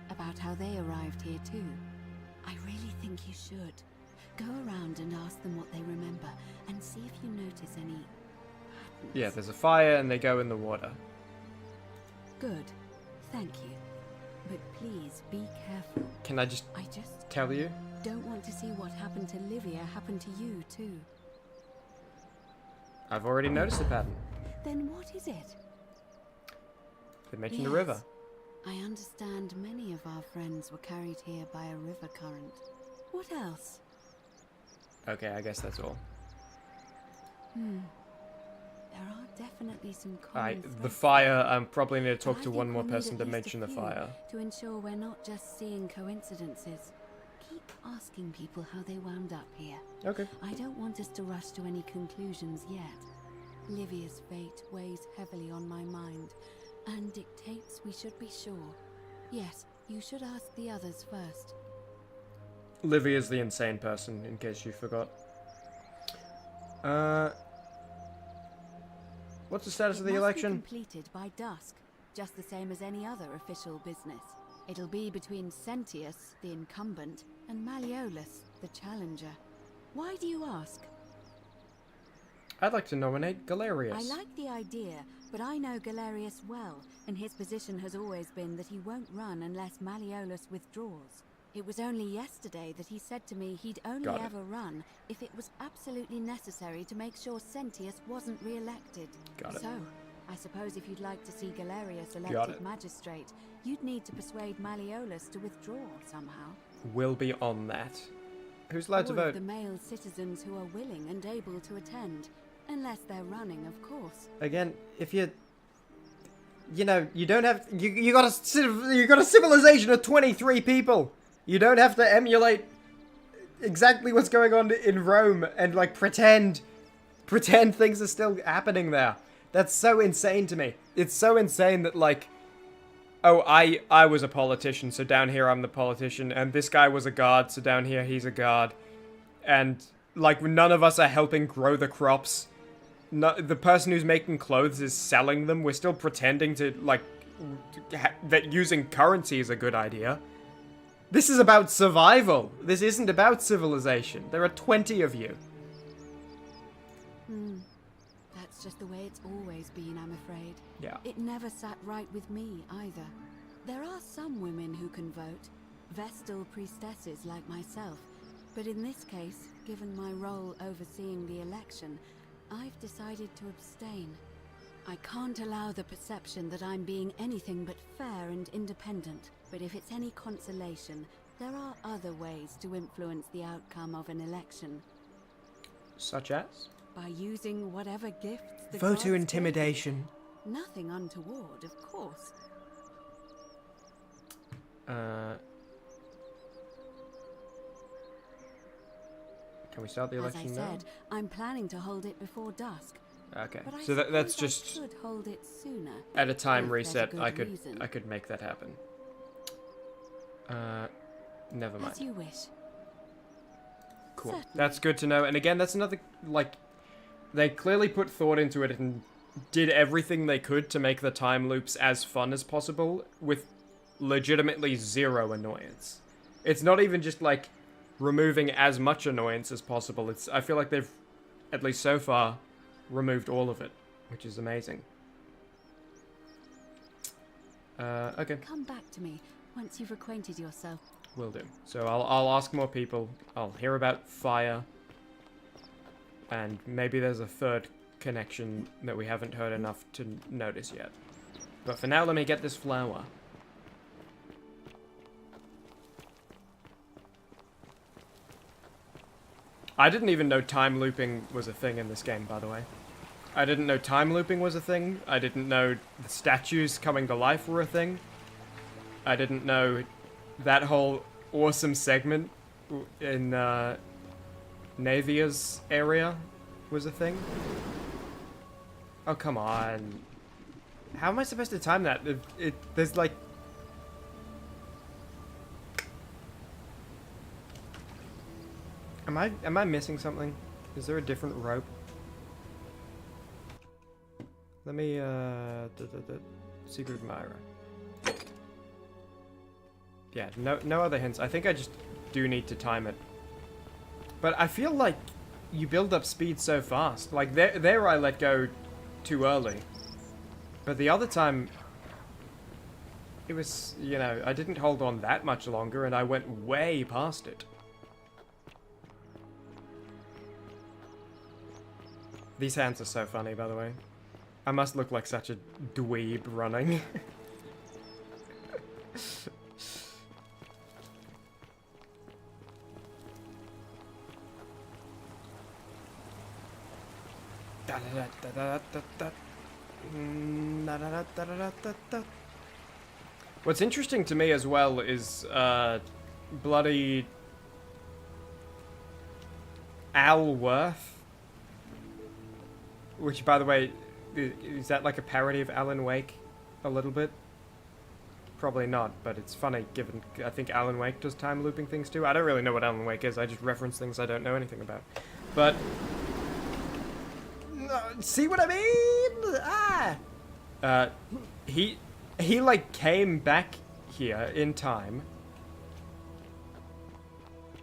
about how they arrived here too? I really think you should. Go around and ask them what they remember, and see if you notice any patterns. Yeah, there's a fire, and they go in the water. Good. Thank you. But please, be careful. Can I just tell you? Don't want to see what happened to Livia happen to you, too. I've already noticed a pattern. Then what is it? They mentioned a river. I understand many of our friends were carried here by a river current. What else? Okay, I guess that's all. There are definitely some common The fire, I'm probably need to talk to one more person to mention the fire. To ensure we're not just seeing coincidences. Keep asking people how they wound up here. Okay. I don't want us to rush to any conclusions yet. Livia's fate weighs heavily on my mind, and dictates we should be sure. Yes, you should ask the others first. Livia's the insane person, in case you forgot. What's the status of the election? Must be completed by dusk, just the same as any other official business. It'll be between Sentius, the incumbent, and Malleolus, the challenger. Why do you ask? I'd like to nominate Galerius. I like the idea, but I know Galerius well, and his position has always been that he won't run unless Malleolus withdraws. It was only yesterday that he said to me he'd only ever run if it was absolutely necessary to make sure Sentius wasn't re-elected. Got it. So, I suppose if you'd like to see Galerius elected magistrate, you'd need to persuade Malleolus to withdraw somehow. We'll be on that. Who's allowed to All of vote? the male citizens who are willing and able to attend. Unless they're running, of course. Again, if you know, you don't have, you got a civilization of 23 people. You don't have to emulate exactly what's going on in Rome and like pretend things are still happening there. That's so insane to me. It's so insane that like, oh, I was a politician, so down here I'm the politician, and this guy was a guard, so down here he's a guard, and like none of us are helping grow the crops. No, the person who's making clothes is selling them. We're still pretending to like that using currency is a good idea. This is about survival. This isn't about civilization. There are 20 of you. That's just the way it's always been, I'm afraid. Yeah. It never sat right with me, either. There are some women who can vote, Vestal priestesses like myself, but in this case, given my role overseeing the election, I've decided to abstain. I can't allow the perception that I'm being anything but fair and independent, but if it's any consolation, there are other ways to influence the outcome of an election. Such as? By using whatever gifts the Voter gods intimidation. give. Nothing untoward, of course. Can we start the election As I now? said, I'm planning to hold it before dusk. Okay, But I so that's suppose just I could hold it sooner. at a time if there's a reset. good reason. I could make that happen. Never mind. As you wish. Cool. Certainly. That's good to know. And again, that's another, like, they clearly put thought into it and did everything they could to make the time loops as fun as possible with legitimately zero annoyance. It's not even just, like, removing as much annoyance as possible. I feel like they've, at least so far, removed all of it, which is amazing. Okay. Come back to me once you've acquainted yourself. Will do. So I'll ask more people. I'll hear about fire. And maybe there's a third connection that we haven't heard enough to notice yet. But for now, let me get this flower. I didn't even know time looping was a thing in this game, by the way. I didn't know time looping was a thing. I didn't know the statues coming to life were a thing. I didn't know that whole awesome segment in Navia's area was a thing. Oh, come on. How am I supposed to time that? There's like... Am I missing something? Is there a different rope? Let me, Secret of Myra. Yeah, no other hints. I think I just do need to time it. But I feel like you build up speed so fast. Like, there I let go too early. But the other time, it was, you know, I didn't hold on that much longer and I went way past it. These hands are so funny, by the way. I must look like such a dweeb running. What's interesting to me as well is bloody Al Worth. Which, by the way, is that like a parody of Alan Wake? A little bit? Probably not, but it's funny given I think Alan Wake does time looping things too. I don't really know what Alan Wake is, I just reference things I don't know anything about. But... see what I mean? Ah! He like came back here in time.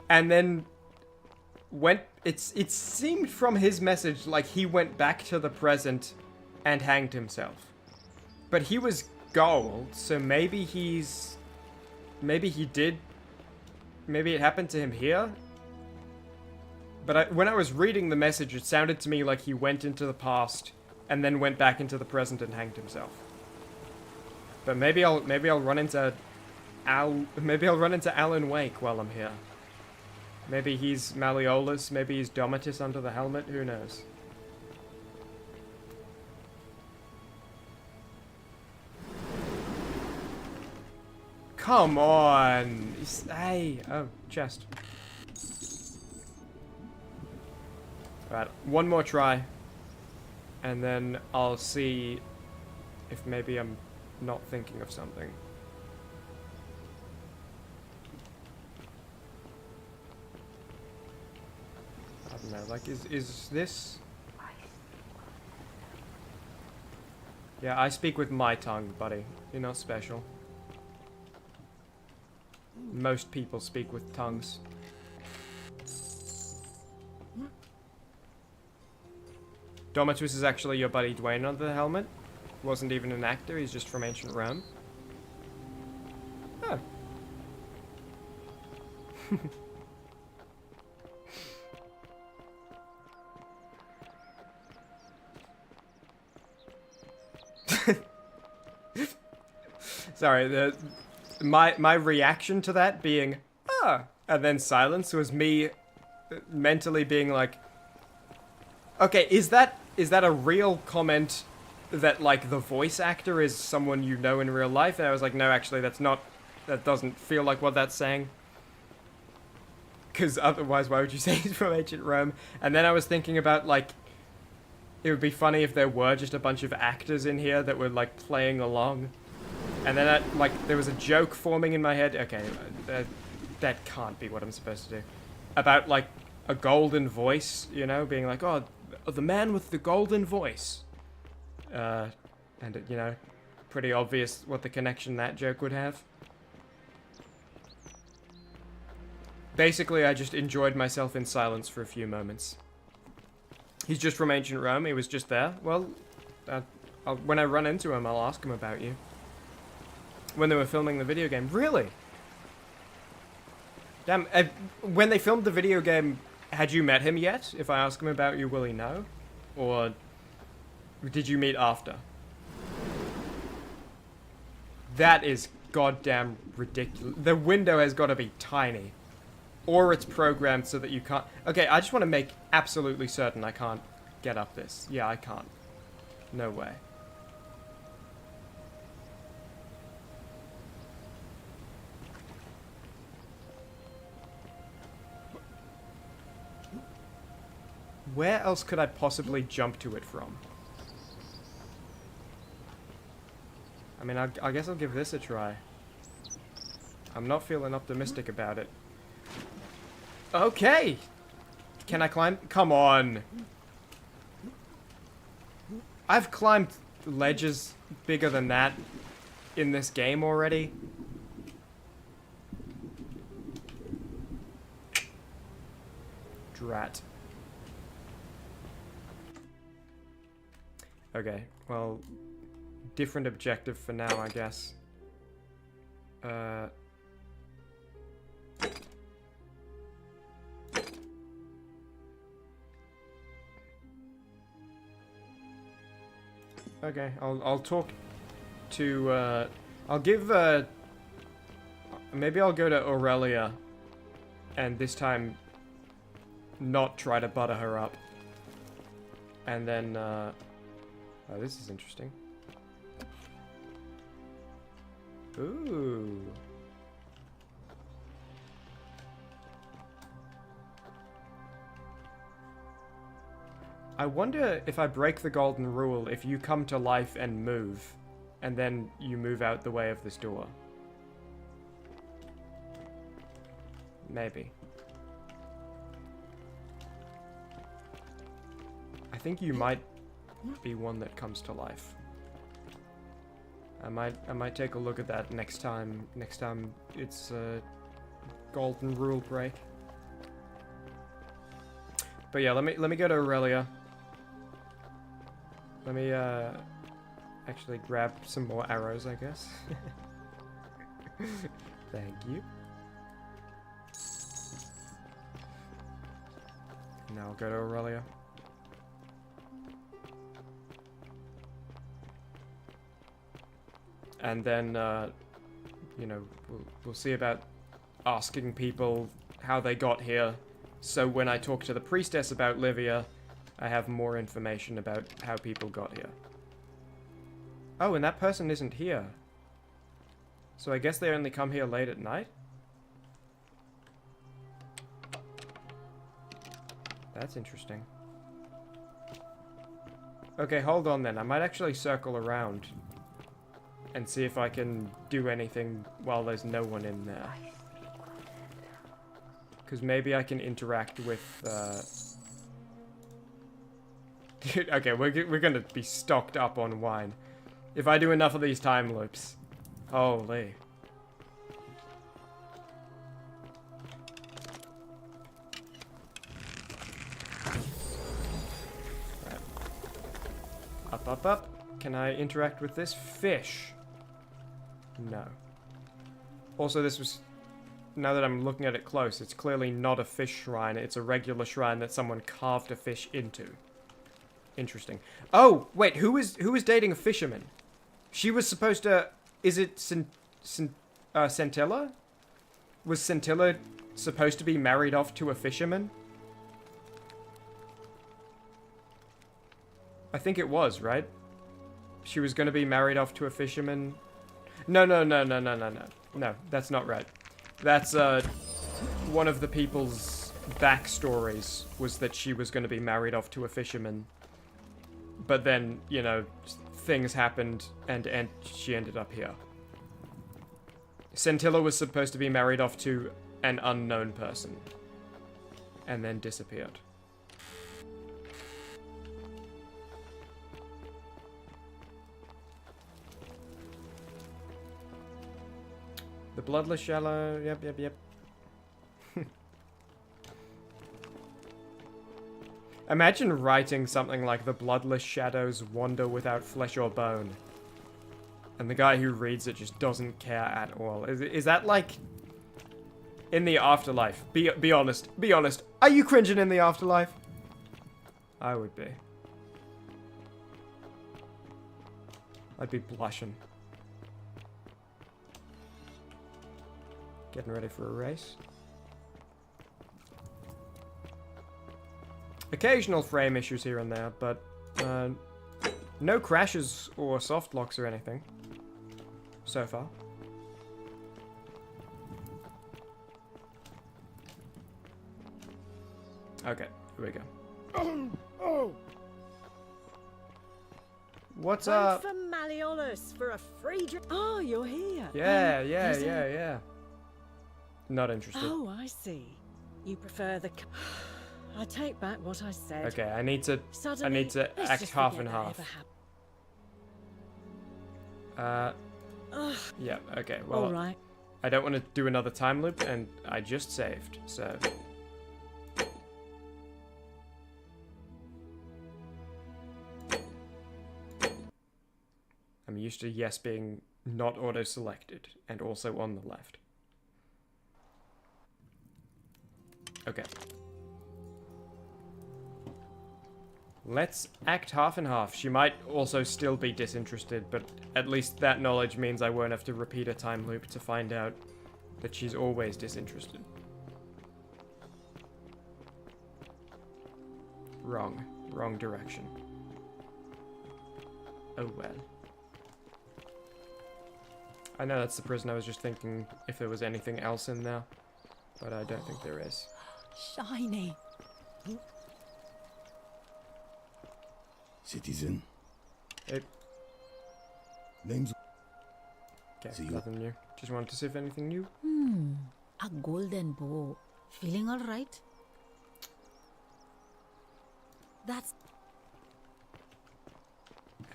And then went... It seemed from his message like he went back to the present and hanged himself. But he was gold, so maybe he did... Maybe it happened to him here? But when I was reading the message, it sounded to me like he went into the past and then went back into the present and hanged himself. But maybe I'll run into Alan Wake while I'm here. Maybe he's Malleolus, maybe he's Domitus under the helmet, who knows? Come on. Hey. Oh, chest. Alright, one more try. And then I'll see if maybe I'm not thinking of something. I don't know, like, is this... Yeah, I speak with my tongue, buddy. You're not special. Most people speak with tongues. Domitus is actually your buddy Dwayne under the helmet. Wasn't even an actor, he's just from ancient Rome. Oh. Sorry, my reaction to that being, ah, and then silence was me mentally being like, okay, is that a real comment that, like, the voice actor is someone you know in real life? And I was like, no, actually, that doesn't feel like what that's saying. Because otherwise, why would you say he's from ancient Rome? And then I was thinking about, like, it would be funny if there were just a bunch of actors in here that were, like, playing along. And then, there was a joke forming in my head. Okay, that can't be what I'm supposed to do. About, like, a golden voice, you know, being like, oh, the man with the golden voice. And, you know, pretty obvious what the connection that joke would have. Basically, I just enjoyed myself in silence for a few moments. He's just from ancient Rome, he was just there. Well, when I run into him, I'll ask him about you. When they were filming the video game. Really? Damn, when they filmed the video game, had you met him yet? If I ask him about you, will he know? Or did you meet after? That is goddamn ridiculous. The window has got to be tiny. Or it's programmed so that you can't... Okay, I just want to make absolutely certain I can't get up this. Yeah, I can't. No way. Where else could I possibly jump to it from? I mean, I guess I'll give this a try. I'm not feeling optimistic about it. Okay! Can I climb? Come on! I've climbed ledges bigger than that in this game already. Drat. Okay, well, different objective for now, I guess. Okay, I'll talk to, I'll give, maybe I'll go to Aurelia, and this time not try to butter her up. And then, oh, this is interesting. Ooh. I wonder if I break the golden rule, if you come to life and move, and then you move out the way of this door. Maybe. I think you might be one that comes to life. I might take a look at that next time it's a golden rule break. But yeah, let me go to Aurelia. Let me actually grab some more arrows, I guess. Thank you. Now I'll go to Aurelia. And then, you know, we'll see about asking people how they got here. So when I talk to the priestess about Livia, I have more information about how people got here. Oh, and that person isn't here. So I guess they only come here late at night? That's interesting. Okay, hold on then. I might actually circle around and see if I can do anything while there's no one in there. Because maybe I can interact with... Dude, okay, we're gonna be stocked up on wine. If I do enough of these time loops. Holy. Right. Up, up, up. Can I interact with this fish? No. Also, this was... Now that I'm looking at it close, it's clearly not a fish shrine. It's a regular shrine that someone carved a fish into. Interesting. Oh, wait, who is dating a fisherman? She was supposed to... Is it Scintilla? Was Scintilla supposed to be married off to a fisherman? I think it was, right? She was going to be married off to a fisherman. No, that's not right. That's, one of the people's backstories was that she was going to be married off to a fisherman. But then, you know, things happened and she ended up here. Scintilla was supposed to be married off to an unknown person. And then disappeared. The Bloodless Shallow, yep. Imagine writing something like The Bloodless Shadows Wander Without Flesh or Bone. And the guy who reads it just doesn't care at all. Is that like... In the afterlife? Be honest. Be honest. Are you cringing in the afterlife? I would be. I'd be blushing. Getting ready for a race. Occasional frame issues here and there, but no crashes or soft locks or anything. So far. Okay, here we go. What's up? For Malleolus for a free drink. Oh, you're here. Yeah. Not interested. Oh, I see. You prefer the... I take back what I said. Okay, I need to Suddenly, act half and half. Yeah, okay, well... All right. I don't want to do another time loop, and I just saved, so... I'm used to yes being not auto-selected, and also on the left. Okay. Let's act half and half. She might also still be disinterested, but at least that knowledge means I won't have to repeat a time loop to find out that she's always disinterested. Wrong direction. Oh well. I know that's the prison. I was just thinking if there was anything else in there, but I don't think there is. Shiny. Citizen. Hey. Name's... Okay, nothing new. Just wanted to see if anything new. A golden bow. Feeling all right? That's...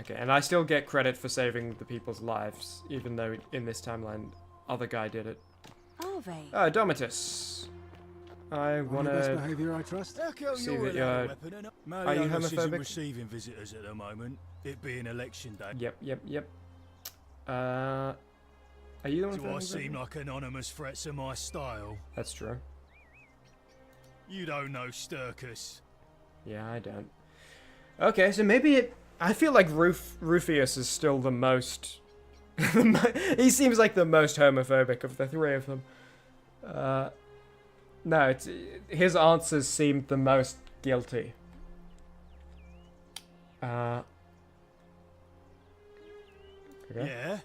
Okay, and I still get credit for saving the people's lives, even though in this timeline, other guy did it. Ove. Domitus. I wanna best behavior, I trust. see that you're... Are you homophobic? Receiving visitors at the moment, it being election day. Yep. Are you the one? Do I seem like anonymous threats of my style? That's true. You don't know Sturkus. Yeah, I don't. Okay, so maybe it... I feel like Rufius is still the most... he seems like the most homophobic of the three of them. No, his answers seemed the most guilty. Okay. Yeah?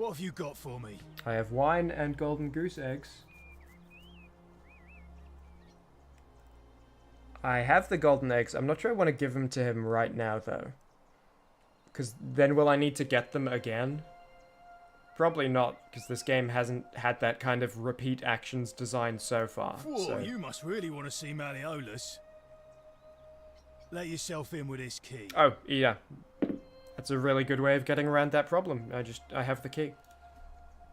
What have you got for me? I have wine and golden goose eggs. I have the golden eggs. I'm not sure I want to give them to him right now, though. Because then will I need to get them again? Probably not, because this game hasn't had that kind of repeat actions designed so far. Whoa, so. You must really want to see Malleolus. Let yourself in with this key. Oh, yeah. That's a really good way of getting around that problem. I have the key.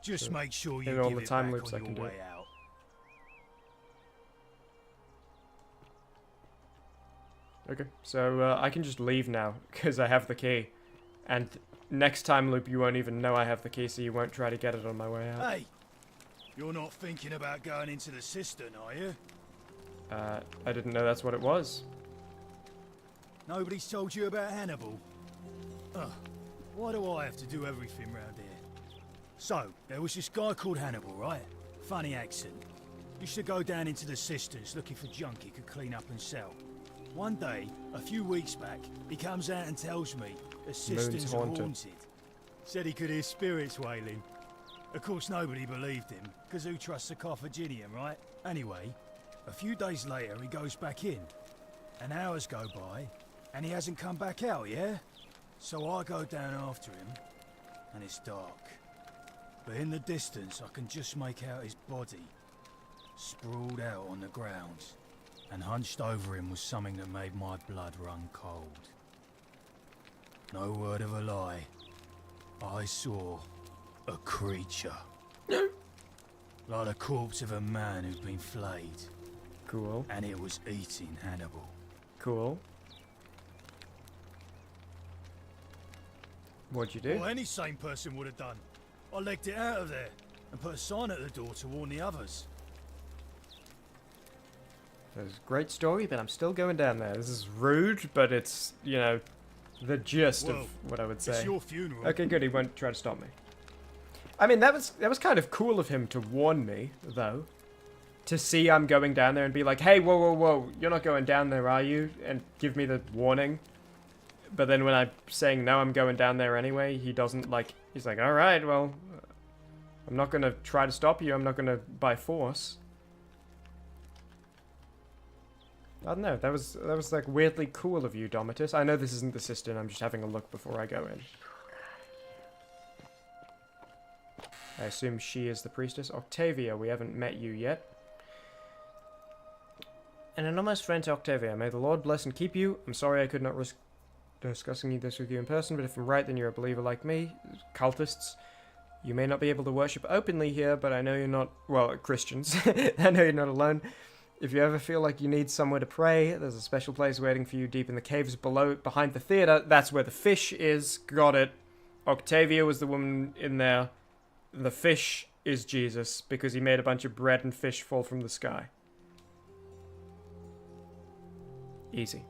Just so make sure you in give all the it time back loops on I can your do. way out. Okay, so I can just leave now, because I have the key. And next time loop, you won't even know I have the key, so you won't try to get it on my way out. Hey! You're not thinking about going into the cistern, are you? I didn't know that's what it was. Nobody's told you about Hannibal? Ugh, why do I have to do everything round here? So, there was this guy called Hannibal, right? Funny accent. Used to go down into the cisterns looking for junk he could clean up and sell. One day, a few weeks back, he comes out and tells me the cisterns are haunted. Said he could hear spirits wailing. Of course, nobody believed him, because who trusts a Carthaginian, right? Anyway, a few days later, he goes back in. And hours go by, and he hasn't come back out, yeah? So I go down after him, and it's dark. But in the distance, I can just make out his body, sprawled out on the ground. And hunched over him was something that made my blood run cold. No word of a lie. I saw a creature. Like the corpse of a man who'd been flayed. Cool. And it was eating Hannibal. Cool. What'd you do? Well, any sane person would have done. I legged it out of there and put a sign at the door to warn the others. That's a great story, but I'm still going down there. This is rude, but it's, you know, the gist of what I would say. It's your funeral. Okay, good. He won't try to stop me. I mean, that was kind of cool of him to warn me, though. To see I'm going down there and be like, hey, whoa, whoa, whoa, you're not going down there, are you? And give me the warning. But then when I'm saying, no, I'm going down there anyway, he doesn't, like, he's like, all right, well, I'm not going to try to stop you. I'm not going to by force. I don't know, that was like weirdly cool of you, Domitus. I know this isn't the cistern, I'm just having a look before I go in. I assume she is the priestess. Octavia, we haven't met you yet. An anonymous friend to Octavia. May the Lord bless and keep you. I'm sorry I could not risk discussing this with you in person, but if I'm right, then you're a believer like me. Cultists. You may not be able to worship openly here, but I know you're not... Well, Christians. I know you're not alone. If you ever feel like you need somewhere to pray, there's a special place waiting for you deep in the caves below, behind the theater. That's where the fish is. Got it. Octavia was the woman in there. The fish is Jesus, because he made a bunch of bread and fish fall from the sky. Easy.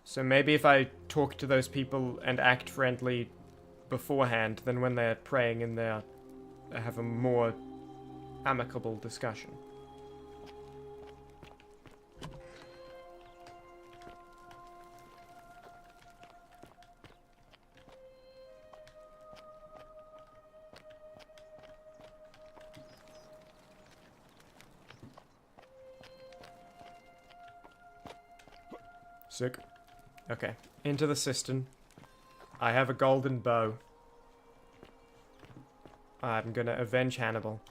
So maybe if I talk to those people and act friendly beforehand, then when they're praying in there, I have a more amicable discussion. Sick. Okay, into the cistern. I have a golden bow. I'm gonna avenge Hannibal.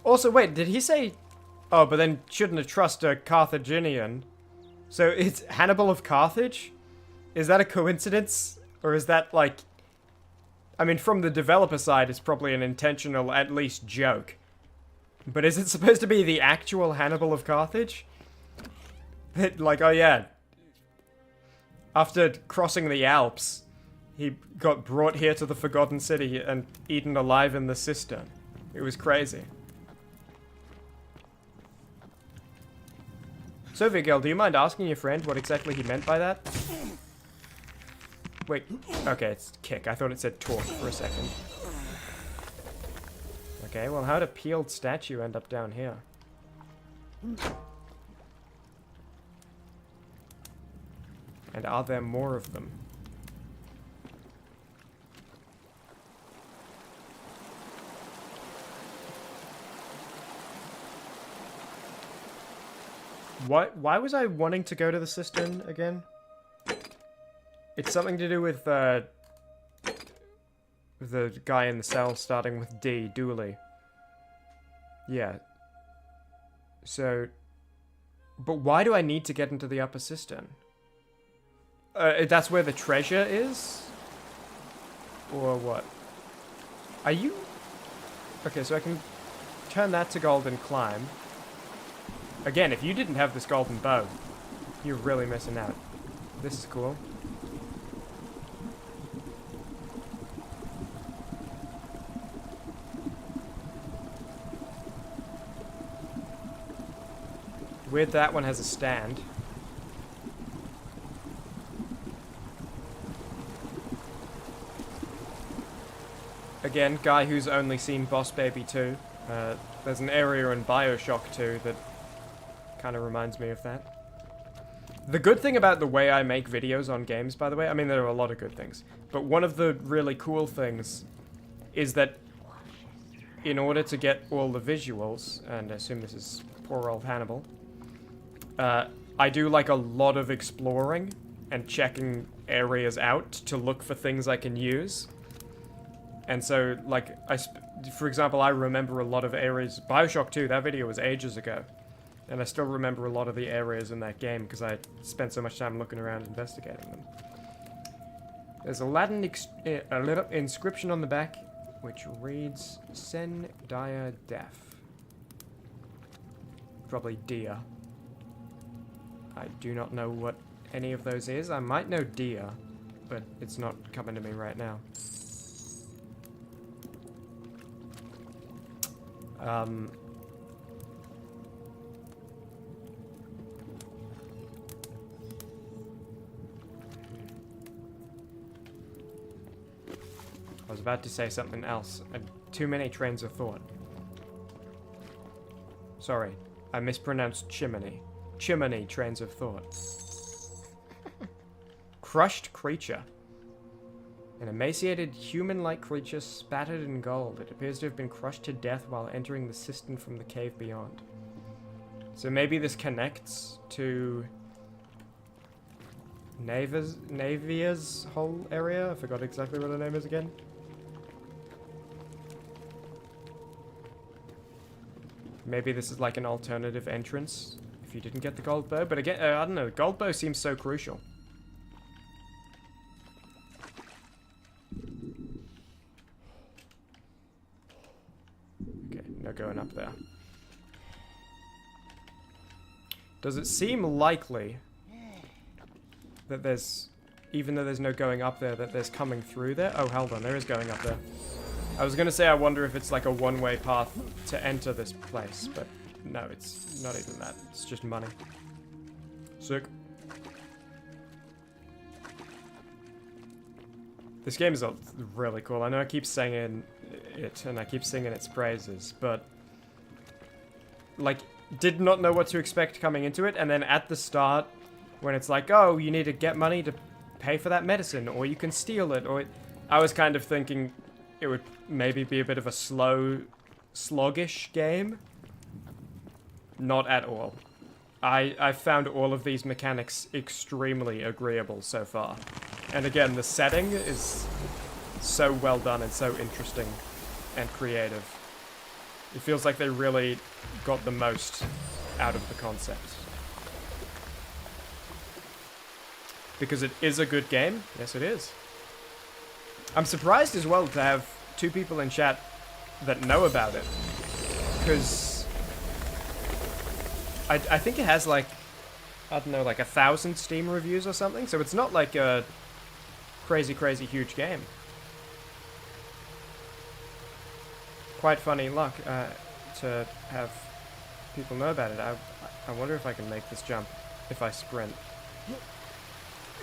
Also, wait, did he say... Oh, but then shouldn't have trust a Carthaginian. So it's Hannibal of Carthage? Is that a coincidence? Or is that, like... I mean, from the developer side, it's probably an intentional, at least, joke. But is it supposed to be the actual Hannibal of Carthage? Like, oh yeah. After crossing the Alps, he got brought here to the Forgotten City and eaten alive in the cistern. It was crazy. Sophia Girl, do you mind asking your friend what exactly he meant by that? Wait, okay, it's kick. I thought it said torque for a second. Okay, well, how'd a peeled statue end up down here? And are there more of them? Why was I wanting to go to the cistern again? It's something to do with the guy in the cell starting with D, Dooley. Yeah. So, but why do I need to get into the upper cistern? That's where the treasure is? Or what? Are you... Okay, so I can turn that to gold and climb. Again, if you didn't have this golden bow, you're really missing out. This is cool. Weird that one has a stand. Again, guy who's only seen Boss Baby 2. There's an area in Bioshock 2 that kind of reminds me of that. The good thing about the way I make videos on games, by the way, I mean, there are a lot of good things, but one of the really cool things is that in order to get all the visuals, and I assume this is poor old Hannibal, I do like a lot of exploring and checking areas out to look for things I can use. And so, like, for example, I remember a lot of areas. Bioshock 2, that video was ages ago. And I still remember a lot of the areas in that game because I spent so much time looking around investigating them. There's a Latin a little inscription on the back, which reads, Sen Dia Def. Probably deer. I do not know what any of those is. I might know deer, but it's not coming to me right now. I was about to say something else. Too many trains of thought. Sorry, I mispronounced Chimmaney. Chimmaney trains of thought. Crushed creature. An emaciated, human-like creature spattered in gold. It appears to have been crushed to death while entering the cistern from the cave beyond. So maybe this connects to Navia's whole area? I forgot exactly what her name is again. Maybe this is like an alternative entrance if you didn't get the gold bow. But again, I don't know, the gold bow seems so crucial. Okay, no going up there. Does it seem likely that there's, even though there's no going up there, that there's coming through there? Oh, hold on, there is going up there. I was gonna say I wonder if it's like a one-way path to enter this place, but no, it's not even that. It's just money. Sick. This game is really cool. I know I keep saying it, and I keep singing its praises, but like, did not know what to expect coming into it, and then at the start, when it's like, oh, you need to get money to pay for that medicine, or you can steal it, or... I was kind of thinking it would maybe be a bit of a slow, sluggish game. Not at all. I found all of these mechanics extremely agreeable so far. And again, the setting is so well done and so interesting and creative. It feels like they really got the most out of the concept. Because it is a good game. Yes, it is. I'm surprised as well to have 2 people in chat that know about it. Because I think it has like, I don't know, like 1,000 Steam reviews or something. So it's not like a crazy, crazy huge game. Quite funny luck to have people know about it. I wonder if I can make this jump if I sprint.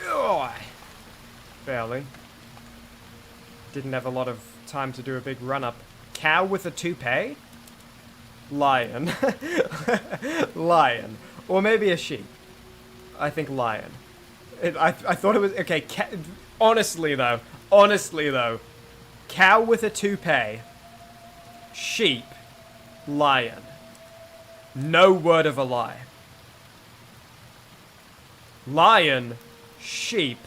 Oh, barely. Didn't have a lot of time to do a big run-up Cow with a toupee? Lion. Lion. Or maybe a sheep. I think lion. I thought it was... Okay, honestly though. Cow with a toupee. Sheep. Lion. No word of a lie. Lion. Sheep.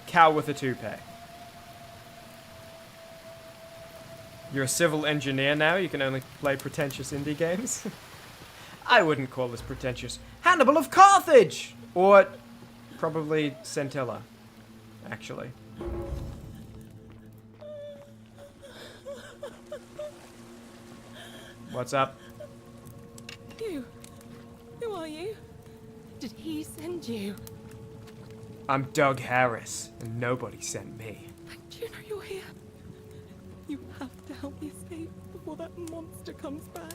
Cow with a toupee. You're a civil engineer now? You can only play pretentious indie games? I wouldn't call this pretentious. Hannibal of Carthage! Or probably Centilla, actually. What's up? You. Who are you? Did he send you? I'm Doug Harris, and nobody sent me. Do you know you're here? You have to help me escape before that monster comes back.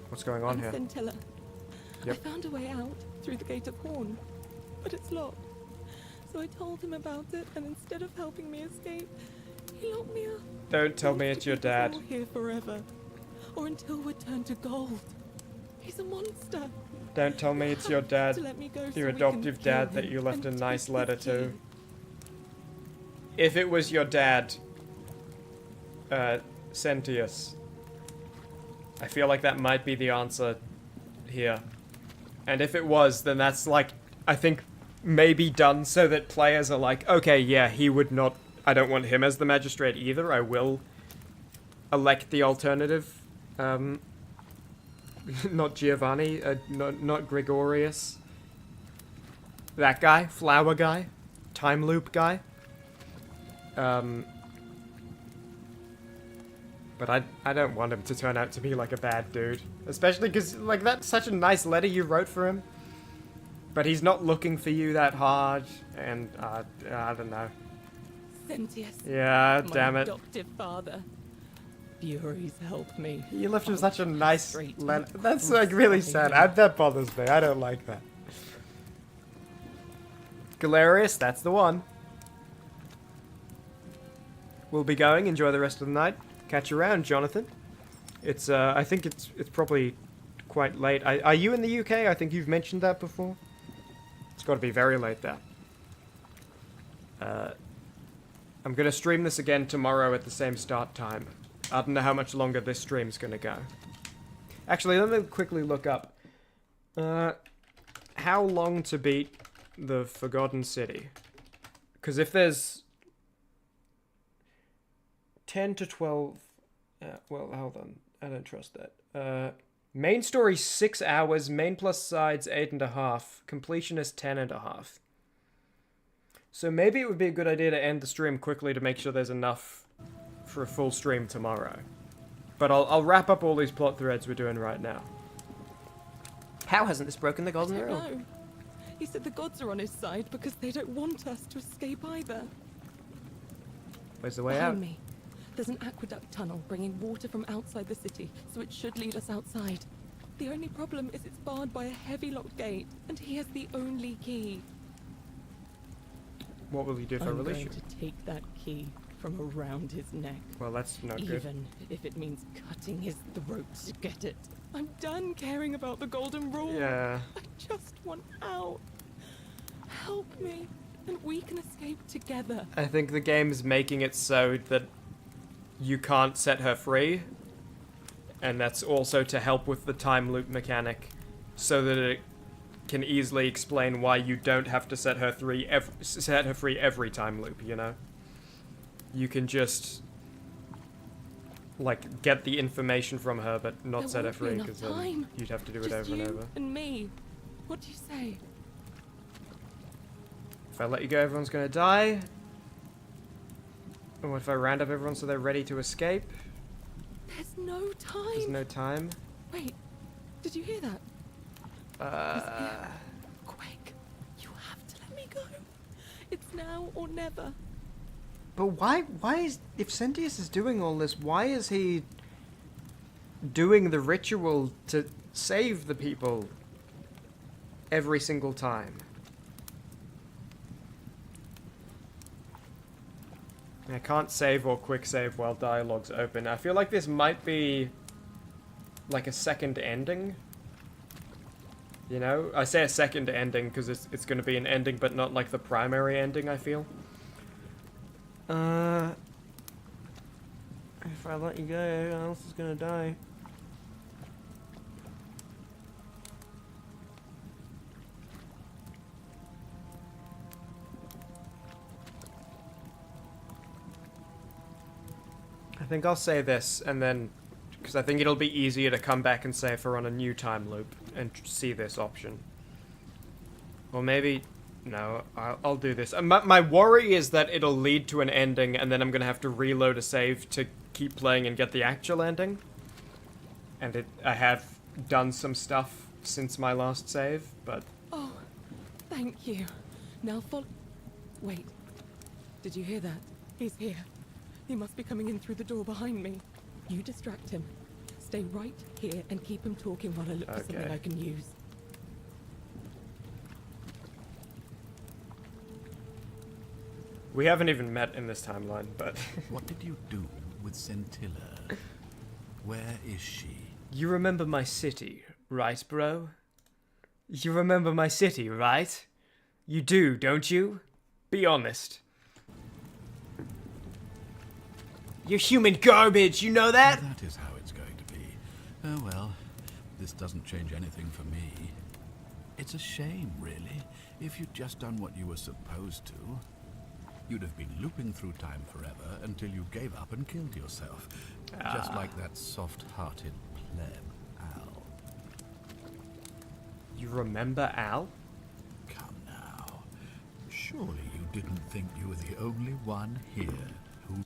What's going on here? Centilla. Yep. I found a way out through the Gate of Horn, but it's locked. So I told him about it, and instead of helping me escape, he locked me up. Don't tell me it's your dad. Here forever, or until we're turned to gold. He's a monster. Don't tell me it's your dad, your adoptive dad that you left a nice letter to. If it was your dad, Sentius, I feel like that might be the answer here. And if it was, then that's like, I think, maybe done so that players are like, okay, yeah, he would not, I don't want him as the magistrate either, I will elect the alternative. Not Giovanni, not Gregorius. That guy, flower guy, time loop guy. But I don't want him to turn out to be like a bad dude. Especially because, like, that's such a nice letter you wrote for him. But he's not looking for you that hard, and, I don't know. Sentius. Yeah, damn it. My adoptive father. Furies help me. You left him such a nice letter. That's, like, really sad. That bothers me. I don't like that. Galerius, that's the one. We'll be going. Enjoy the rest of the night. Catch you around, Jonathan. It's, I think it's probably quite late. Are you in the UK? I think you've mentioned that before. It's got to be very late there. I'm going to stream this again tomorrow at the same start time. I don't know how much longer this stream's going to go. Actually, let me quickly look up. How long to beat the Forgotten City? Because if there's 10 to 12... well, hold on. I don't trust that. Main story 6 hours, main plus sides 8.5, completion is 10.5. So maybe it would be a good idea to end the stream quickly to make sure there's enough for a full stream tomorrow. But I'll wrap up all these plot threads we're doing right now. How hasn't this broken the Golden Rule? No. He said the gods are on his side because they don't want us to escape either. Where's the way Behind out? me. There's an aqueduct tunnel bringing water from outside the city, so it should lead us outside. The only problem is it's barred by a heavy locked gate, and he has the only key. What will you do if I release you? I'm going to take that key from around his neck. Well, that's not good. Even if it means cutting his throat to get it. I'm done caring about the Golden Rule. Yeah. I just want out. Help me, and we can escape together. I think the game's making it so that you can't set her free. And that's also to help with the time loop mechanic, so that it can easily explain why you don't have to set her free every time loop, you know? You can just, like, get the information from her, but not set her free, because then you'd have to do it over and over. And me. What do you say? If I let you go, everyone's gonna die. And what if I round up everyone so they're ready to escape? There's no time. There's no time. Wait, did you hear that? Quick, you have to let me go. It's now or never. But why is, if Sentius is doing all this, why is he doing the ritual to save the people every single time? I can't save or quick save while dialogue's open. I feel like this might be like a second ending. You know? I say a second ending because it's going to be an ending, but not like the primary ending, I feel. If I let you go, everyone else is going to die. I think I'll say this, and then, because I think it'll be easier to come back and say if we're on a new time loop and see this option. Or maybe, no, I'll do this. My worry is that it'll lead to an ending, and then I'm going to have to reload a save to keep playing and get the actual ending. And I have done some stuff since my last save, but... Oh, thank you. Now Wait, did you hear that? He's here. He must be coming in through the door behind me. You distract him. Stay right here and keep him talking while I look for something I can use. We haven't even met in this timeline, but... What did you do with Scintilla? Where is she? You remember my city, right, bro? You remember my city, right? You do, don't you? Be honest. You're human garbage, you know that? That is how it's going to be. Oh well, this doesn't change anything for me. It's a shame, really. If you'd just done what you were supposed to, you'd have been looping through time forever until you gave up and killed yourself. Just like that soft-hearted pleb, Al. You remember Al? Come now. Surely you didn't think you were the only one here who...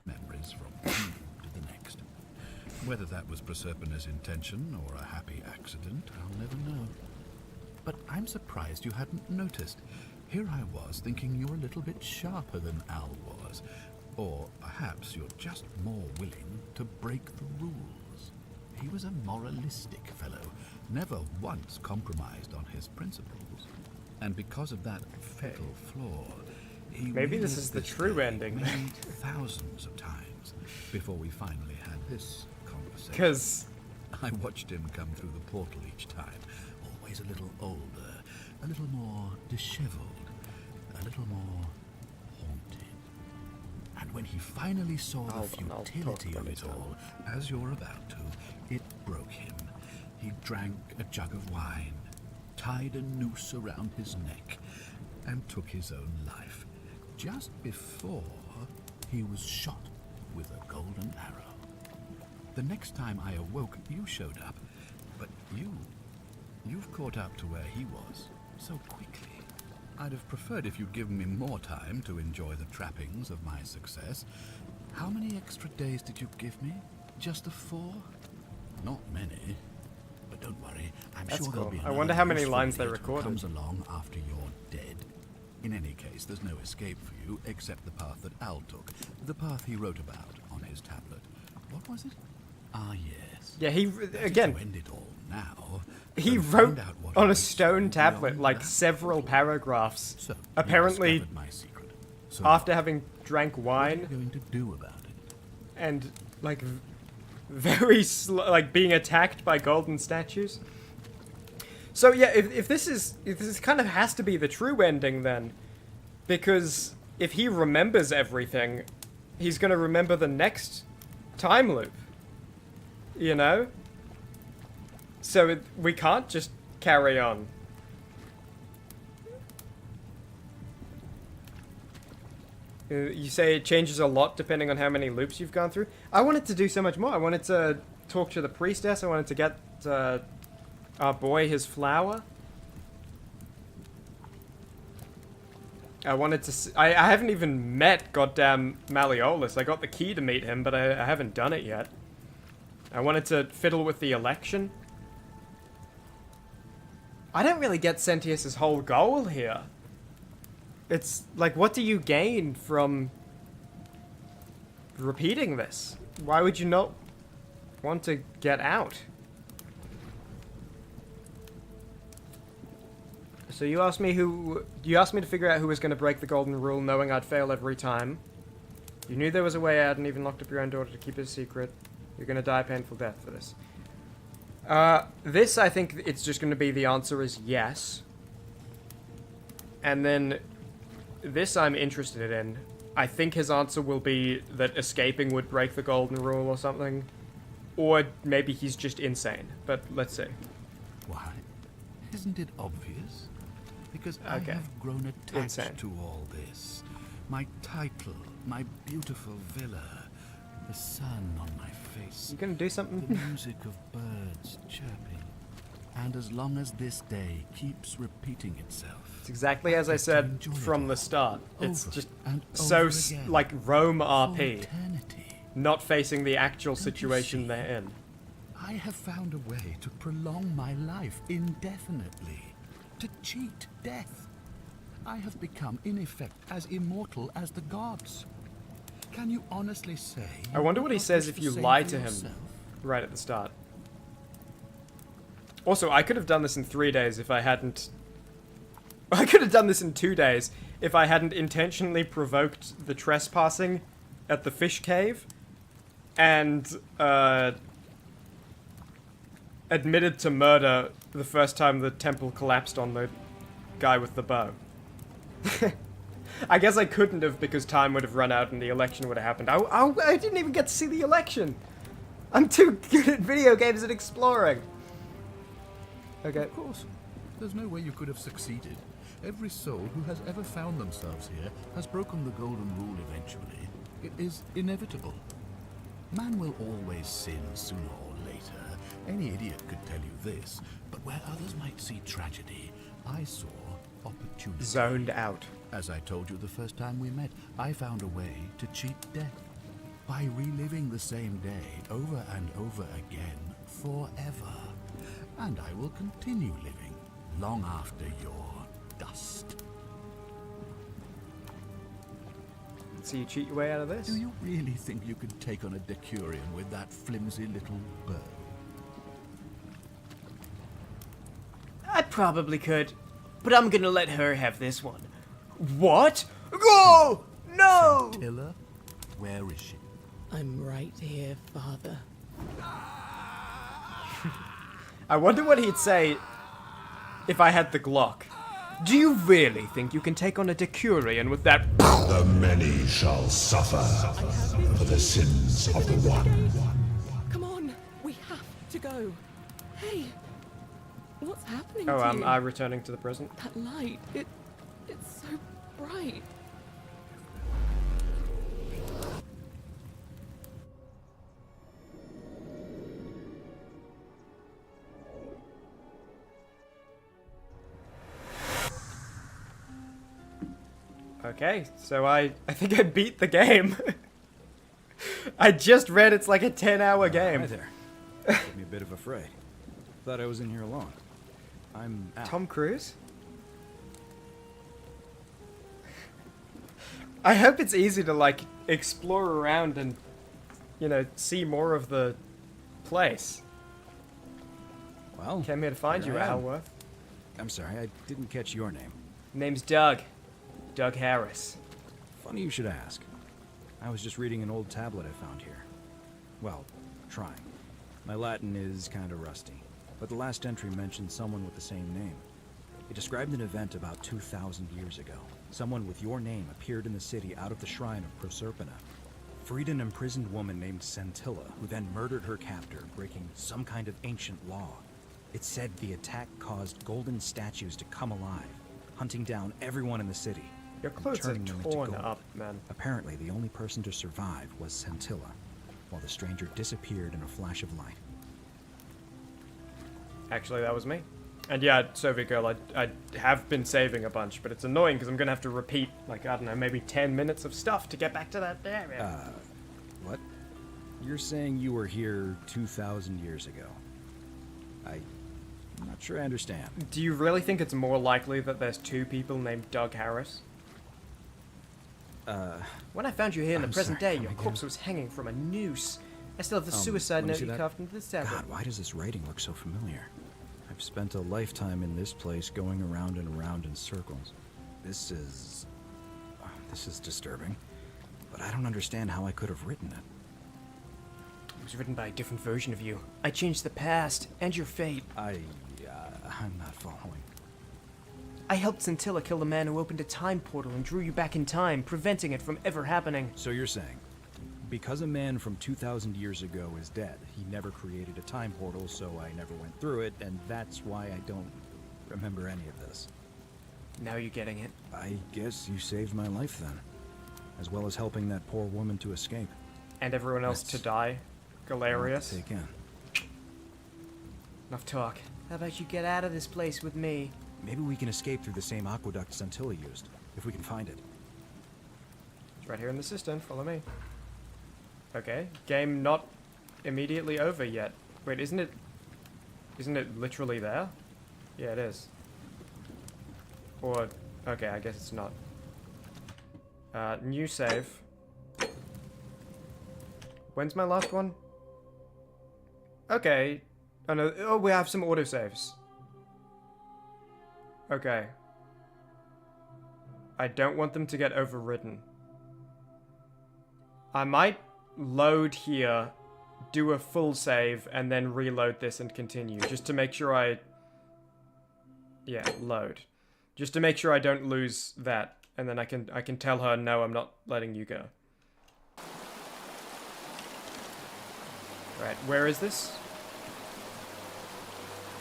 memories from one to the next. Whether that was Proserpina's intention or a happy accident, I'll never know. But I'm surprised you hadn't noticed. Here I was thinking you were a little bit sharper than Al was. Or perhaps you're just more willing to break the rules. He was a moralistic fellow, never once compromised on his principles. And because of that fatal flaw, he maybe this is the true ending. Thousands of times before we finally had this conversation. Because I watched him come through the portal each time, always a little older, a little more disheveled, a little more haunted. And when he finally saw the futility of it all, as you're about to, it broke him. He drank a jug of wine, tied a noose around his neck, and took his own life, just before he was shot with a golden arrow. The next time I awoke, you showed up, but you've caught up to where he was so quickly. I'd have preferred if you'd given me more time to enjoy the trappings of my success. How many extra days did you give me? Just 4? Not many. But don't worry, I'm sure there'll be I wonder how many lines they recorded. Comes along after you're dead. In any case, there's no escape for you except the path that Al took, the path he wrote about on his tablet. What was it? Ah, yes. Yeah, he again. To end it all now. He wrote on a stone tablet like several paragraphs. So, apparently, my secret. So after having drank wine. What are you going to do about it? And like very like being attacked by golden statues. So yeah, if this kind of has to be the true ending then, because if he remembers everything, he's going to remember the next time loop. You know? So we can't just carry on. You say it changes a lot depending on how many loops you've gone through. I wanted to do so much more. I wanted to talk to the priestess. I wanted to get our boy his flower. I wanted to... I haven't even met goddamn Malleolus. I got the key to meet him, but I haven't done it yet. I wanted to fiddle with the election. I don't really get Sentius's whole goal here. It's like, what do you gain from repeating this? Why would you not want to get out? So you asked me to figure out who was going to break the golden rule, knowing I'd fail every time. You knew there was a way out and even locked up your own daughter to keep it a secret. You're going to die a painful death for this. This, I think it's just going to be the answer is yes. And then this I'm interested in. I think his answer will be that escaping would break the golden rule or something. Or maybe he's just insane. But let's see. Why? Isn't it obvious? Because I have grown attached to all this. My title, my beautiful villa, the sun on my face. You gonna do something? The music of birds chirping. And as long as this day keeps repeating itself. It's exactly as I said from the start. It's just so, like, Rome RP. Not facing the actual situation they're in. I have found a way to prolong my life indefinitely. To cheat death. I have become, in effect, as immortal as the gods. Can you honestly say... I wonder what he says if you lie to him right at the start. Also, I could have done this in 3 days if I hadn't... I could have done this in 2 days if I hadn't intentionally provoked the trespassing at the fish cave and admitted to murder the first time the temple collapsed on the guy with the bow. I guess I couldn't have because time would have run out and the election would have happened. I didn't even get to see the election. I'm too good at video games and exploring. Okay. Of course. There's no way you could have succeeded. Every soul who has ever found themselves here has broken the golden rule eventually. It is inevitable. Man will always sin sooner or later. Any idiot could tell you this, but where others might see tragedy, I saw opportunity. Zoned out. As I told you the first time we met, I found a way to cheat death. By reliving the same day over and over again forever. And I will continue living long after your dust. So you cheat your way out of this? Do you really think you could take on a Decurion with that flimsy little bow? I probably could, but I'm gonna let her have this one. What? Go! No! Scintilla? Where is she? I'm right here, Father. I wonder what he'd say if I had the Glock. Do you really think you can take on a Decurion with that? The many shall suffer for the sins of the one. Come on, we have to go. Hey, what's happening Oh, to am you? I returning to the present? That light, it's so bright. Okay, so I think I beat the game. I just read it's like a 10-hour game. Hi there. Gave me a bit of a fright. Thought I was in here alone. I'm out. Tom Cruise? I hope it's easy to, like, explore around and, you know, see more of the place. Well, came here to find you, here I am. Alworth. I'm sorry, I didn't catch your name. Name's Doug. Doug Harris. Funny you should ask. I was just reading an old tablet I found here. Well, trying. My Latin is kind of rusty, but the last entry mentioned someone with the same name. It described an event about 2,000 years ago. Someone with your name appeared in the city out of the shrine of Proserpina. Freed an imprisoned woman named Scintilla, who then murdered her captor, breaking some kind of ancient law. It said the attack caused golden statues to come alive, hunting down everyone in the city. Your clothes are torn up, man. Apparently, the only person to survive was Scintilla, while the stranger disappeared in a flash of light. Actually, that was me. And yeah, Soviet Girl, I have been saving a bunch, but it's annoying because I'm going to have to repeat, like, I don't know, maybe 10 minutes of stuff to get back to that area. What? You're saying you were here 2,000 years ago? I'm not sure I understand. Do you really think it's more likely that there's two people named Doug Harris? When I found you here in the present day, your corpse was hanging from a noose. I still have the suicide note you carved into the tablet. God, why does this writing look so familiar? I've spent a lifetime in this place going around and around in circles. This is disturbing. But I don't understand how I could have written it. It was written by a different version of you. I changed the past and your fate. I'm not following. I helped Scintilla kill the man who opened a time portal and drew you back in time, preventing it from ever happening. So you're saying, because a man from 2,000 years ago is dead, he never created a time portal, so I never went through it, and that's why I don't remember any of this. Now you're getting it. I guess you saved my life then, as well as helping that poor woman to escape. And everyone else to die. Galerius. Take in. Enough talk. How about you get out of this place with me? Maybe we can escape through the same aqueduct Scintilla used, if we can find it. It's right here in the cistern. Follow me. Okay. Game not immediately over yet. Wait, isn't it literally there? Yeah, it is. Or, okay, I guess it's not. New save. When's my last one? Okay. Oh no, oh, we have some autosaves. Okay. I don't want them to get overridden. I might load here, do a full save, and then reload this and continue, just to make sure yeah, load. Just to make sure I don't lose that, and then I can tell her, no, I'm not letting you go. Right, where is this?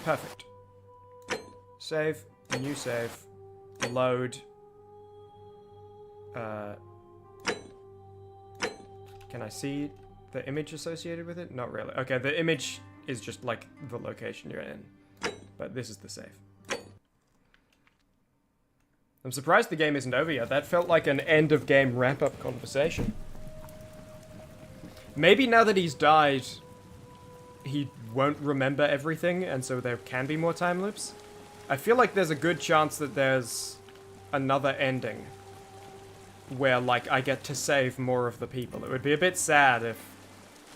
Perfect. Save, new save, load. Can I see the image associated with it? Not really. Okay, the image is just like the location you're in, but this is the save. I'm surprised the game isn't over yet. That felt like an end of game wrap-up conversation. Maybe now that he's died, he won't remember everything, and so there can be more time loops. I feel like there's a good chance that there's another ending where, like, I get to save more of the people. It would be a bit sad if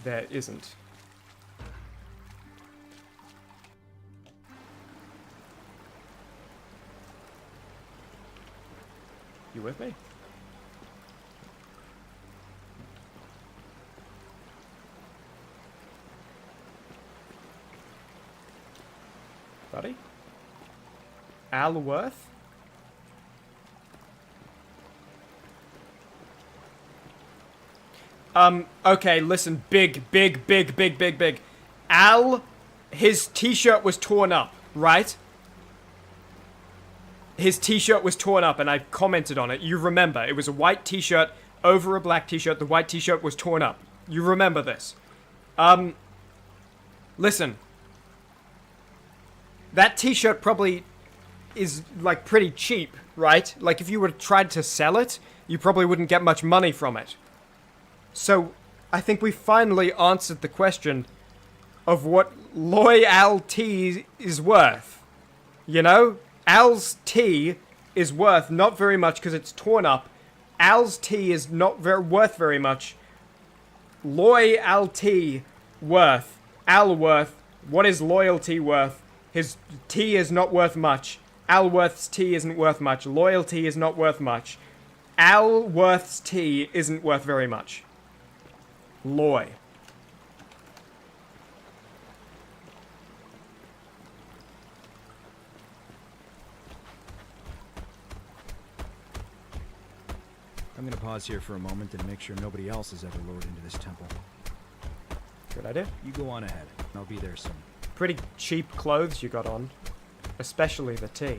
there isn't. You with me? Buddy? Alworth? Okay, listen, big. Al, his t-shirt was torn up, right? His t-shirt was torn up, and I commented on it. You remember, it was a white t-shirt over a black t-shirt. The white t-shirt was torn up. You remember this. Listen. That t-shirt probably is, like, pretty cheap, right? Like, if you were tried to sell it, you probably wouldn't get much money from it. So, I think we finally answered the question of what loyalty is worth. You know? Al's tea is worth not very much because it's torn up. Al's tea is not worth very much. Loyalty worth. Al worth. What is loyalty worth? His tea is not worth much. Alworth's tea isn't worth much. Loyalty is not worth much. Alworth's tea isn't worth very much. Loy. I'm gonna pause here for a moment and make sure nobody else has ever lured into this temple. Good idea. You go on ahead. I'll be there soon. Pretty cheap clothes you got on. Especially the tea.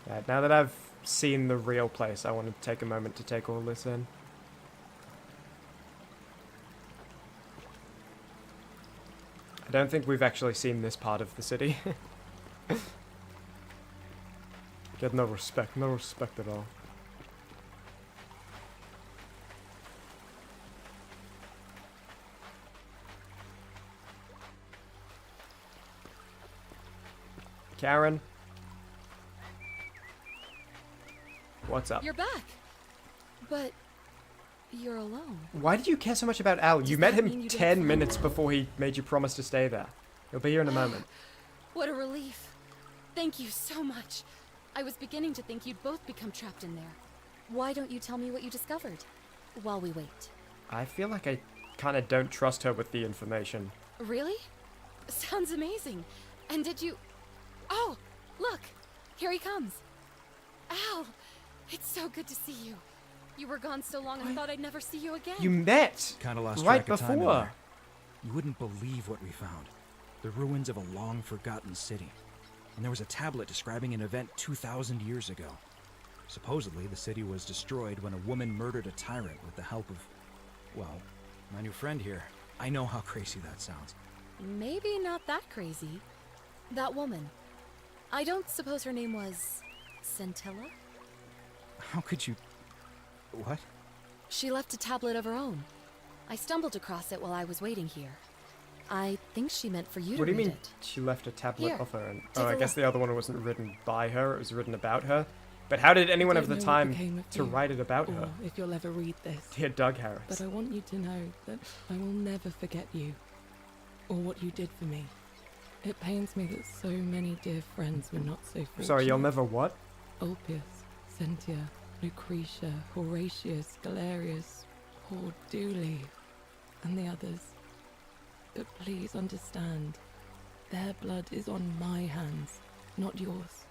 Right, now that I've seen the real place, I want to take a moment to take all this in. I don't think we've actually seen this part of the city. Get no respect at all. Karen? What's up? You're back. But you're alone. Why did you care so much about Al? You met him 10 minutes before he made you promise to stay there. He'll be here in a moment. What a relief. Thank you so much. I was beginning to think you'd both become trapped in there. Why don't you tell me what you discovered while we wait? I feel like I kind of don't trust her with the information. Really? Sounds amazing. And did you... Oh, look! Here he comes. Al! It's so good to see you. You were gone so long I thought I'd never see you again. You met Kinda lost right track of time in before. there. You wouldn't believe what we found. The ruins of a long-forgotten city. And there was a tablet describing an event 2,000 years ago. Supposedly, the city was destroyed when a woman murdered a tyrant with the help of, well, my new friend here. I know how crazy that sounds. Maybe not that crazy. That woman. I don't suppose her name was... Scintilla? How could you... What? She left a tablet of her own. I stumbled across it while I was waiting here. I think she meant for you to read it. What do you mean she left a tablet Here, of her? And, take I a guess look. the other one wasn't written by her, it was written about her. But how did anyone have the time to write it about her? If you'll ever read this. Dear Doug Harris. But I want you to know that I will never forget you, or what you did for me. It pains me that so many dear friends were not so fortunate. Sorry, you'll never what? Ulpius, Cynthia, Lucretia, Horatius, Galerius, poor Dooley, and the others. But please understand, their blood is on my hands, not yours.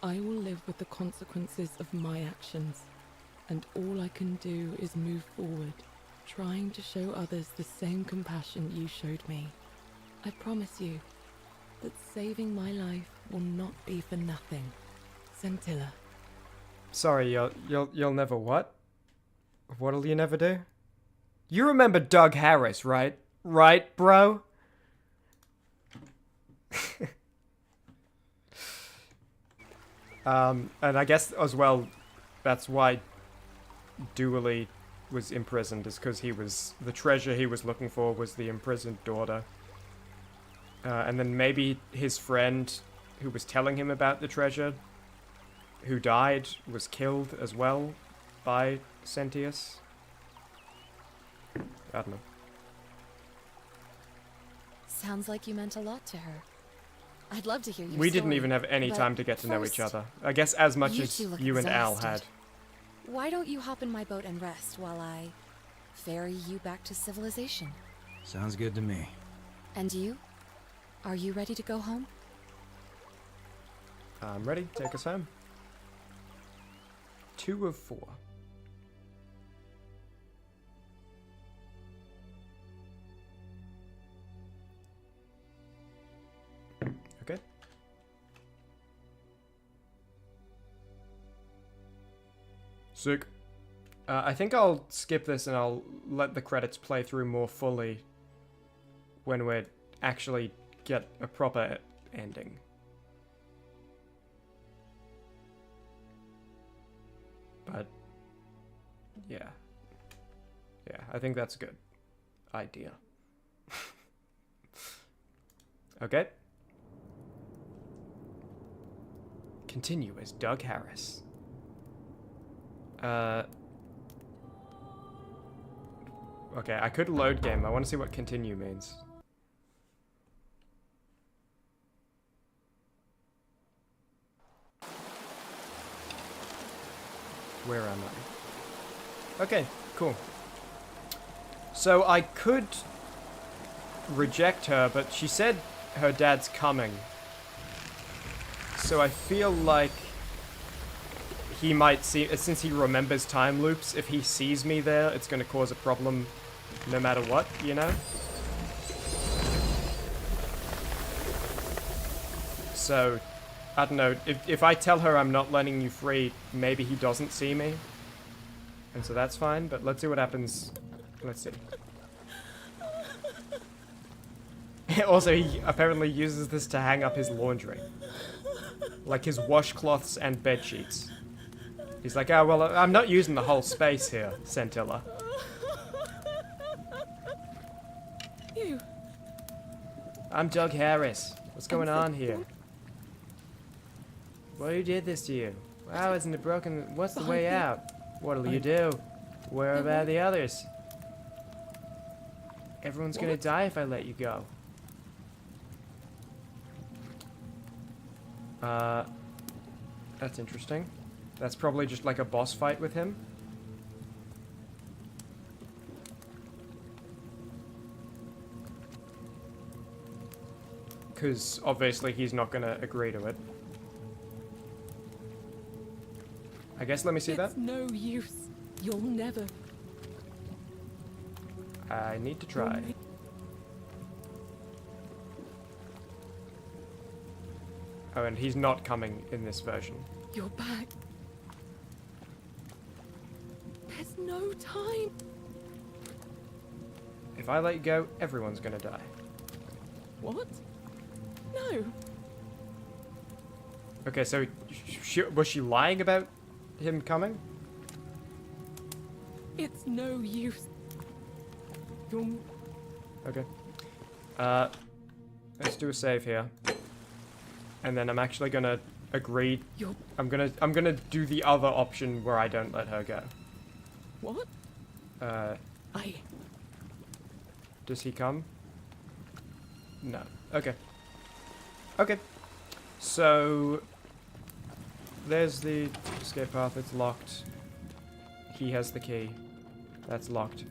I will live with the consequences of my actions, and all I can do is move forward, trying to show others the same compassion you showed me. I promise you that saving my life will not be for nothing. Scintilla. Sorry, you'll never what? What'll you never do? You remember Doug Harris, right? Right, bro? And I guess as well, that's why Dooley was imprisoned, is because the treasure he was looking for was the imprisoned daughter. And then maybe his friend who was telling him about the treasure, who died, was killed as well by Sentius. I don't know. Sounds like you meant a lot to her. I'd love to hear your We story, didn't even have any but time to get to know first, each other. I guess as much you as two look you and Al exhausted. had. Why don't you hop in my boat and rest while I ferry you back to civilization? Sounds good to me. And you? Are you ready to go home? I'm ready. Take us home. 2 of 4. Okay. Sick. I think I'll skip this and I'll let the credits play through more fully when we actually get a proper ending. But yeah, I think that's a good idea. Okay. Continue as Doug Harris. Okay, I could load game. I want to see what continue means. Where am I? Okay, cool. So I could reject her, but she said her dad's coming. So I feel like he might see, since he remembers time loops, if he sees me there, it's going to cause a problem no matter what, you know? So, I don't know, if I tell her I'm not letting you free, maybe he doesn't see me. And so that's fine, but let's see what happens. Let's see. Also, he apparently uses this to hang up his laundry. Like his washcloths and bed sheets. He's like, oh, well, I'm not using the whole space here, Scintilla. You. I'm Doug Harris. What's going on here? Well, who did this to you? Wow, isn't it broken? What's the way out? What'll you do? Where are the others? Everyone's gonna die if I let you go. That's interesting. That's probably just like a boss fight with him. Because obviously he's not gonna agree to it. I guess let me see that. It's no use. You'll never. I need to try. Oh, and he's not coming in this version. You're back. There's no time. If I let you go, everyone's gonna die. What? No. Okay, so was she lying about him coming? It's no use. Okay. Let's do a save here. And then I'm actually gonna agree. I'm gonna do the other option where I don't let her go. What? Does he come? No. Okay. Okay. So there's the escape path. It's locked. He has the key. That's locked.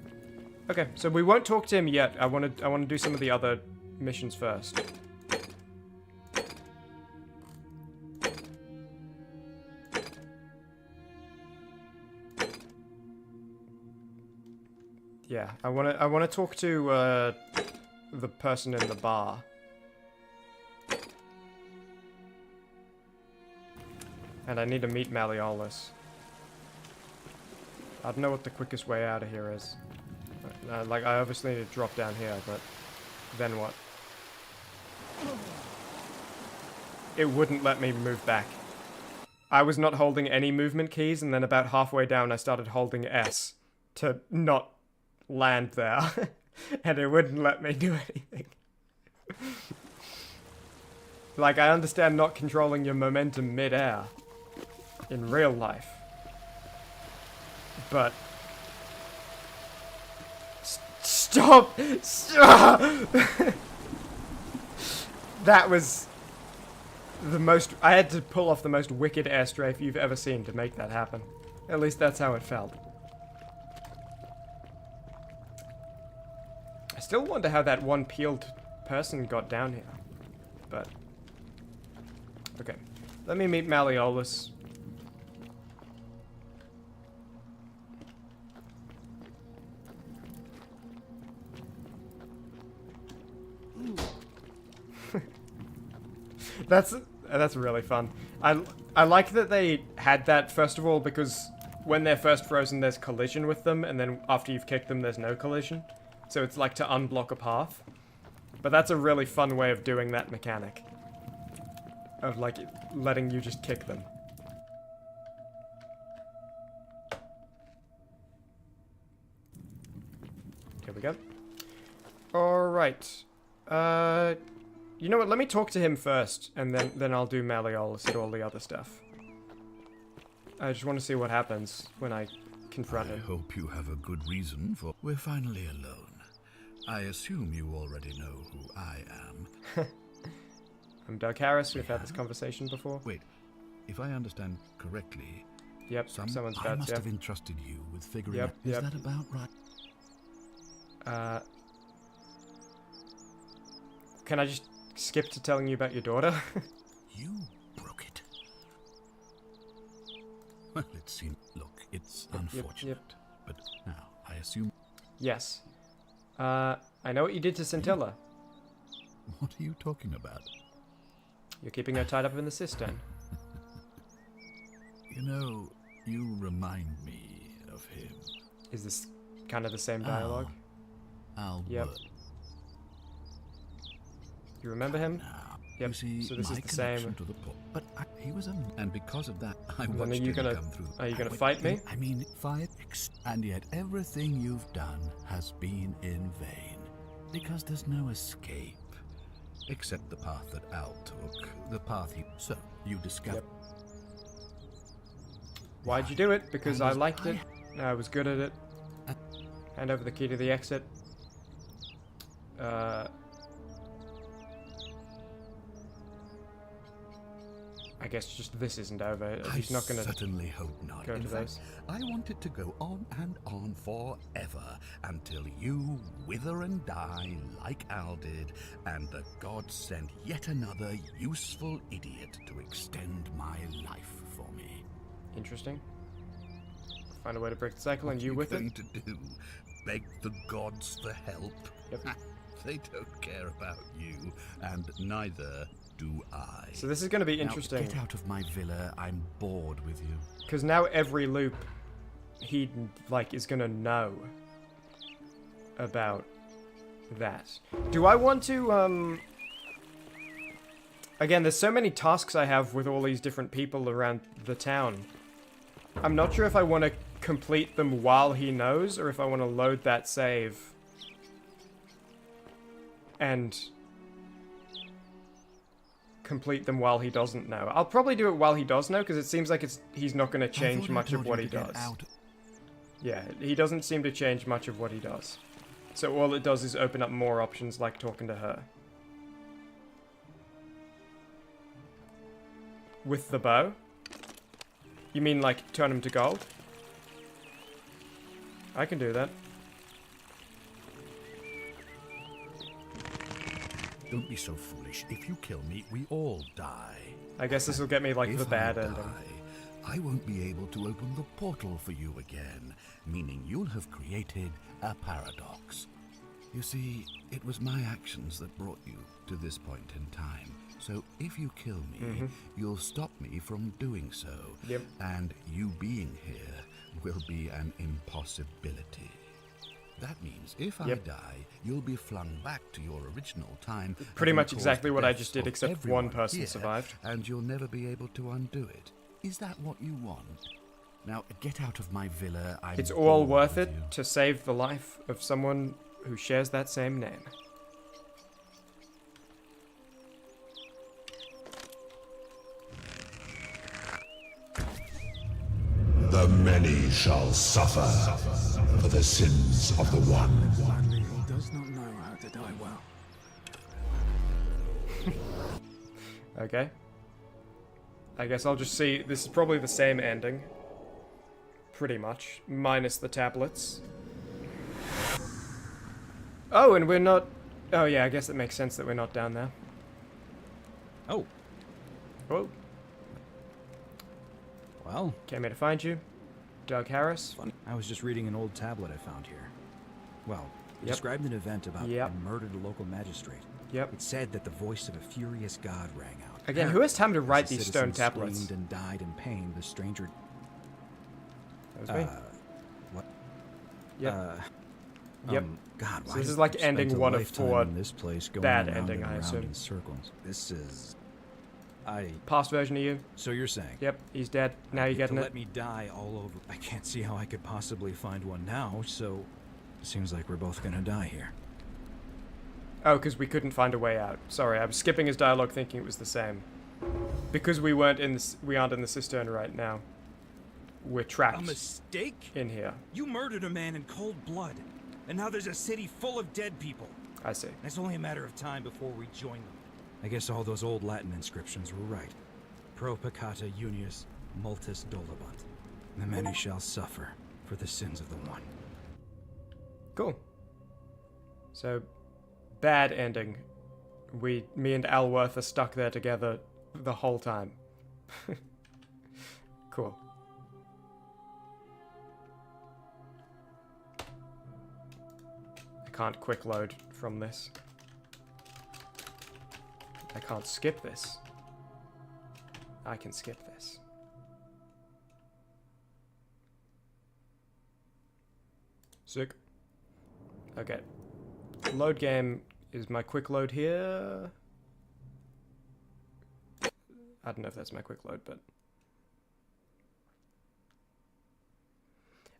Okay, so we won't talk to him yet. I want to do some of the other missions first. Yeah, I want to talk to the person in the bar. And I need to meet Malleolus. I don't know what the quickest way out of here is. Like, I obviously need to drop down here, but then what? It wouldn't let me move back. I was not holding any movement keys, and then about halfway down I started holding S to not land there. And it wouldn't let me do anything. Like, I understand not controlling your momentum mid-air in real life. But stop! Stop! That was the most... I had to pull off the most wicked air strafe you've ever seen to make that happen. At least that's how it felt. I still wonder how that one peeled person got down here. But... okay. Let me meet Malleolus. That's really fun. I like that they had that, first of all, because when they're first frozen there's collision with them, and then after you've kicked them there's no collision. So it's like to unblock a path. But that's a really fun way of doing that mechanic. Of like letting you just kick them. Here we go. Alright. You know what, let me talk to him first, and then I'll do Malleolus and all the other stuff. I just want to see what happens when I confront him. I hope you have a good reason for... We're finally alone. I assume you already know who I am. I'm Doug Harris, we've had this conversation before. Wait, if I understand correctly... Yep, someone's I bad, must have entrusted you with figuring yep, out... Is that about right? Can I just skip to telling you about your daughter? You broke it. Well, it seems... Look, it's unfortunate. But now, I assume... Yes. I know what you did to Scintilla. What are you talking about? You're keeping her tied up in the cistern. You know, you remind me of him. Is this kind of the same dialogue? Yep. You remember him? Yep. You see, so this is the same. But he was a... And because of that, I then watched him come through. Are you gonna fight me? I mean, fight? And yet everything you've done has been in vain. Because there's no escape. Except the path that Al took. The path he... So, you discovered... Yep. Why'd you do it? Because I liked it. I was good at it. Hand over the key to the exit. I guess just this isn't over. He's not gonna certainly hope not. Go In to fact, those. I want it to go on and on forever until you wither and die like Al did, and the gods send yet another useful idiot to extend my life for me. Interesting. Find a way to break the cycle, and you with going it. to do? Beg the gods for help? Yep. They don't care about you, and neither do I. So this is going to be interesting. Now get out of my villa. I'm bored with you. Because now every loop, he is going to know about that. Do I want to Again, there's so many tasks I have with all these different people around the town. I'm not sure if I want to complete them while he knows, or if I want to load that save and complete them while he doesn't know. I'll probably do it while he does know, because it seems like he's not going to change much of what he does. Yeah, he doesn't seem to change much of what he does. So all it does is open up more options, like talking to her. With the bow? You mean like turn him to gold? I can do that. Don't be so foolish. If you kill me, we all die. I guess this will get me like the bad ending. I won't be able to open the portal for you again, meaning you'll have created a paradox. You see, it was my actions that brought you to this point in time. So if you kill me, you'll stop me from doing so. Yep. And you being here will be an impossibility. That means if I die, you'll be flung back to your original time. Pretty much exactly what I just did, except one person survived. And you'll never be able to undo it. Is that what you want? Now, get out of my villa. It's all worth it to save the life of someone who shares that same name. The many shall suffer for the sins of the one. Sadly, he does not know how to die well. Okay. I guess I'll just see. This is probably the same ending. Pretty much. Minus the tablets. Oh, and we're not... Oh, yeah, I guess it makes sense that we're not down there. Oh. Oh. Well. Came here to find you. Doug Harris. Funny. I was just reading an old tablet I found here. Well, it described an event about a murdered local magistrate. Yep. It said that the voice of a furious god rang out. Again, who has time to write these stone tablets? Screamed and died in pain. The stranger... That was me. What? Yep. God, so this is like ending one of four in this place, going bad around ending, and I around assume. in circles. This is... Past version of you. So you're saying? Yep, he's dead. Now you're getting it. Let me die all over. I can't see how I could possibly find one now, so... It seems like we're both gonna die here. Oh, because we couldn't find a way out. Sorry, I was skipping his dialogue thinking it was the same. Because we aren't in the cistern right now. We're trapped. A mistake? In here. You murdered a man in cold blood, and now there's a city full of dead people. I see. It's only a matter of time before we join them. I guess all those old Latin inscriptions were right. Pro peccata unius multis dolabunt. The many shall suffer for the sins of the one. Cool. So, bad ending. Me and Alworth are stuck there together the whole time. Cool. I can't quick load from this. I can't skip this. I can skip this. Sick. Okay. Load game is my quick load here. I don't know if that's my quick load, but...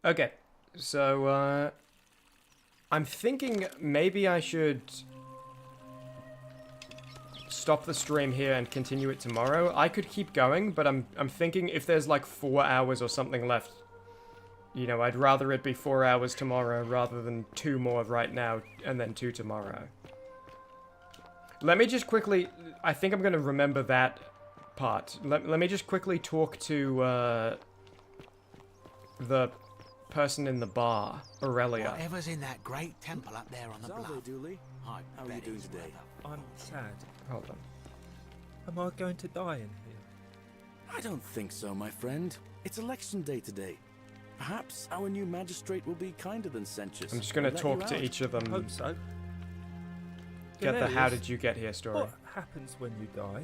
Okay. So, I'm thinking maybe I should stop the stream here and continue it tomorrow. I could keep going, but I'm thinking if there's like 4 hours or something left, you know, I'd rather it be 4 hours tomorrow rather than 2 more right now and then 2 tomorrow. Let me just quickly... I think I'm going to remember that part. Let me just quickly talk to, the person in the bar, Aurelia. Whatever's in that great temple up there on the bluff. How are you doing today? I'm sad. Hold on. Am I going to die in here? I don't think so, my friend. It's election day today. Perhaps our new magistrate will be kinder than Sentius. I'm just going to talk to each of them. Hope so. Get the how did you get here story. What happens when you die?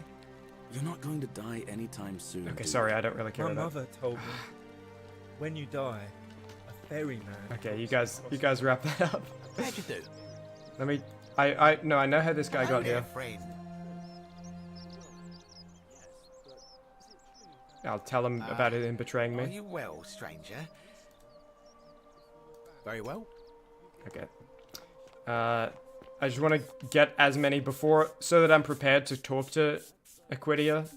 You're not going to die anytime soon. Okay, sorry, I don't really care about that. My mother told me, when you die, a ferryman... Okay, you guys wrap that up. How'd you do? Let me... No, I know how this guy got here. Friend. I'll tell him about it in betraying me. Are you well, stranger? Very well. Okay. I just want to get as many before, so that I'm prepared to talk to Aquitia,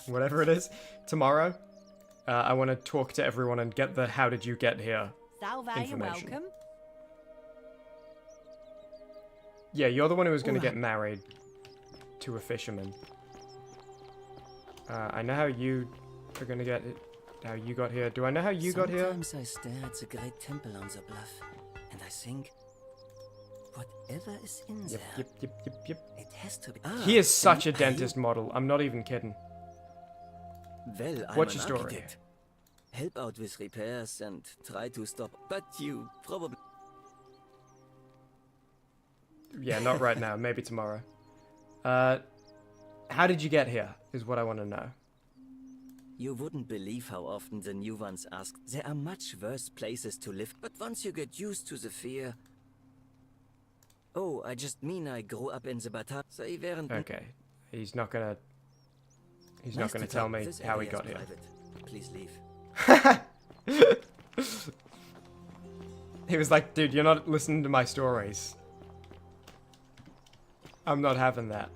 whatever it is, tomorrow. I want to talk to everyone and get the how did you get here information. Welcome. Yeah, you're the one who was going to get married to a fisherman. I know how you are going to get it, how you got here. Do I know how you got here? Sometimes I stare at the great temple on the bluff, and I think, whatever is in there, it has to be... He is such a dentist model. I'm not even kidding. Well, what's I'm your an story? architect. Help out with repairs and try to stop, but you probably... Yeah, not right now. Maybe tomorrow. How did you get here, is what I want to know. You wouldn't believe how often the new ones ask. There are much worse places to live, but once you get used to the fear... Oh, I just mean I grew up in the Batar. They weren't... Okay. He's not gonna tell me how he got here. Please leave. He was like, dude, you're not listening to my stories. I'm not having that.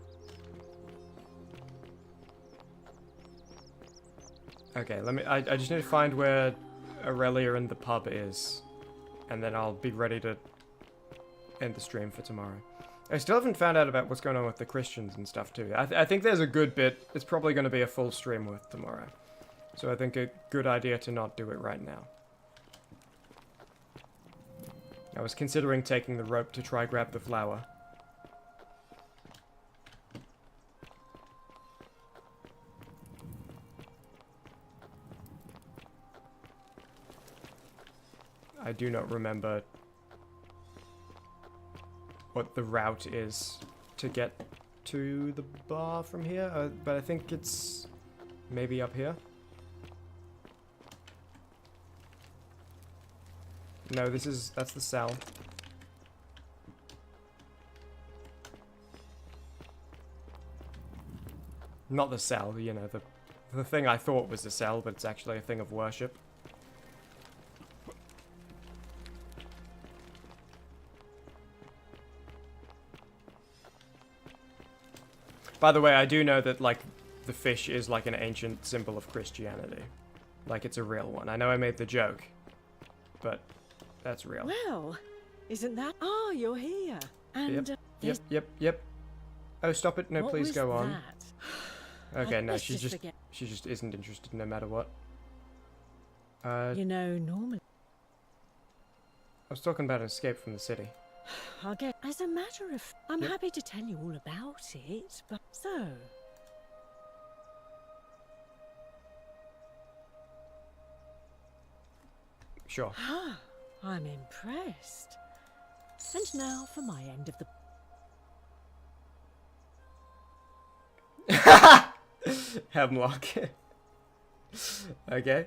Okay, I just need to find where Aurelia and the pub is. And then I'll be ready to end the stream for tomorrow. I still haven't found out about what's going on with the Christians and stuff too. I think there's a good bit. It's probably going to be a full stream with tomorrow. So I think a good idea to not do it right now. I was considering taking the rope to try grab the flower. I do not remember what the route is to get to the bar from here, but I think it's maybe up here. No, that's the cell. Not the cell, you know, the thing I thought was the cell, but it's actually a thing of worship. By the way, I do know that, like, the fish is, like, an ancient symbol of Christianity. Like, it's a real one. I know I made the joke, but that's real. Well, isn't that... Oh, you're here. And... Yep. Oh, stop it. No, what please was go on. That? Okay, no, Let's she just forget. she just isn't interested no matter what. You know, normally... I was talking about an escape from the city. I'll get... As a matter of... I'm happy to tell you all about it, but... So... Sure. Ah, I'm impressed. And now for my end of the... Hemlock. Okay.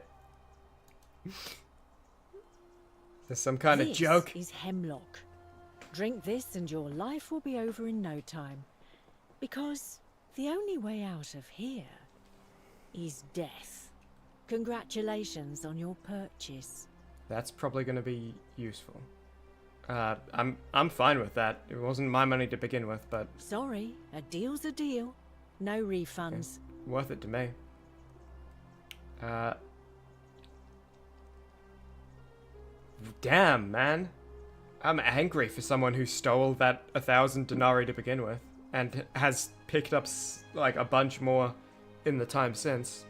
There's some kind of joke. This is hemlock. Drink this and your life will be over in no time. Because the only way out of here is death. Congratulations on your purchase. That's probably going to be useful. I'm fine with that. It wasn't my money to begin with, but... Sorry, a deal's a deal. No refunds. Worth it to me. Damn, man. I'm angry for someone who stole that 1,000 denarii to begin with, and has picked up, like, a bunch more in the time since.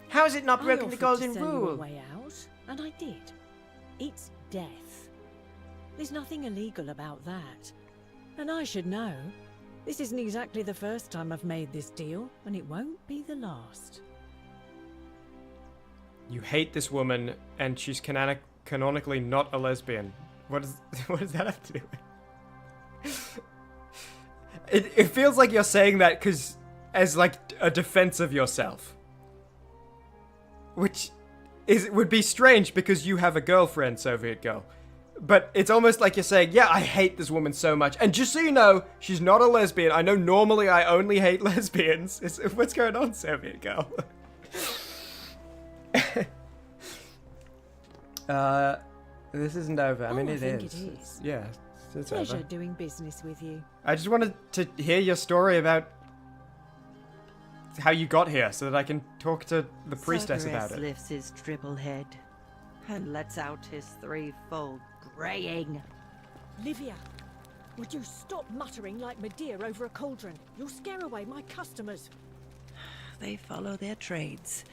How is it not broken the golden rule? Way out, and I did. It's death. There's nothing illegal about that. And I should know. This isn't exactly the first time I've made this deal, and it won't be the last. You hate this woman, and she's canonically not a lesbian. What does that have to do with it? It feels like you're saying that because as like a defense of yourself. Which would be strange because you have a girlfriend, Soviet girl. But it's almost like you're saying, yeah, I hate this woman so much. And just so you know, she's not a lesbian. I know normally I only hate lesbians. What's going on, Soviet girl? This isn't over. I mean, I it think is. It is. Yeah, it's Pleasure over. doing business with you. I just wanted to hear your story about how you got here so that I can talk to the priestess about it. Lifts his triple head and lets out his threefold braying. Livia, would you stop muttering like Medea over a cauldron? You'll scare away my customers. They follow their trades,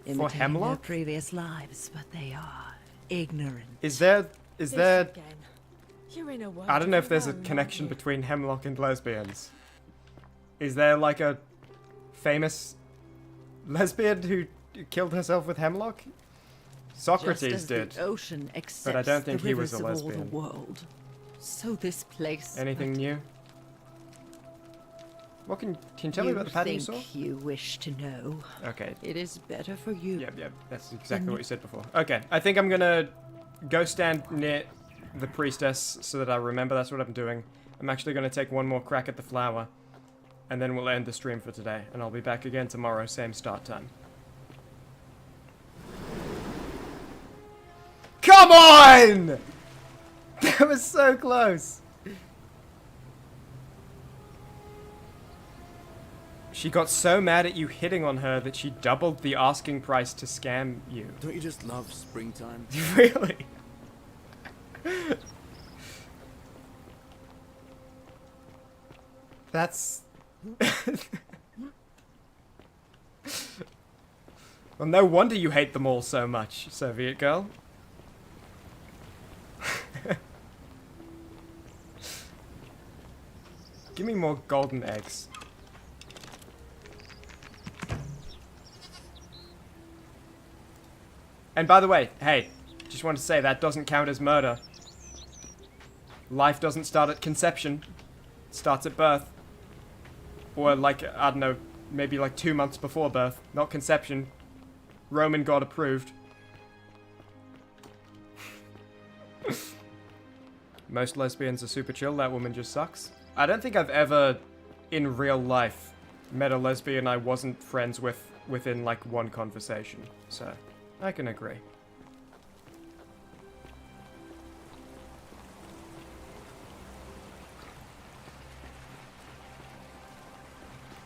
For imitating their Hemlock? previous lives, but they are ignorant. Is there... Again. You're in a world I don't know if there's a alone, connection aren't you? between Hemlock and lesbians. Is there like a famous lesbian who killed herself with Hemlock? Socrates Just as did. The ocean accepts but I don't think the he was a rivers of all lesbian. the world. So this place. Anything new? What can you tell me about the pattern you saw? You wish to know. Okay. It is better for you. Yep, that's exactly what you said before. Okay, I think I'm gonna go stand near the priestess so that I remember that's what I'm doing. I'm actually gonna take one more crack at the flower, and then we'll end the stream for today, and I'll be back again tomorrow, same start time. Come on! That was so close. She got so mad at you hitting on her that she doubled the asking price to scam you. Don't you just love springtime? Really? That's... Well, no wonder you hate them all so much, Soviet girl. Give me more golden eggs. And by the way, hey, just want to say that doesn't count as murder. Life doesn't start at conception. It starts at birth. Or like, I don't know, maybe like 2 months before birth. Not conception. Roman God approved. Most lesbians are super chill, that woman just sucks. I don't think I've ever, in real life, met a lesbian I wasn't friends with within like one conversation. So, I can agree.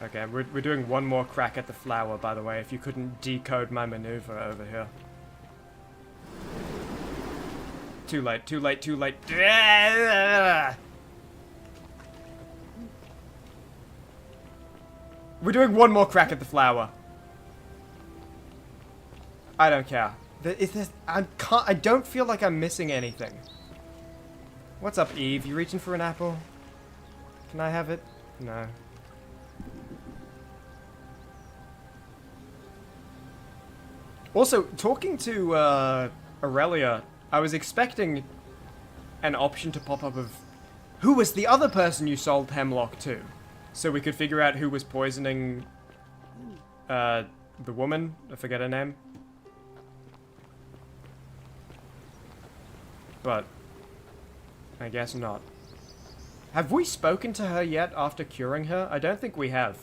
Okay, we're doing one more crack at the flower, by the way, if you couldn't decode my maneuver over here. Too late, too late, too late. We're doing one more crack at the flower. I don't care. I don't feel like I'm missing anything. What's up, Eve? You reaching for an apple? Can I have it? No. Also, talking to Aurelia, I was expecting an option to pop up of who was the other person you sold Hemlock to, so we could figure out who was poisoning the woman. I forget her name. But I guess not. Have we spoken to her yet after curing her? I don't think we have.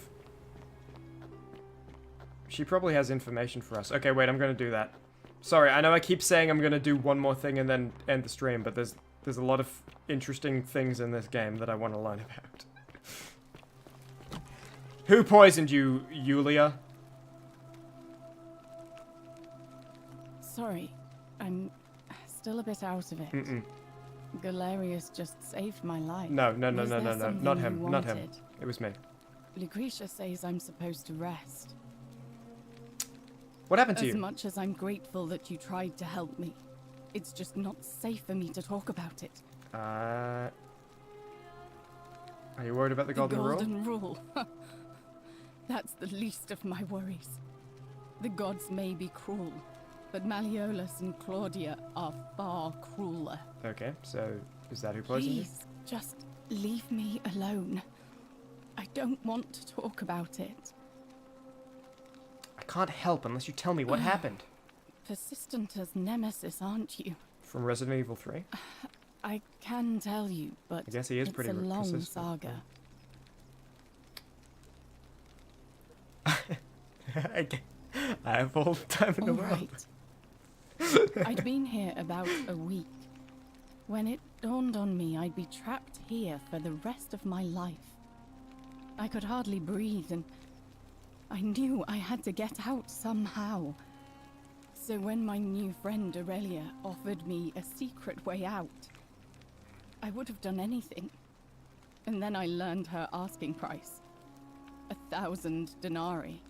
She probably has information for us. Okay, wait, I'm gonna do that. Sorry, I know I keep saying I'm gonna do one more thing and then end the stream, but there's a lot of interesting things in this game that I want to learn about. Who poisoned you, Yulia? Sorry, I'm still a bit out of it. Galerius just saved my life. No, Was there something not you him, not him. wanted? It was me. Lucretia says I'm supposed to rest. What happened to As you? much as I'm grateful that you tried to help me, it's just not safe for me to talk about it. Are you worried about the The golden rule? golden rule. That's the least of my worries. The gods may be cruel, but Malleolus and Claudia are far crueler. Okay, so is that who poisoned you? Please, just leave me alone. I don't want to talk about it. I can't help unless you tell me what happened. Persistent as Nemesis, aren't you? From Resident Evil 3? I can tell you, but I guess he is it's pretty a long persistent. saga. I have all the time in the world. Right. I'd been here about a week. When it dawned on me I'd be trapped here for the rest of my life. I could hardly breathe, and I knew I had to get out somehow. So when my new friend Aurelia offered me a secret way out, I would have done anything. And then I learned her asking price. 1,000 denarii.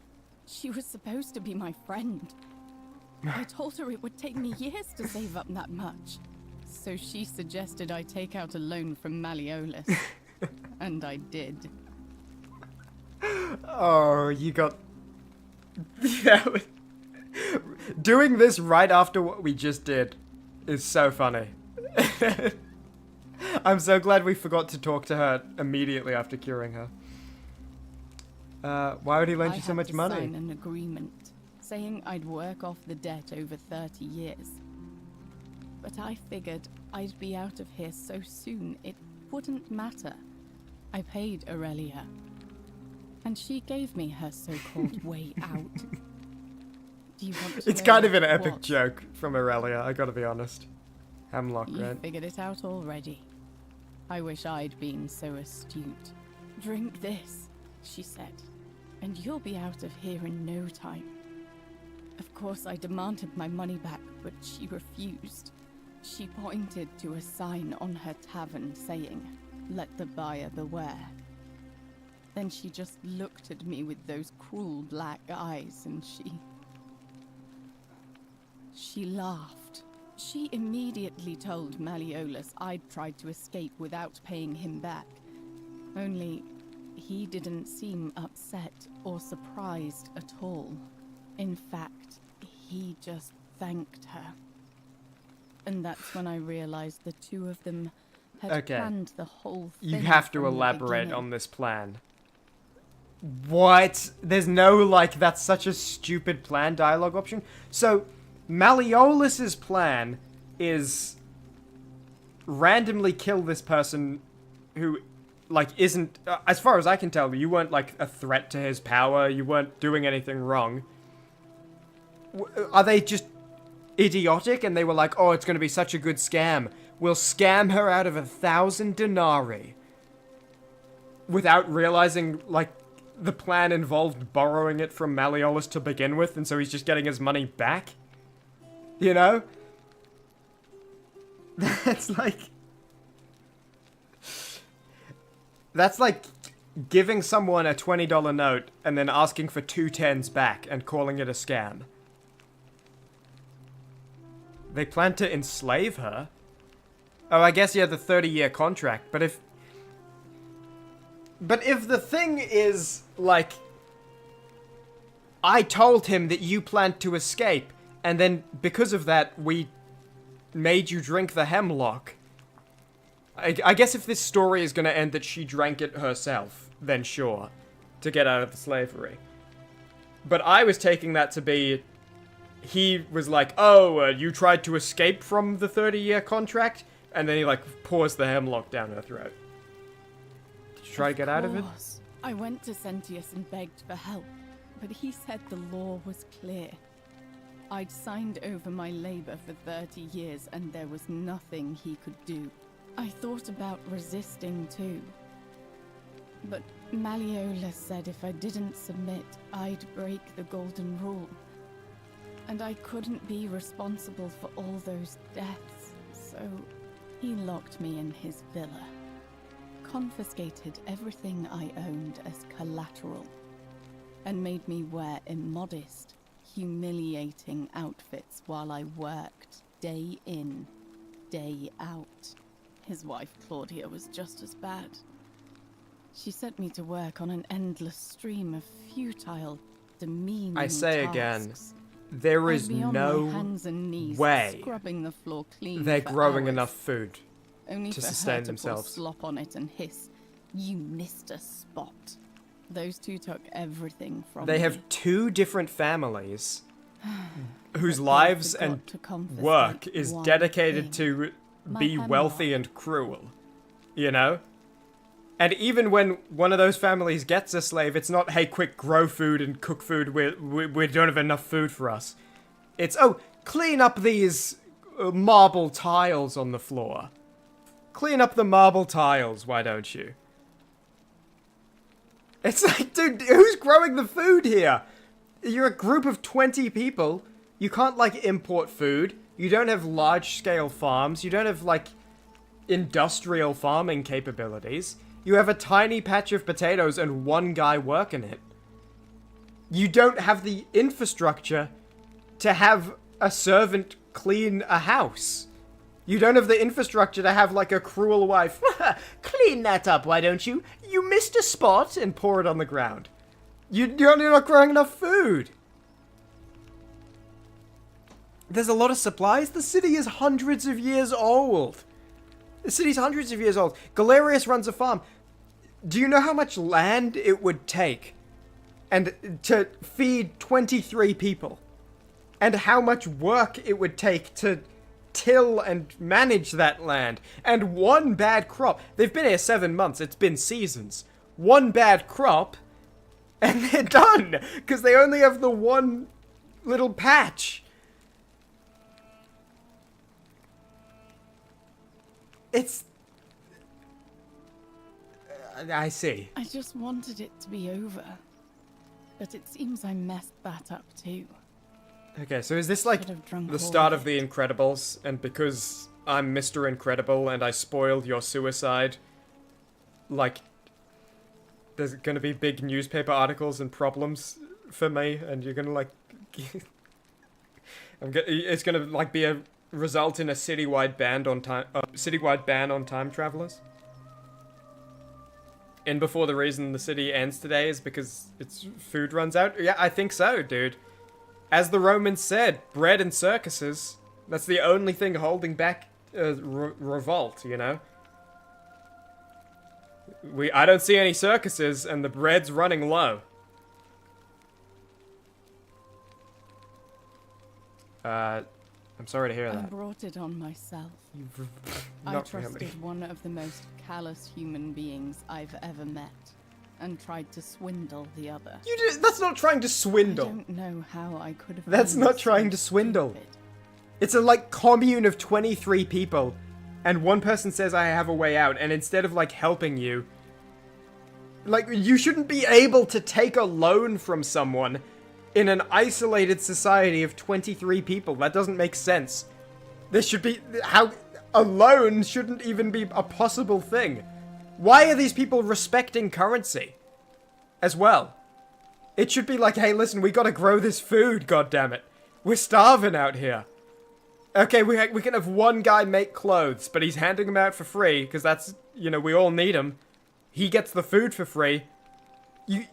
She was supposed to be my friend. I told her it would take me years to save up that much. So she suggested I take out a loan from Malleolus. And I did. Oh, you got... Yeah, doing this right after what we just did is so funny. I'm so glad we forgot to talk to her immediately after curing her. Why would he lend you so much money? I had to sign an agreement saying I'd work off the debt over 30 years. But I figured I'd be out of here so soon it wouldn't matter. I paid Aurelia, and she gave me her so-called way out. Do you want to It's know kind of an what? epic joke from Aurelia, I gotta be honest. Hemlock, You right? figured it out already. I wish I'd been so astute. Drink this, she said, and you'll be out of here in no time. Of course, I demanded my money back, but she refused. She pointed to a sign on her tavern saying, "Let the buyer beware." Then she just looked at me with those cruel black eyes and she laughed. She immediately told Malleolus I'd tried to escape without paying him back. Only, he didn't seem upset or surprised at all. In fact, he just thanked her. And that's when I realized the two of them had planned the whole thing. You have to from the elaborate beginning. on this plan. What? There's no, like, that's such a stupid plan dialogue option? So, Malleolus's plan is randomly kill this person who, like, isn't... as far as I can tell, you weren't, like, a threat to his power. You weren't doing anything wrong. Are they just idiotic? And they were like, oh, it's going to be such a good scam. We'll scam her out of 1,000 denarii. Without realizing, like, the plan involved borrowing it from Malleolus to begin with, and so he's just getting his money back? You know? That's like... That's like giving someone a $20 note and then asking for 2 tens back and calling it a scam. They plan to enslave her? Oh, I guess, yeah, the 30-year contract, but if... But if the thing is, like... I told him that you planned to escape, and then because of that, we made you drink the hemlock. I guess if this story is going to end that she drank it herself, then sure, to get out of the slavery. But I was taking that to be... He was like, oh, you tried to escape from the 30-year contract? And then he, like, pours the hemlock down her throat. Did you try to get out of it? I went to Sentius and begged for help, but he said the law was clear. I'd signed over my labor for 30 years and there was nothing he could do. I thought about resisting too. But Malleolus said if I didn't submit, I'd break the golden rule. And I couldn't be responsible for all those deaths. So, he locked me in his villa, confiscated everything I owned as collateral, and made me wear immodest, humiliating outfits while I worked day in, day out. His wife, Claudia, was just as bad. She sent me to work on an endless stream of futile, demeaning I say tasks. again, there is I'd be on no my hands and knees, way scrubbing the floor clean they're for growing hours, enough food only to for sustain her to themselves. pour slop on it and hiss, "You missed a spot." Those two took everything from me. They have two different families whose But they lives forgot and to confiscate work is one dedicated thing. to My be hemlock. wealthy and cruel. You know? And even when one of those families gets a slave, it's not, hey, quick, grow food and cook food. We don't have enough food for us. It's, oh, clean up these marble tiles on the floor. Clean up the marble tiles, why don't you? It's like, dude, who's growing the food here? You're a group of 20 people. You can't, like, import food. You don't have large-scale farms. You don't have, like, industrial farming capabilities. You have a tiny patch of potatoes and one guy working it. You don't have the infrastructure to have a servant clean a house. You don't have the infrastructure to have, like, a cruel wife. Clean that up, why don't you? You missed a spot, and pour it on the ground. You're not growing enough food. There's a lot of supplies. The city is hundreds of years old. The city's hundreds of years old. Galerius runs a farm. Do you know how much land it would take and to feed 23 people? And how much work it would take to till and manage that land? And one bad crop. They've been here 7 months. It's been seasons. One bad crop, and they're done. Because they only have the one little patch. It's... I see. I just wanted it to be over. But it seems I messed that up too. Okay, so is this like the start of The Incredibles, and because I'm Mr. Incredible and I spoiled your suicide, like, there's gonna be big newspaper articles and problems for me, and you're gonna, like, it's gonna, like, be a result in a citywide ban on time travelers? And before the reason the city ends today is because its food runs out? Yeah, I think so, dude. As the Romans said, bread and circuses. That's the only thing holding back revolt, you know? I don't see any circuses, and the bread's running low. I'm sorry to hear I that. brought it on myself. I trusted really. one of the most callous human beings I've ever met, and tried to swindle the other. That's not trying to swindle. I don't know how I could have. That's been not so trying to swindle. stupid. It's a, like, commune of 23 people, and one person says I have a way out, and instead of, like, helping you, like, you shouldn't be able to take a loan from someone in an isolated society of 23 people. That doesn't make sense. There should be... How... A loan shouldn't even be a possible thing. Why are these people respecting currency? As well. It should be like, hey, listen, we gotta grow this food, goddammit. We're starving out here. Okay, we can have one guy make clothes, but he's handing them out for free, because that's, you know, we all need them. He gets the food for free.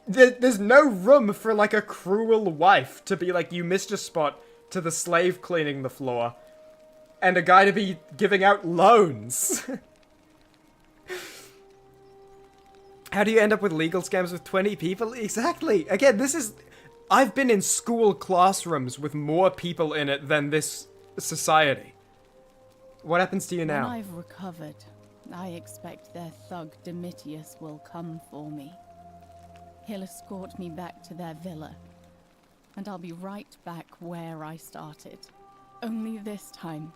There's no room for, like, a cruel wife to be like, you missed a spot, to the slave cleaning the floor. And a guy to be giving out loans. How do you end up with legal scams with 20 people? Exactly. Again, this is... I've been in school classrooms with more people in it than this society. What happens to you now? When I've recovered, I expect their thug Domitius will come for me. He'll escort me back to their villa, and I'll be right back where I started. Only this time,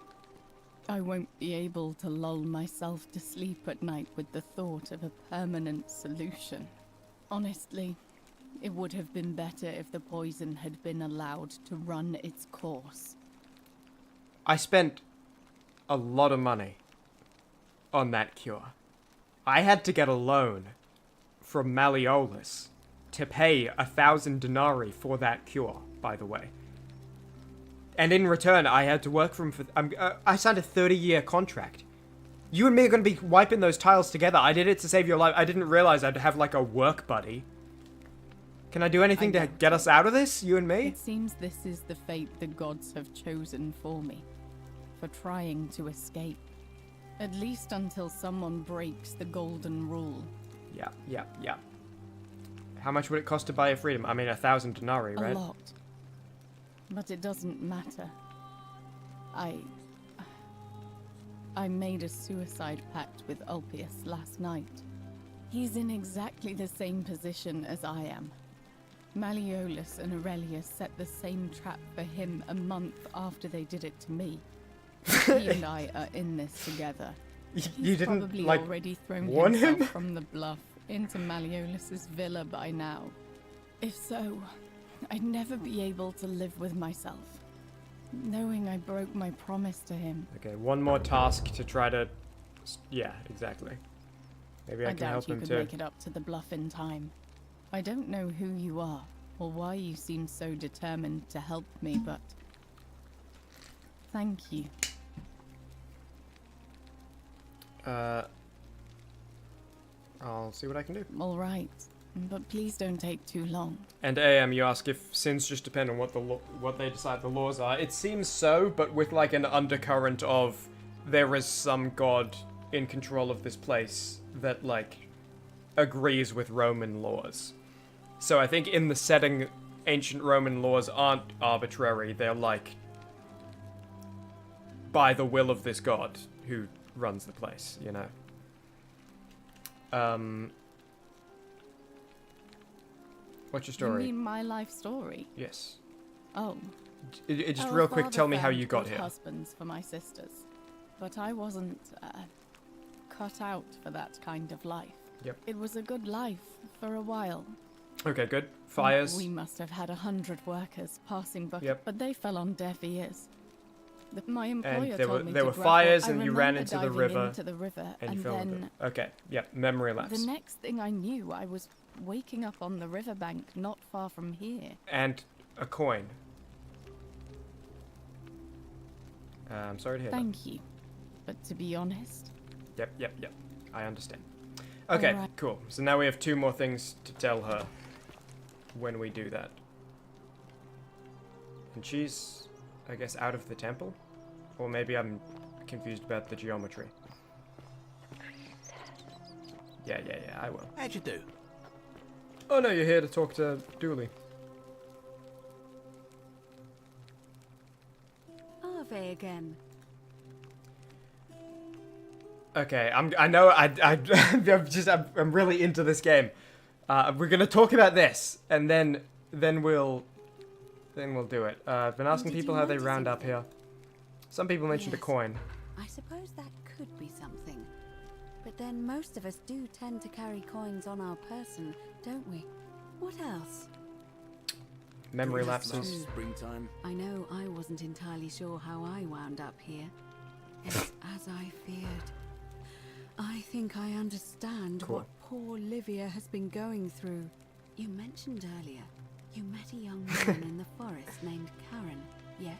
I won't be able to lull myself to sleep at night with the thought of a permanent solution. Honestly, it would have been better if the poison had been allowed to run its course. I spent a lot of money on that cure. I had to get a loan from Malleolus to pay 1,000 denarii for that cure, by the way. And in return, I had to work for him for... I signed a 30-year contract. You and me are going to be wiping those tiles together. I did it to save your life. I didn't realize I'd have, like, a work buddy. Can I do anything to get us out of this, you and me? It seems this is the fate the gods have chosen for me. For trying to escape. At least until someone breaks the golden rule. Yeah. How much would it cost to buy your freedom? I mean, 1,000 denarii, right? A lot. But it doesn't matter. I made a suicide pact with Ulpius last night. He's in exactly the same position as I am. Malleolus and Aurelius set the same trap for him a month after they did it to me. He and I are in this together. You didn't, probably like, already thrown warn himself him? from the bluff into Malleolus's villa by now. If so, I'd never be able to live with myself, knowing I broke my promise to him. Okay, one more task to try to... Yeah, exactly. Maybe I can help him too. I doubt you could make it up to the bluff in time. I don't know who you are, or why you seem so determined to help me, but... Thank you. I'll see what I can do. All right, but please don't take too long. And AM, you ask if sins just depend on what they decide the laws are. It seems so, but with like an undercurrent of there is some god in control of this place that like agrees with Roman laws. So I think in the setting, ancient Roman laws aren't arbitrary. They're like by the will of this god who runs the place, you know. What's your story? You mean my life story? Yes. Oh. Just real quick, tell me how you got here. Husbands for my sisters, but I wasn't cut out for that kind of life. Yep. It was a good life for a while. Okay, good. Fires. We must have had 100 workers passing bucket, Yep. but they fell on deaf ears. My employer And told me there to were grab fires, one. and I you ran remember into the diving river. into the river, and you and fell in the then river. Okay, yep. Memory lapse. the next thing I knew, I was waking up on the riverbank, not far from here. And a coin. I'm sorry to hear that. Thank you, but to be honest, Yep. I understand. Okay, Alright. cool. So now we have 2 more things to tell her when we do that. And she's, I guess, out of the temple? Or maybe I'm confused about the geometry. Yeah, I will. How'd you do? Oh no, you're here to talk to Dooley. Ave again. Okay, I know, I'm really into this game. We're gonna talk about this, and then we'll do it. I've been asking people how they round up here. Some people mentioned a coin. I suppose that could be something. But then most of us do tend to carry coins on our person, don't we? What else? Memory lapses. Springtime. I know I wasn't entirely sure how I wound up here. It's as I feared. I think I understand what poor Livia has been going through. You mentioned earlier you met a young woman in the forest named Karen, yes?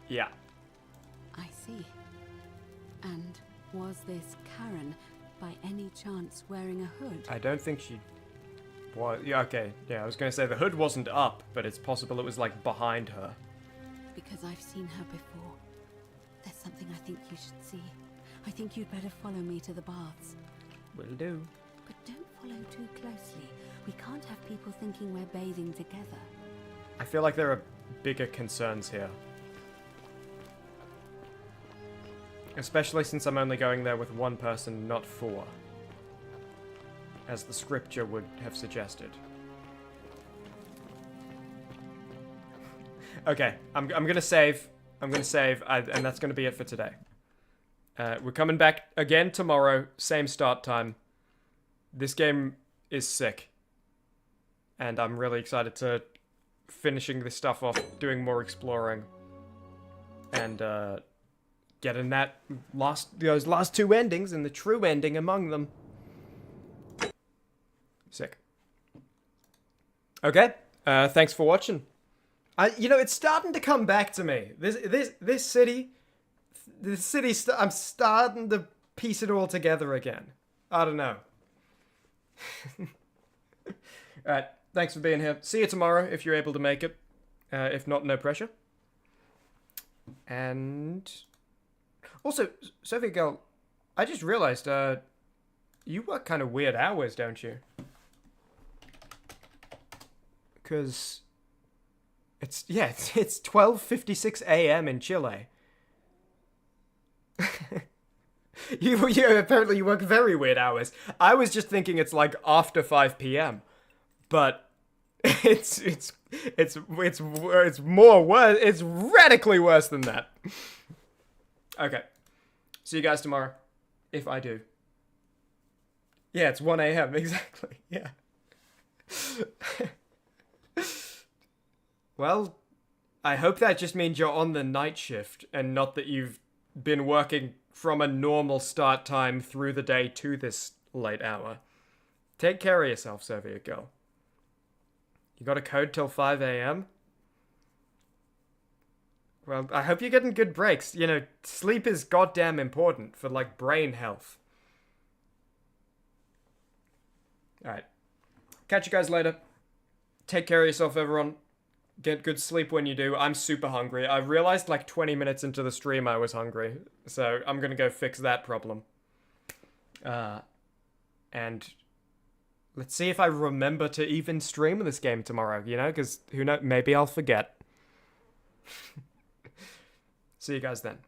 Yeah. I see. And was this Karen by any chance wearing a hood? I don't think she... Well, yeah, okay. Yeah, I was going to say the hood wasn't up, but it's possible it was, like, behind her. Because I've seen her before. There's something I think you should see. I think you'd better follow me to the baths. Will do. But don't follow too closely. We can't have people thinking we're bathing together. I feel like there are bigger concerns here. Especially since I'm only going there with 1 person, not 4. As the scripture would have suggested. Okay, I'm gonna save. And that's gonna be it for today. We're coming back again tomorrow, same start time. This game is sick. And I'm really excited to finishing this stuff off, doing more exploring. And getting those last two endings and the true ending among them. Sick. Okay. Thanks for watching. It's starting to come back to me. This city, I'm starting to piece it all together again. I don't know. Alright, thanks for being here. See you tomorrow if you're able to make it. If not, no pressure. And also, Sophie girl, I just realized, you work kind of weird hours, don't you? Because it's 12:56 a.m. in Chile. You apparently you work very weird hours. I was just thinking it's like after 5 p.m. But it's more worse. It's radically worse than that. Okay. See you guys tomorrow. If I do. Yeah, it's 1 a.m. Exactly. Yeah. Well, I hope that just means you're on the night shift and not that you've been working from a normal start time through the day to this late hour. Take care of yourself, Soviet girl. You got a code till 5 a.m.? Well, I hope you're getting good breaks. Sleep is goddamn important for, brain health. Alright. Catch you guys later. Take care of yourself, everyone. Get good sleep when you do. I'm super hungry. I realized 20 minutes into the stream I was hungry. So I'm gonna go fix that problem. And let's see if I remember to even stream this game tomorrow, because who knows, maybe I'll forget. See you guys then.